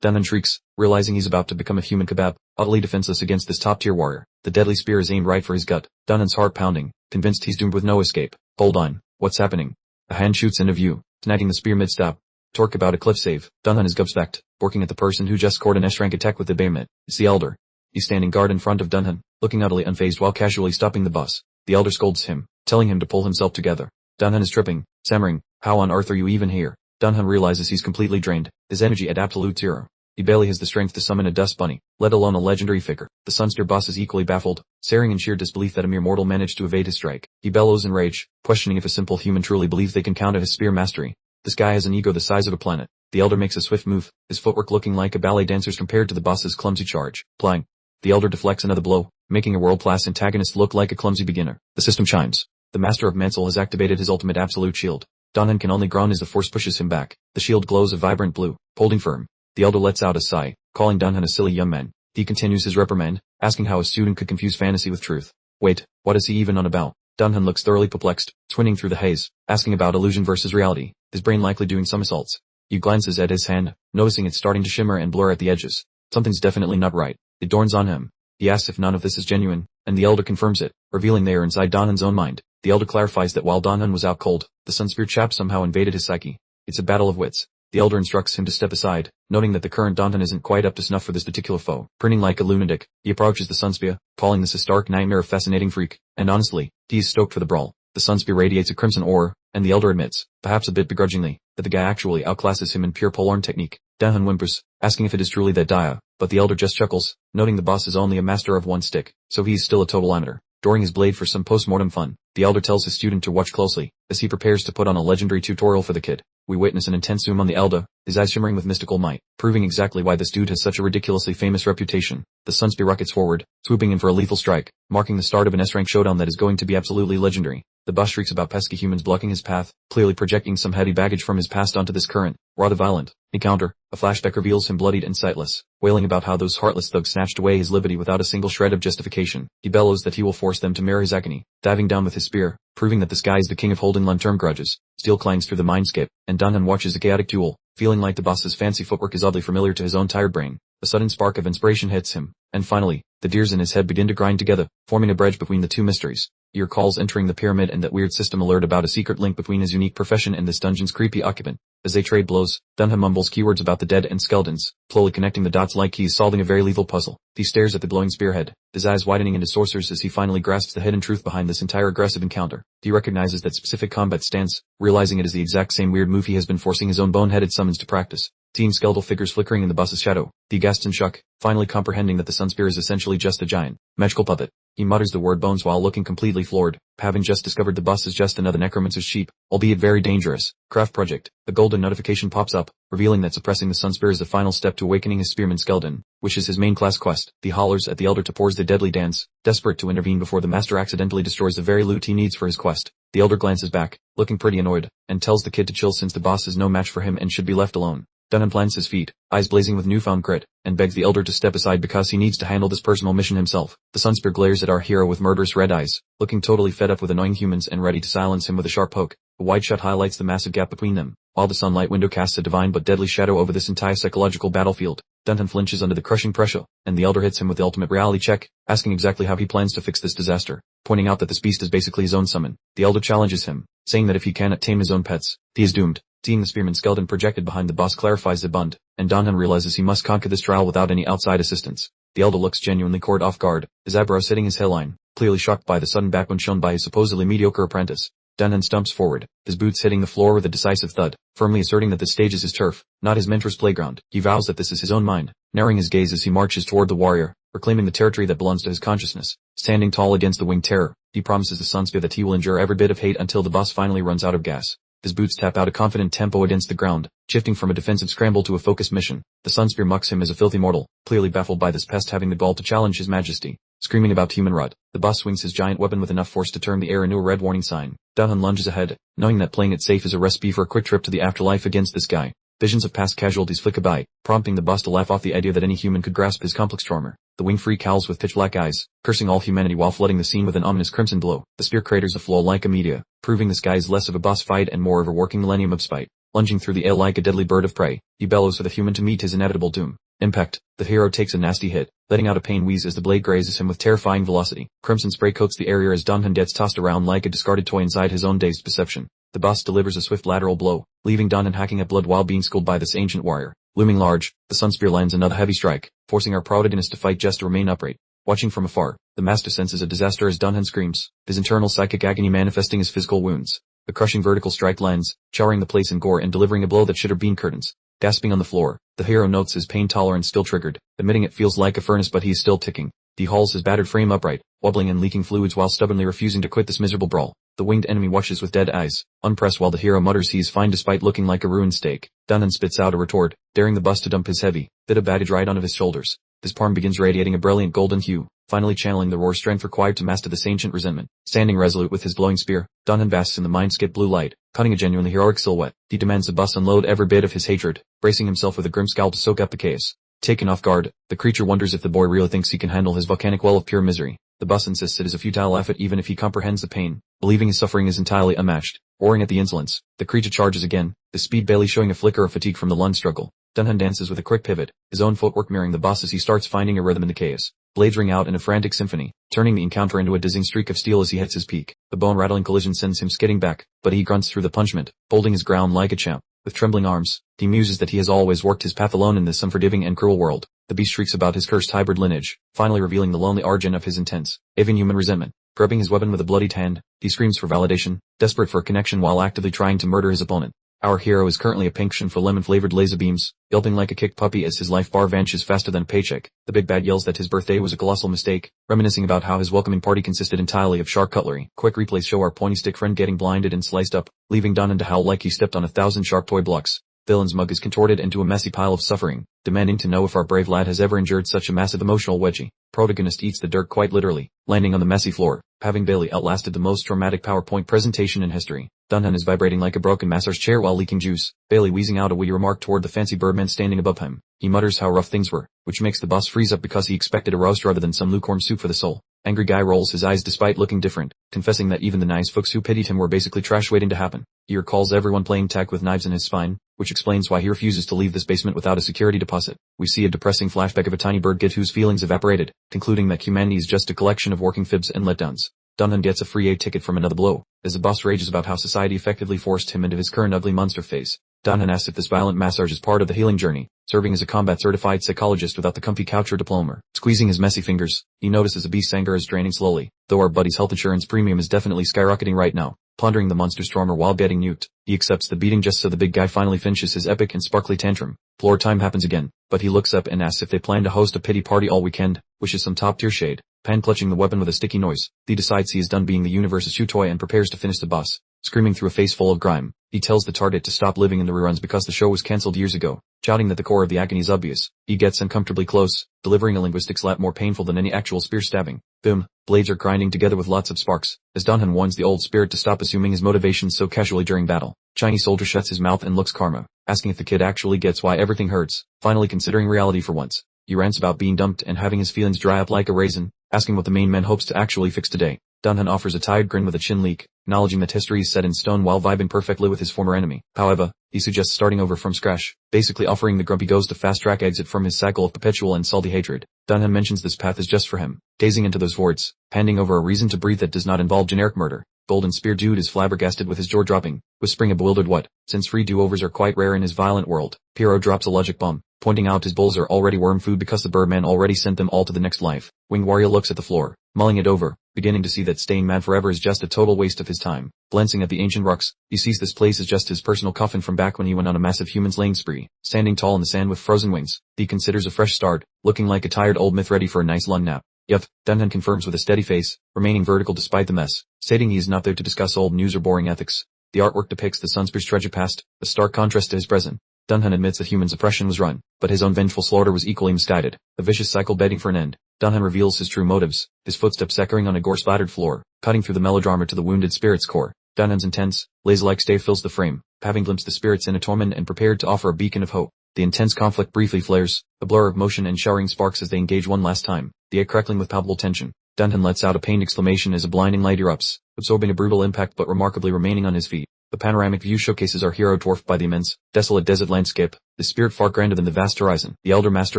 Dunham shrieks, realizing he's about to become a human kebab, utterly defenseless against this top-tier warrior. The deadly spear is aimed right for his gut, Dunham's heart pounding, convinced he's doomed with no escape. Hold on, what's happening? A hand shoots into view, snagging the spear mid-stab. Torque about a cliff save. Dunham is gobsmacked, borking at the person who just scored an S-rank attack with the bayonet. It's the Elder. He's standing guard in front of Dunham, looking utterly unfazed while casually stopping the boss. The Elder scolds him, telling him to pull himself together. Dunham is tripping, stammering, "How on earth are you even here?" Dunham realizes he's completely drained, his energy at absolute zero. He barely has the strength to summon a dust bunny, let alone a legendary figure. The Sunspear boss is equally baffled, staring in sheer disbelief that a mere mortal managed to evade his strike. He bellows in rage, questioning if a simple human truly believes they can counter his spear mastery. This guy has an ego the size of a planet. The Elder makes a swift move, his footwork looking like a ballet dancer's compared to the boss's clumsy charge. Plying. The Elder deflects another blow, making a world-class antagonist look like a clumsy beginner. The system chimes. The Master of Mansell has activated his ultimate absolute shield. Danhan can only groan as the force pushes him back. The shield glows a vibrant blue, holding firm. The Elder lets out a sigh, calling Danhan a silly young man. He continues his reprimand, asking how a student could confuse fantasy with truth. Wait, what is he even on about? Danhan looks thoroughly perplexed, twinning through the haze, asking about illusion versus reality, his brain likely doing somersaults. He glances at his hand, noticing it's starting to shimmer and blur at the edges. Something's definitely not right. It dawns on him. He asks if none of this is genuine, and the Elder confirms it, revealing they are inside Danhan's own mind. The Elder clarifies that while Danhan was out cold, the Sunspear chap somehow invaded his psyche. It's a battle of wits. The Elder instructs him to step aside, noting that the current Danhan isn't quite up to snuff for this particular foe. Grinning like a lunatic, he approaches the Sunspear, calling this a stark nightmare of fascinating freak, and honestly, he is stoked for the brawl. The Sunspear radiates a crimson aura, and the Elder admits, perhaps a bit begrudgingly, that the guy actually outclasses him in pure polearm technique. Danhan whimpers, asking if it is truly that dire, but the Elder just chuckles, noting the boss is only a master of one stick, so he is still a total amateur. Drawing his blade for some post-mortem fun, the Elder tells his student to watch closely, as he prepares to put on a legendary tutorial for the kid. We witness an intense zoom on the Elder, his eyes shimmering with mystical might, proving exactly why this dude has such a ridiculously famous reputation. The Sunspear rockets forward, swooping in for a lethal strike, marking the start of an S-rank showdown that is going to be absolutely legendary. The boss shrieks about pesky humans blocking his path, clearly projecting some heavy baggage from his past onto this current, rather violent, encounter. A flashback reveals him bloodied and sightless, wailing about how those heartless thugs snatched away his liberty without a single shred of justification. He bellows that he will force them to mirror his agony, diving down with his spear, proving that this guy is the king of holding long-term grudges. Steel clangs through the mindscape, and Danhan watches the chaotic duel, feeling like the boss's fancy footwork is oddly familiar to his own tired brain. A sudden spark of inspiration hits him, and finally, the gears in his head begin to grind together, forming a bridge between the two mysteries. He recalls entering the pyramid and that weird system alert about a secret link between his unique profession and this dungeon's creepy occupant. As they trade blows, Danhan mumbles keywords about the dead and skeletons, slowly connecting the dots like he's solving a very lethal puzzle. He stares at the glowing spearhead, his eyes widening into saucers as he finally grasps the hidden truth behind this entire aggressive encounter. He recognizes that specific combat stance, realizing it is the exact same weird move he has been forcing his own boneheaded summons to practice. Seeing skeletal figures flickering in the boss's shadow, he gasps in shock, finally comprehending that the Sunspear is essentially just a giant, magical puppet. He mutters the word bones while looking completely floored, having just discovered the boss is just another Necromancer's sheep, albeit very dangerous. Craft project. A golden notification pops up, revealing that suppressing the Sunspear is the final step to awakening his spearman skeleton, which is his main class quest. He hollers at the Elder to pause the deadly dance, desperate to intervene before the Master accidentally destroys the very loot he needs for his quest. The Elder glances back, looking pretty annoyed, and tells the kid to chill since the boss is no match for him and should be left alone. Danhan plants his feet, eyes blazing with newfound grit, and begs the Elder to step aside because he needs to handle this personal mission himself. The Sunspear glares at our hero with murderous red eyes, looking totally fed up with annoying humans and ready to silence him with a sharp poke. A wide shot highlights the massive gap between them, while the sunlight window casts a divine but deadly shadow over this entire psychological battlefield. Danhan flinches under the crushing pressure, and the Elder hits him with the ultimate reality check, asking exactly how he plans to fix this disaster, pointing out that this beast is basically his own summon. The Elder challenges him, saying that if he cannot tame his own pets, he is doomed. Seeing the spearman skeleton projected behind the boss clarifies the bond, and Danhan realizes he must conquer this trial without any outside assistance. The Elder looks genuinely caught off guard, his eyebrows hitting his hairline, clearly shocked by the sudden backbone shown by his supposedly mediocre apprentice. Danhan stumps forward, his boots hitting the floor with a decisive thud, firmly asserting that this stage is his turf, not his mentor's playground. He vows that this is his own mind, narrowing his gaze as he marches toward the warrior, reclaiming the territory that belongs to his consciousness. Standing tall against the winged terror, he promises the Sunspear that he will endure every bit of hate until the boss finally runs out of gas. His boots tap out a confident tempo against the ground, shifting from a defensive scramble to a focused mission. The Sunspear mocks him as a filthy mortal, clearly baffled by this pest having the gall to challenge his majesty. Screaming about human rot, the boss swings his giant weapon with enough force to turn the air into a red warning sign. Danhan lunges ahead, knowing that playing it safe is a recipe for a quick trip to the afterlife against this guy. Visions of past casualties flicker by, prompting the boss to laugh off the idea that any human could grasp his complex trauma. The winged freak howls with pitch-black eyes, cursing all humanity while flooding the scene with an ominous crimson glow. The spear craters the floor like a meteor, proving this guy is less of a boss fight and more of a working millennium of spite. Lunging through the air like a deadly bird of prey, he bellows for the human to meet his inevitable doom. Impact. The hero takes a nasty hit, letting out a pain wheeze as the blade grazes him with terrifying velocity. Crimson spray coats the area as Danhan gets tossed around like a discarded toy inside his own dazed perception. The boss delivers a swift lateral blow, leaving Danhan hacking at blood while being schooled by this ancient warrior. Looming large, the Sunspear lands another heavy strike, forcing our protagonist to fight just to remain upright. Watching from afar, the Master senses a disaster as Danhan screams, his internal psychic agony manifesting as physical wounds. The crushing vertical strike lands, showering the place in gore and delivering a blow that shattered bean curtains. Gasping on the floor, the hero notes his pain tolerance still triggered, admitting it feels like a furnace but he's still ticking. He hauls his battered frame upright, wobbling and leaking fluids while stubbornly refusing to quit this miserable brawl. The winged enemy watches with dead eyes, unpressed while the hero mutters he's fine despite looking like a ruined steak. Dunhan spits out a retort, daring the boss to dump his heavy bit of baggage right onto his shoulders. His palm begins radiating a brilliant golden hue, finally channeling the raw strength required to master this ancient resentment. Standing resolute with his glowing spear, Dunhan basks in the mind-skip blue light, cutting a genuinely heroic silhouette. He demands the boss unload every bit of his hatred, bracing himself with a grim scowl to soak up the chaos. Taken off guard, the creature wonders if the boy really thinks he can handle his volcanic well of pure misery. The boss insists it is a futile effort even if he comprehends the pain, believing his suffering is entirely unmatched. Roaring at the insolence, the creature charges again, the speed barely showing a flicker of fatigue from the lunge struggle. Dunhan dances with a quick pivot, his own footwork mirroring the boss as he starts finding a rhythm in the chaos. Blades ring out in a frantic symphony, turning the encounter into a dizzying streak of steel as he hits his peak. The bone-rattling collision sends him skidding back, but he grunts through the punishment, holding his ground like a champ. With trembling arms, he muses that he has always worked his path alone in this unforgiving and cruel world. The beast shrieks about his cursed hybrid lineage, finally revealing the lonely origin of his intense, even human resentment. Grabbing his weapon with a bloodied hand, he screams for validation, desperate for a connection while actively trying to murder his opponent. Our hero is currently a pink shin for lemon-flavored laser beams, yelping like a kicked puppy as his life bar vanishes faster than a paycheck. The big bad yells that his birthday was a colossal mistake, reminiscing about how his welcoming party consisted entirely of sharp cutlery. Quick replays show our pointy stick friend getting blinded and sliced up, leaving Dunhan to howl like he stepped on 1,000 sharp toy blocks. Villain's mug is contorted into a messy pile of suffering, demanding to know if our brave lad has ever endured such a massive emotional wedgie. Protagonist eats the dirt quite literally, landing on the messy floor, having barely outlasted the most dramatic PowerPoint presentation in history. Dunhan is vibrating like a broken massage chair while leaking juice, barely wheezing out a witty remark toward the fancy birdman standing above him. He mutters how rough things were, which makes the boss freeze up because he expected a roast rather than some lukewarm soup for the soul. Angry guy rolls his eyes despite looking different, confessing that even the nice folks who pitied him were basically trash waiting to happen. He recalls everyone playing tag with knives in his spine, which explains why he refuses to leave this basement without a security deposit. We see a depressing flashback of a tiny bird kid whose feelings evaporated, concluding that humanity is just a collection of working fibs and letdowns. Dunhan gets a free A ticket from another blow, as the boss rages about how society effectively forced him into his current ugly monster phase. Dunhan asks if this violent massage is part of the healing journey, serving as a combat-certified psychologist without the comfy couch or diploma. Squeezing his messy fingers, he notices the beast's anger is draining slowly, though our buddy's health insurance premium is definitely skyrocketing right now. Pondering the monster's trauma while getting nuked, he accepts the beating just so the big guy finally finishes his epic and sparkly tantrum. Floor time happens again, but he looks up and asks if they plan to host a pity party all weekend, wishes some top-tier shade. Pan clutching the weapon with a sticky noise, he decides he is done being the universe's shoe toy and prepares to finish the boss. Screaming through a face full of grime, he tells the target to stop living in the reruns because the show was cancelled years ago, shouting that the core of the agony is obvious. He gets uncomfortably close, delivering a linguistic slap more painful than any actual spear stabbing. Boom, blades are grinding together with lots of sparks, as Dunhan warns the old spirit to stop assuming his motivations so casually during battle. Chinese soldier shuts his mouth and looks Karma, asking if the kid actually gets why everything hurts, finally considering reality for once. He rants about being dumped and having his feelings dry up like a raisin, asking what the main man hopes to actually fix today. Dunhan offers a tired grin with a chin leak, acknowledging that history is set in stone while vibing perfectly with his former enemy. However, he suggests starting over from scratch, basically offering the grumpy ghost a fast-track exit from his cycle of perpetual and salty hatred. Dunhan mentions this path is just for him, gazing into those words, handing over a reason to breathe that does not involve generic murder. Golden Spear Dude is flabbergasted with his jaw dropping, whispering a bewildered what, since free do-overs are quite rare in his violent world. Piero drops a logic bomb, pointing out his bulls are already worm food because the Birdman already sent them all to the next life. Winged Warrior looks at the floor, mulling it over, beginning to see that staying mad forever is just a total waste of his time. Glancing at the ancient rocks, he sees this place as just his personal coffin from back when he went on a massive human slaying spree. Standing tall in the sand with frozen wings, he considers a fresh start, looking like a tired old myth ready for a nice long nap. Yup, Dunhan confirms with a steady face, remaining vertical despite the mess, stating he is not there to discuss old news or boring ethics. The artwork depicts the Sunspear's tragic past, a stark contrast to his present. Dunhan admits that human oppression was run, but his own vengeful slaughter was equally misguided, a vicious cycle begging for an end. Dunhan reveals his true motives, his footsteps echoing on a gore-splattered floor, cutting through the melodrama to the wounded spirit's core. Dunhan's intense, laser-like stare fills the frame, having glimpsed the spirit's inner torment and prepared to offer a beacon of hope. The intense conflict briefly flares, a blur of motion and showering sparks as they engage one last time, the air crackling with palpable tension. Dunhan lets out a pained exclamation as a blinding light erupts, absorbing a brutal impact but remarkably remaining on his feet. The panoramic view showcases our hero dwarfed by the immense, desolate desert landscape, the spirit far grander than the vast horizon. The elder master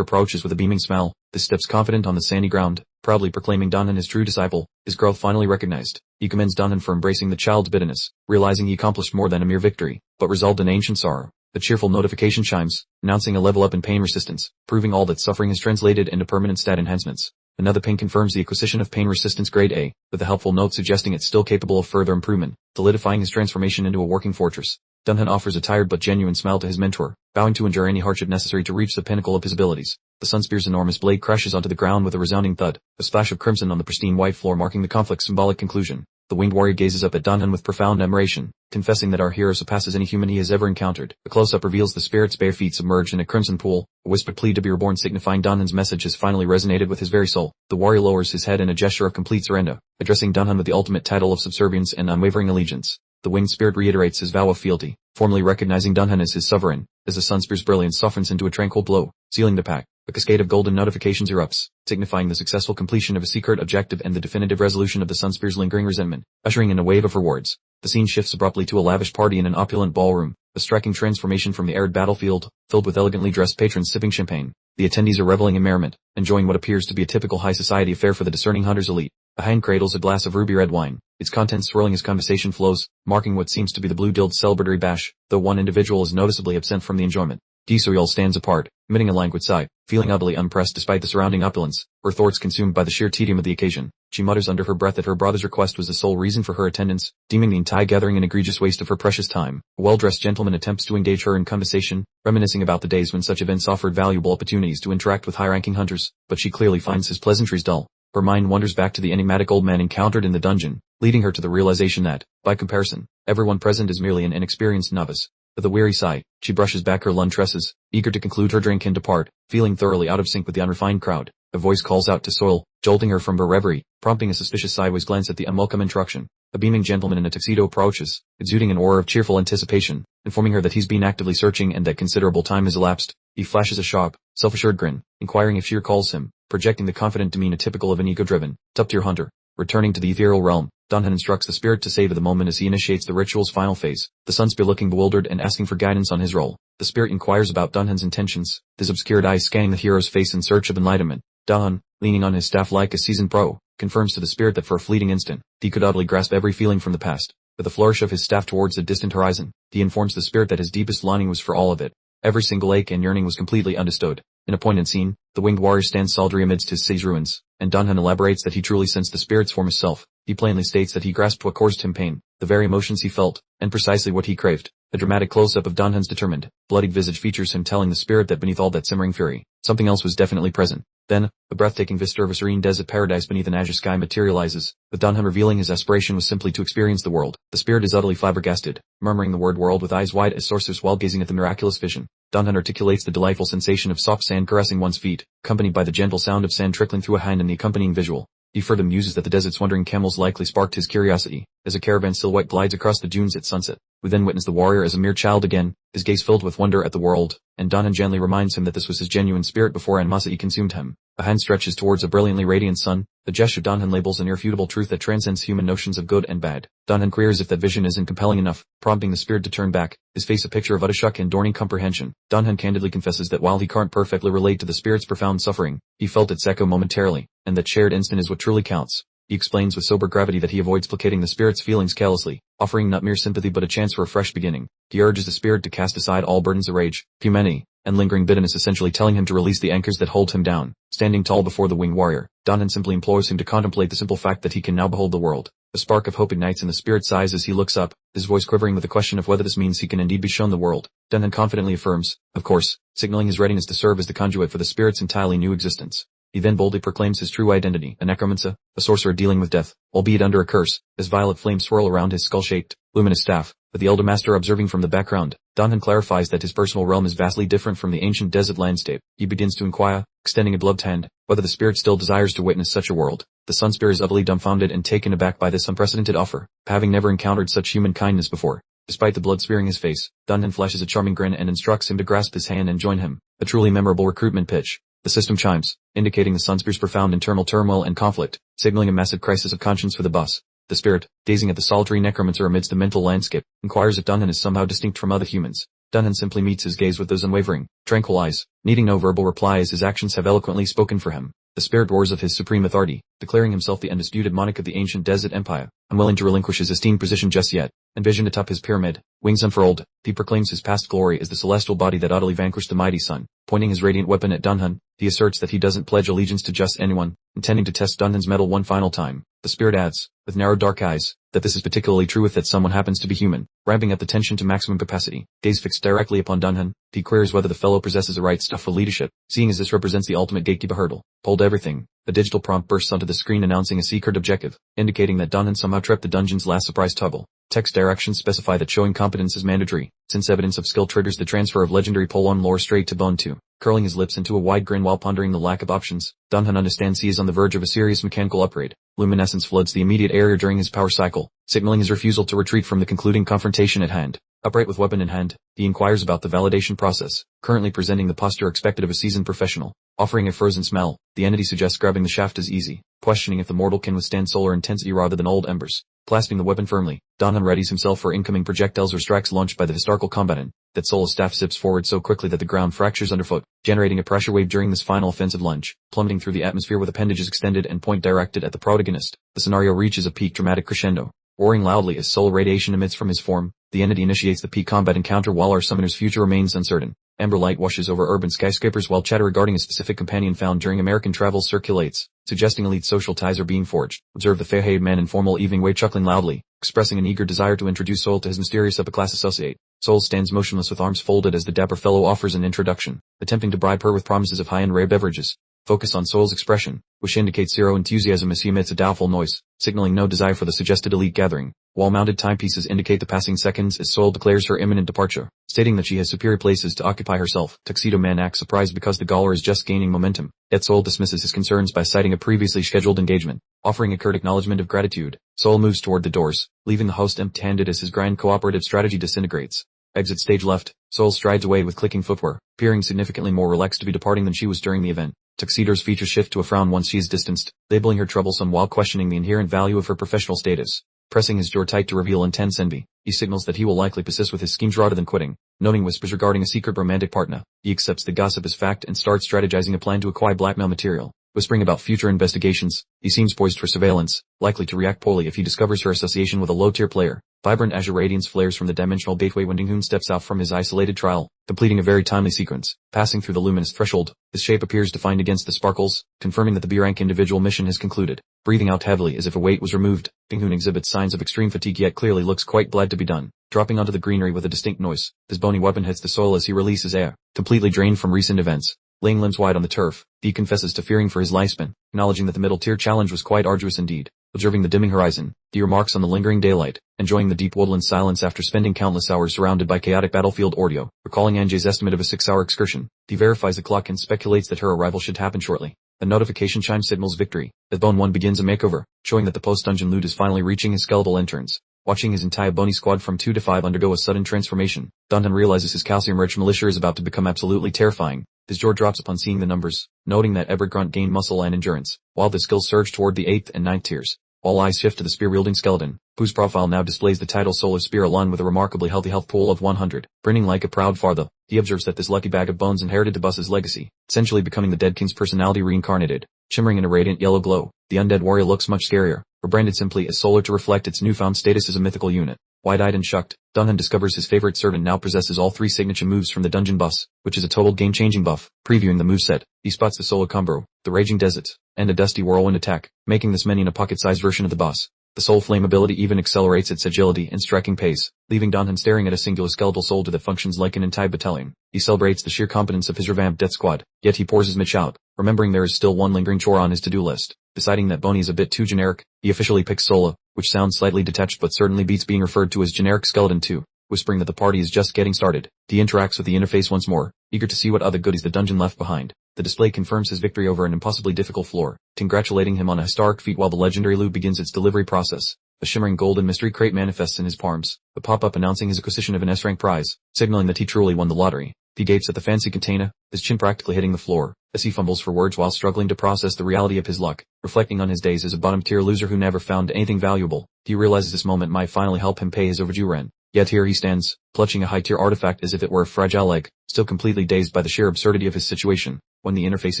approaches with a beaming smile, his steps confident on the sandy ground, proudly proclaiming Dunhan his true disciple, his growth finally recognized. He commends Dunhan for embracing the child's bitterness, realizing he accomplished more than a mere victory, but resolved an ancient sorrow. The cheerful notification chimes, announcing a level up in pain resistance, proving all that suffering has translated into permanent stat enhancements. Another ping confirms the acquisition of pain resistance grade A, with a helpful note suggesting it's still capable of further improvement, solidifying his transformation into a working fortress. Dunhan offers a tired but genuine smile to his mentor, vowing to endure any hardship necessary to reach the pinnacle of his abilities. The Sunspear's enormous blade crashes onto the ground with a resounding thud, a splash of crimson on the pristine white floor marking the conflict's symbolic conclusion. The winged warrior gazes up at Dunhan with profound admiration, confessing that our hero surpasses any human he has ever encountered. A close-up reveals the spirit's bare feet submerged in a crimson pool, a whispered plea to be reborn signifying Dunhan's message has finally resonated with his very soul. The warrior lowers his head in a gesture of complete surrender, addressing Dunhan with the ultimate title of subservience and unwavering allegiance. The winged spirit reiterates his vow of fealty, formally recognizing Dunhan as his sovereign, as the Sunspear's brilliance softens into a tranquil glow, sealing the pact. A cascade of golden notifications erupts, signifying the successful completion of a secret objective and the definitive resolution of the Sunspear's lingering resentment, ushering in a wave of rewards. The scene shifts abruptly to a lavish party in an opulent ballroom, a striking transformation from the arid battlefield, filled with elegantly dressed patrons sipping champagne. The attendees are reveling in merriment, enjoying what appears to be a typical high society affair for the discerning hunter's elite. A hind cradles a glass of ruby red wine, its contents swirling as conversation flows, marking what seems to be the blue-dilled celebratory bash, though one individual is noticeably absent from the enjoyment. Soyol stands apart, emitting a languid sigh, feeling utterly unpressed despite the surrounding opulence, her thoughts consumed by the sheer tedium of the occasion. She mutters under her breath that her brother's request was the sole reason for her attendance, deeming the entire gathering an egregious waste of her precious time. A well-dressed gentleman attempts to engage her in conversation, reminiscing about the days when such events offered valuable opportunities to interact with high-ranking hunters, but she clearly finds his pleasantries dull. Her mind wanders back to the enigmatic old man encountered in the dungeon, leading her to the realization that, by comparison, everyone present is merely an inexperienced novice. With a weary sigh, she brushes back her lun tresses, eager to conclude her drink and depart, feeling thoroughly out of sync with the unrefined crowd. A voice calls out to Soil, jolting her from her reverie, prompting a suspicious sideways glance at the unwelcome introduction. A beaming gentleman in a tuxedo approaches, exuding an aura of cheerful anticipation, informing her that he's been actively searching and that considerable time has elapsed. He flashes a sharp, self-assured grin, inquiring if she recalls him, projecting the confident demeanor typical of an ego-driven, top-tier hunter. Returning to the ethereal realm, Dunhan instructs the spirit to savor the moment as he initiates the ritual's final phase, the Sunspear looking bewildered and asking for guidance on his role. The spirit inquires about Dunhan's intentions, his obscured eyes scanning the hero's face in search of enlightenment. Dunhan, leaning on his staff like a seasoned pro, confirms to the spirit that for a fleeting instant, he could utterly grasp every feeling from the past. With a flourish of his staff towards the distant horizon, he informs the spirit that his deepest longing was for all of it. Every single ache and yearning was completely understood. In a poignant scene, the winged warrior stands solitary amidst his siege ruins, and Dunhan elaborates that he truly sensed the spirit's former self. He plainly states that he grasped what caused him pain, the very emotions he felt, and precisely what he craved. A dramatic close-up of Dunhan's determined, bloodied visage features him telling the spirit that beneath all that simmering fury, something else was definitely present. Then, a breathtaking vista of a serene desert paradise beneath an azure sky materializes, with Dunhan revealing his aspiration was simply to experience the world. The spirit is utterly flabbergasted, murmuring the word world with eyes wide as saucers while gazing at the miraculous vision. Dunhan articulates the delightful sensation of soft sand caressing one's feet, accompanied by the gentle sound of sand trickling through a hand and the accompanying visual. He further muses that the desert's wandering camels likely sparked his curiosity, as a caravan silhouette glides across the dunes at sunset. We then witness the warrior as a mere child again, his gaze filled with wonder at the world, and Dunhan gently reminds him that this was his genuine spirit before animosity consumed him. A hand stretches towards a brilliantly radiant sun, the gesture Dunhan labels an irrefutable truth that transcends human notions of good and bad. Dunhan queries if that vision isn't compelling enough, prompting the spirit to turn back, his face a picture of utter shock and dawning comprehension. Dunhan candidly confesses that while he can't perfectly relate to the spirit's profound suffering, he felt its echo momentarily, and that shared instant is what truly counts. He explains with sober gravity that he avoids placating the spirit's feelings callously, offering not mere sympathy but a chance for a fresh beginning. He urges the spirit to cast aside all burdens of rage, humanity, and lingering bitterness, essentially telling him to release the anchors that hold him down. Standing tall before the winged warrior, Dunhan simply implores him to contemplate the simple fact that he can now behold the world. A spark of hope ignites in the spirit's eyes as he looks up, his voice quivering with the question of whether this means he can indeed be shown the world. Dunhan confidently affirms, of course, signaling his readiness to serve as the conduit for the spirit's entirely new existence. He then boldly proclaims his true identity, a necromancer, a sorcerer dealing with death, albeit under a curse, as violet flames swirl around his skull-shaped, luminous staff. With the elder master observing from the background, Dunhan clarifies that his personal realm is vastly different from the ancient desert landscape. He begins to inquire, extending a gloved hand, whether the spirit still desires to witness such a world. The Sunspear is utterly dumbfounded and taken aback by this unprecedented offer, having never encountered such human kindness before. Despite the blood smearing his face, Dunhan flashes a charming grin and instructs him to grasp his hand and join him, a truly memorable recruitment pitch. The system chimes, indicating the Sunspear's profound internal turmoil and conflict, signaling a massive crisis of conscience for the boss. The spirit, gazing at the solitary necromancer amidst the mental landscape, inquires if Dunhan is somehow distinct from other humans. Dunhan simply meets his gaze with those unwavering, tranquil eyes, needing no verbal reply as his actions have eloquently spoken for him. the spirit roars of his supreme authority, declaring himself the undisputed monarch of the ancient desert empire, unwilling to relinquish his esteemed position just yet. Envisioned atop his pyramid, wings unfurled, he proclaims his past glory as the celestial body that utterly vanquished the mighty sun. Pointing his radiant weapon at Dunhan, he asserts that he doesn't pledge allegiance to just anyone, intending to test Dunhan's mettle one final time. The spirit adds, with narrowed dark eyes, that this is particularly true if that someone happens to be human, ramping up the tension to maximum capacity. Gaze fixed directly upon Dunhan, he queries whether the fellow possesses the right stuff for leadership, seeing as this represents the ultimate gatekeeper hurdle. Hold everything. A digital prompt bursts onto the screen announcing a secret objective, indicating that Dunhan somehow tripped the dungeon's last surprise toggle. Text directions specify that showing competence is mandatory, since evidence of skill triggers the transfer of legendary Pole 1 lore straight to Bone 2. Curling his lips into a wide grin while pondering the lack of options, Dunhan understands he is on the verge of a serious mechanical upgrade. Luminescence floods the immediate area during his power cycle, signaling his refusal to retreat from the concluding confrontation at hand. Upright with weapon in hand, he inquires about the validation process, currently presenting the posture expected of a seasoned professional. Offering a frozen smell, the entity suggests grabbing the shaft is easy, questioning if the mortal can withstand solar intensity rather than old embers. Clasping the weapon firmly, Dunhan readies himself for incoming projectiles or strikes launched by the historical combatant. That solar staff zips forward so quickly that the ground fractures underfoot, generating a pressure wave during this final offensive lunge, plummeting through the atmosphere with appendages extended and point directed at the protagonist. The scenario reaches a peak dramatic crescendo. Roaring loudly as solar radiation emits from his form, the entity initiates the peak combat encounter while our summoner's future remains uncertain. Amber light washes over urban skyscrapers while chatter regarding a specific companion found during American travel circulates, suggesting elite social ties are being forged. Observe the fair-haired man in formal evening wear chuckling loudly, expressing an eager desire to introduce Soul to his mysterious upper-class associate. Soul stands motionless with arms folded as the dapper fellow offers an introduction, attempting to bribe her with promises of high-end rare beverages. Focus on Soul's expression, which indicates zero enthusiasm as he emits a doubtful noise, signaling no desire for the suggested elite gathering. Wall-mounted timepieces indicate the passing seconds as Soul declares her imminent departure, stating that she has superior places to occupy herself. Tuxedo Man acts surprised because the Gauler is just gaining momentum, yet Soul dismisses his concerns by citing a previously scheduled engagement. Offering a curt acknowledgement of gratitude, Soul moves toward the doors, leaving the host empty-handed as his grand cooperative strategy disintegrates. Exit stage left, Soul strides away with clicking footwear, appearing significantly more relaxed to be departing than she was during the event. Tuxedo's features shift to a frown once she is distanced, labeling her troublesome while questioning the inherent value of her professional status. Pressing his jaw tight to reveal intense envy, he signals that he will likely persist with his schemes rather than quitting. Noting whispers regarding a secret romantic partner, he accepts the gossip as fact and starts strategizing a plan to acquire blackmail material. Whispering about future investigations, he seems poised for surveillance, likely to react poorly if he discovers her association with a low-tier player. Vibrant azure radiance flares from the dimensional gateway when Ding Hoon steps out from his isolated trial, completing a very timely sequence. Passing through the luminous threshold, his shape appears defined against the sparkles, confirming that the B-rank individual mission has concluded. Breathing out heavily as if a weight was removed, Ding Hoon exhibits signs of extreme fatigue yet clearly looks quite glad to be done. Dropping onto the greenery with a distinct noise, his bony weapon hits the soil as he releases air, completely drained from recent events. Laying limbs wide on the turf, he confesses to fearing for his lifespan, acknowledging that the middle-tier challenge was quite arduous indeed. Observing the dimming horizon, he remarks on the lingering daylight, enjoying the deep woodland silence after spending countless hours surrounded by chaotic battlefield audio. Recalling Anjay's estimate of a 6-hour excursion, he verifies the clock and speculates that her arrival should happen shortly. A notification chime signals victory, as Bone 1 begins a makeover, showing that the post-dungeon loot is finally reaching his skeletal interns. Watching his entire bony squad from 2 to 5 undergo a sudden transformation, Dunhan realizes his calcium-rich militia is about to become absolutely terrifying. His jaw drops upon seeing the numbers, noting that every grunt gained muscle and endurance, while the skills surge toward the 8th and 9th tiers. All eyes shift to the spear-wielding skeleton, whose profile now displays the title Solar Spear along with a remarkably healthy health pool of 100. Grinning like a proud father, he observes that this lucky bag of bones inherited to Bus's legacy, essentially becoming the dead king's personality reincarnated. Shimmering in a radiant yellow glow, the undead warrior looks much scarier, rebranded simply as Solar to reflect its newfound status as a mythical unit. Wide-eyed and shocked, Dunhan discovers his favorite servant now possesses all 3 signature moves from the dungeon boss, which is a total game-changing buff. Previewing the moveset, he spots the Solar Combo, the Raging Deserts, and a Dusty Whirlwind attack, making this minion a pocket-sized version of the boss. The Soul Flame ability even accelerates its agility and striking pace, leaving Dunhan staring at a singular skeletal soldier that functions like an entire battalion. He celebrates the sheer competence of his revamped death squad, yet he pours his mitch out, remembering there is still one lingering chore on his to-do list. Deciding that Boney is a bit too generic, he officially picks Sola, which sounds slightly detached but certainly beats being referred to as generic skeleton too. Whispering that the party is just getting started, he interacts with the interface once more, eager to see what other goodies the dungeon left behind. The display confirms his victory over an impossibly difficult floor, congratulating him on a historic feat while the legendary loot begins its delivery process. A shimmering golden mystery crate manifests in his palms, a pop-up announcing his acquisition of an S-rank prize, signaling that he truly won the lottery. He gapes at the fancy container, his chin practically hitting the floor, as he fumbles for words while struggling to process the reality of his luck. Reflecting on his days as a bottom-tier loser who never found anything valuable, he realizes this moment might finally help him pay his overdue rent. Yet here he stands, clutching a high-tier artifact as if it were a fragile egg, still completely dazed by the sheer absurdity of his situation. When the interface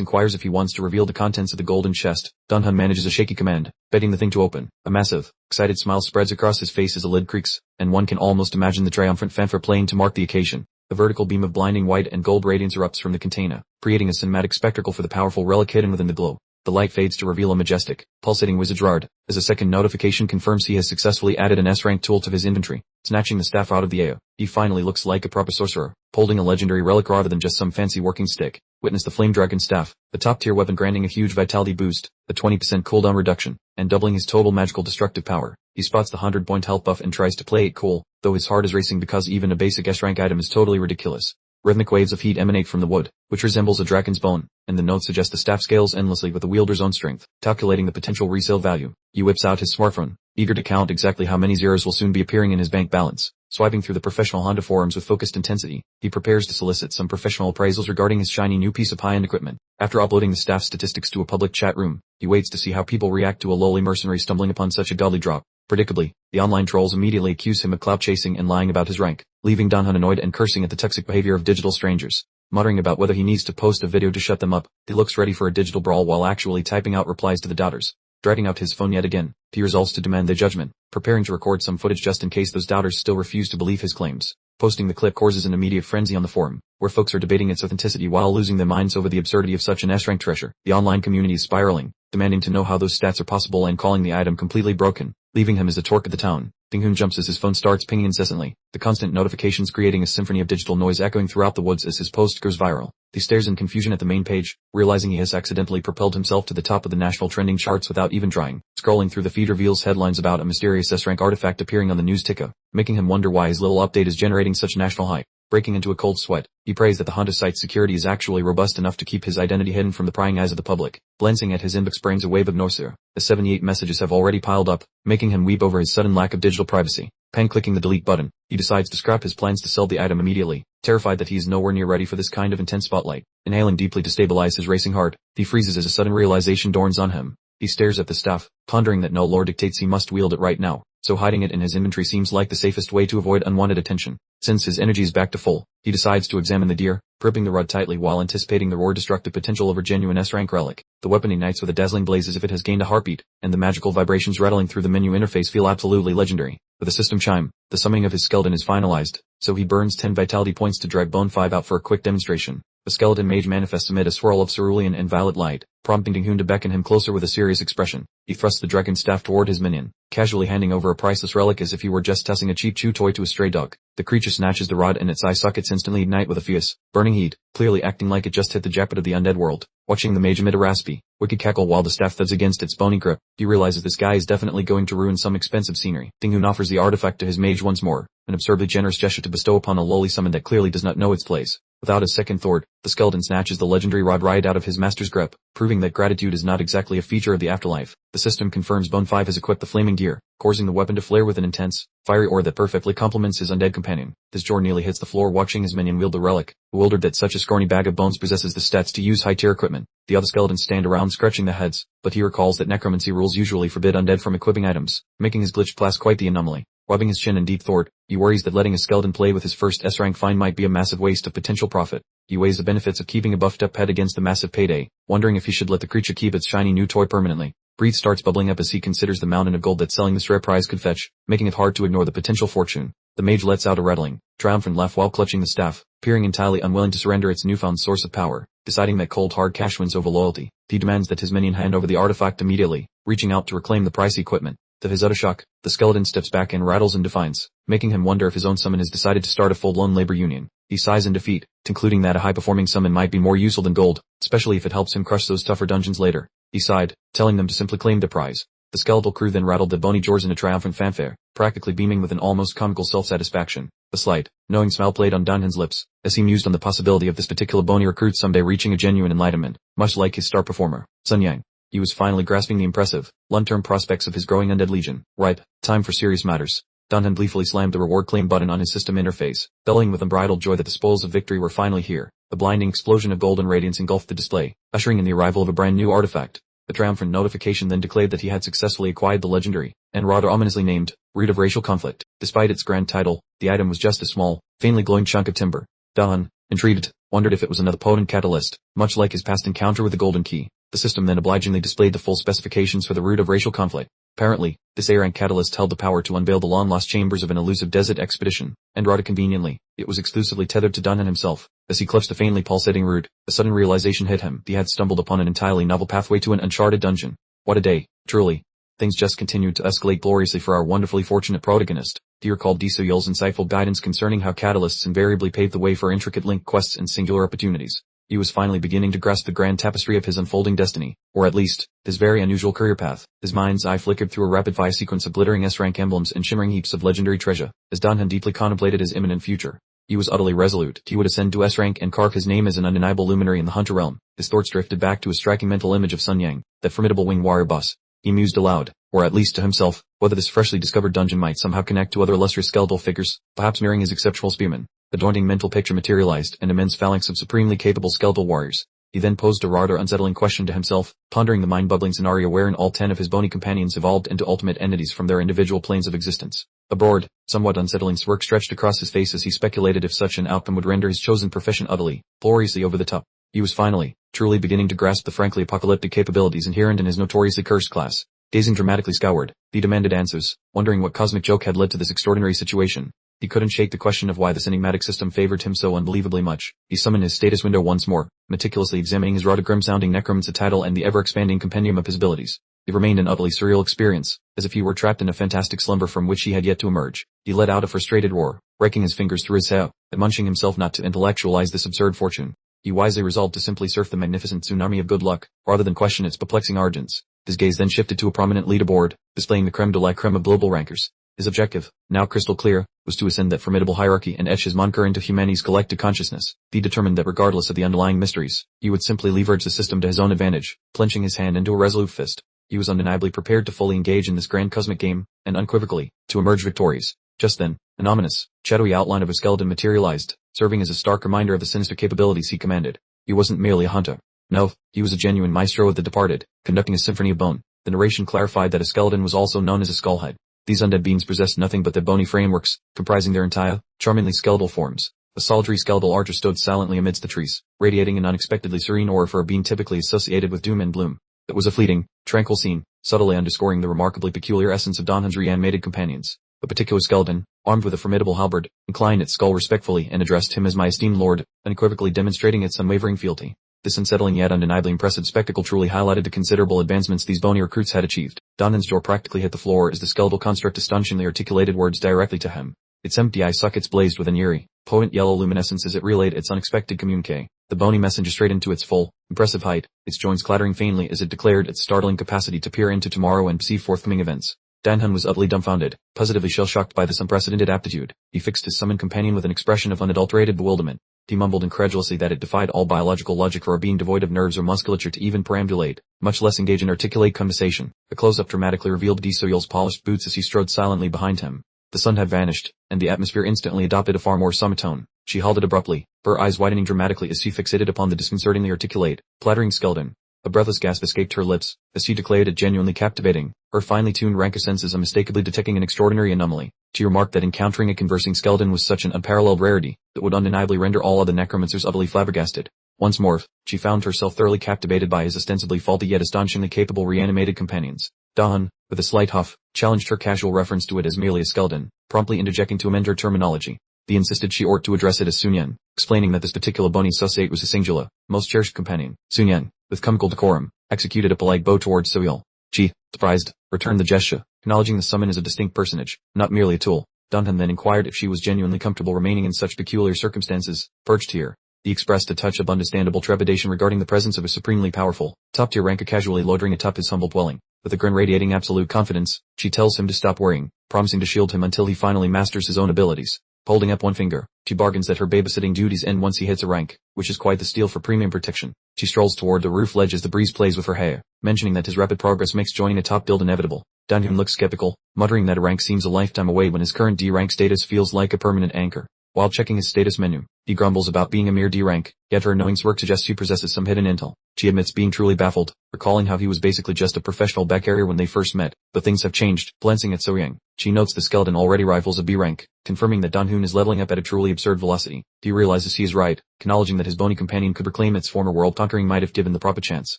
inquires if he wants to reveal the contents of the golden chest, Dunhan manages a shaky command, begging the thing to open. A massive, excited smile spreads across his face as the lid creaks, and one can almost imagine the triumphant fanfare playing to mark the occasion. A vertical beam of blinding white and gold radiance erupts from the container, creating a cinematic spectacle for the powerful relic hidden within the glow. The light fades to reveal a majestic, pulsating wizard's rod, as a second notification confirms he has successfully added an S-rank tool to his inventory. Snatching the staff out of the air, he finally looks like a proper sorcerer, holding a legendary relic rather than just some fancy working stick. Witness the Flame Dragon Staff, the top-tier weapon granting a huge vitality boost, a 20% cooldown reduction, and doubling his total magical destructive power. He spots the 100-point health buff and tries to play it cool, though his heart is racing because even a basic S-rank item is totally ridiculous. Rhythmic waves of heat emanate from the wood, which resembles a dragon's bone, and the notes suggest the staff scales endlessly with the wielder's own strength. Calculating the potential resale value, he whips out his smartphone, eager to count exactly how many zeros will soon be appearing in his bank balance. Swiping through the professional Honda forums with focused intensity, he prepares to solicit some professional appraisals regarding his shiny new piece of high-end equipment. After uploading the staff statistics to a public chat room, he waits to see how people react to a lowly mercenary stumbling upon such a godly drop. Predictably, the online trolls immediately accuse him of clout chasing and lying about his rank, leaving Dunhan annoyed and cursing at the toxic behavior of digital strangers. Muttering about whether he needs to post a video to shut them up, he looks ready for a digital brawl while actually typing out replies to the doubters. Dragging out his phone yet again, he resolves to demand their judgment, preparing to record some footage just in case those doubters still refuse to believe his claims. Posting the clip causes an immediate frenzy on the forum, where folks are debating its authenticity while losing their minds over the absurdity of such an S-rank treasure. The online community is spiraling, demanding to know how those stats are possible and calling the item completely broken, leaving him as the torque of the town. Ding-Hoon jumps as his phone starts pinging incessantly, the constant notifications creating a symphony of digital noise echoing throughout the woods as his post goes viral. He stares in confusion at the main page, realizing he has accidentally propelled himself to the top of the national trending charts without even trying. Scrolling through the feed reveals headlines about a mysterious S-rank artifact appearing on the news ticker, making him wonder why his little update is generating such national hype. Breaking into a cold sweat, he prays that the Honda site's security is actually robust enough to keep his identity hidden from the prying eyes of the public. Glancing at his inbox brings a wave of nausea, as 78 messages have already piled up, making him weep over his sudden lack of digital privacy. Clicking the delete button, he decides to scrap his plans to sell the item immediately, terrified that he is nowhere near ready for this kind of intense spotlight. Inhaling deeply to stabilize his racing heart, he freezes as a sudden realization dawns on him. He stares at the staff, pondering that no lore dictates he must wield it right now, so hiding it in his inventory seems like the safest way to avoid unwanted attention. Since his energy is back to full, he decides to examine the deer, gripping the rod tightly while anticipating the raw destructive potential of a genuine S-rank relic. The weapon ignites with a dazzling blaze as if it has gained a heartbeat, and the magical vibrations rattling through the menu interface feel absolutely legendary. With a system chime, the summoning of his skeleton is finalized, so he burns 10 vitality points to drag Bone 5 out for a quick demonstration. The skeleton mage manifests amid a swirl of cerulean and violet light, prompting Ding-Hoon to beckon him closer with a serious expression. He thrusts the dragon staff toward his minion, casually handing over a priceless relic as if he were just tossing a cheap chew toy to a stray dog. The creature snatches the rod and its eye sockets instantly ignite with a fierce, burning heat, clearly acting like it just hit the jackpot of the undead world. Watching the mage emit a raspy, wicked cackle while the staff thuds against its bony grip, he realizes this guy is definitely going to ruin some expensive scenery. Ding-Hoon offers the artifact to his mage once more, an absurdly generous gesture to bestow upon a lowly summon that clearly does not know its place. Without a second thought, the skeleton snatches the legendary rod right out of his master's grip, proving that gratitude is not exactly a feature of the afterlife. The system confirms Bone 5 has equipped the flaming deer, causing the weapon to flare with an intense, fiery aura that perfectly complements his undead companion. His jaw nearly hits the floor watching his minion wield the relic, bewildered that such a scrawny bag of bones possesses the stats to use high-tier equipment. The other skeletons stand around scratching their heads, but he recalls that necromancy rules usually forbid undead from equipping items, making his glitched class quite the anomaly. Rubbing his chin in deep thought, he worries that letting a skeleton play with his first S-rank find might be a massive waste of potential profit. He weighs the benefits of keeping a buffed-up pet against the massive payday, wondering if he should let the creature keep its shiny new toy permanently. Breath starts bubbling up as he considers the mountain of gold that selling this rare prize could fetch, making it hard to ignore the potential fortune. The mage lets out a rattling, triumphant laugh while clutching the staff, appearing entirely unwilling to surrender its newfound source of power. Deciding that cold hard cash wins over loyalty, he demands that his minion hand over the artifact immediately, reaching out to reclaim the pricey equipment. To his utter shock, the skeleton steps back and rattles in defiance, making him wonder if his own summon has decided to start a full-blown labor union. He sighs in defeat, concluding that a high-performing summon might be more useful than gold, especially if it helps him crush those tougher dungeons later. He sighed, telling them to simply claim their prize. The skeletal crew then rattled the bony jaws in a triumphant fanfare, practically beaming with an almost comical self-satisfaction. A slight, knowing smile played on Dunhan's lips, as he mused on the possibility of this particular bony recruit someday reaching a genuine enlightenment, much like his star performer, Sun Yang. He was finally grasping the impressive, long-term prospects of his growing undead legion. Right, time for serious matters. Dunhan gleefully slammed the reward claim button on his system interface, bellowing with unbridled joy that the spoils of victory were finally here. The blinding explosion of golden radiance engulfed the display, ushering in the arrival of a brand new artifact. A triumphant notification then declared that he had successfully acquired the legendary, and rather ominously named, Root of Racial Conflict. Despite its grand title, the item was just a small, faintly glowing chunk of timber. Dan, intrigued, wondered if it was another potent catalyst, much like his past encounter with the Golden Key. The system then obligingly displayed the full specifications for the Root of Racial Conflict. Apparently, this A-rank catalyst held the power to unveil the long-lost chambers of an elusive desert expedition, and rather conveniently, it was exclusively tethered to Dunhan himself. As he clutched the faintly pulsating root, a sudden realization hit him. He had stumbled upon an entirely novel pathway to an uncharted dungeon. What a day, truly. Things just continued to escalate gloriously for our wonderfully fortunate protagonist. Do you recall Soyul's insightful guidance concerning how catalysts invariably pave the way for intricate link quests and singular opportunities? He was finally beginning to grasp the grand tapestry of his unfolding destiny, or at least, his very unusual career path. His mind's eye flickered through a rapid-fire sequence of glittering S-rank emblems and shimmering heaps of legendary treasure, as Dunhan deeply contemplated his imminent future. He was utterly resolute. He would ascend to S-rank and carve his name as an undeniable luminary in the Hunter realm. His thoughts drifted back to a striking mental image of Sun Yang, that formidable winged warrior boss. He mused aloud, or at least to himself, whether this freshly discovered dungeon might somehow connect to other illustrious skeletal figures, perhaps mirroring his exceptional spearmen. A daunting mental picture materialized, an immense phalanx of supremely capable skeletal warriors. He then posed a rather unsettling question to himself, pondering the mind-bubbling scenario wherein all 10 of his bony companions evolved into ultimate entities from their individual planes of existence. A broad, somewhat unsettling smirk stretched across his face as he speculated if such an outcome would render his chosen profession utterly, gloriously over the top. He was finally, truly beginning to grasp the frankly apocalyptic capabilities inherent in his notoriously cursed class. Gazing dramatically skyward, he demanded answers, wondering what cosmic joke had led to this extraordinary situation. He couldn't shake the question of why this enigmatic system favored him so unbelievably much. He summoned his status window once more, meticulously examining his rather grim-sounding Necromancer title and the ever-expanding compendium of his abilities. It remained an utterly surreal experience, as if he were trapped in a fantastic slumber from which he had yet to emerge. He let out a frustrated roar, raking his fingers through his hair, admonishing himself not to intellectualize this absurd fortune. He wisely resolved to simply surf the magnificent tsunami of good luck, rather than question its perplexing origins. His gaze then shifted to a prominent leaderboard, displaying the creme de la creme of global rankers. His objective, now crystal clear, was to ascend that formidable hierarchy and etch his moniker into humanity's collective consciousness. He determined that regardless of the underlying mysteries, he would simply leverage the system to his own advantage, clenching his hand into a resolute fist. He was undeniably prepared to fully engage in this grand cosmic game, and unequivocally, to emerge victorious. Just then, an ominous, shadowy outline of a skeleton materialized, serving as a stark reminder of the sinister capabilities he commanded. He wasn't merely a hunter. No, he was a genuine maestro of the departed, conducting a symphony of bone. The narration clarified that a skeleton was also known as a skullhead. These undead beings possessed nothing but their bony frameworks, comprising their entire, charmingly skeletal forms. A solitary skeletal archer stood silently amidst the trees, radiating an unexpectedly serene aura for a being typically associated with doom and gloom. It was a fleeting, tranquil scene, subtly underscoring the remarkably peculiar essence of Dunhan's reanimated companions. A particular skeleton, armed with a formidable halberd, inclined its skull respectfully and addressed him as my esteemed lord, unequivocally demonstrating its unwavering fealty. This unsettling yet undeniably impressive spectacle truly highlighted the considerable advancements these bony recruits had achieved. Dunhan's jaw practically hit the floor as the skeletal construct astonishingly articulated words directly to him. Its empty eye sockets blazed with an eerie, potent yellow luminescence as it relayed its unexpected communique. The bony messenger straightened to its full, impressive height, its joints clattering faintly as it declared its startling capacity to peer into tomorrow and perceive forthcoming events. Dunhan was utterly dumbfounded, positively shell-shocked by this unprecedented aptitude. He fixed his summoned companion with an expression of unadulterated bewilderment. He mumbled incredulously that it defied all biological logic for a being devoid of nerves or musculature to even perambulate, much less engage in articulate conversation. A close-up dramatically revealed Soyul's polished boots as he strode silently behind him. The sun had vanished, and the atmosphere instantly adopted a far more summer tone. She halted abruptly, her eyes widening dramatically as she fixated upon the disconcertingly articulate, clattering skeleton. A breathless gasp escaped her lips, as she declared it genuinely captivating, her finely tuned ranker senses unmistakably detecting an extraordinary anomaly. She remarked that encountering a conversing skeleton was such an unparalleled rarity, that would undeniably render all other necromancers utterly flabbergasted. Once more, she found herself thoroughly captivated by his ostensibly faulty yet astonishingly capable reanimated companions. Dahan, with a slight huff, challenged her casual reference to it as merely a skeleton, promptly interjecting to amend her terminology. He insisted she ought to address it as Sunyan, explaining that this particular bony sussate was a singular, most cherished companion. Sunyan, with comical decorum, executed a polite bow towards Soyul. She, surprised, returned the gesture, acknowledging the summon as a distinct personage, not merely a tool. Dunhan then inquired if she was genuinely comfortable remaining in such peculiar circumstances, perched here. He expressed a touch of understandable trepidation regarding the presence of a supremely powerful, top-tier ranker casually loitering atop his humble dwelling. With a grin radiating absolute confidence, she tells him to stop worrying, promising to shield him until he finally masters his own abilities. Holding up one finger, she bargains that her babysitting duties end once he hits a rank, which is quite the steal for premium protection. She strolls toward the roof ledge as the breeze plays with her hair, mentioning that his rapid progress makes joining a top build inevitable. Dunhan looks skeptical, muttering that a rank seems a lifetime away when his current D-rank status feels like a permanent anchor. While checking his status menu, he grumbles about being a mere D rank, yet her knowing smirk suggests she possesses some hidden intel. She admits being truly baffled, recalling how he was basically just a professional back carrier when they first met, but things have changed. Glancing at So-Yang, she notes the skeleton already rivals a B rank, confirming that Dan-hoon is leveling up at a truly absurd velocity. He realizes he is right, acknowledging that his bony companion could reclaim its former world-conquering might if given the proper chance.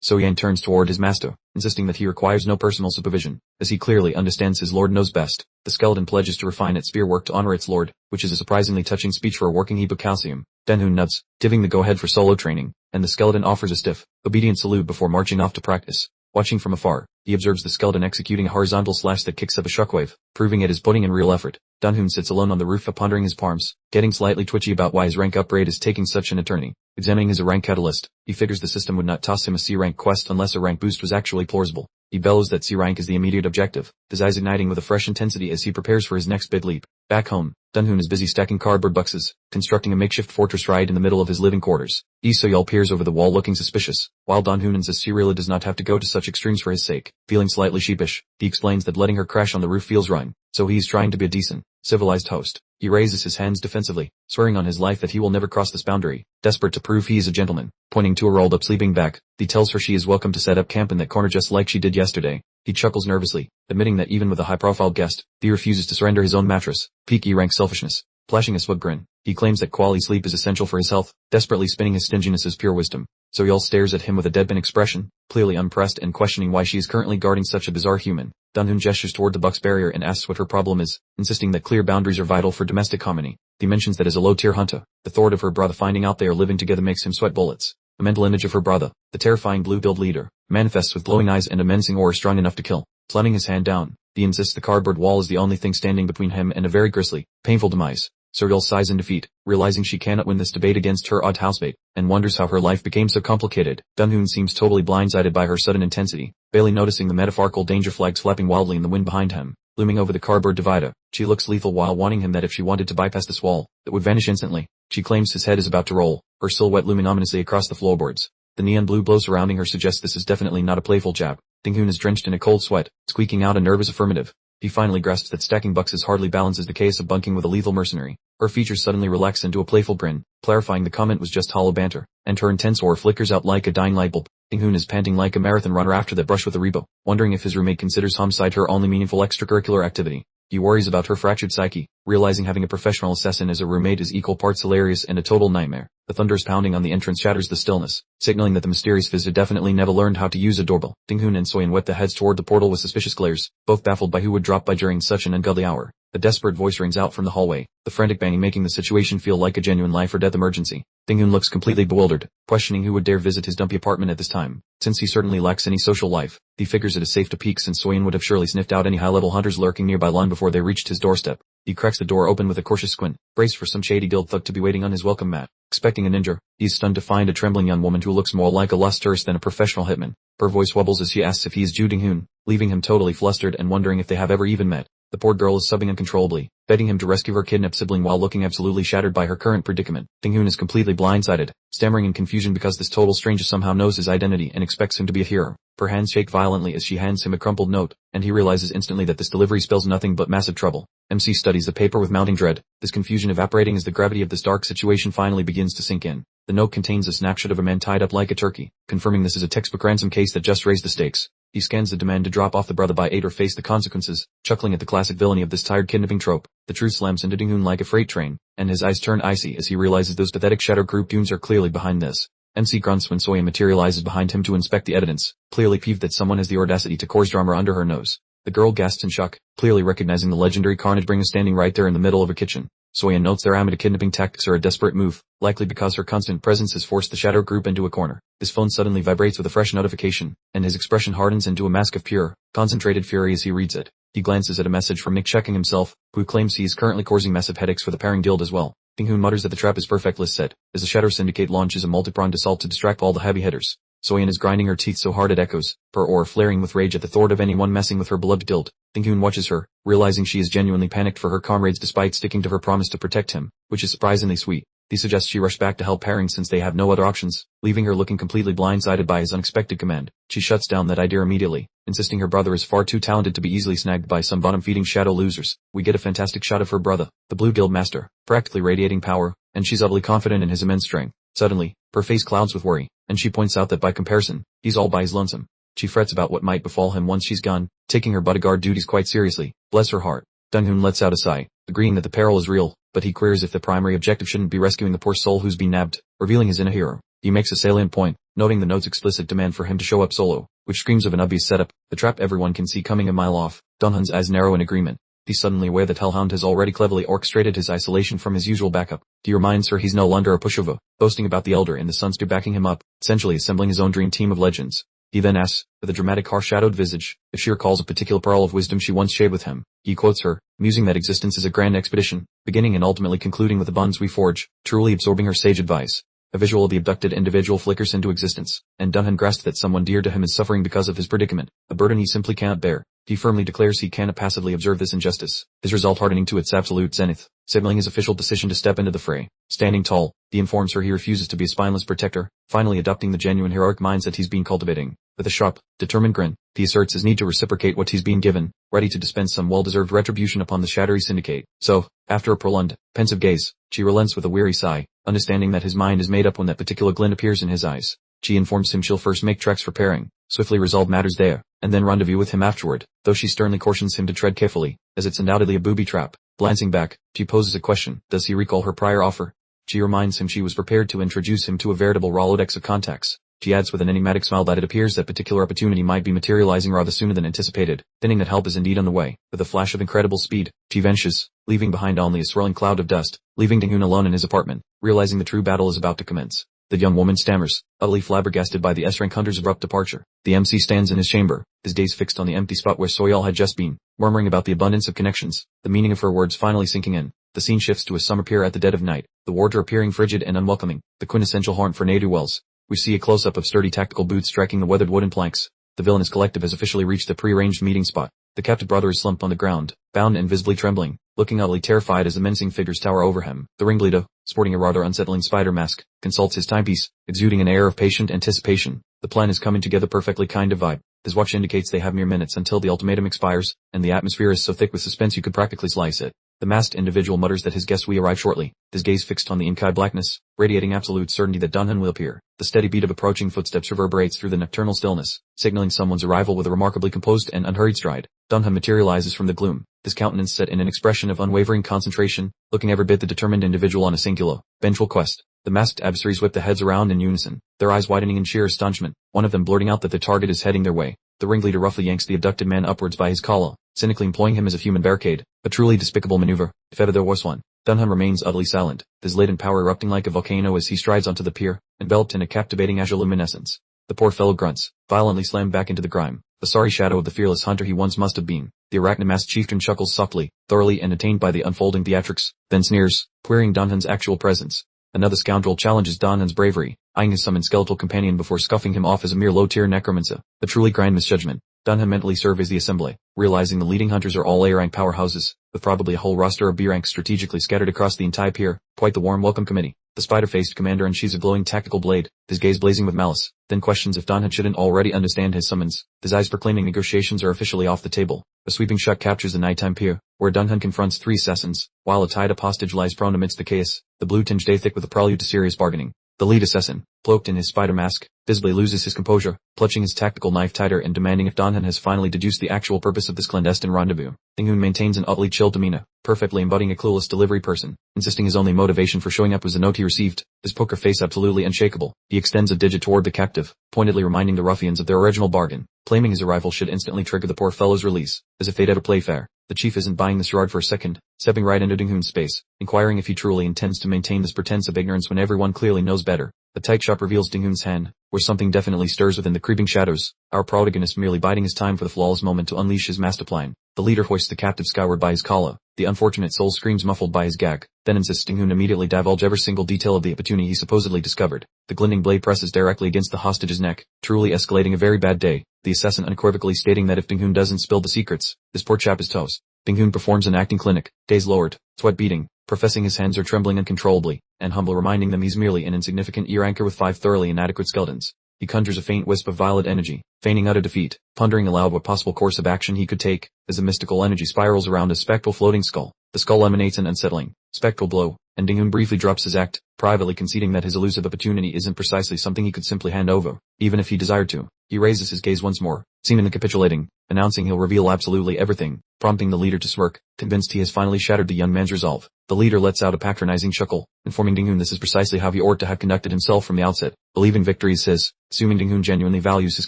So-Yang turns toward his master, insisting that he requires no personal supervision, as he clearly understands his lord knows best. The skeleton pledges to refine its spear work to honor its lord, which is a surprisingly touching speech for a working heap of calcium. Dan-hoon nods, giving the go-ahead for solo training, and the skeleton offers a stiff, obedient salute before marching off to practice. Watching from afar, he observes the skeleton executing a horizontal slash that kicks up a shockwave, proving it is putting in real effort. Dan-hoon sits alone on the roof pondering his palms, getting slightly twitchy about why his rank upgrade is taking such an eternity. Examining his rank catalyst, he figures the system would not toss him a C rank quest unless a rank boost was actually plausible. He bellows that C rank is the immediate objective, his eyes igniting with a fresh intensity as he prepares for his next big leap. Back home, Dan-hoon is busy stacking cardboard boxes, constructing a makeshift fortress right in the middle of his living quarters. Lee So-yeol peers over the wall looking suspicious, while Dan-hoon insists he really does not have to go to such extremes for his sake. Feeling slightly sheepish, he explains that letting her crash on the roof feels wrong, so he's trying to be a decent, civilized host. He raises his hands defensively, swearing on his life that he will never cross this boundary, desperate to prove he is a gentleman. Pointing to a rolled-up sleeping bag, he tells her she is welcome to set up camp in that corner just like she did yesterday. He chuckles nervously, admitting that even with a high-profile guest, he refuses to surrender his own mattress. Peak E-rank selfishness. Flashing a swug grin, he claims that quality sleep is essential for his health, desperately spinning his stinginess as pure wisdom. So-yeol stares at him with a deadpan expression, clearly unimpressed and questioning why she is currently guarding such a bizarre human. Dan-hoon gestures toward the box barrier and asks what her problem is, insisting that clear boundaries are vital for domestic harmony. He mentions that as a low-tier hunter, the thought of her brother finding out they are living together makes him sweat bullets. A mental image of her brother, the terrifying blue-billed leader, manifests with glowing eyes and a menacing aura strong enough to kill. Slamming his hand down, he insists the cardboard wall is the only thing standing between him and a very grisly, painful demise. So-yeol sighs in defeat, realizing she cannot win this debate against her odd housemate, and wonders how her life became so complicated. Dan-hoon seems totally blindsided by her sudden intensity, barely noticing the metaphorical danger flags flapping wildly in the wind behind him. Looming over the cardboard divider, she looks lethal while warning him that if she wanted to bypass this wall, it would vanish instantly. She claims his head is about to roll, her silhouette looming ominously across the floorboards. The neon blue glow surrounding her suggests this is definitely not a playful jab. Dan-hoon is drenched in a cold sweat, squeaking out a nervous affirmative. He finally grasps that stacking boxes hardly balances the case of bunking with a lethal mercenary. Her features suddenly relax into a playful grin, clarifying the comment was just hollow banter, and her intense aura flickers out like a dying light bulb. Dan-hoon is panting like a marathon runner after that brush with a rebo, wondering if his roommate considers homicide her only meaningful extracurricular activity. He worries about her fractured psyche, realizing having a professional assassin as a roommate is equal parts hilarious and a total nightmare. The thunderous pounding on the entrance shatters the stillness, signaling that the mysterious visitor definitely never learned how to use a doorbell. Dan-hoon and So-Yeon whip their heads toward the portal with suspicious glares, both baffled by who would drop by during such an ungodly hour. A desperate voice rings out from the hallway, the frantic banging making the situation feel like a genuine life or death emergency. Dan-hoon looks completely bewildered, questioning who would dare visit his dumpy apartment at this time. Since he certainly lacks any social life, he figures it is safe to peek since So-Yeon would have surely sniffed out any high-level hunters lurking nearby long before they reached his doorstep. He cracks the door open with a cautious squint, braced for some shady guild thug to be waiting on his welcome mat. Expecting a ninja, he is stunned to find a trembling young woman who looks more like a lust tourist than a professional hitman. Her voice wobbles as she asks if he is Ju Dan-hoon, leaving him totally flustered and wondering if they have ever even met. The poor girl is sobbing uncontrollably, begging him to rescue her kidnapped sibling while looking absolutely shattered by her current predicament. Dan-hoon is completely blindsided, stammering in confusion because this total stranger somehow knows his identity and expects him to be a hero. Her hands shake violently as she hands him a crumpled note, and he realizes instantly that this delivery spells nothing but massive trouble. MC studies the paper with mounting dread, this confusion evaporating as the gravity of this dark situation finally begins to sink in. The note contains a snapshot of a man tied up like a turkey, confirming this is a textbook ransom case that just raised the stakes. He scans the demand to drop off the brother by 8 or face the consequences, chuckling at the classic villainy of this tired kidnapping trope. The truth slams into Dan-hoon like a freight train, and his eyes turn icy as he realizes those pathetic shadow group goons are clearly behind this. MC grunts when So-Yeon materializes behind him to inspect the evidence, clearly peeved that someone has the audacity to cause drama under her nose. The girl gasps in shock, clearly recognizing the legendary Carnage bringer standing right there in the middle of a kitchen. So-Yeon notes their amateur kidnapping tactics are a desperate move, likely because her constant presence has forced the shadow group into a corner. His phone suddenly vibrates with a fresh notification, and his expression hardens into a mask of pure, concentrated fury as he reads it. He glances at a message from Nick checking himself, who claims he is currently causing massive headaches for the pairing guild as well. Dan-hoon mutters that the trap is perfectly set, as the Shadow Syndicate launches a multi-pronged assault to distract all the heavy hitters. So-Yeon is grinding her teeth so hard it echoes, her aura flaring with rage at the thought of anyone messing with her beloved guild. Dan-hoon watches her, realizing she is genuinely panicked for her comrades despite sticking to her promise to protect him, which is surprisingly sweet. He suggests she rush back to help Pairing since they have no other options, leaving her looking completely blindsided by his unexpected command. She shuts down that idea immediately, insisting her brother is far too talented to be easily snagged by some bottom-feeding shadow losers. We get a fantastic shot of her brother, the Blue Guild Master, practically radiating power, and she's utterly confident in his immense strength. Suddenly, her face clouds with worry, and she points out that by comparison, he's all by his lonesome. She frets about what might befall him once she's gone, taking her bodyguard duties quite seriously. Bless her heart. Dong-hoon lets out a sigh, agreeing that the peril is real, but he queries if the primary objective shouldn't be rescuing the poor soul who's been nabbed, revealing his inner hero. He makes a salient point, noting the note's explicit demand for him to show up solo, which screams of an obvious setup, the trap everyone can see coming a mile off. Dong-hoon's eyes narrow in agreement. He's suddenly aware that Hellhound has already cleverly orchestrated his isolation from his usual backup. To your mind, sir, he's no longer a pushover, boasting about the Elder and the Sunster backing him up, essentially assembling his own dream team of legends. He then asks, with a dramatic harsh-shadowed visage, if she recalls a particular pearl of wisdom she once shared with him. He quotes her, musing that existence is a grand expedition, beginning and ultimately concluding with the bonds we forge, truly absorbing her sage advice. A visual of the abducted individual flickers into existence, and Dong-hoon grasps that someone dear to him is suffering because of his predicament, a burden he simply cannot bear. He firmly declares he cannot passively observe this injustice, his resolve hardening to its absolute zenith, signaling his official decision to step into the fray. Standing tall, he informs her he refuses to be a spineless protector, finally adopting the genuine heroic mindset he's been cultivating. With a sharp, determined grin, he asserts his need to reciprocate what he's being given, ready to dispense some well-deserved retribution upon the Shattery Syndicate. So, after a prolonged, pensive gaze, she relents with a weary sigh, understanding that his mind is made up when that particular glint appears in his eyes. She informs him she'll first make tracks for Pairing, swiftly resolve matters there, and then rendezvous with him afterward, though she sternly cautions him to tread carefully, as it's undoubtedly a booby trap. Glancing back, she poses a question. Does he recall her prior offer? She reminds him she was prepared to introduce him to a veritable Rolodex of contacts. She adds with an enigmatic smile that it appears that particular opportunity might be materializing rather sooner than anticipated, hinting that help is indeed on the way. With a flash of incredible speed, she vanishes, leaving behind only a swirling cloud of dust, leaving Dong-hoon alone in his apartment, realizing the true battle is about to commence. The young woman stammers, utterly flabbergasted by the S-rank hunter's abrupt departure. The MC stands in his chamber, his gaze fixed on the empty spot where Soyal had just been, murmuring about the abundance of connections, the meaning of her words finally sinking in. The scene shifts to a summer pier at the dead of night, the warder appearing frigid and unwelcoming, the quintessential haunt for ne'er-do-wells. We see a close-up of sturdy tactical boots striking the weathered wooden planks. The villainous collective has officially reached the pre-arranged meeting spot. The captive brother is slumped on the ground, bound and visibly trembling, looking utterly terrified as the menacing figures tower over him. The ringleader, sporting a rather unsettling spider mask, consults his timepiece, exuding an air of patient anticipation. The plan is coming together perfectly kind of vibe. His watch indicates they have mere minutes until the ultimatum expires, and the atmosphere is so thick with suspense you could practically slice it. The masked individual mutters that his guests will arrive shortly, his gaze fixed on the inky blackness, radiating absolute certainty that Dong-hoon will appear. The steady beat of approaching footsteps reverberates through the nocturnal stillness, signaling someone's arrival with a remarkably composed and unhurried stride. Dong-hoon materializes from the gloom, his countenance set in an expression of unwavering concentration, looking every bit the determined individual on a singular, vengeful quest. The masked adversaries whip the heads around in unison, their eyes widening in sheer astonishment, one of them blurting out that their target is heading their way. The ringleader roughly yanks the abducted man upwards by his collar, cynically employing him as a human barricade, a truly despicable maneuver, if ever there was one. Dong-hoon remains utterly silent, his latent power erupting like a volcano as he strides onto the pier, enveloped in a captivating azure luminescence. The poor fellow grunts, violently slammed back into the grime, the sorry shadow of the fearless hunter he once must have been. The arachnomasked chieftain chuckles softly, thoroughly entertained by the unfolding theatrics, then sneers, querying Dong-hoon's actual presence. Another scoundrel challenges Dong-hoon's bravery, eyeing his summoned skeletal companion before scuffing him off as a mere low-tier necromancer, a truly grand misjudgment. Dong-hoon mentally surveys the assembly, realizing the leading hunters are all A-rank powerhouses, with probably a whole roster of B-ranks strategically scattered across the entire pier, quite the warm welcome committee. The spider-faced commander unsheathes a glowing tactical blade, his gaze blazing with malice, then questions if Dong-hoon shouldn't already understand his summons, his eyes proclaiming negotiations are officially off the table. A sweeping shot captures the nighttime pier, where Dong-hoon confronts three assassins, while a tied-up hostage lies prone amidst the chaos, the blue tinge day thick with a prelude to serious bargaining. The lead assassin, cloaked in his spider mask, visibly loses his composure, clutching his tactical knife tighter and demanding if Dong-hoon has finally deduced the actual purpose of this clandestine rendezvous. Dong-hoon maintains an utterly chill demeanor, perfectly embodying a clueless delivery person, insisting his only motivation for showing up was the note he received, his poker face absolutely unshakable. He extends a digit toward the captive, pointedly reminding the ruffians of their original bargain, claiming his arrival should instantly trigger the poor fellow's release, as if they'd ever play fair. The chief isn't buying this charade for a second, stepping right into Dong-hoon's space, inquiring if he truly intends to maintain this pretense of ignorance when everyone clearly knows better. The tight shop reveals Dong-hoon's hand, where something definitely stirs within the creeping shadows, our protagonist merely biding his time for the flawless moment to unleash his master plan. The leader hoists the captive skyward by his collar, the unfortunate soul screams muffled by his gag, then insists Dong-hoon immediately divulge every single detail of the opportunity he supposedly discovered. The glinting blade presses directly against the hostage's neck, truly escalating a very bad day, the assassin unequivocally stating that if Dong-hoon doesn't spill the secrets, this poor chap is toast. Ding-hoon performs an acting clinic, days lowered, sweat beading, professing his hands are trembling uncontrollably, and humble reminding them he's merely an insignificant ear anchor with 5 thoroughly inadequate skeletons. He conjures a faint wisp of violet energy, feigning utter defeat, pondering aloud what possible course of action he could take, as the mystical energy spirals around a spectral floating skull. The skull emanates an unsettling, spectral glow, and Ding-hoon briefly drops his act, privately conceding that his elusive opportunity isn't precisely something he could simply hand over, even if he desired to. He raises his gaze once more, seemingly capitulating, announcing he'll reveal absolutely everything, prompting the leader to smirk, convinced he has finally shattered the young man's resolve. The leader lets out a patronizing chuckle, informing Ding-hoon this is precisely how he ought to have conducted himself from the outset, believing victory is his, assuming Ding-hoon genuinely values his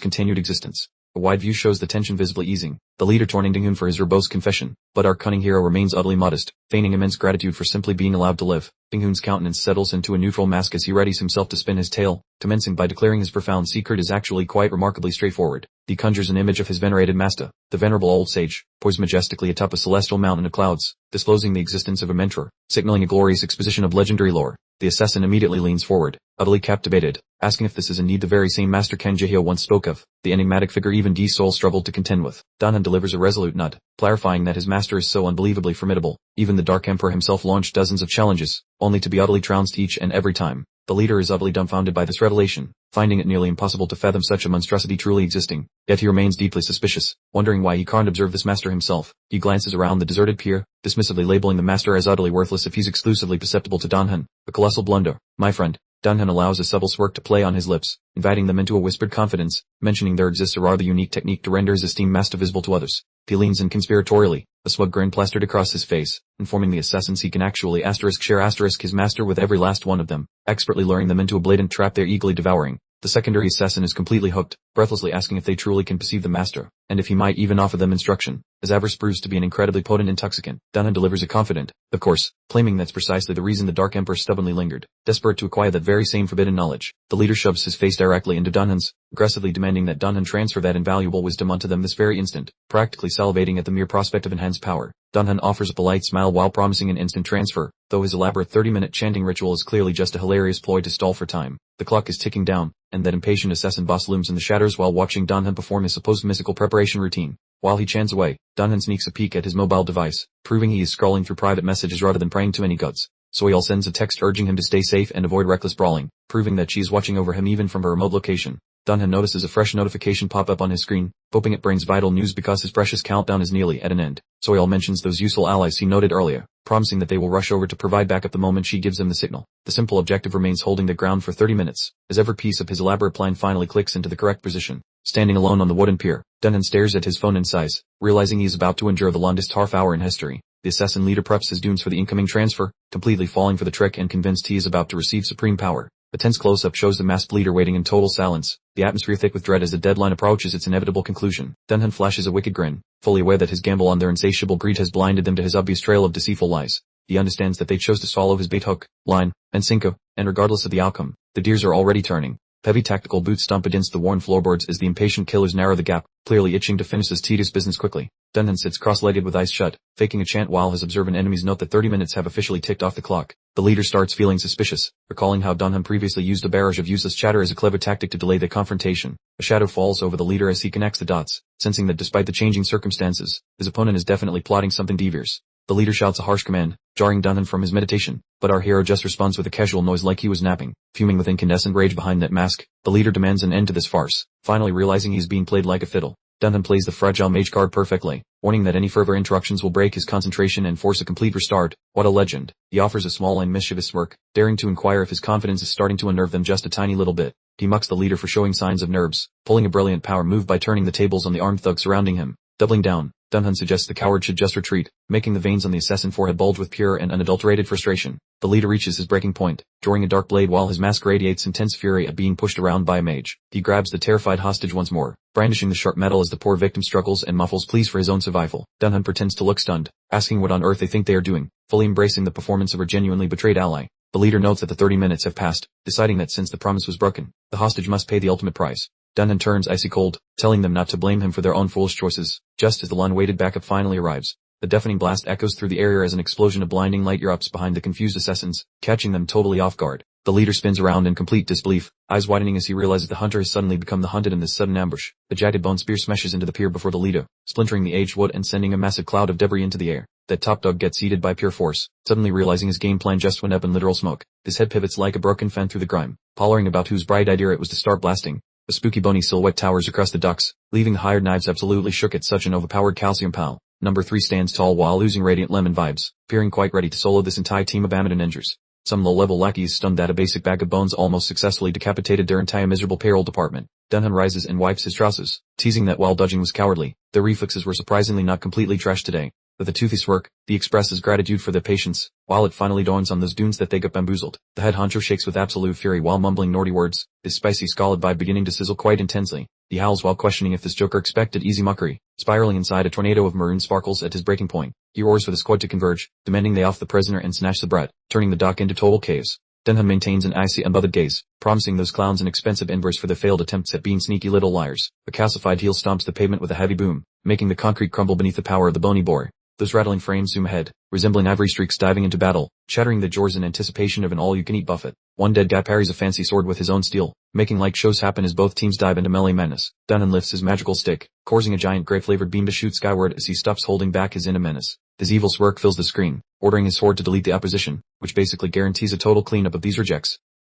continued existence. A wide view shows the tension visibly easing, the leader taunting Ding-hoon for his verbose confession, but our cunning hero remains utterly modest, feigning immense gratitude for simply being allowed to live. Ding-hoon's countenance settles into a neutral mask as he readies himself to spin his tale, commencing by declaring his profound secret is actually quite remarkably straightforward. He conjures an image of his venerated master, the venerable old sage, poised majestically atop a celestial mountain of clouds, disclosing the existence of a mentor, signaling a glorious exposition of legendary lore. The assassin immediately leans forward, utterly captivated, asking if this is indeed the very same master Ken Jaehyo once spoke of, the enigmatic figure even D-Soul struggled to contend with. Danhan delivers a resolute nod, clarifying that his master is so unbelievably formidable, even the Dark Emperor himself launched dozens of challenges, only to be utterly trounced each and every time. The leader is utterly dumbfounded by this revelation, finding it nearly impossible to fathom such a monstrosity truly existing, yet he remains deeply suspicious, wondering why he can't observe this master himself. He glances around the deserted pier, dismissively labeling the master as utterly worthless if he's exclusively perceptible to Danhan, a colossal blunder. My friend. Danhan allows a subtle smirk to play on his lips, inviting them into a whispered confidence, mentioning there exists a rather unique technique to render his esteemed master visible to others. He leans in conspiratorially, a smug grin plastered across his face, informing the assassins he can actually share his master with every last one of them, expertly luring them into a blatant trap they're eagerly devouring. The secondary assassin is completely hooked, breathlessly asking if they truly can perceive the master, and if he might even offer them instruction. As avarice proves to be an incredibly potent intoxicant, Danhan delivers a confident, of course, claiming that's precisely the reason the Dark Emperor stubbornly lingered, desperate to acquire that very same forbidden knowledge. The leader shoves his face directly into Danhan's, aggressively demanding that Danhan transfer that invaluable wisdom onto them this very instant, practically salivating at the mere prospect of enhanced power. Danhan offers a polite smile while promising an instant transfer, though his elaborate 30-minute chanting ritual is clearly just a hilarious ploy to stall for time. The clock is ticking down, and that impatient assassin boss looms in the shadows while watching Danhan perform his supposed mystical preparation routine. While he chants away, Danhan sneaks a peek at his mobile device, proving he is scrolling through private messages rather than praying to any gods. Soyeol sends a text urging him to stay safe and avoid reckless brawling, proving that she is watching over him even from her remote location. Danhan notices a fresh notification pop up on his screen, hoping it brings vital news because his precious countdown is nearly at an end. Soyeol mentions those useful allies he noted earlier, promising that they will rush over to provide backup the moment she gives him the signal. The simple objective remains holding the ground for 30 minutes, as every piece of his elaborate plan finally clicks into the correct position. Standing alone on the wooden pier, Danhan stares at his phone and sighs, realizing he is about to endure the longest half hour in history. The assassin leader preps his dunes for the incoming transfer, completely falling for the trick and convinced he is about to receive supreme power. A tense close-up shows the masked leader waiting in total silence, the atmosphere thick with dread as the deadline approaches its inevitable conclusion. Danhan flashes a wicked grin, fully aware that his gamble on their insatiable greed has blinded them to his obvious trail of deceitful lies. He understands that they chose to swallow his bait hook, line, and sinker, and regardless of the outcome, the gears are already turning. Heavy tactical boots stomp against the worn floorboards as the impatient killers narrow the gap, clearly itching to finish this tedious business quickly. Danhan sits cross-legged with eyes shut, faking a chant while his observant enemies note that 30 minutes have officially ticked off the clock. The leader starts feeling suspicious, recalling how Danhan previously used a barrage of useless chatter as a clever tactic to delay the confrontation. A shadow falls over the leader as he connects the dots, sensing that despite the changing circumstances, his opponent is definitely plotting something devious. The leader shouts a harsh command, jarring Danhan from his meditation, but our hero just responds with a casual noise like he was napping. Fuming with incandescent rage behind that mask, the leader demands an end to this farce, finally realizing he is being played like a fiddle. Danhan plays the fragile mage card perfectly, warning that any further interruptions will break his concentration and force a complete restart. What a legend. He offers a small and mischievous smirk, daring to inquire if his confidence is starting to unnerve them just a tiny little bit. He mucks the leader for showing signs of nerves, pulling a brilliant power move by turning the tables on the armed thug surrounding him. Doubling down, Danhan suggests the coward should just retreat, making the veins on the assassin forehead bulge with pure and unadulterated frustration. The leader reaches his breaking point, drawing a dark blade while his mask radiates intense fury at being pushed around by a mage. He grabs the terrified hostage once more, brandishing the sharp metal as the poor victim struggles and muffles pleas for his own survival. Danhan pretends to look stunned, asking what on earth they think they are doing, fully embracing the performance of her genuinely betrayed ally. The leader notes that the 30 minutes have passed, deciding that since the promise was broken, the hostage must pay the ultimate price. Danhan turns icy cold, telling them not to blame him for their own foolish choices, just as the long-awaited backup finally arrives. The deafening blast echoes through the area as an explosion of blinding light erupts behind the confused assassins, catching them totally off guard. The leader spins around in complete disbelief, eyes widening as he realizes the hunter has suddenly become the hunted in this sudden ambush. The jagged bone spear smashes into the pier before the leader, splintering the aged wood and sending a massive cloud of debris into the air. That top dog gets eaten by pure force, suddenly realizing his game plan just went up in literal smoke. His head pivots like a broken fan through the grime, hollering about whose bright idea it was to start blasting. A spooky bony silhouette towers across the docks, leaving the hired knives absolutely shook at such an overpowered calcium pal. Number 3 stands tall while oozing radiant lemon vibes, appearing quite ready to solo this entire team of Amidon ninjas. Some low-level lackeys stunned that a basic bag of bones almost successfully decapitated their entire miserable payroll department. Dunham rises and wipes his trousers, teasing that while dodging was cowardly, their reflexes were surprisingly not completely trashed today. With the toothless work, he expresses gratitude for their patience, while it finally dawns on those dunes that they got bamboozled. The head honcho shakes with absolute fury while mumbling naughty words, his spicy scarlet vibe beginning to sizzle quite intensely. He howls while questioning if this joker expected easy mockery, spiraling inside a tornado of maroon sparkles at his breaking point. He roars for the squad to converge, demanding they off the prisoner and snatch the brat, turning the dock into total chaos. Dunham maintains an icy unbothered gaze, promising those clowns an expensive invoice for their failed attempts at being sneaky little liars. A calcified heel stomps the pavement with a heavy boom, making the concrete crumble beneath the power of the bony boar. Those rattling frames zoom ahead, resembling ivory streaks diving into battle, shattering the jaws in anticipation of an all-you-can-eat buffet. One dead guy parries a fancy sword with his own steel, making like shows happen as both teams dive into melee madness. Dunham lifts his magical stick, causing a giant grape-flavored beam to shoot skyward as he stops holding back his inner menace. His evil smirk fills the screen, ordering his horde to delete the opposition, which basically guarantees a total cleanup of these rejects.